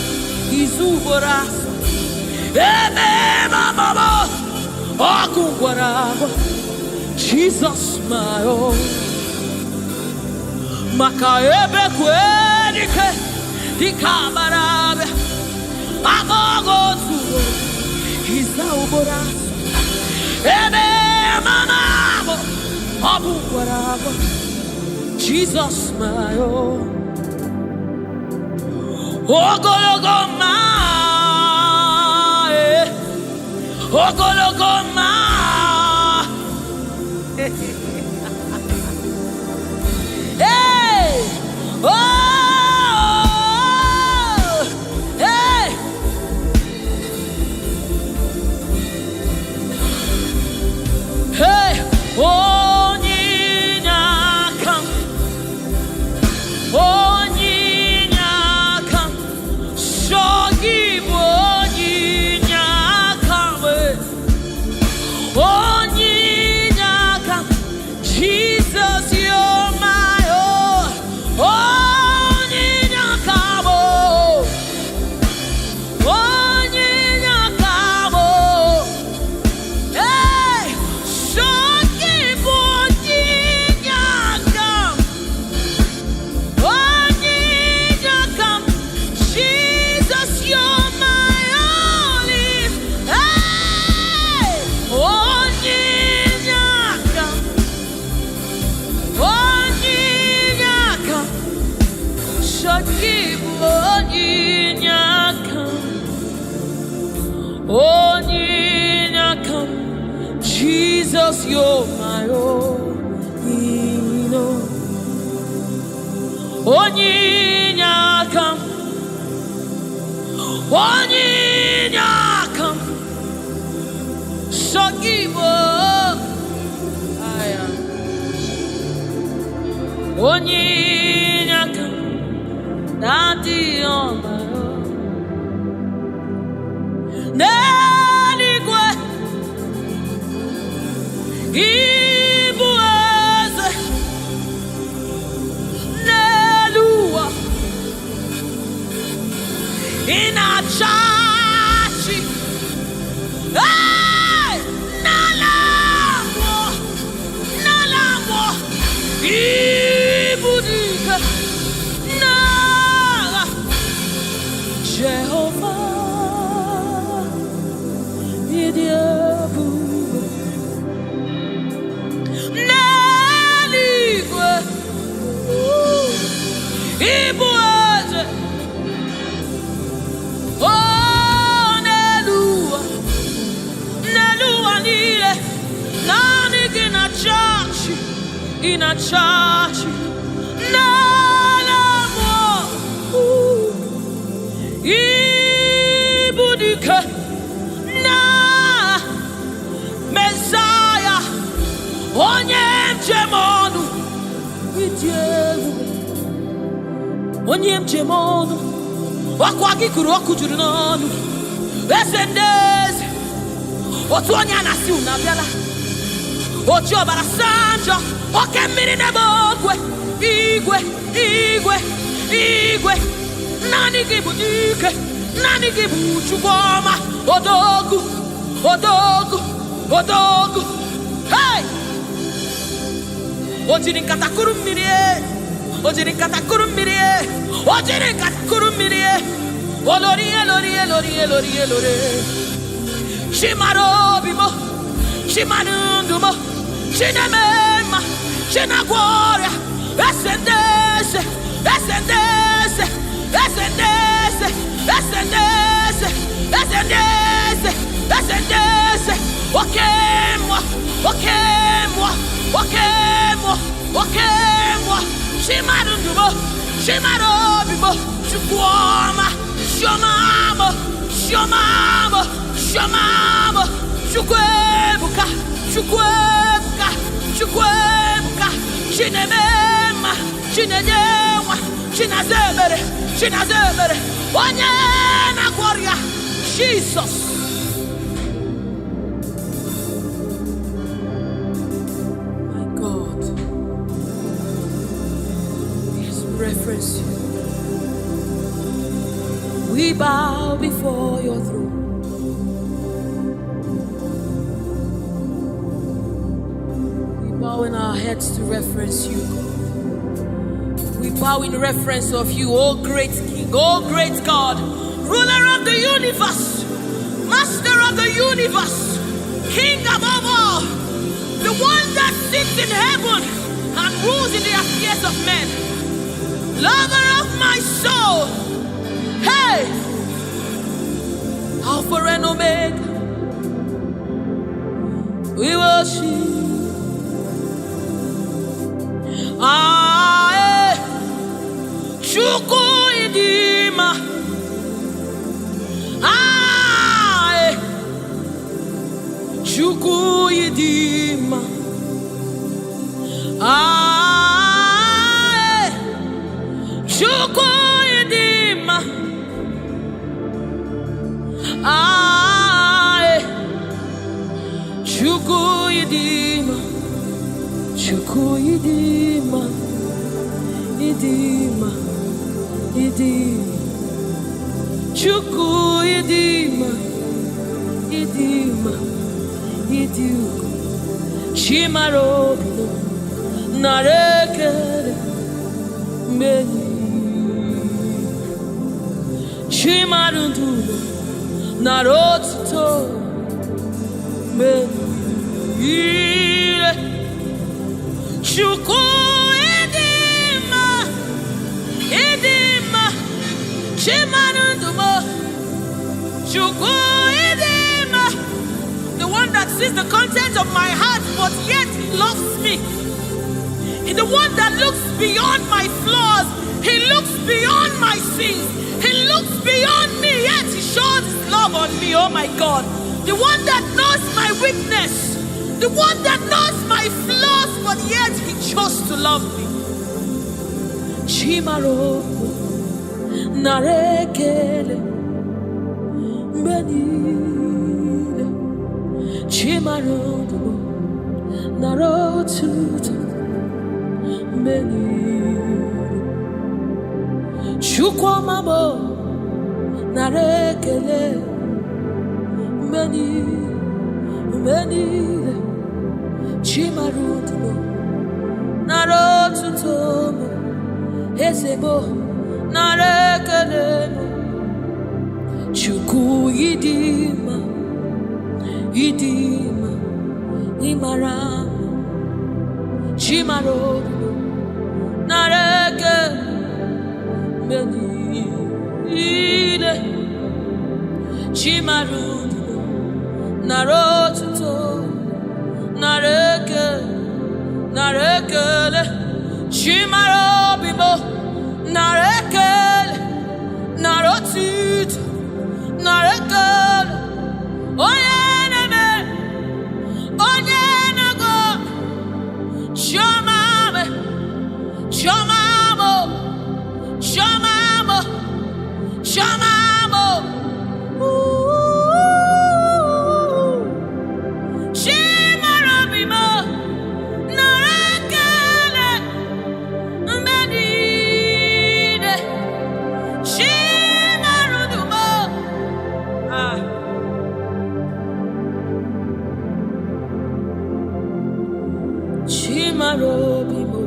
A: izuboraso ebe mama okungwarabo Jesus my own. Maka ebe kwedike pikabarabe amogo fuboro izuboraso ebe mama Jesus my own. Ogologoma, Ogologoma. Hey, oh, hey. Hey, oh. Jesus, you're my own. Oninyakam, Oninyakam, Shogibo, Oninyakam, Daddy on my own. Neligwe, Ibueze, Nelua, Inachachi, hey, Nalamo, Nalamo, Ibudika, Nala, Jehovah, Idiebu. Ibueze, oh Nelua, Nelua niye, nani ina chachi, nalamo, ibudike, na Messiah, onye mchemonu, itievu. Onye mchemonu wakwagi kuru okujuru n'ọnụ eze ndezi otu onye anasi unabiala oji ọbara sanjọ oke mmiri n'ebe ogwe igwe igwe igwe naanị gị bụ dike naanị gị bụ Chukwu ọma odogu odogu odogu hey ojiri nkata kuru mmiri ojiri nkata kuru mmiri ojiri nkata kuru mmiri olori elori elori elori elori chimaro bimo chimanundumo chinemema chinagwora esendese esendese esendese esendese esendese esendese okemwa okemwa wakemo, wakemo, shimarundumo, shimarobimo, shukwoma, shomamo, shomamo, shomamo, shukwebuka, shukwebuka, shukwebuka, shinemema, shinenyema, shinazemere, shinazemere, onyena gloria, Jesus. Reference you. We bow before your throne. We bow in our heads to reference you, God. We bow in reference of you, O great King, O great God, ruler of the universe, master of the universe, King above all, the one that sits in heaven and rules in the affairs of men. Lover of my soul, hey, Alpha and Omega, we worship. Ah, Chuku idima, ah, Chuku idima, ah. Chukwuidima, ah, Chukwuidima, Chukwuidima, idima, idima, Chukwuidima, idima, idima, Chimarobi, narekere, meni. Chimarundulo narotuto menire Chuku edima edima Chimarundumo Chuku edima, the one that sees the content of my heart but yet he loves me. He's the one that looks beyond my flaws. He looks beyond my sins. He looks beyond me, yet he shows his love on me, oh my God. The one that knows my weakness, the one that knows my flaws, but yet he chose to love me. Chimaro narekele menile Chimaro narotuto menile Chukwamamo narekele meni Chimarutumo narotutomo Esebo narekele Chukwuidima idima imarama Chimarutumo narekele menile Chimarutumo narotuto narekele Chimarobimo narekele narotuto narekele onyenago shomame shomamo shomamo shomamo Shimarobimo narekele menide Shimarudumo Shimarobimo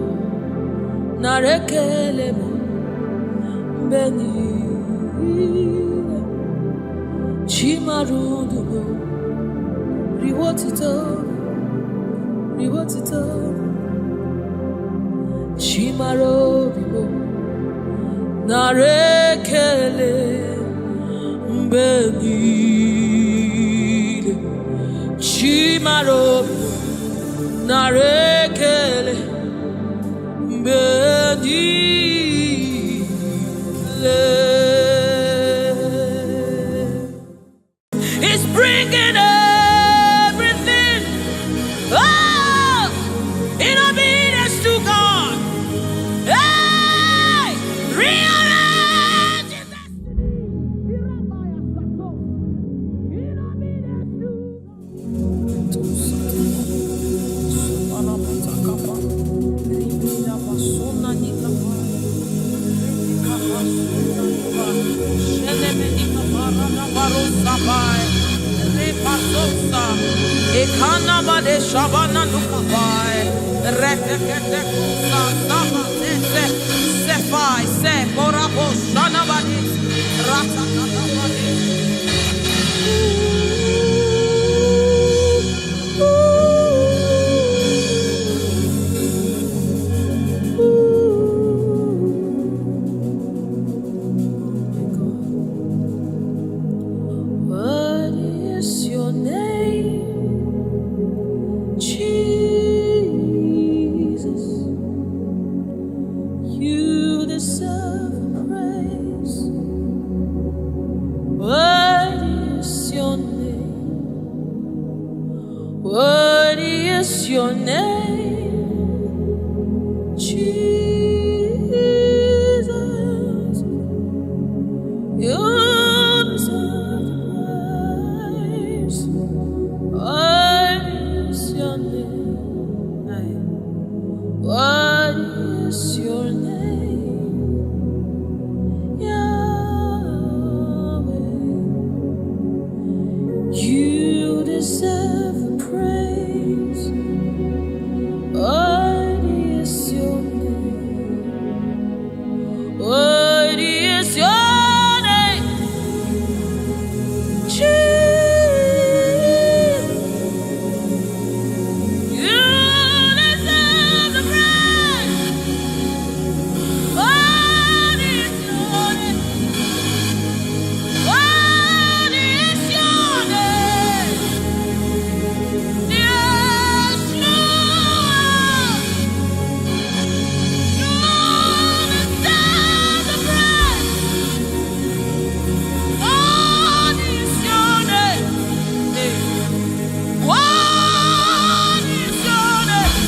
A: narekele menide Chimarudumo riwotito Chimarobimo narekele menide Chimarobimo narekele bedile. It's bringing everything in obedience to God. Hey, rearrange his destiny. In obedience to Ekanabade Shabana Nukabai, Rekete Kusa, Saba, Sefai, Se, Korabo, Shanabadi, Ratakabadi. What is your name? Jesus, you deserve praise. What is your name? What is your name? Jesus, you deserve praise. What is your name? What is your name? Yahweh, you deserve praise. What is your name? What is your name? Jesus, you deserve the praise. What is your name? What is your name? Yeshua, you deserve the praise. What is your name? What is your name?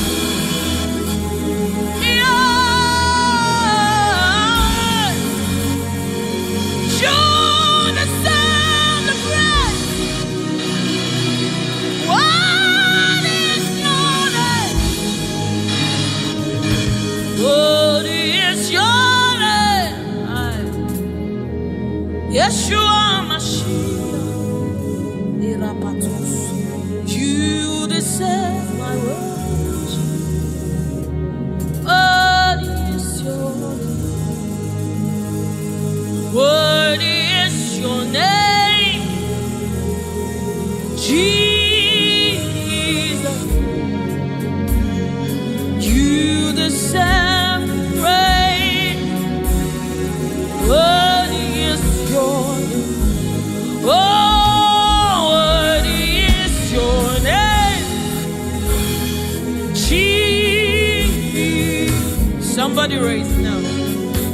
A: Yahweh, you deserve the praise. What is your name? What is your name? Yeshua Mashiach, Irapatos. You deserve my worship. What is your name? What is your name? Jesus, you deserve praise. What is your name? Oh, what is your name? Jesus, somebody raise now.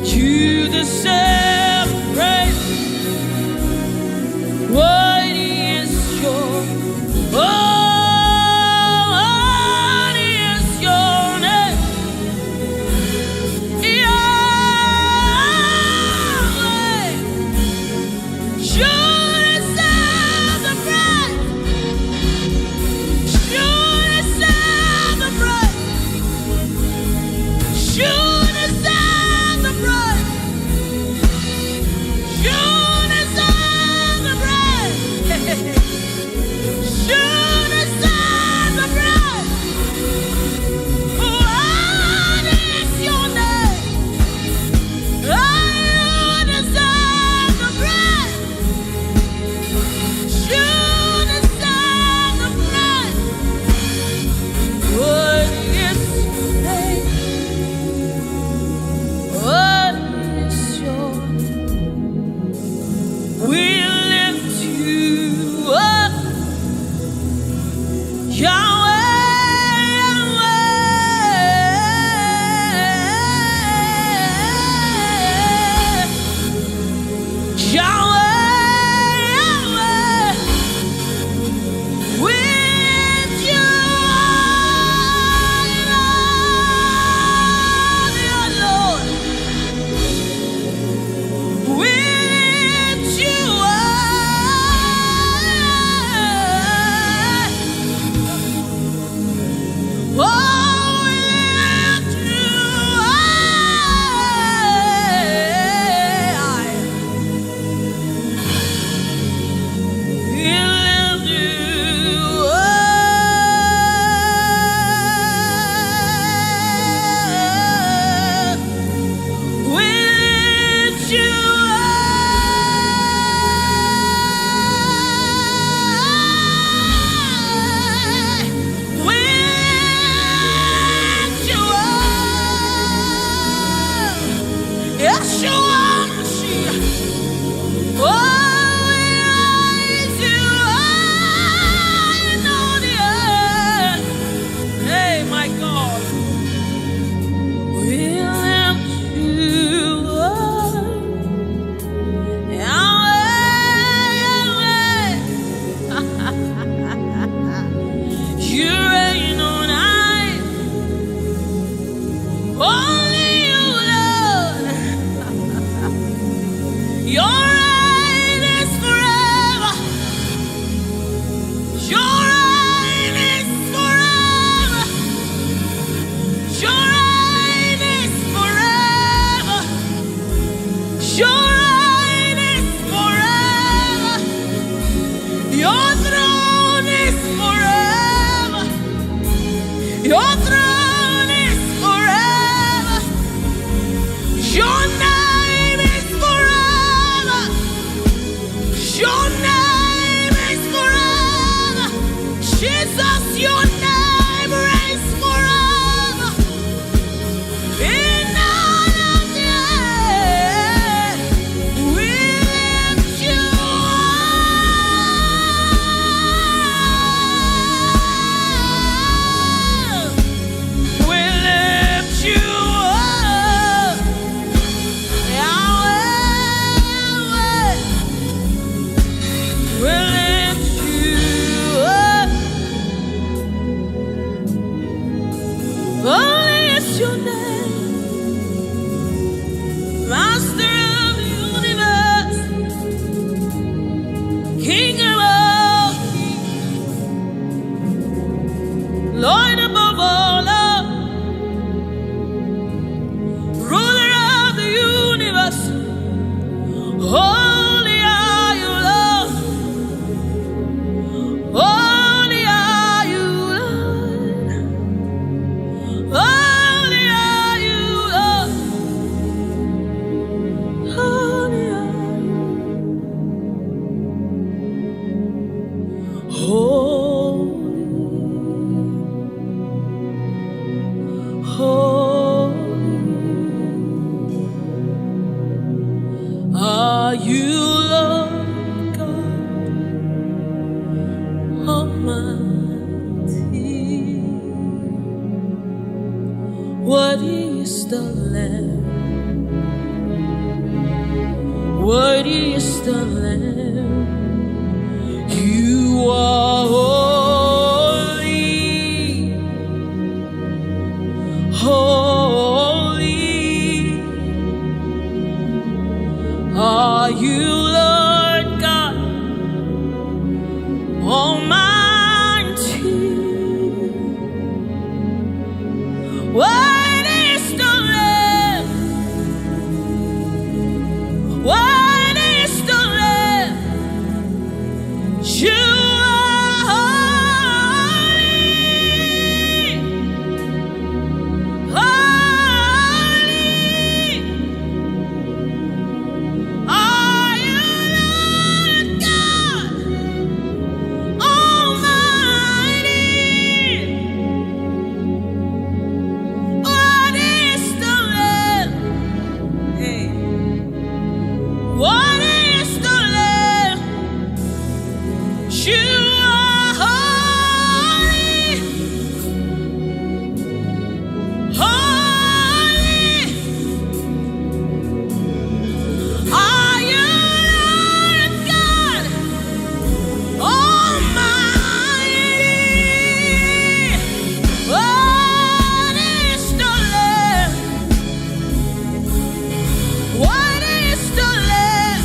A: You deserve praise. What is your oh, what is your name? Yahweh, you deserve the praise. You deserve the praise. You deserve the praise. Your reign is forever. Your reign is forever. Your reign is forever. Your reign is forever. Your throne is forever. Your throne is forever. Your name is forever. Your name is forever. Jesus, your name reigns forever. In all of the earth, we lift you up. We lift you up. Yahweh, we lift you up. Holy is your name, Master of the universe, King of all kings, Lord above all, Ruler of the universe. Holy are you, Lord. Holy are you, Lord. Holy are you, Lord. Holy are you. Holy are you, Lord God Almighty. Worthy is the Lamb. Worthy is the Lamb. You are holy. Holy are you, Lord God Almighty. What is the Lamb? What is the Lamb? You are holy. Holy are you, Lord God Almighty. What is the Lamb? Hey. What is the Lamb? You are holy. Holy are you, Lord God Almighty. What is the Lamb? What is the Lamb?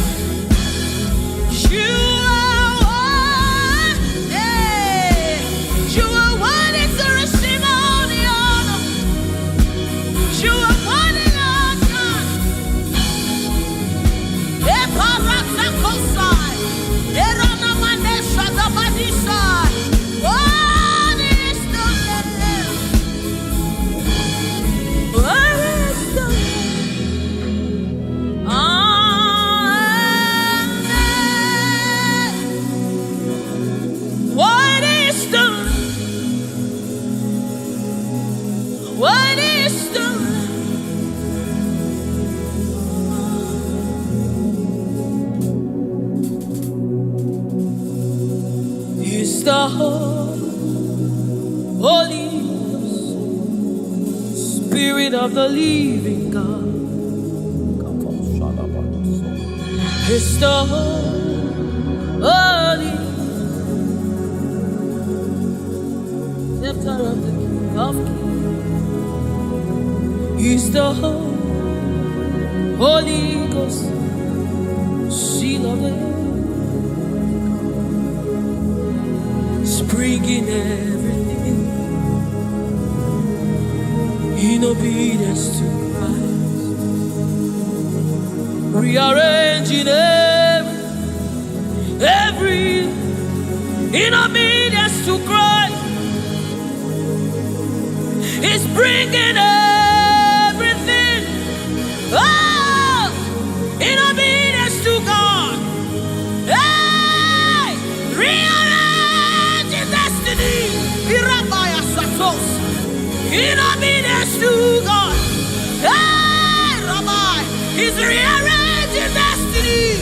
A: You are one. Hey. You are one is to receive all the honor. You are one in our God. Eparazakosai. Eranamanesha dabadisai. What is the Lamb? What is the Lamb? Amen. What is the Lamb? What is the Lamb? Is the Holy Ghost, Spirit of the living God. It's the Holy Scepter of the King of Kings. He's the Holy Ghost, seal of the spring in everything, in obedience to Christ, rearranging every in obedience to Christ. He's bringing everything, oh, in obedience to God. Hey, rearranging destiny, in obedience to God. Hey, Rabbi, He's rearranging destiny,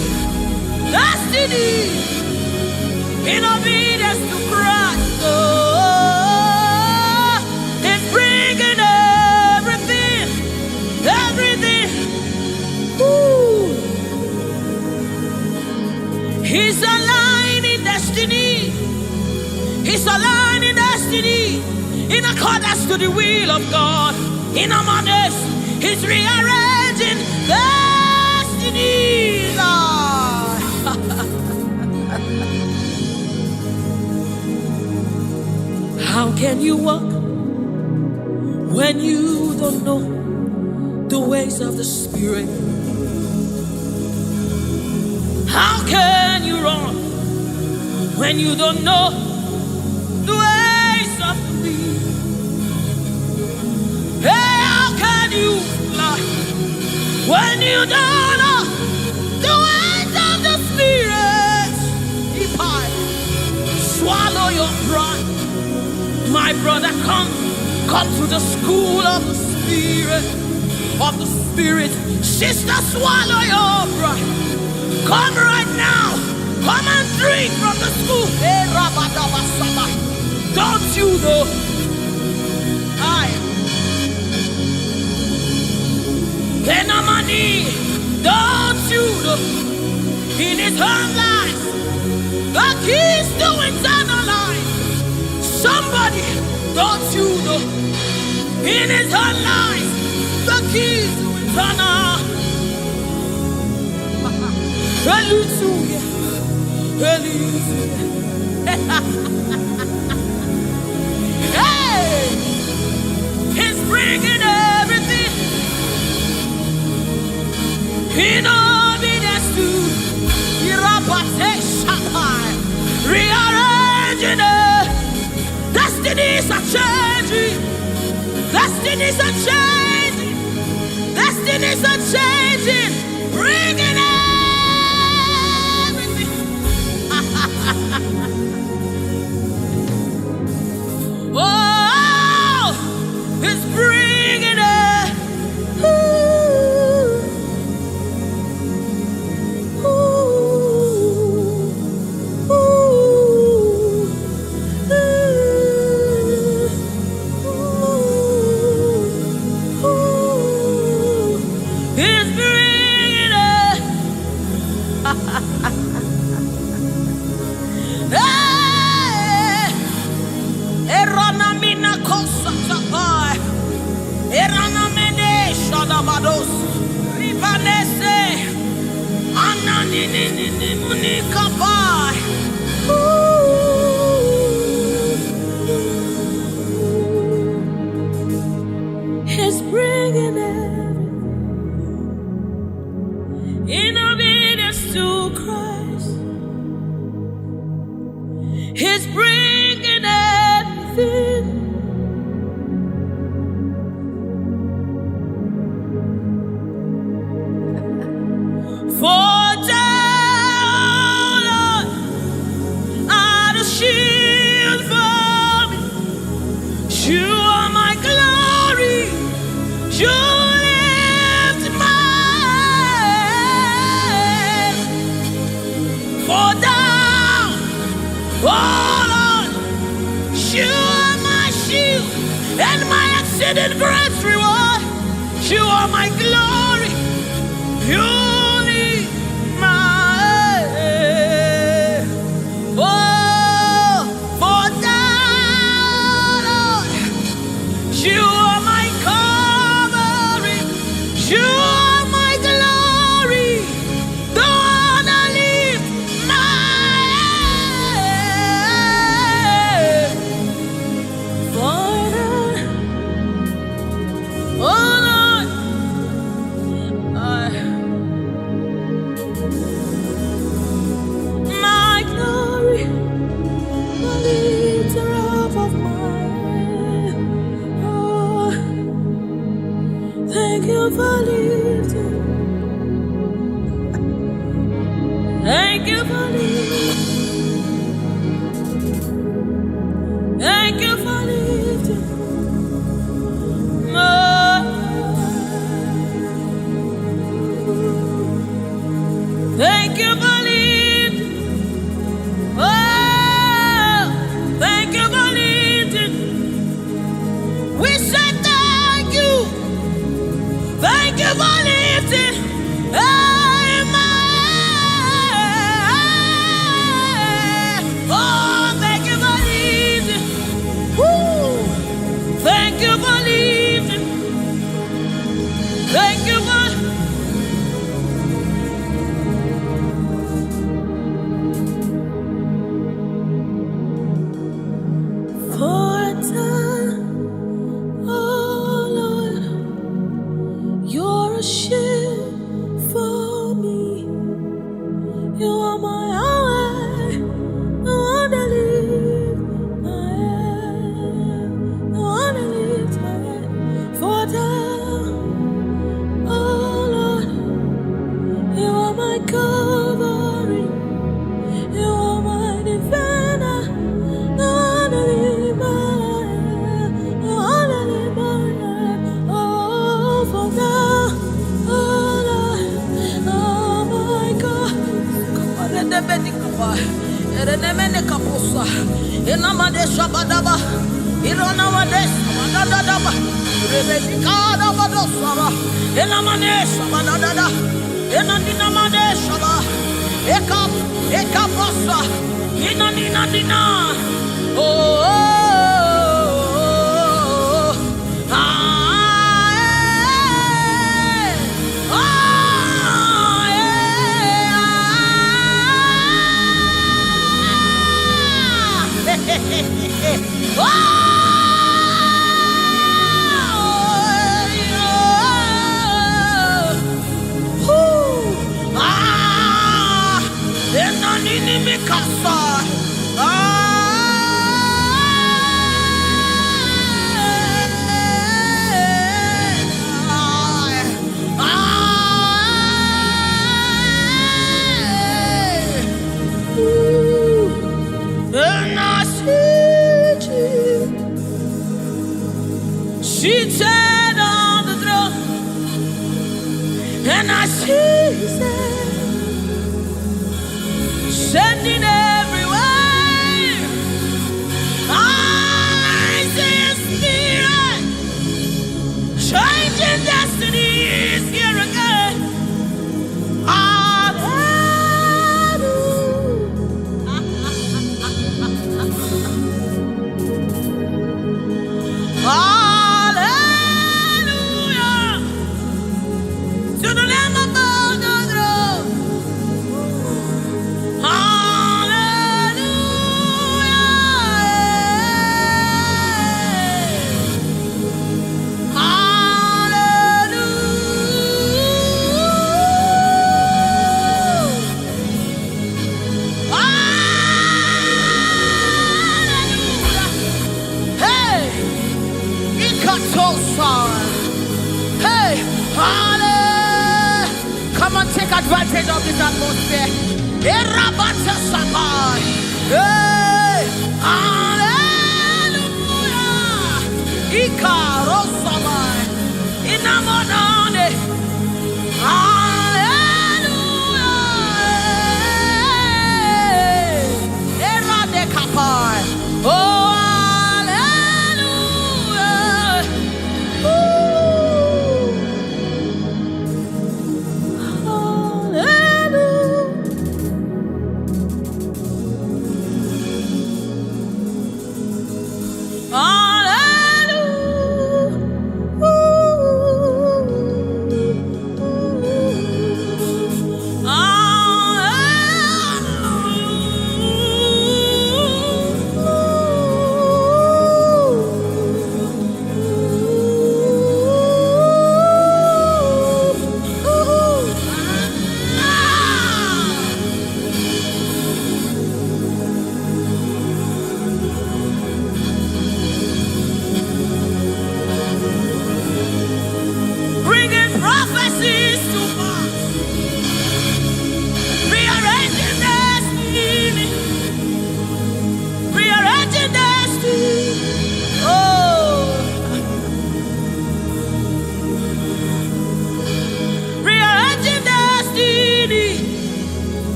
A: in obedience to Christ. Oh, He's bringing everything. Ooh. He's aligning destiny. He's aligning destiny in accordance to the will of God. In Amadeus, He's rearranging destiny. How can you walk when you don't know the ways of the Spirit? How can you run when you don't know the ways of the wind? Hey, how can you fly when you don't know the ways of the Spirit? If I swallow your pride, my brother, come to the school of the Spirit. Sister, swallow your pride. Come right now. Come and drink from the school. Hey, don't you know? Don't you know? In His own life, the keys to eternal life. Somebody, don't you know? In His own life, the keys to eternal. Hallelujah. Hey, He's bringing everything in obedience to rearranging it. Destinies are changing. Destinies are changing. Destinies are changing. Bringing everything. Oh, He's bringing it. He's bringing everything in obedience to Christ. He's bringing everything. For down are the shield for me. You are my glory. You lift my head. For down, oh Lord, you are my shield and my exceeding great reward. You are my glory. You Thank you for lifting. Thank you for lifting. Thank you for lifting. Oh, thank you for lifting. We say thank you. Thank you for lifting. Amen. Oh, thank you for lifting. Woo. Thank you for lifting. Thank you for for a time, oh Lord, you're a shield for me. You are my eye, no one to lift my head, no one to lift my head. For a time, oh Lord, you are my covering, you are my defender. No one to lift my head, no one to lift my head. Oh, for now, oh Lord, oh my God. Oh, and I see you seated on the throne, and I see His hand sending everywhere. I see His Spirit changing destinies here again. Hallelujah to the Lamb above the throne. Hallelujah. Hallelujah. Hey, hey, hallelujah. Come on, take advantage of this atmosphere. Hey, hallelujah. Ikarosamai. Inamonane. Hallelujah. Eradekapai. Oh,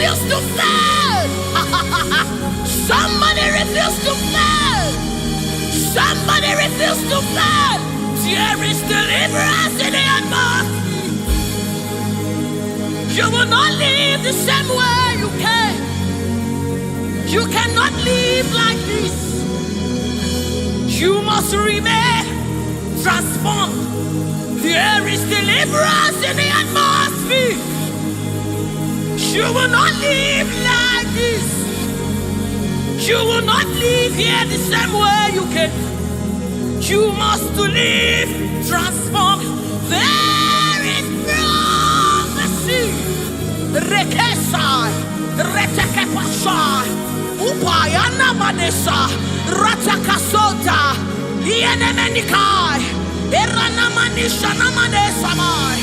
A: refuse to fail. Somebody refuse to fail. Somebody refuse to fail. There is deliverance in the atmosphere. You will not live the same way you came. You cannot live like this. You must remain transformed. There is deliverance in the atmosphere. You will not live like this. You will not live here the same way you came. You must live transformed. There is prophecy. Rekesai, retekepashai, upayana manesa, ratakasota, ienemenikai, eranamanisha namanesamai.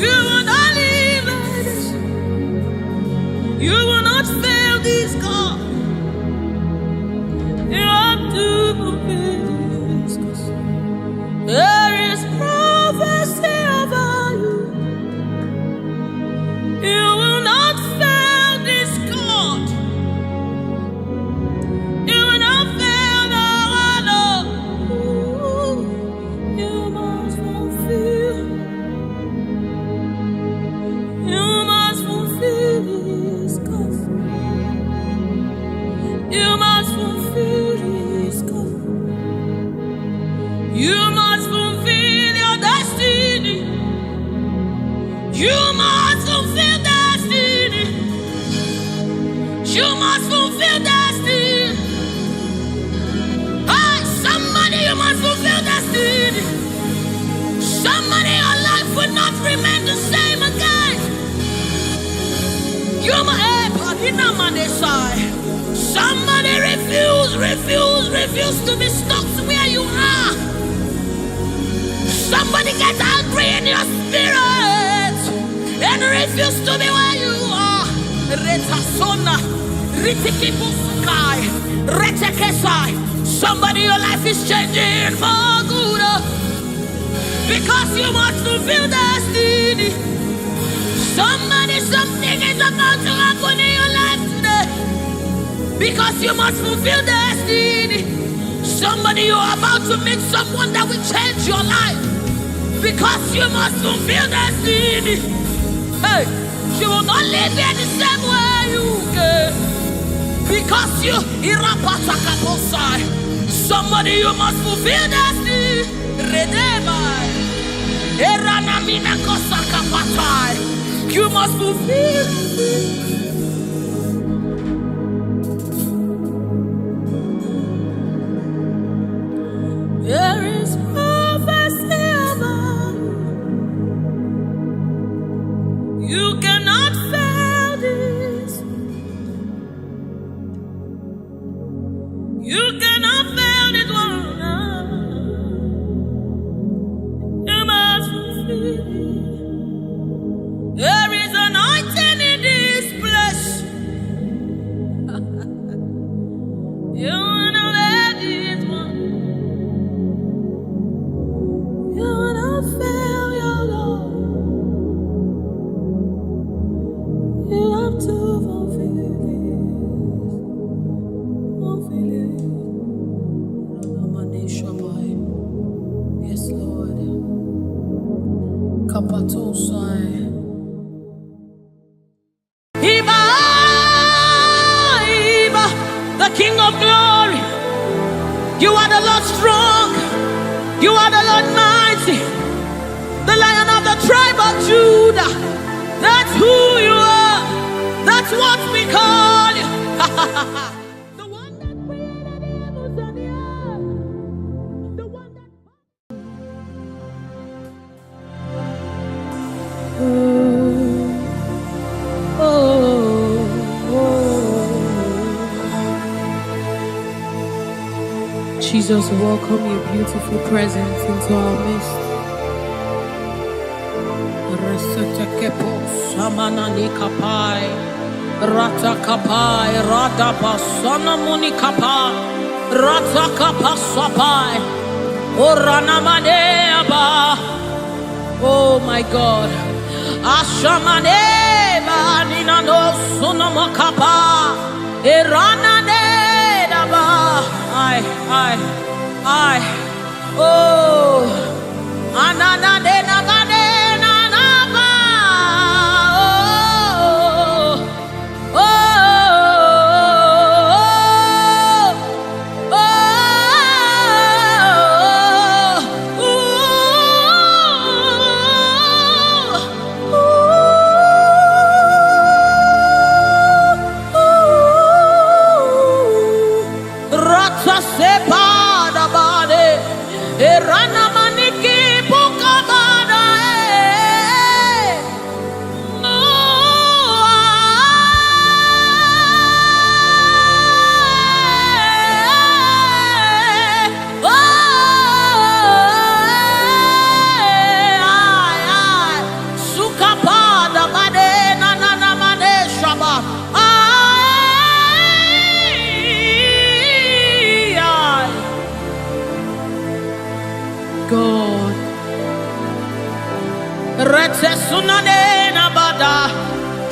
A: You will not live like this. You will not fail this God. You have to fulfill this. There is prophecy over you. You will not fail this God. You will not fail the Lord. You must fulfill. You must fulfill this God. You must fulfill this God. You must fulfill your destiny. You must fulfill destiny. You must fulfill destiny. Hey, somebody, you must fulfill destiny. Somebody, your life will not remain the same again. You must, somebody refuse to be stuck where you are. Somebody get angry in your spirit and refuse to be where you are. Somebody, your life is changing for good because you must fulfill destiny. Somebody, something is about to happen in your life today because you must fulfill destiny. Somebody, you are about to meet someone that will change your life because you must fulfill destiny. Hey, you will not live here the same way you came because you somebody, you must fulfill destiny. You must fulfill. There is prophecy about you. You cannot fail this. You cannot fail this one. You must fulfill. There is anointing in this place. You wanna let this one. You wanna fail your Lord. You have to fulfill it. Fulfill it. Yes, Lord. Kapatosai. King of glory, you are the Lord strong, you are the Lord mighty, the Lion of the tribe of Judah. That's who you are, that's what we call you. The one that created the heavens and the earth, the one that Jesus, welcome your beautiful presence into our midst. Oh my God. Ashamaneba nina no sunomokapa. Erananeba. I. Oh. Ananadena badena naba. Oh. God. Rete sunane nabada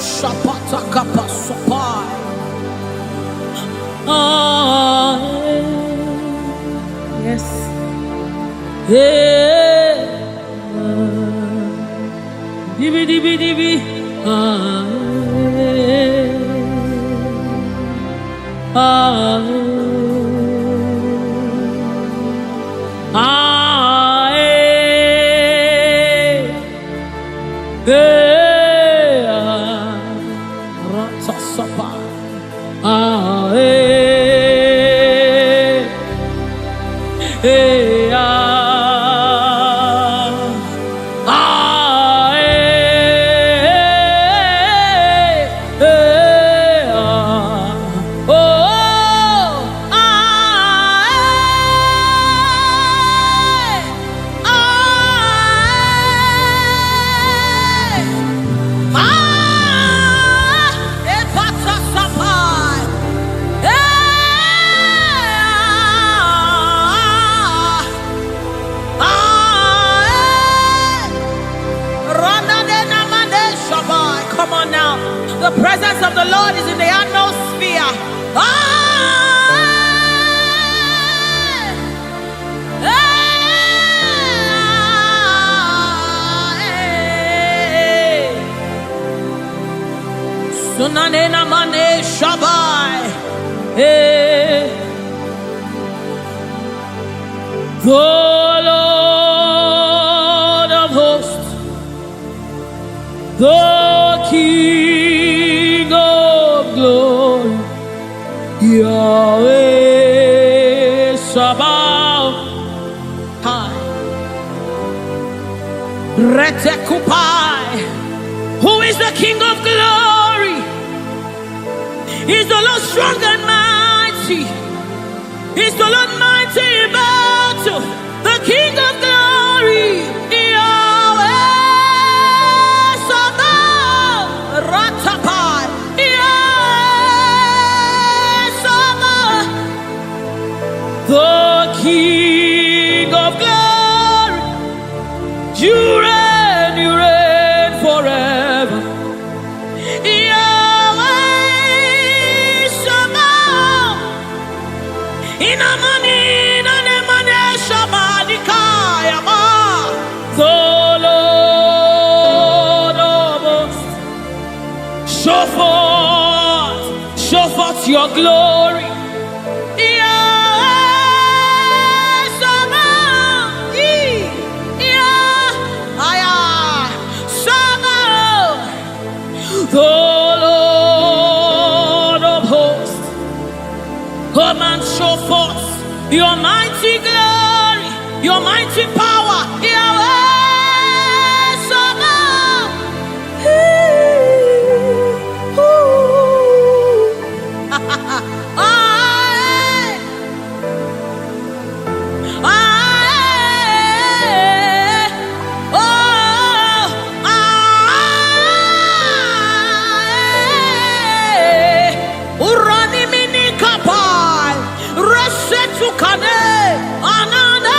A: shapata kapa sopai. Yes. Hey. Dibi dibi dibi. The presence of the Lord is in the atmosphere. Sunanena mane shabai. The Lord of hosts, the King of glory, Yahweh Sabaoth. Retekupai. Who is the King of glory? He's the Lord strong and mighty. He's the Lord mighty in battle. The King of glory, Yahweh Sabaoth. Ratapai. The King of glory, you reign forever. Yahweh Sabaoth, Inamani Nanemane Shabadikayama, the Lord of hosts, show forth your glory. The Lord of hosts, come and show forth your mighty glory, your mighty power, Yahweh Sabaoth. Anana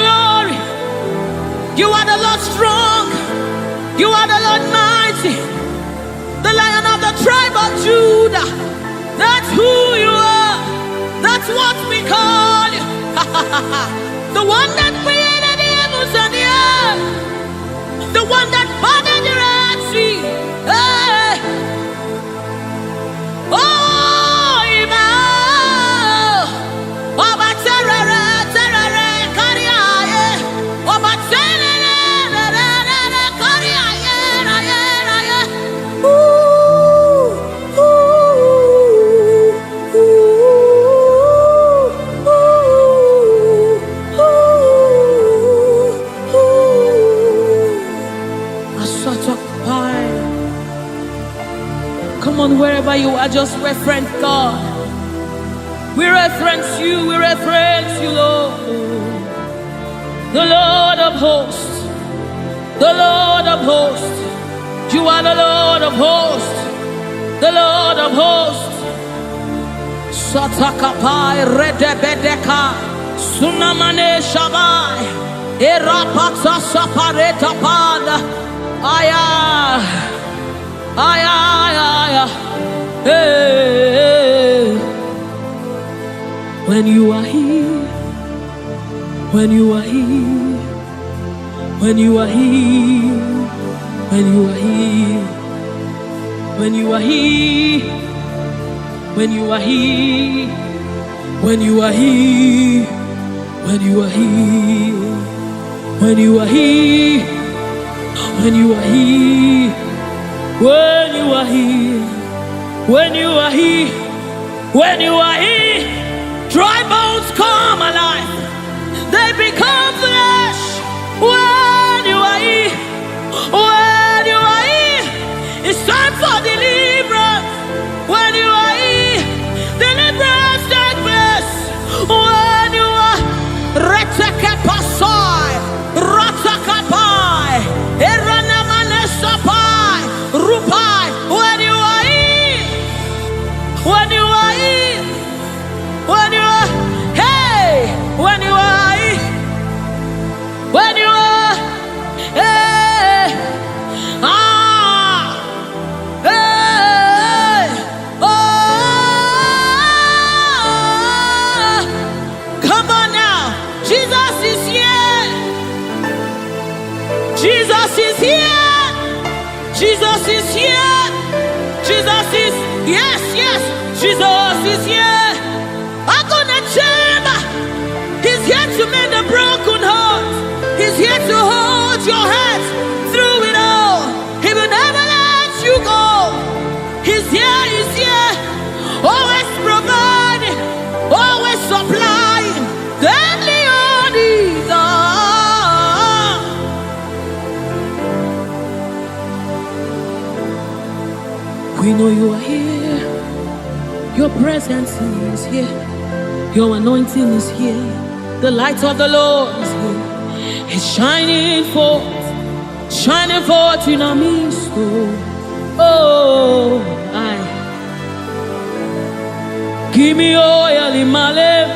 A: glory. You are the Lord strong. You are the Lord mighty. The Lion of the tribe of Judah. That's who you are. That's what we call you. The one that created the heavens and the earth. The one that parted the Red Sea. Hey. Oh, Emmanuel. Oba terere, terere, kariaye. Oba terere, terere, kariaye, raye, raye. Ooh, ooh, ooh, ooh, ooh. A sort of pie. Come on, wherever you are, just reference God. We reference you, Lord. The Lord of hosts. The Lord of hosts. You are the Lord of hosts. The Lord of hosts. Satakapai redebedeka. Sunamane shabai. Erapata sapareta pada. Aya. Aya, aya, hey. When you are here, when you are here, when you are here, when you are here, when you are here, when you are here, when you are here, when you are here, when you are here, when you are here. When you are here, when you are here, when you are here, dry bones come alive, they become flesh. When you are here, when you are here, it's time for deliverance. When you are here, deliverance takes place. When you are retekepasai, ratakapai, eranamanesapai, rupai. When you are here, when you are here, when you are, hey, when you are here, when you are, hey, ah, hey, oh, come on now, Jesus is here, Jesus is here, Jesus is here, Jesus is, yes, yes, Jesus is here. I'm gonna chamber. He's here to mend the broken heart. He's here to hold your hands through it all. He will never let you go. He's here, he's here. Always providing, always supplying. Deadly on his arm. We know you are here. Your presence is here. Your anointing is here. The light of the Lord is here. It's shining forth in our midst. Oh, I give me oil in my lamp.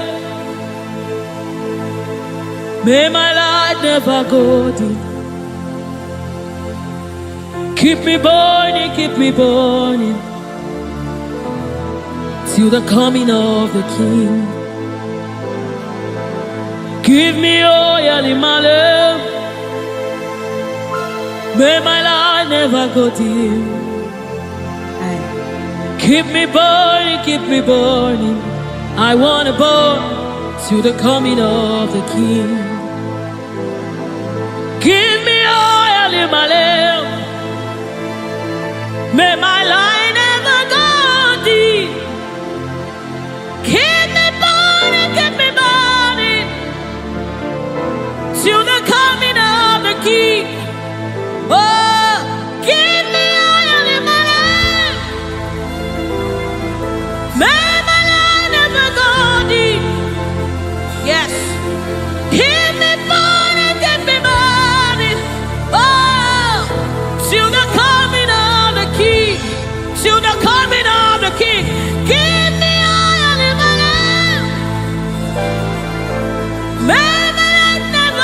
A: May my light never go dim. Keep me burning till the coming of the King. Give me oil in my lamp. May my light never go dim. Keep me burning. I wanna burn till the coming of the King. Give me oil in my lamp. May my light never go dim. Keep me burning till the coming of the King. Oh, give me oil in my lamp. May my light never go dim. Yes. Keep me burning. Oh, till the coming of the King. Till the coming of the King. Give me oil in my lamp. May my light never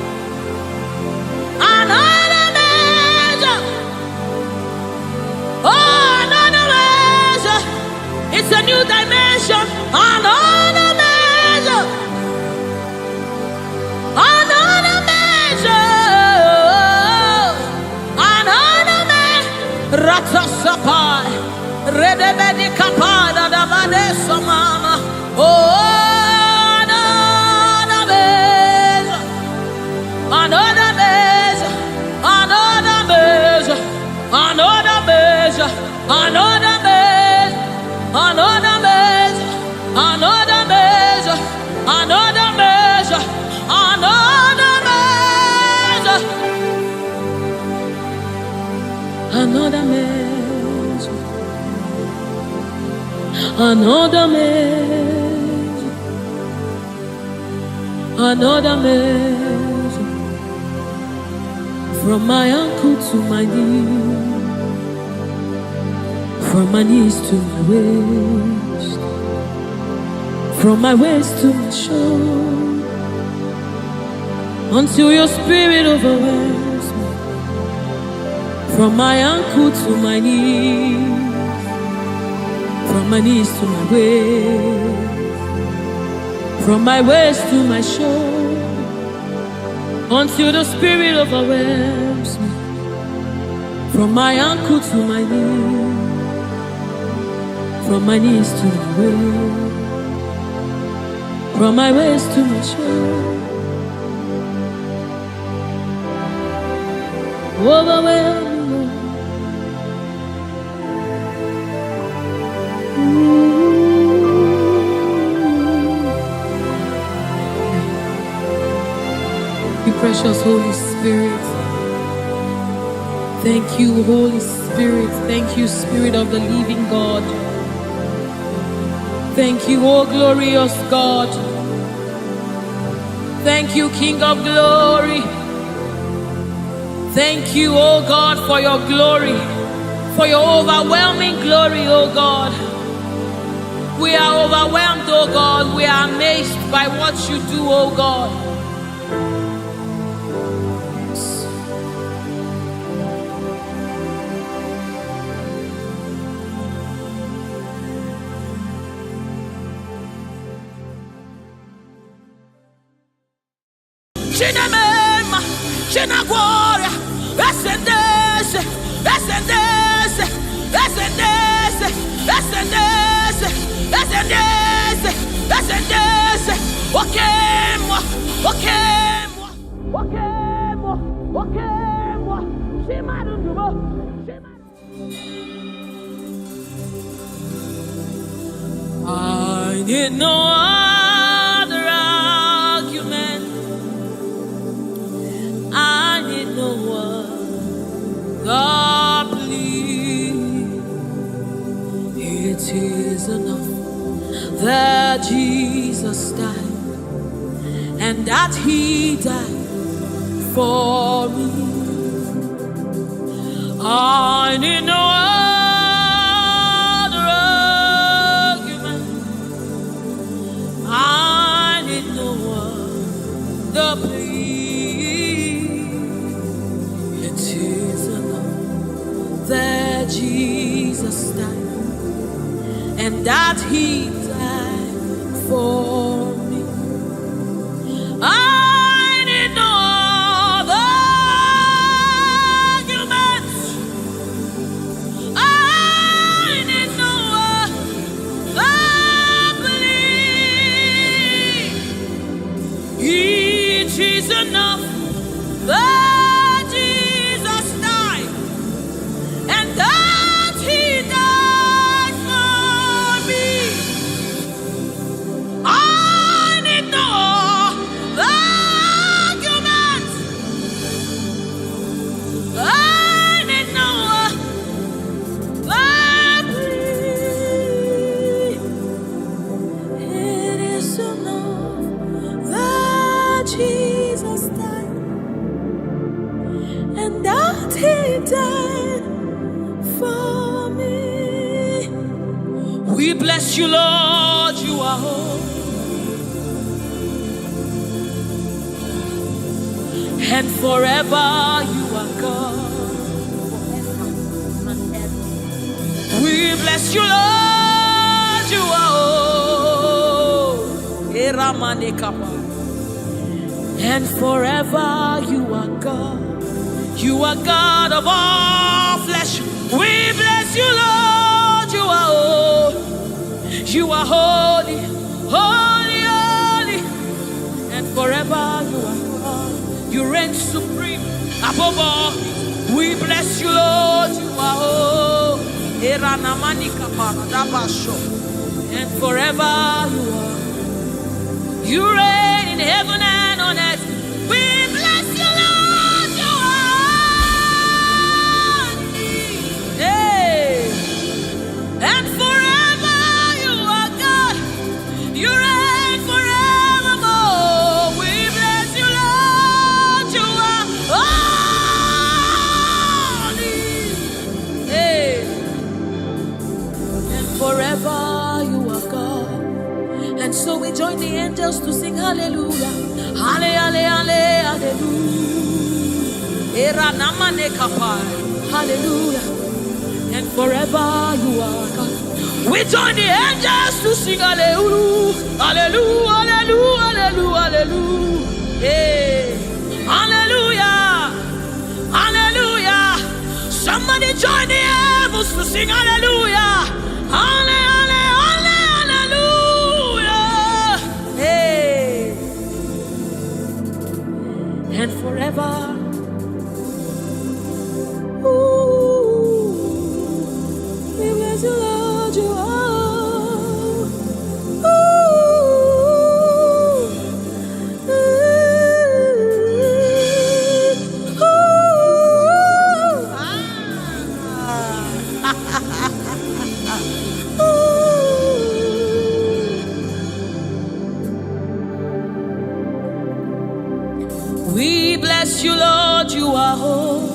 A: Ratasapai, Redebedi Kapada, Davanesa Mama. Oh, another measure, another measure, another measure, another measure, another measure, another measure, another measure, another measure, another measure, another measure, another measure, another measure, from my ankle to my knee, from my knees to my waist, from my waist to my shoulder, until your spirit overwhelms me. From my ankle to my knees, from my knees to my waist, from my waist to my shoulder, until the spirit overwhelms me. From my ankle to my knees, from my knees to my waist, from my waist to my shoulder, overwhelm me, Lord. You precious Holy Spirit. Thank you, Holy Spirit. Thank you, Spirit of the living God. Thank you, oh glorious God. Thank you, King of glory. Thank you, oh God, for your glory, for your overwhelming glory, oh God. We are overwhelmed, oh God. We are amazed by what you do, oh God. Chinamema, Chinaguaria, Ascendese, Ascendese, Ascendese, Ascendese, Ascendese, Ascendese, Okemwa, Okemwa, Okemwa, Okemwa, Shimarunubo, I need no other argument. I need no other plea. It is enough that Jesus died, and that He died for me. I need no other argument. I need no other plea. It is enough that Jesus died, and that He died for me. I need no other arguments. I need no other plea. It is enough that Jesus died, and that He died for me. I need no arguments. I need no plea. It is enough that Jesus died, and that He died for me. We bless you, Lord. You are holy, and forever you are God. We bless you, Lord. You are holy, and forever you are God. You are God of all flesh. We above all. We bless you, Lord. You are holy. And forever you are. You reign in heaven and on earth. We bless you, Lord. You are. Hey. And forever you are God. You reign forevermore. We bless you, Lord. You are holy. Hey. And forever you are God. And so we join the angels to sing hallelujah. Hallelujah. Hallelujah. And forever you are God. We join the angels to sing hallelujah. Hallelujah. Hallelujah. Hallelujah. Hey. Hallelujah. Hallelujah. Somebody join the angels to sing hallelujah. Hallelujah. And forever, ooh, we bless you, Lord, you are. Ooh, ooh, we bless you, Lord, you are holy.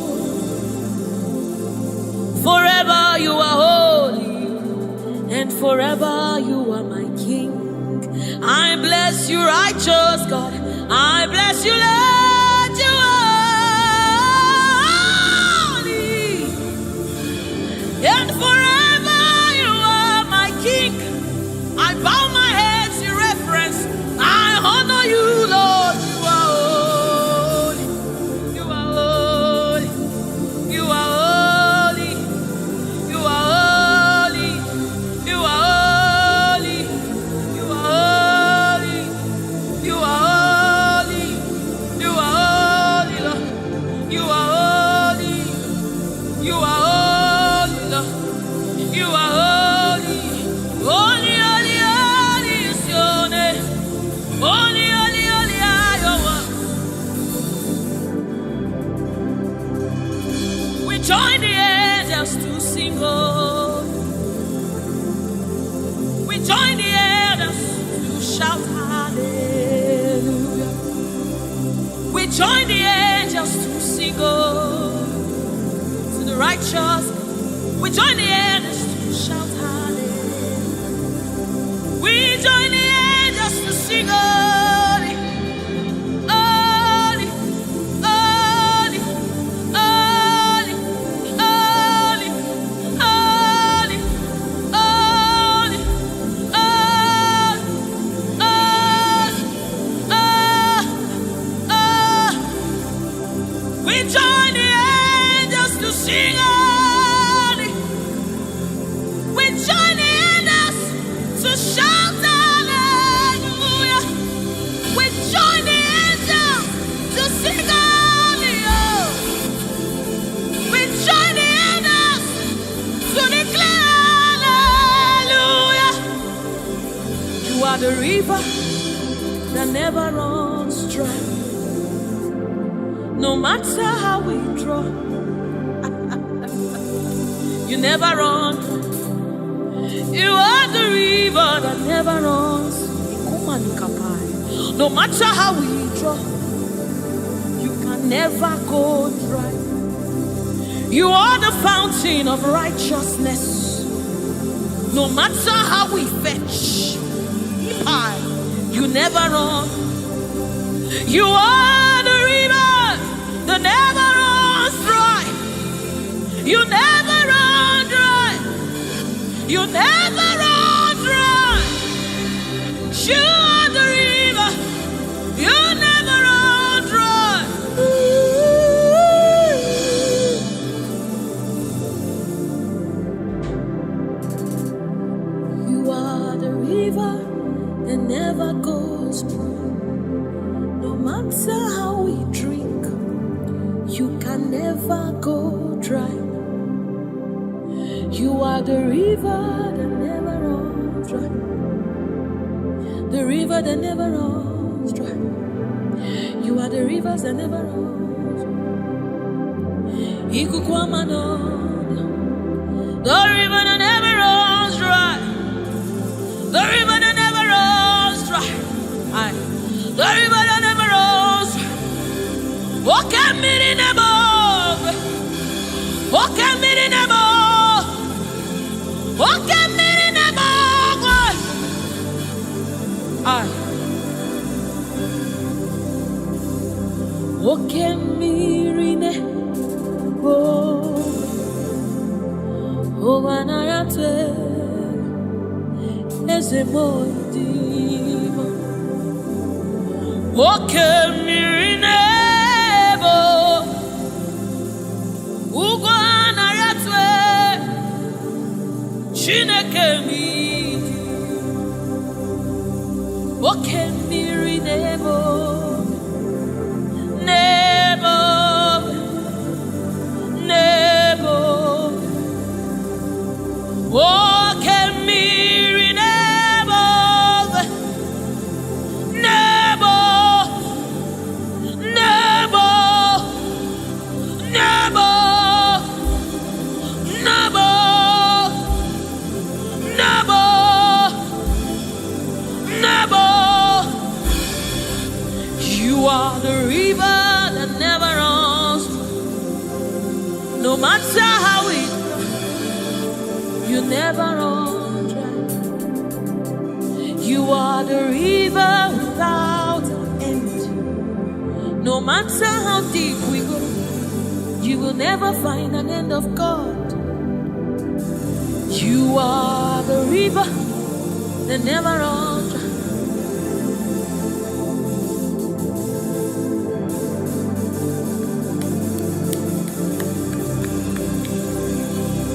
A: Forever you are holy, and forever you are my King. I bless you, righteous God. I bless you, Lord, you are holy, and forever you are my King. I bow my head in reverence. I honor you, Lord. Join the angels to sing, oh. We join the angels to shout hallelujah. We join the angels to sing, oh, to the righteous. We join the angels to shout hallelujah. We join the angels to sing, oh. We join the angels to sing holy. We join the angels to shout hallelujah. We join the angels to sing holy. Oh. We join the angels to declare hallelujah. You are the river that never runs dry. No matter how we draw, you never run. You are the river that never runs. No matter how we draw, you can never go dry. You are the fountain of righteousness. No matter how we fetch, you never run. You are the river that never runs dry. You never run dry. You never run dry. You are the river. You never run dry. You are the river that never goes dry. No matter how we drink, you can that never go dry. You are the river that never runs dry. The river that never runs dry. You are the rivers that never runs dry. The river that never runs dry. The river that never runs dry. The river that never runs dry. Walk at me in above. Walk at me in above. Walk at me in above. Walk at me in above. Oh, when I am as a boy, walk at me in above. Oh, when I am Chineke mi. Walk at me in above. Walk at me in above. You are the river that never runs. No matter how it, you never run dry. You are the river without an end. No matter how deep we go, you will never find an end of God. You are the river that never runs dry.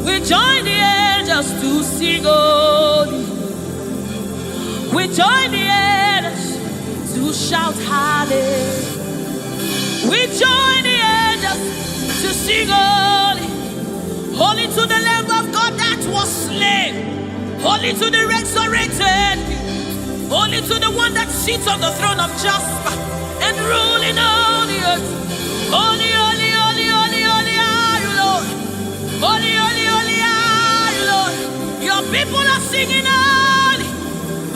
A: We join the angels to sing holy. We join the angels to shout hallelujah. We join the angels to sing holy. Holy to the Lamb of God that was slain. Holy to the resurrected. Holy to the one that sits on the throne of Jasper and ruling all the earth. Holy, holy, holy, holy, holy are you, Lord. Holy, holy, holy are you, Lord. Your people are singing holy,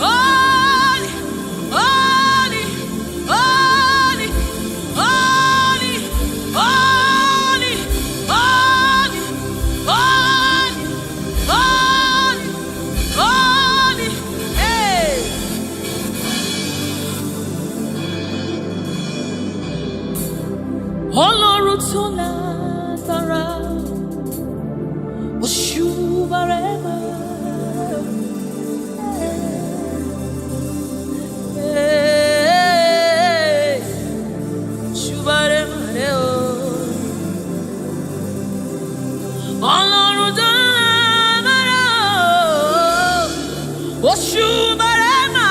A: holy, holy, holy, holy, holy, holy, holy, holy, holy, hey. Ọlọ́run tó lágbára, Oshubarema, Shubarema, Ọlọ́run tó lágbára, Oshubarema,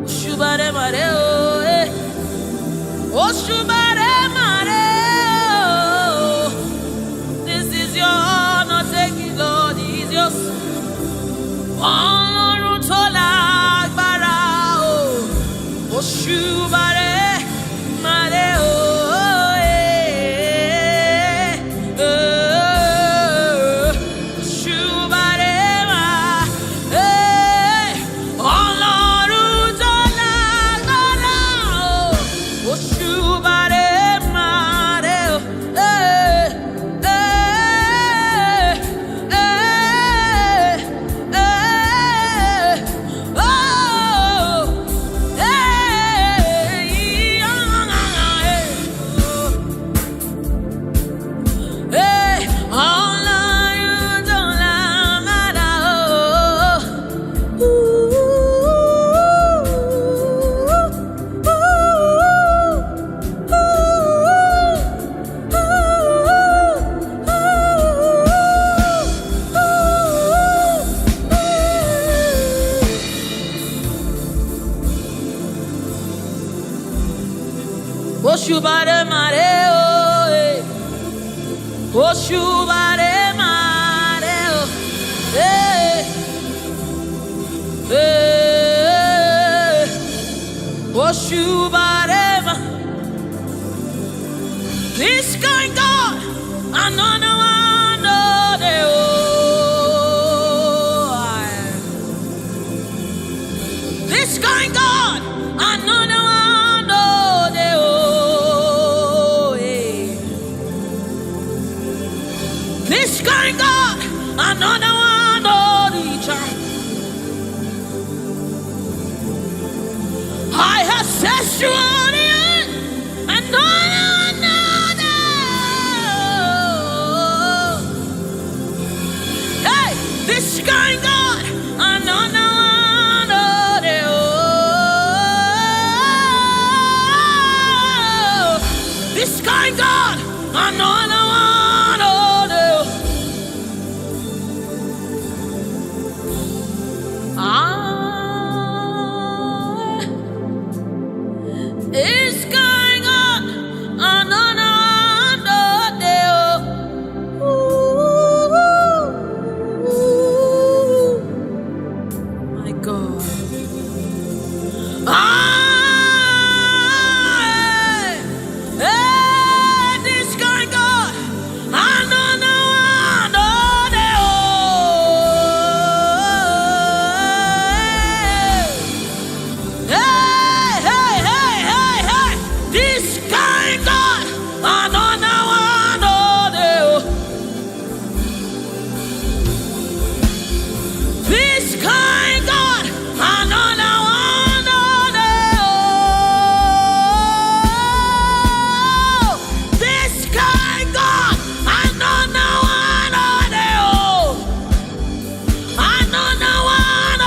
A: Shubarema. This is your honor, take it, Lord, is yours. Ọlọ́run tó lágbára o, Òṣùbàrẹ́màrè o, Òṣùbàrẹ́màrè, Ọlọ́run tó lágbára o, Òṣùbàrẹ́màrè o. mareo, oshubare mareo, oshubare ma. This kind God, another one, this kind God, another one, this kind God, another one, I have set you on the earth, another. Hey, this kind God, another one, this kind God, another one. It's going on another day. My God. This going on another day. This kind God, another one, this kind God, another one, this kind God, another one, another one,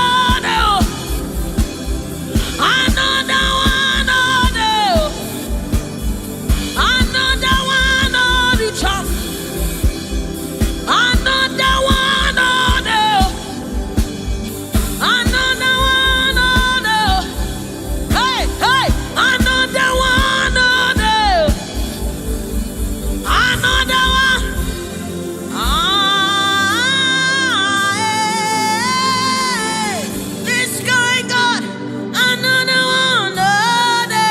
A: another one. Another one on the top. Another one on the. Another one on the. Hey, hey, another one on the. Another one. This guy got another one on the.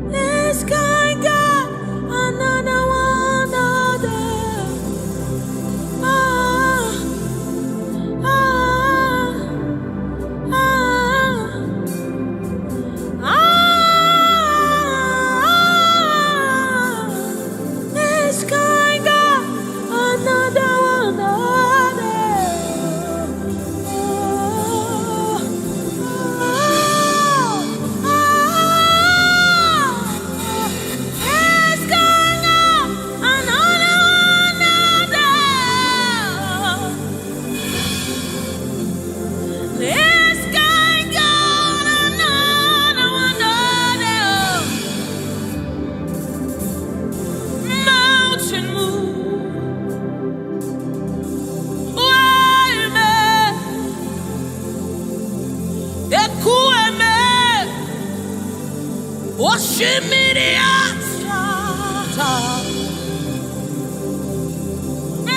A: This guy got another one out there. This guy got another one out there. It's going on another one out there. It's going on another one out there. Mountain move, waymaker, ekueme, oshimiriata.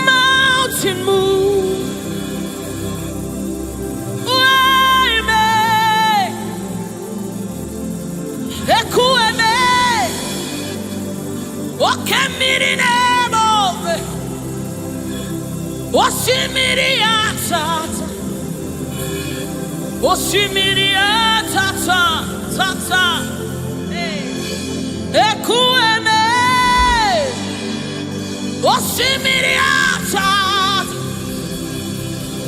A: Mountain move, waymaker, ekueme, okemirine, oshimiriata. Oshimiriata, tata, ekueme, oshimiriata,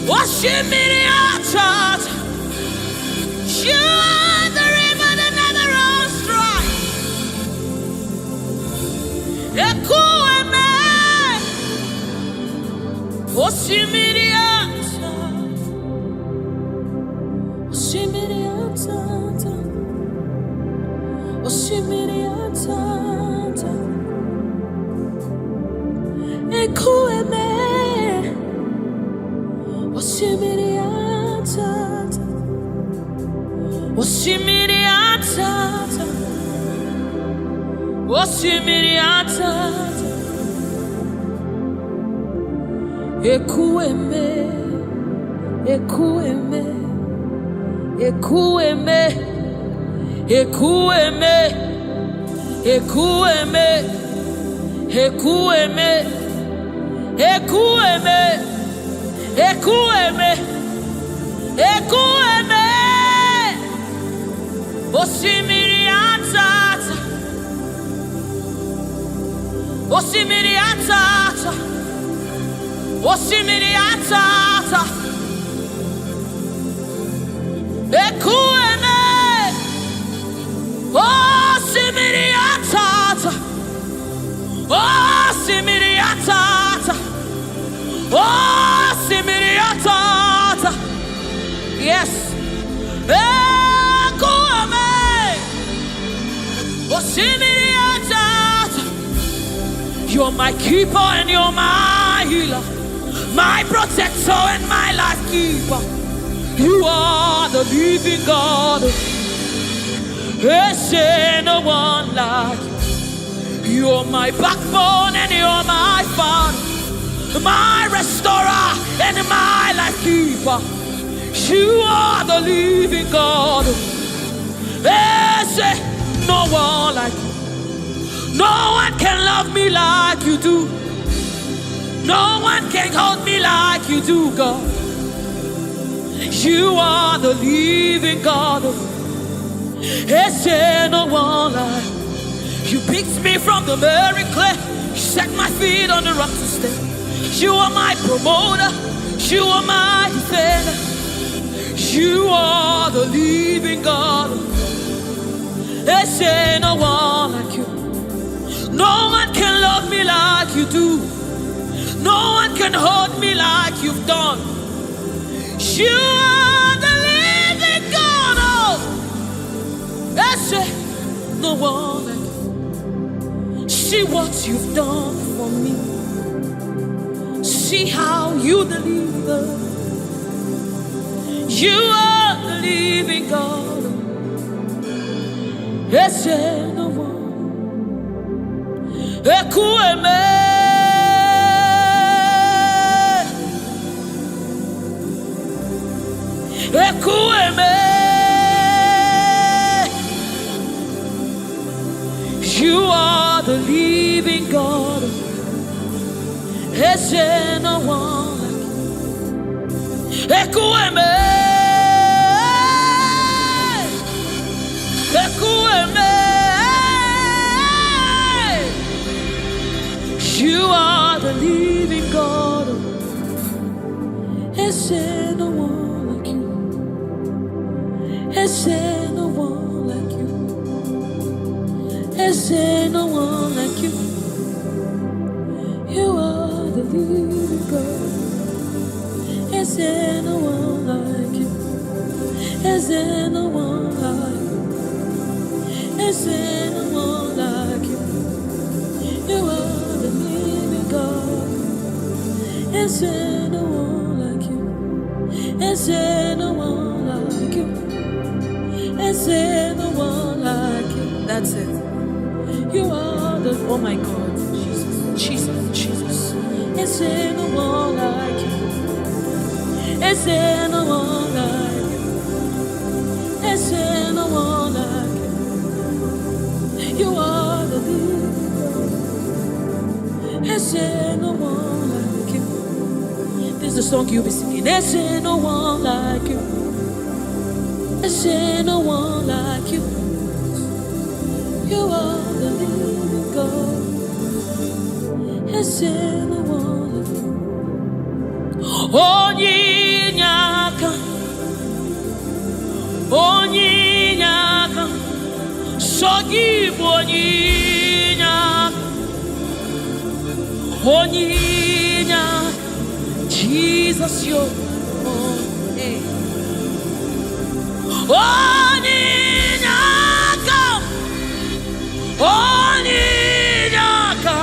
A: oshimiriata. You are the river that never runs dry. Ekueme, oshimiriata. Oshimiriata, Oshimiriata, ekueme, osimiri atata, osimiri atata, osimiri atata, ekueme, ekueme, ekueme, ekueme, ekueme, ekueme, ekueme, ekueme, ekueme, osimiri atata, osimiri atata, osimiri atata, ekueme, osimiri atata, osimiri atata, osimiri atata, yes, ekueme, osimiri atata. You're my keeper and you're my healer, my protector and my life keeper. You are the living God. There's no one like you. You're my backbone and you're my father, my restorer and my life keeper. You are the living God. There's no one like you. No one can love me like you do. No one can hold me like you do, God. You are the living God. There's no one like you. You picked me from the very clay. You set my feet on the rock to stay. You are my promoter. You are my defender. You are the living God. There's no one like you. No one can love me like you do. No one can hold me like you've done. You are the living God. Oh, that's it. No one like you. See what you've done for me. See how you deliver. You are the living God. That's it. No one. Ekueme, ekueme. You are the living God. There's no one like you. Ekueme, ekueme. You are the living God. There's no one like you. There's no one like you. There's no one like you. You are the living God. There's no one like you. There's no one like you. There's no one like you. You are the living God. There's no one like you. There's no one like you. There's no one like you. That's it. You are the, oh my God, Jesus, Jesus, Jesus. There's no one like you. There's no one like you. There's no one like you. You are the living God. There's no one like you. This is the song you'll be singing. There's no one like you. There's no one like you. You are the living God. There's no one like you. Onyinyaka, onyinyaka, sogibu onyinyaka, onyinyaka, Jesus your name. Onyinyaka, onyinyaka,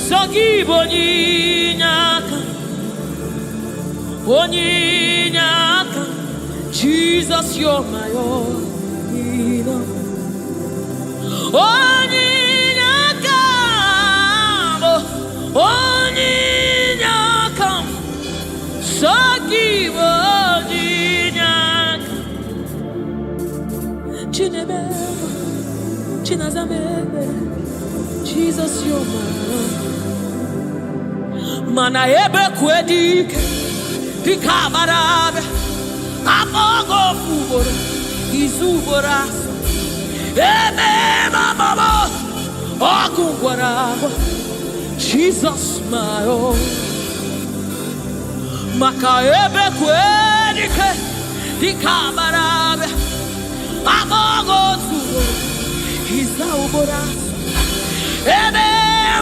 A: sogibu. Onyinaka, Jesus, you're my all. Onyinaka, Onyinaka, so give Onyinaka. Chinebe, Chinazamebe, Jesus, you're my all. Mana ebe kwedike. Dikabarabe, amogo fubora, izubora, mama, ogungwarabo, Jesus my own. Makaebe kwedike, dikabarabe, amogo fubora, izubora,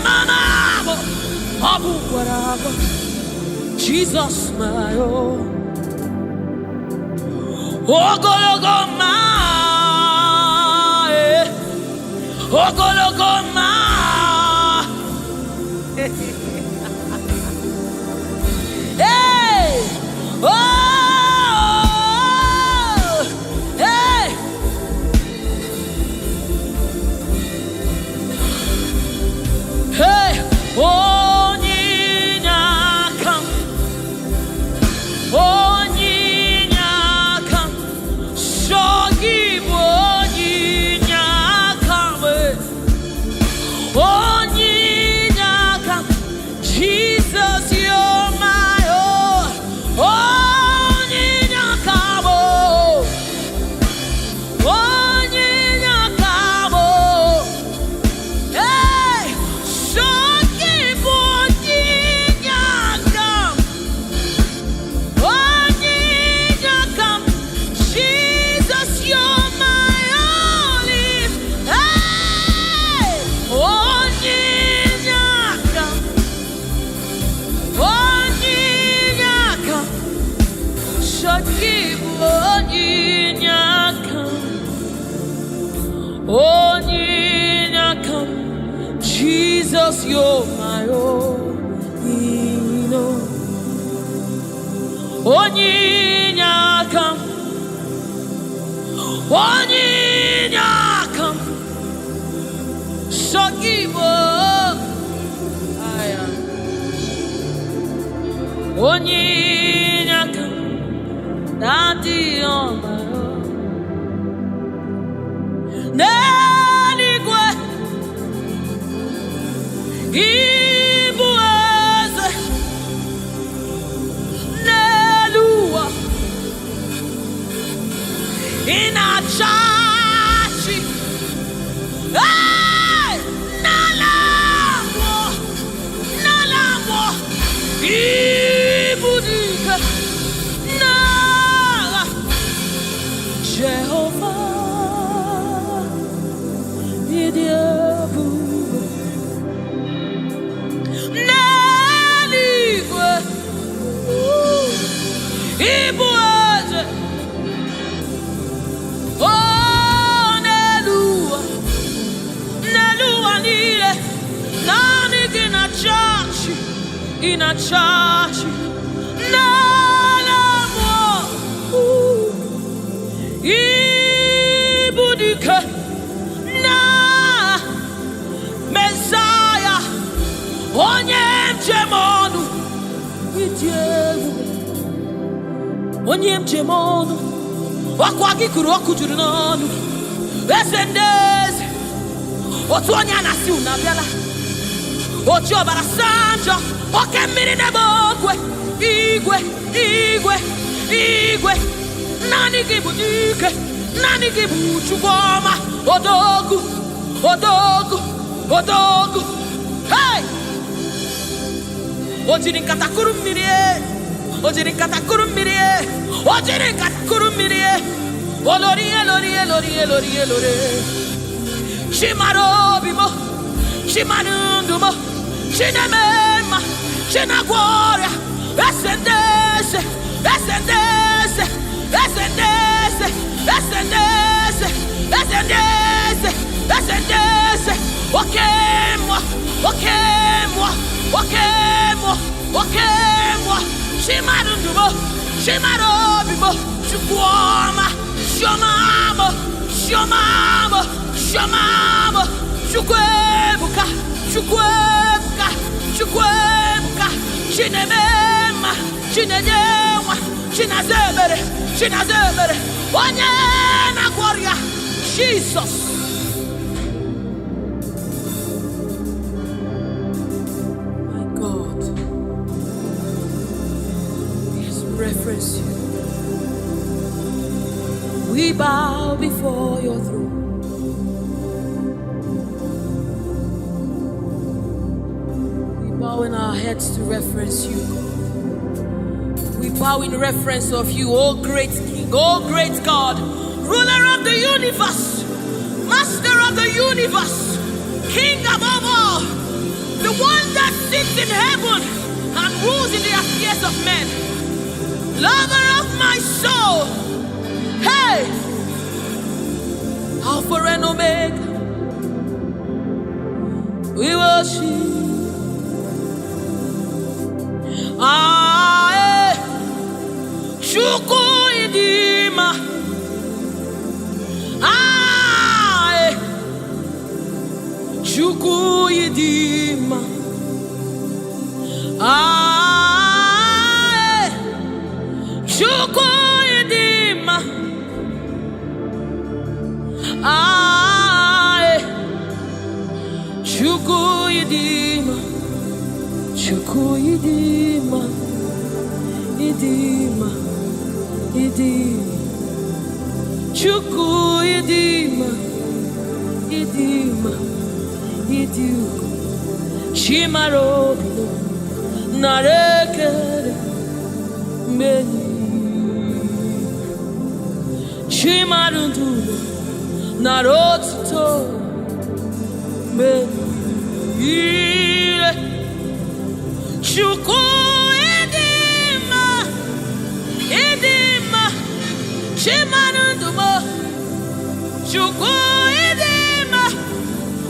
A: mama, ogungwarabo. Jesus my own. Ogologoma, Ogologoma. Hey, oh, hey. Hey, oh. Jesus, you're my own. Onyinakam, Onyinakam, Shogibo, Onyinakam, Daddy on my own. Neligwe, igbo Nelua, inachachi, hey, nalamo, ibudika, nala, Jehovah, idiabu. In a church, nalamo, ibudike, na Messiah, onyem chemonu, onyem chemonu, wakwagi kuroku jurunonu, esendeze, otuonya nasi unabiala, ocho barasanjo. Oke mmiri nebogwe, igwe, nani gị bụ dike, nani gị bụ Chukwuma, odogu, hey! Ojiri nkata kuru mmiri, olori, chimarobimo, chimanundumo, chinemema, chinagwara, esendese, Wakemo, Shimarubo, Shimarobibo, Shukwama, Shomamo, Shomamo, Shomamo, Shukwebuka, Shukwebuka, Shukwebuka, Shinemema, Shinedewa, Shinazebere, Wanyana Gloria, Jesus. Reference you. We bow before your throne. We bow in our heads to reference you. We bow in reference of you, O great King, O great God, ruler of the universe, master of the universe, King above all, the one that sits in heaven and rules in the affairs of men. Lover of my soul, hey, Alpha and Omega, we worship. Shuku idima, Shuku idima, Chukwuidima, Chukwuidima, Chukwuidima, Idima, Idima, Chukwuidima, Idima, Idiuko, Shimarobilo, Narekere, Meni. Chimarundulo Naroto Menile Chuku Edima Chimarundumo Chuku Edima,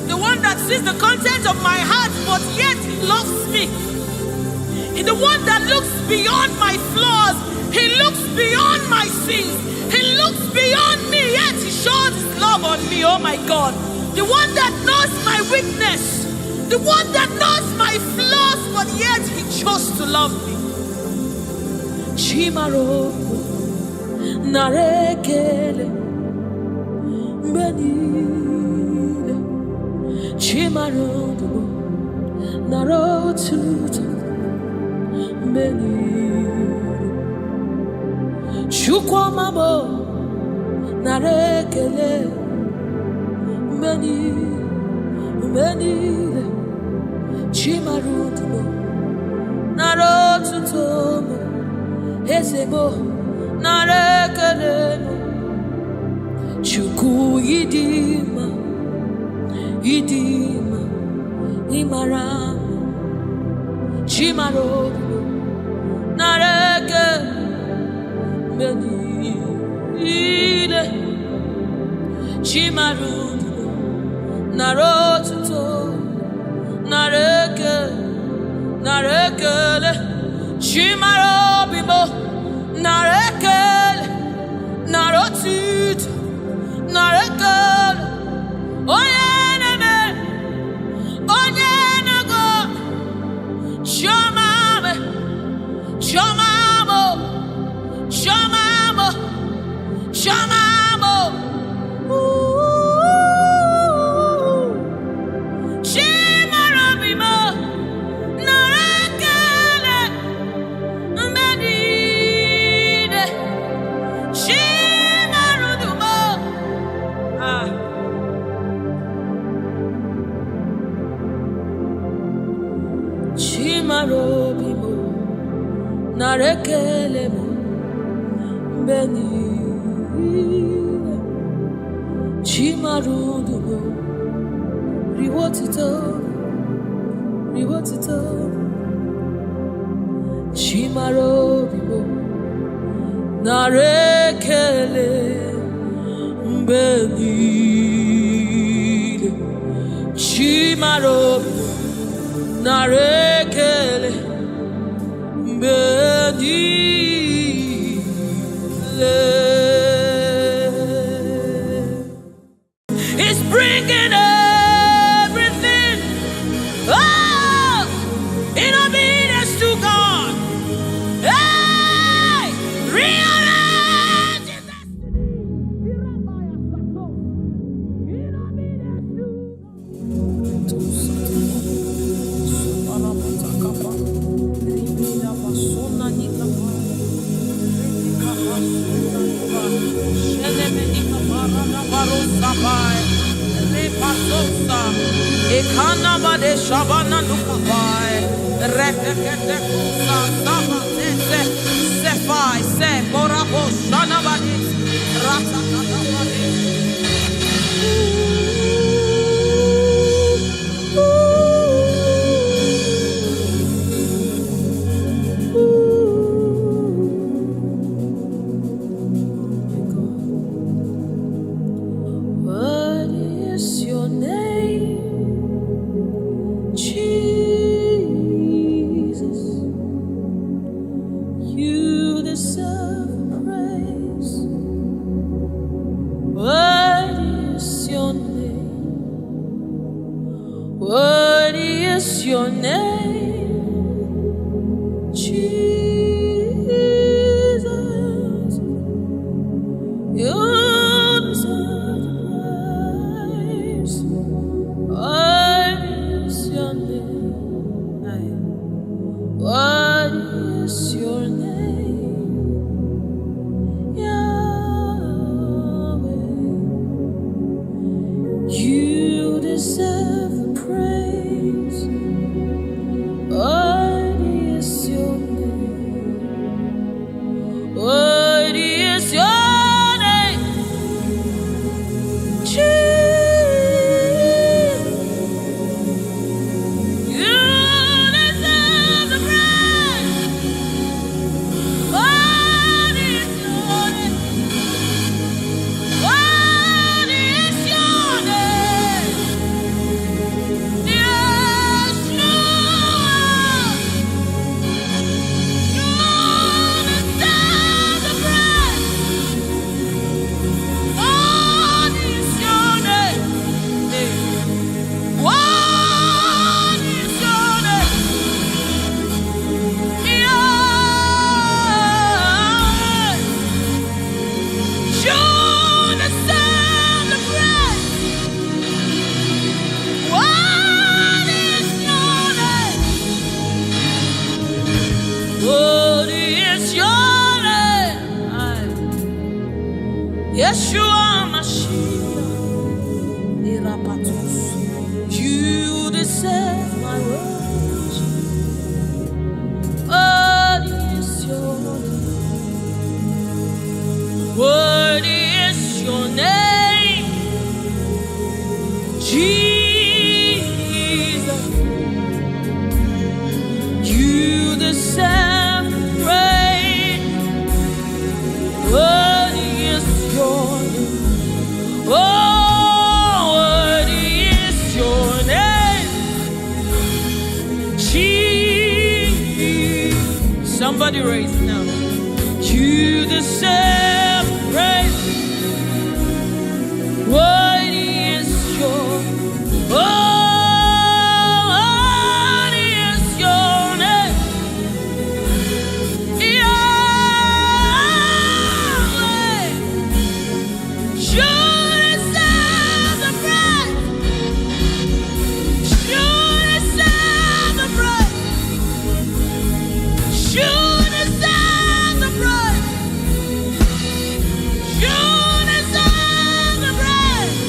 A: the one that sees the content of my heart but yet loves me. He's the one that looks beyond my flaws. He looks beyond my sins. He looks beyond me, yet he shows his love on me, oh my God. The one that knows my weakness, the one that knows my flaws, but yet he chose to love me. Chimaro Narekele Benile Chimaro Narotuta Benile Chukwamamo Narekele Benile Chimarutumo Narotutomo Ezebo Narekele Chukwuidima Idima Imaram Chimarutumo Narekele Benile Chimarutumo Narotuto Narekele Chimarobimo Narekele Narotuto Narekele Oyeneme Onyenago Shomame Shomamo Shomamo Shomamo Shimarobimo Narekele Menide Shimarudumo Shimarobimo Narekele Benile Chimarudumo Riwotito Chimarobimo Narekele Benile Chimarobimo narekele bedile. He's bringing everything, oh, in obedience to God. Hey, rearrange his destiny. In obedience to what is your name, Jesus? You deserve praise. What is your name? What is your name, Jesus? You deserve praise. What is your name? What is your name, Yahweh? You deserve praise. What is your name? What is your name, Jesus? You deserve the praise. What is your name? What is your name? Yeshua. You deserve the praise. What is your name? What is your name? Yahweh. You deserve the praise. What is your name? What is your name? Yeshua Mashiach, Irapatos. You deserve my worship. What is your name? What is your name, Jesus? You deserve praise. What is your name? Oh, what is your name, Jesus? Somebody raise now. You deserve praise. What is your oh, what is your name? Yahweh. You deserve the praise. You deserve the praise. You deserve the praise. You deserve the praise.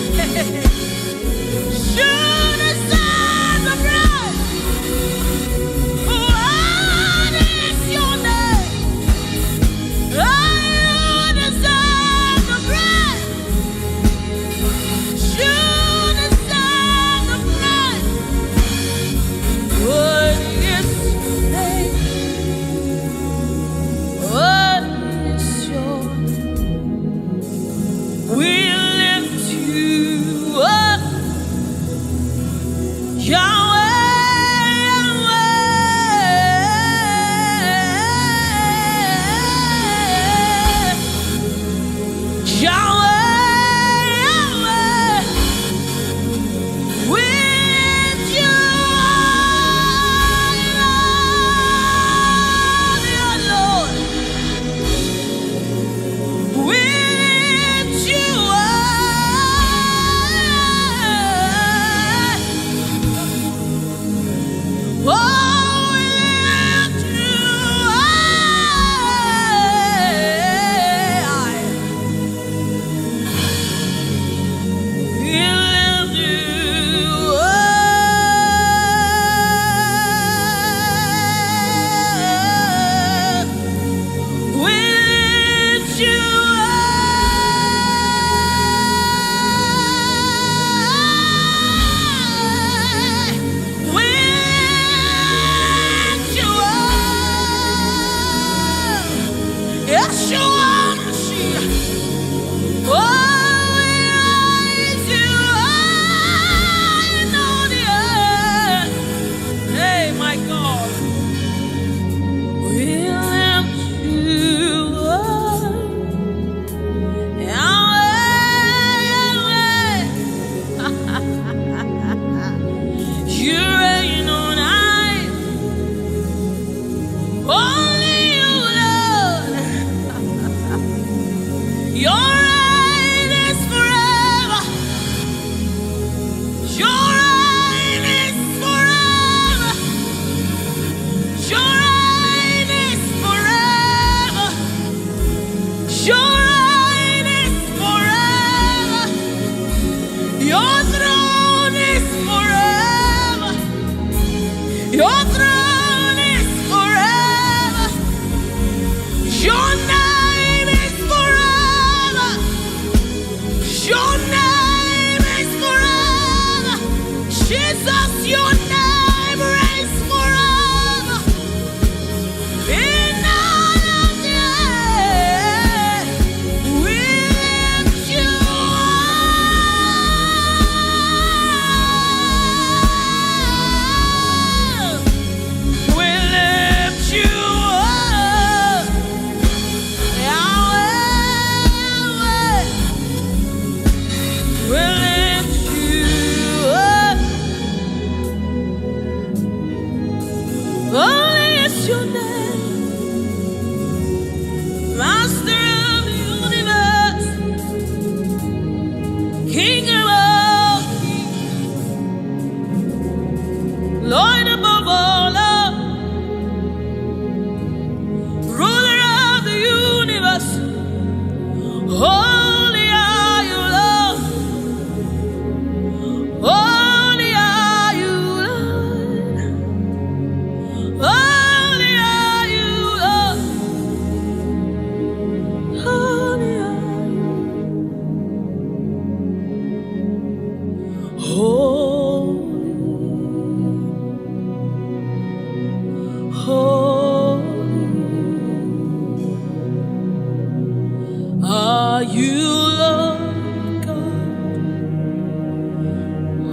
A: you Lord God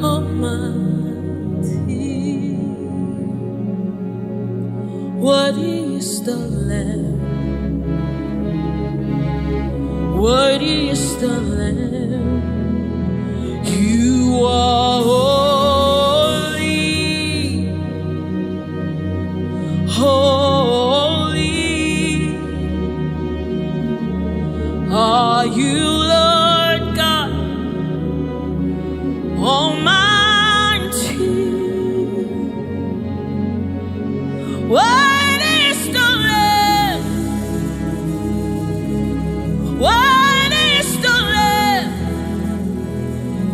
A: Almighty? Worthy is the Lamb. Worthy is the Lamb. You are holy, holy. Are you Lord God Almighty? What is the Lamb? What is the Lamb?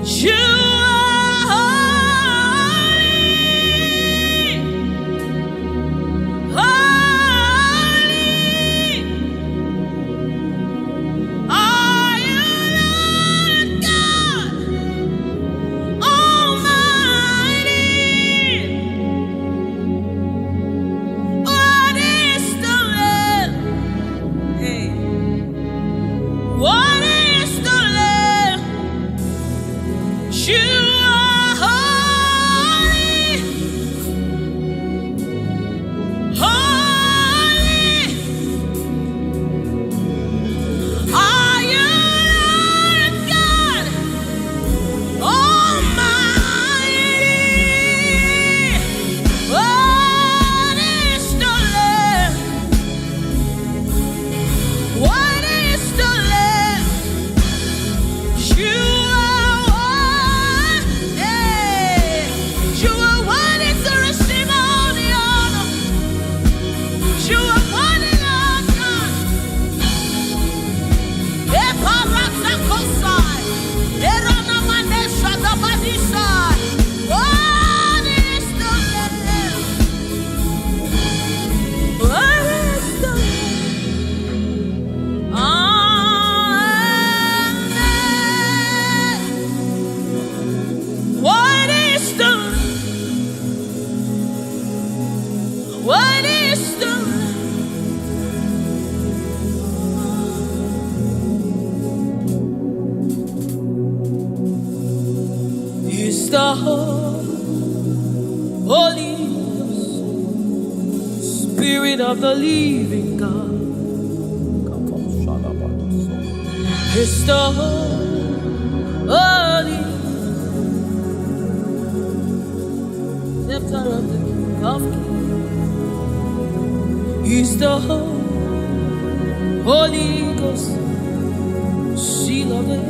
A: You what is the He's the Holy Spirit of the living God. He's the Holy Scepter of the King of Kings. He's the Holy Ghost, seal of the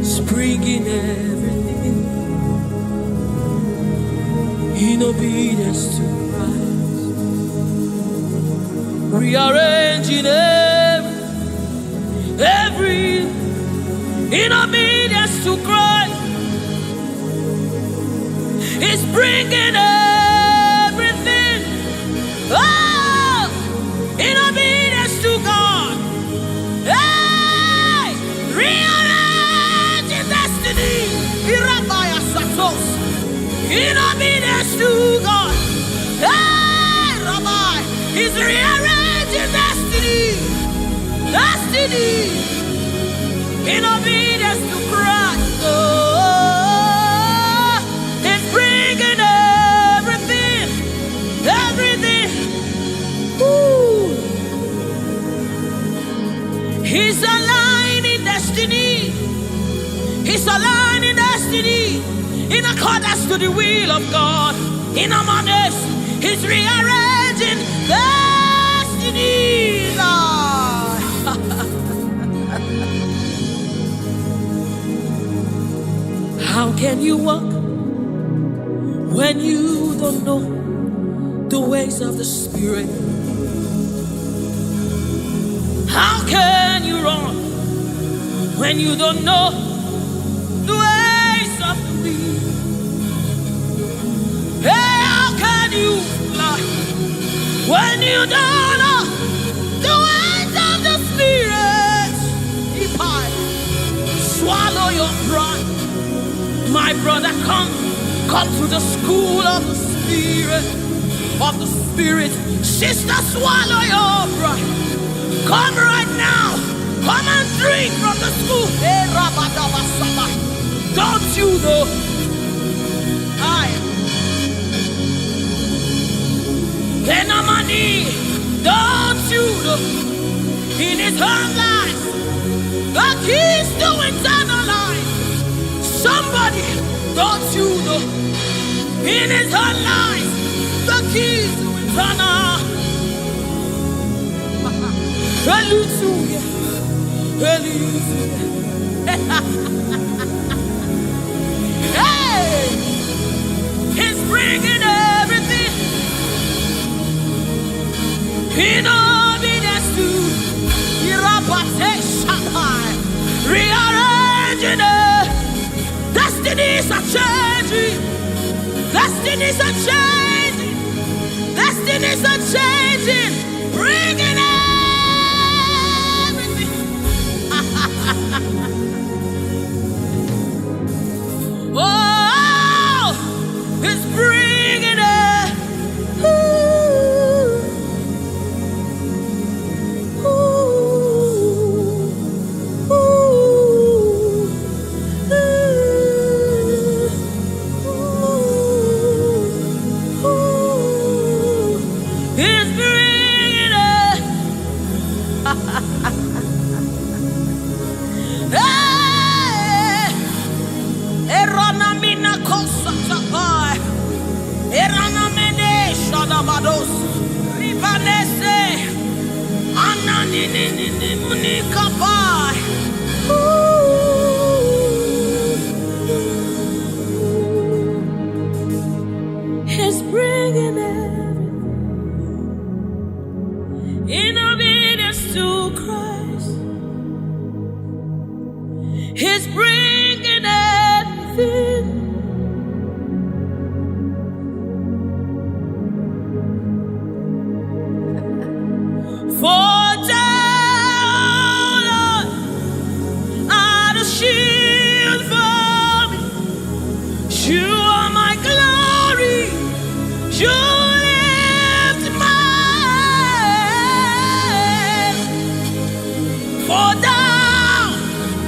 A: spring in everything, in obedience to Christ, rearranging every in obedience to Christ. He's bringing everything, oh, in obedience to God. Hey, rearranging destiny, in obedience to God. Hey, Rabbi, He's rearranging destiny, in obedience to Christ. Oh, He's bringing everything. Ooh. He's aligning destiny. He's aligning destiny in accordance to the will of God. In our midst, He's rearranging destiny. How can you walk when you don't know the ways of the Spirit? How can you run when you don't know the ways of the wind? Hey, how can you fly when you don't know the ways of the Spirit? If I swallow your pride, my brother, come to the school of the Spirit, Sister, swallow your pride. Come right now. Come and drink from the school. Don't you know? Don't you know? In his own life, the keys to eternal life. Somebody, don't you know? In his own life, the keys to eternal. Hallelujah. Hallelujah. Hey! He's bringing everything in obedience to rearranging it. Destinies are changing. Destinies are changing. Destinies are changing. Bringing everything. Oh, it's bringing it. He's bringing everything in obedience to Christ. He's bringing everything. For thou art a shield for me. You are my glory. You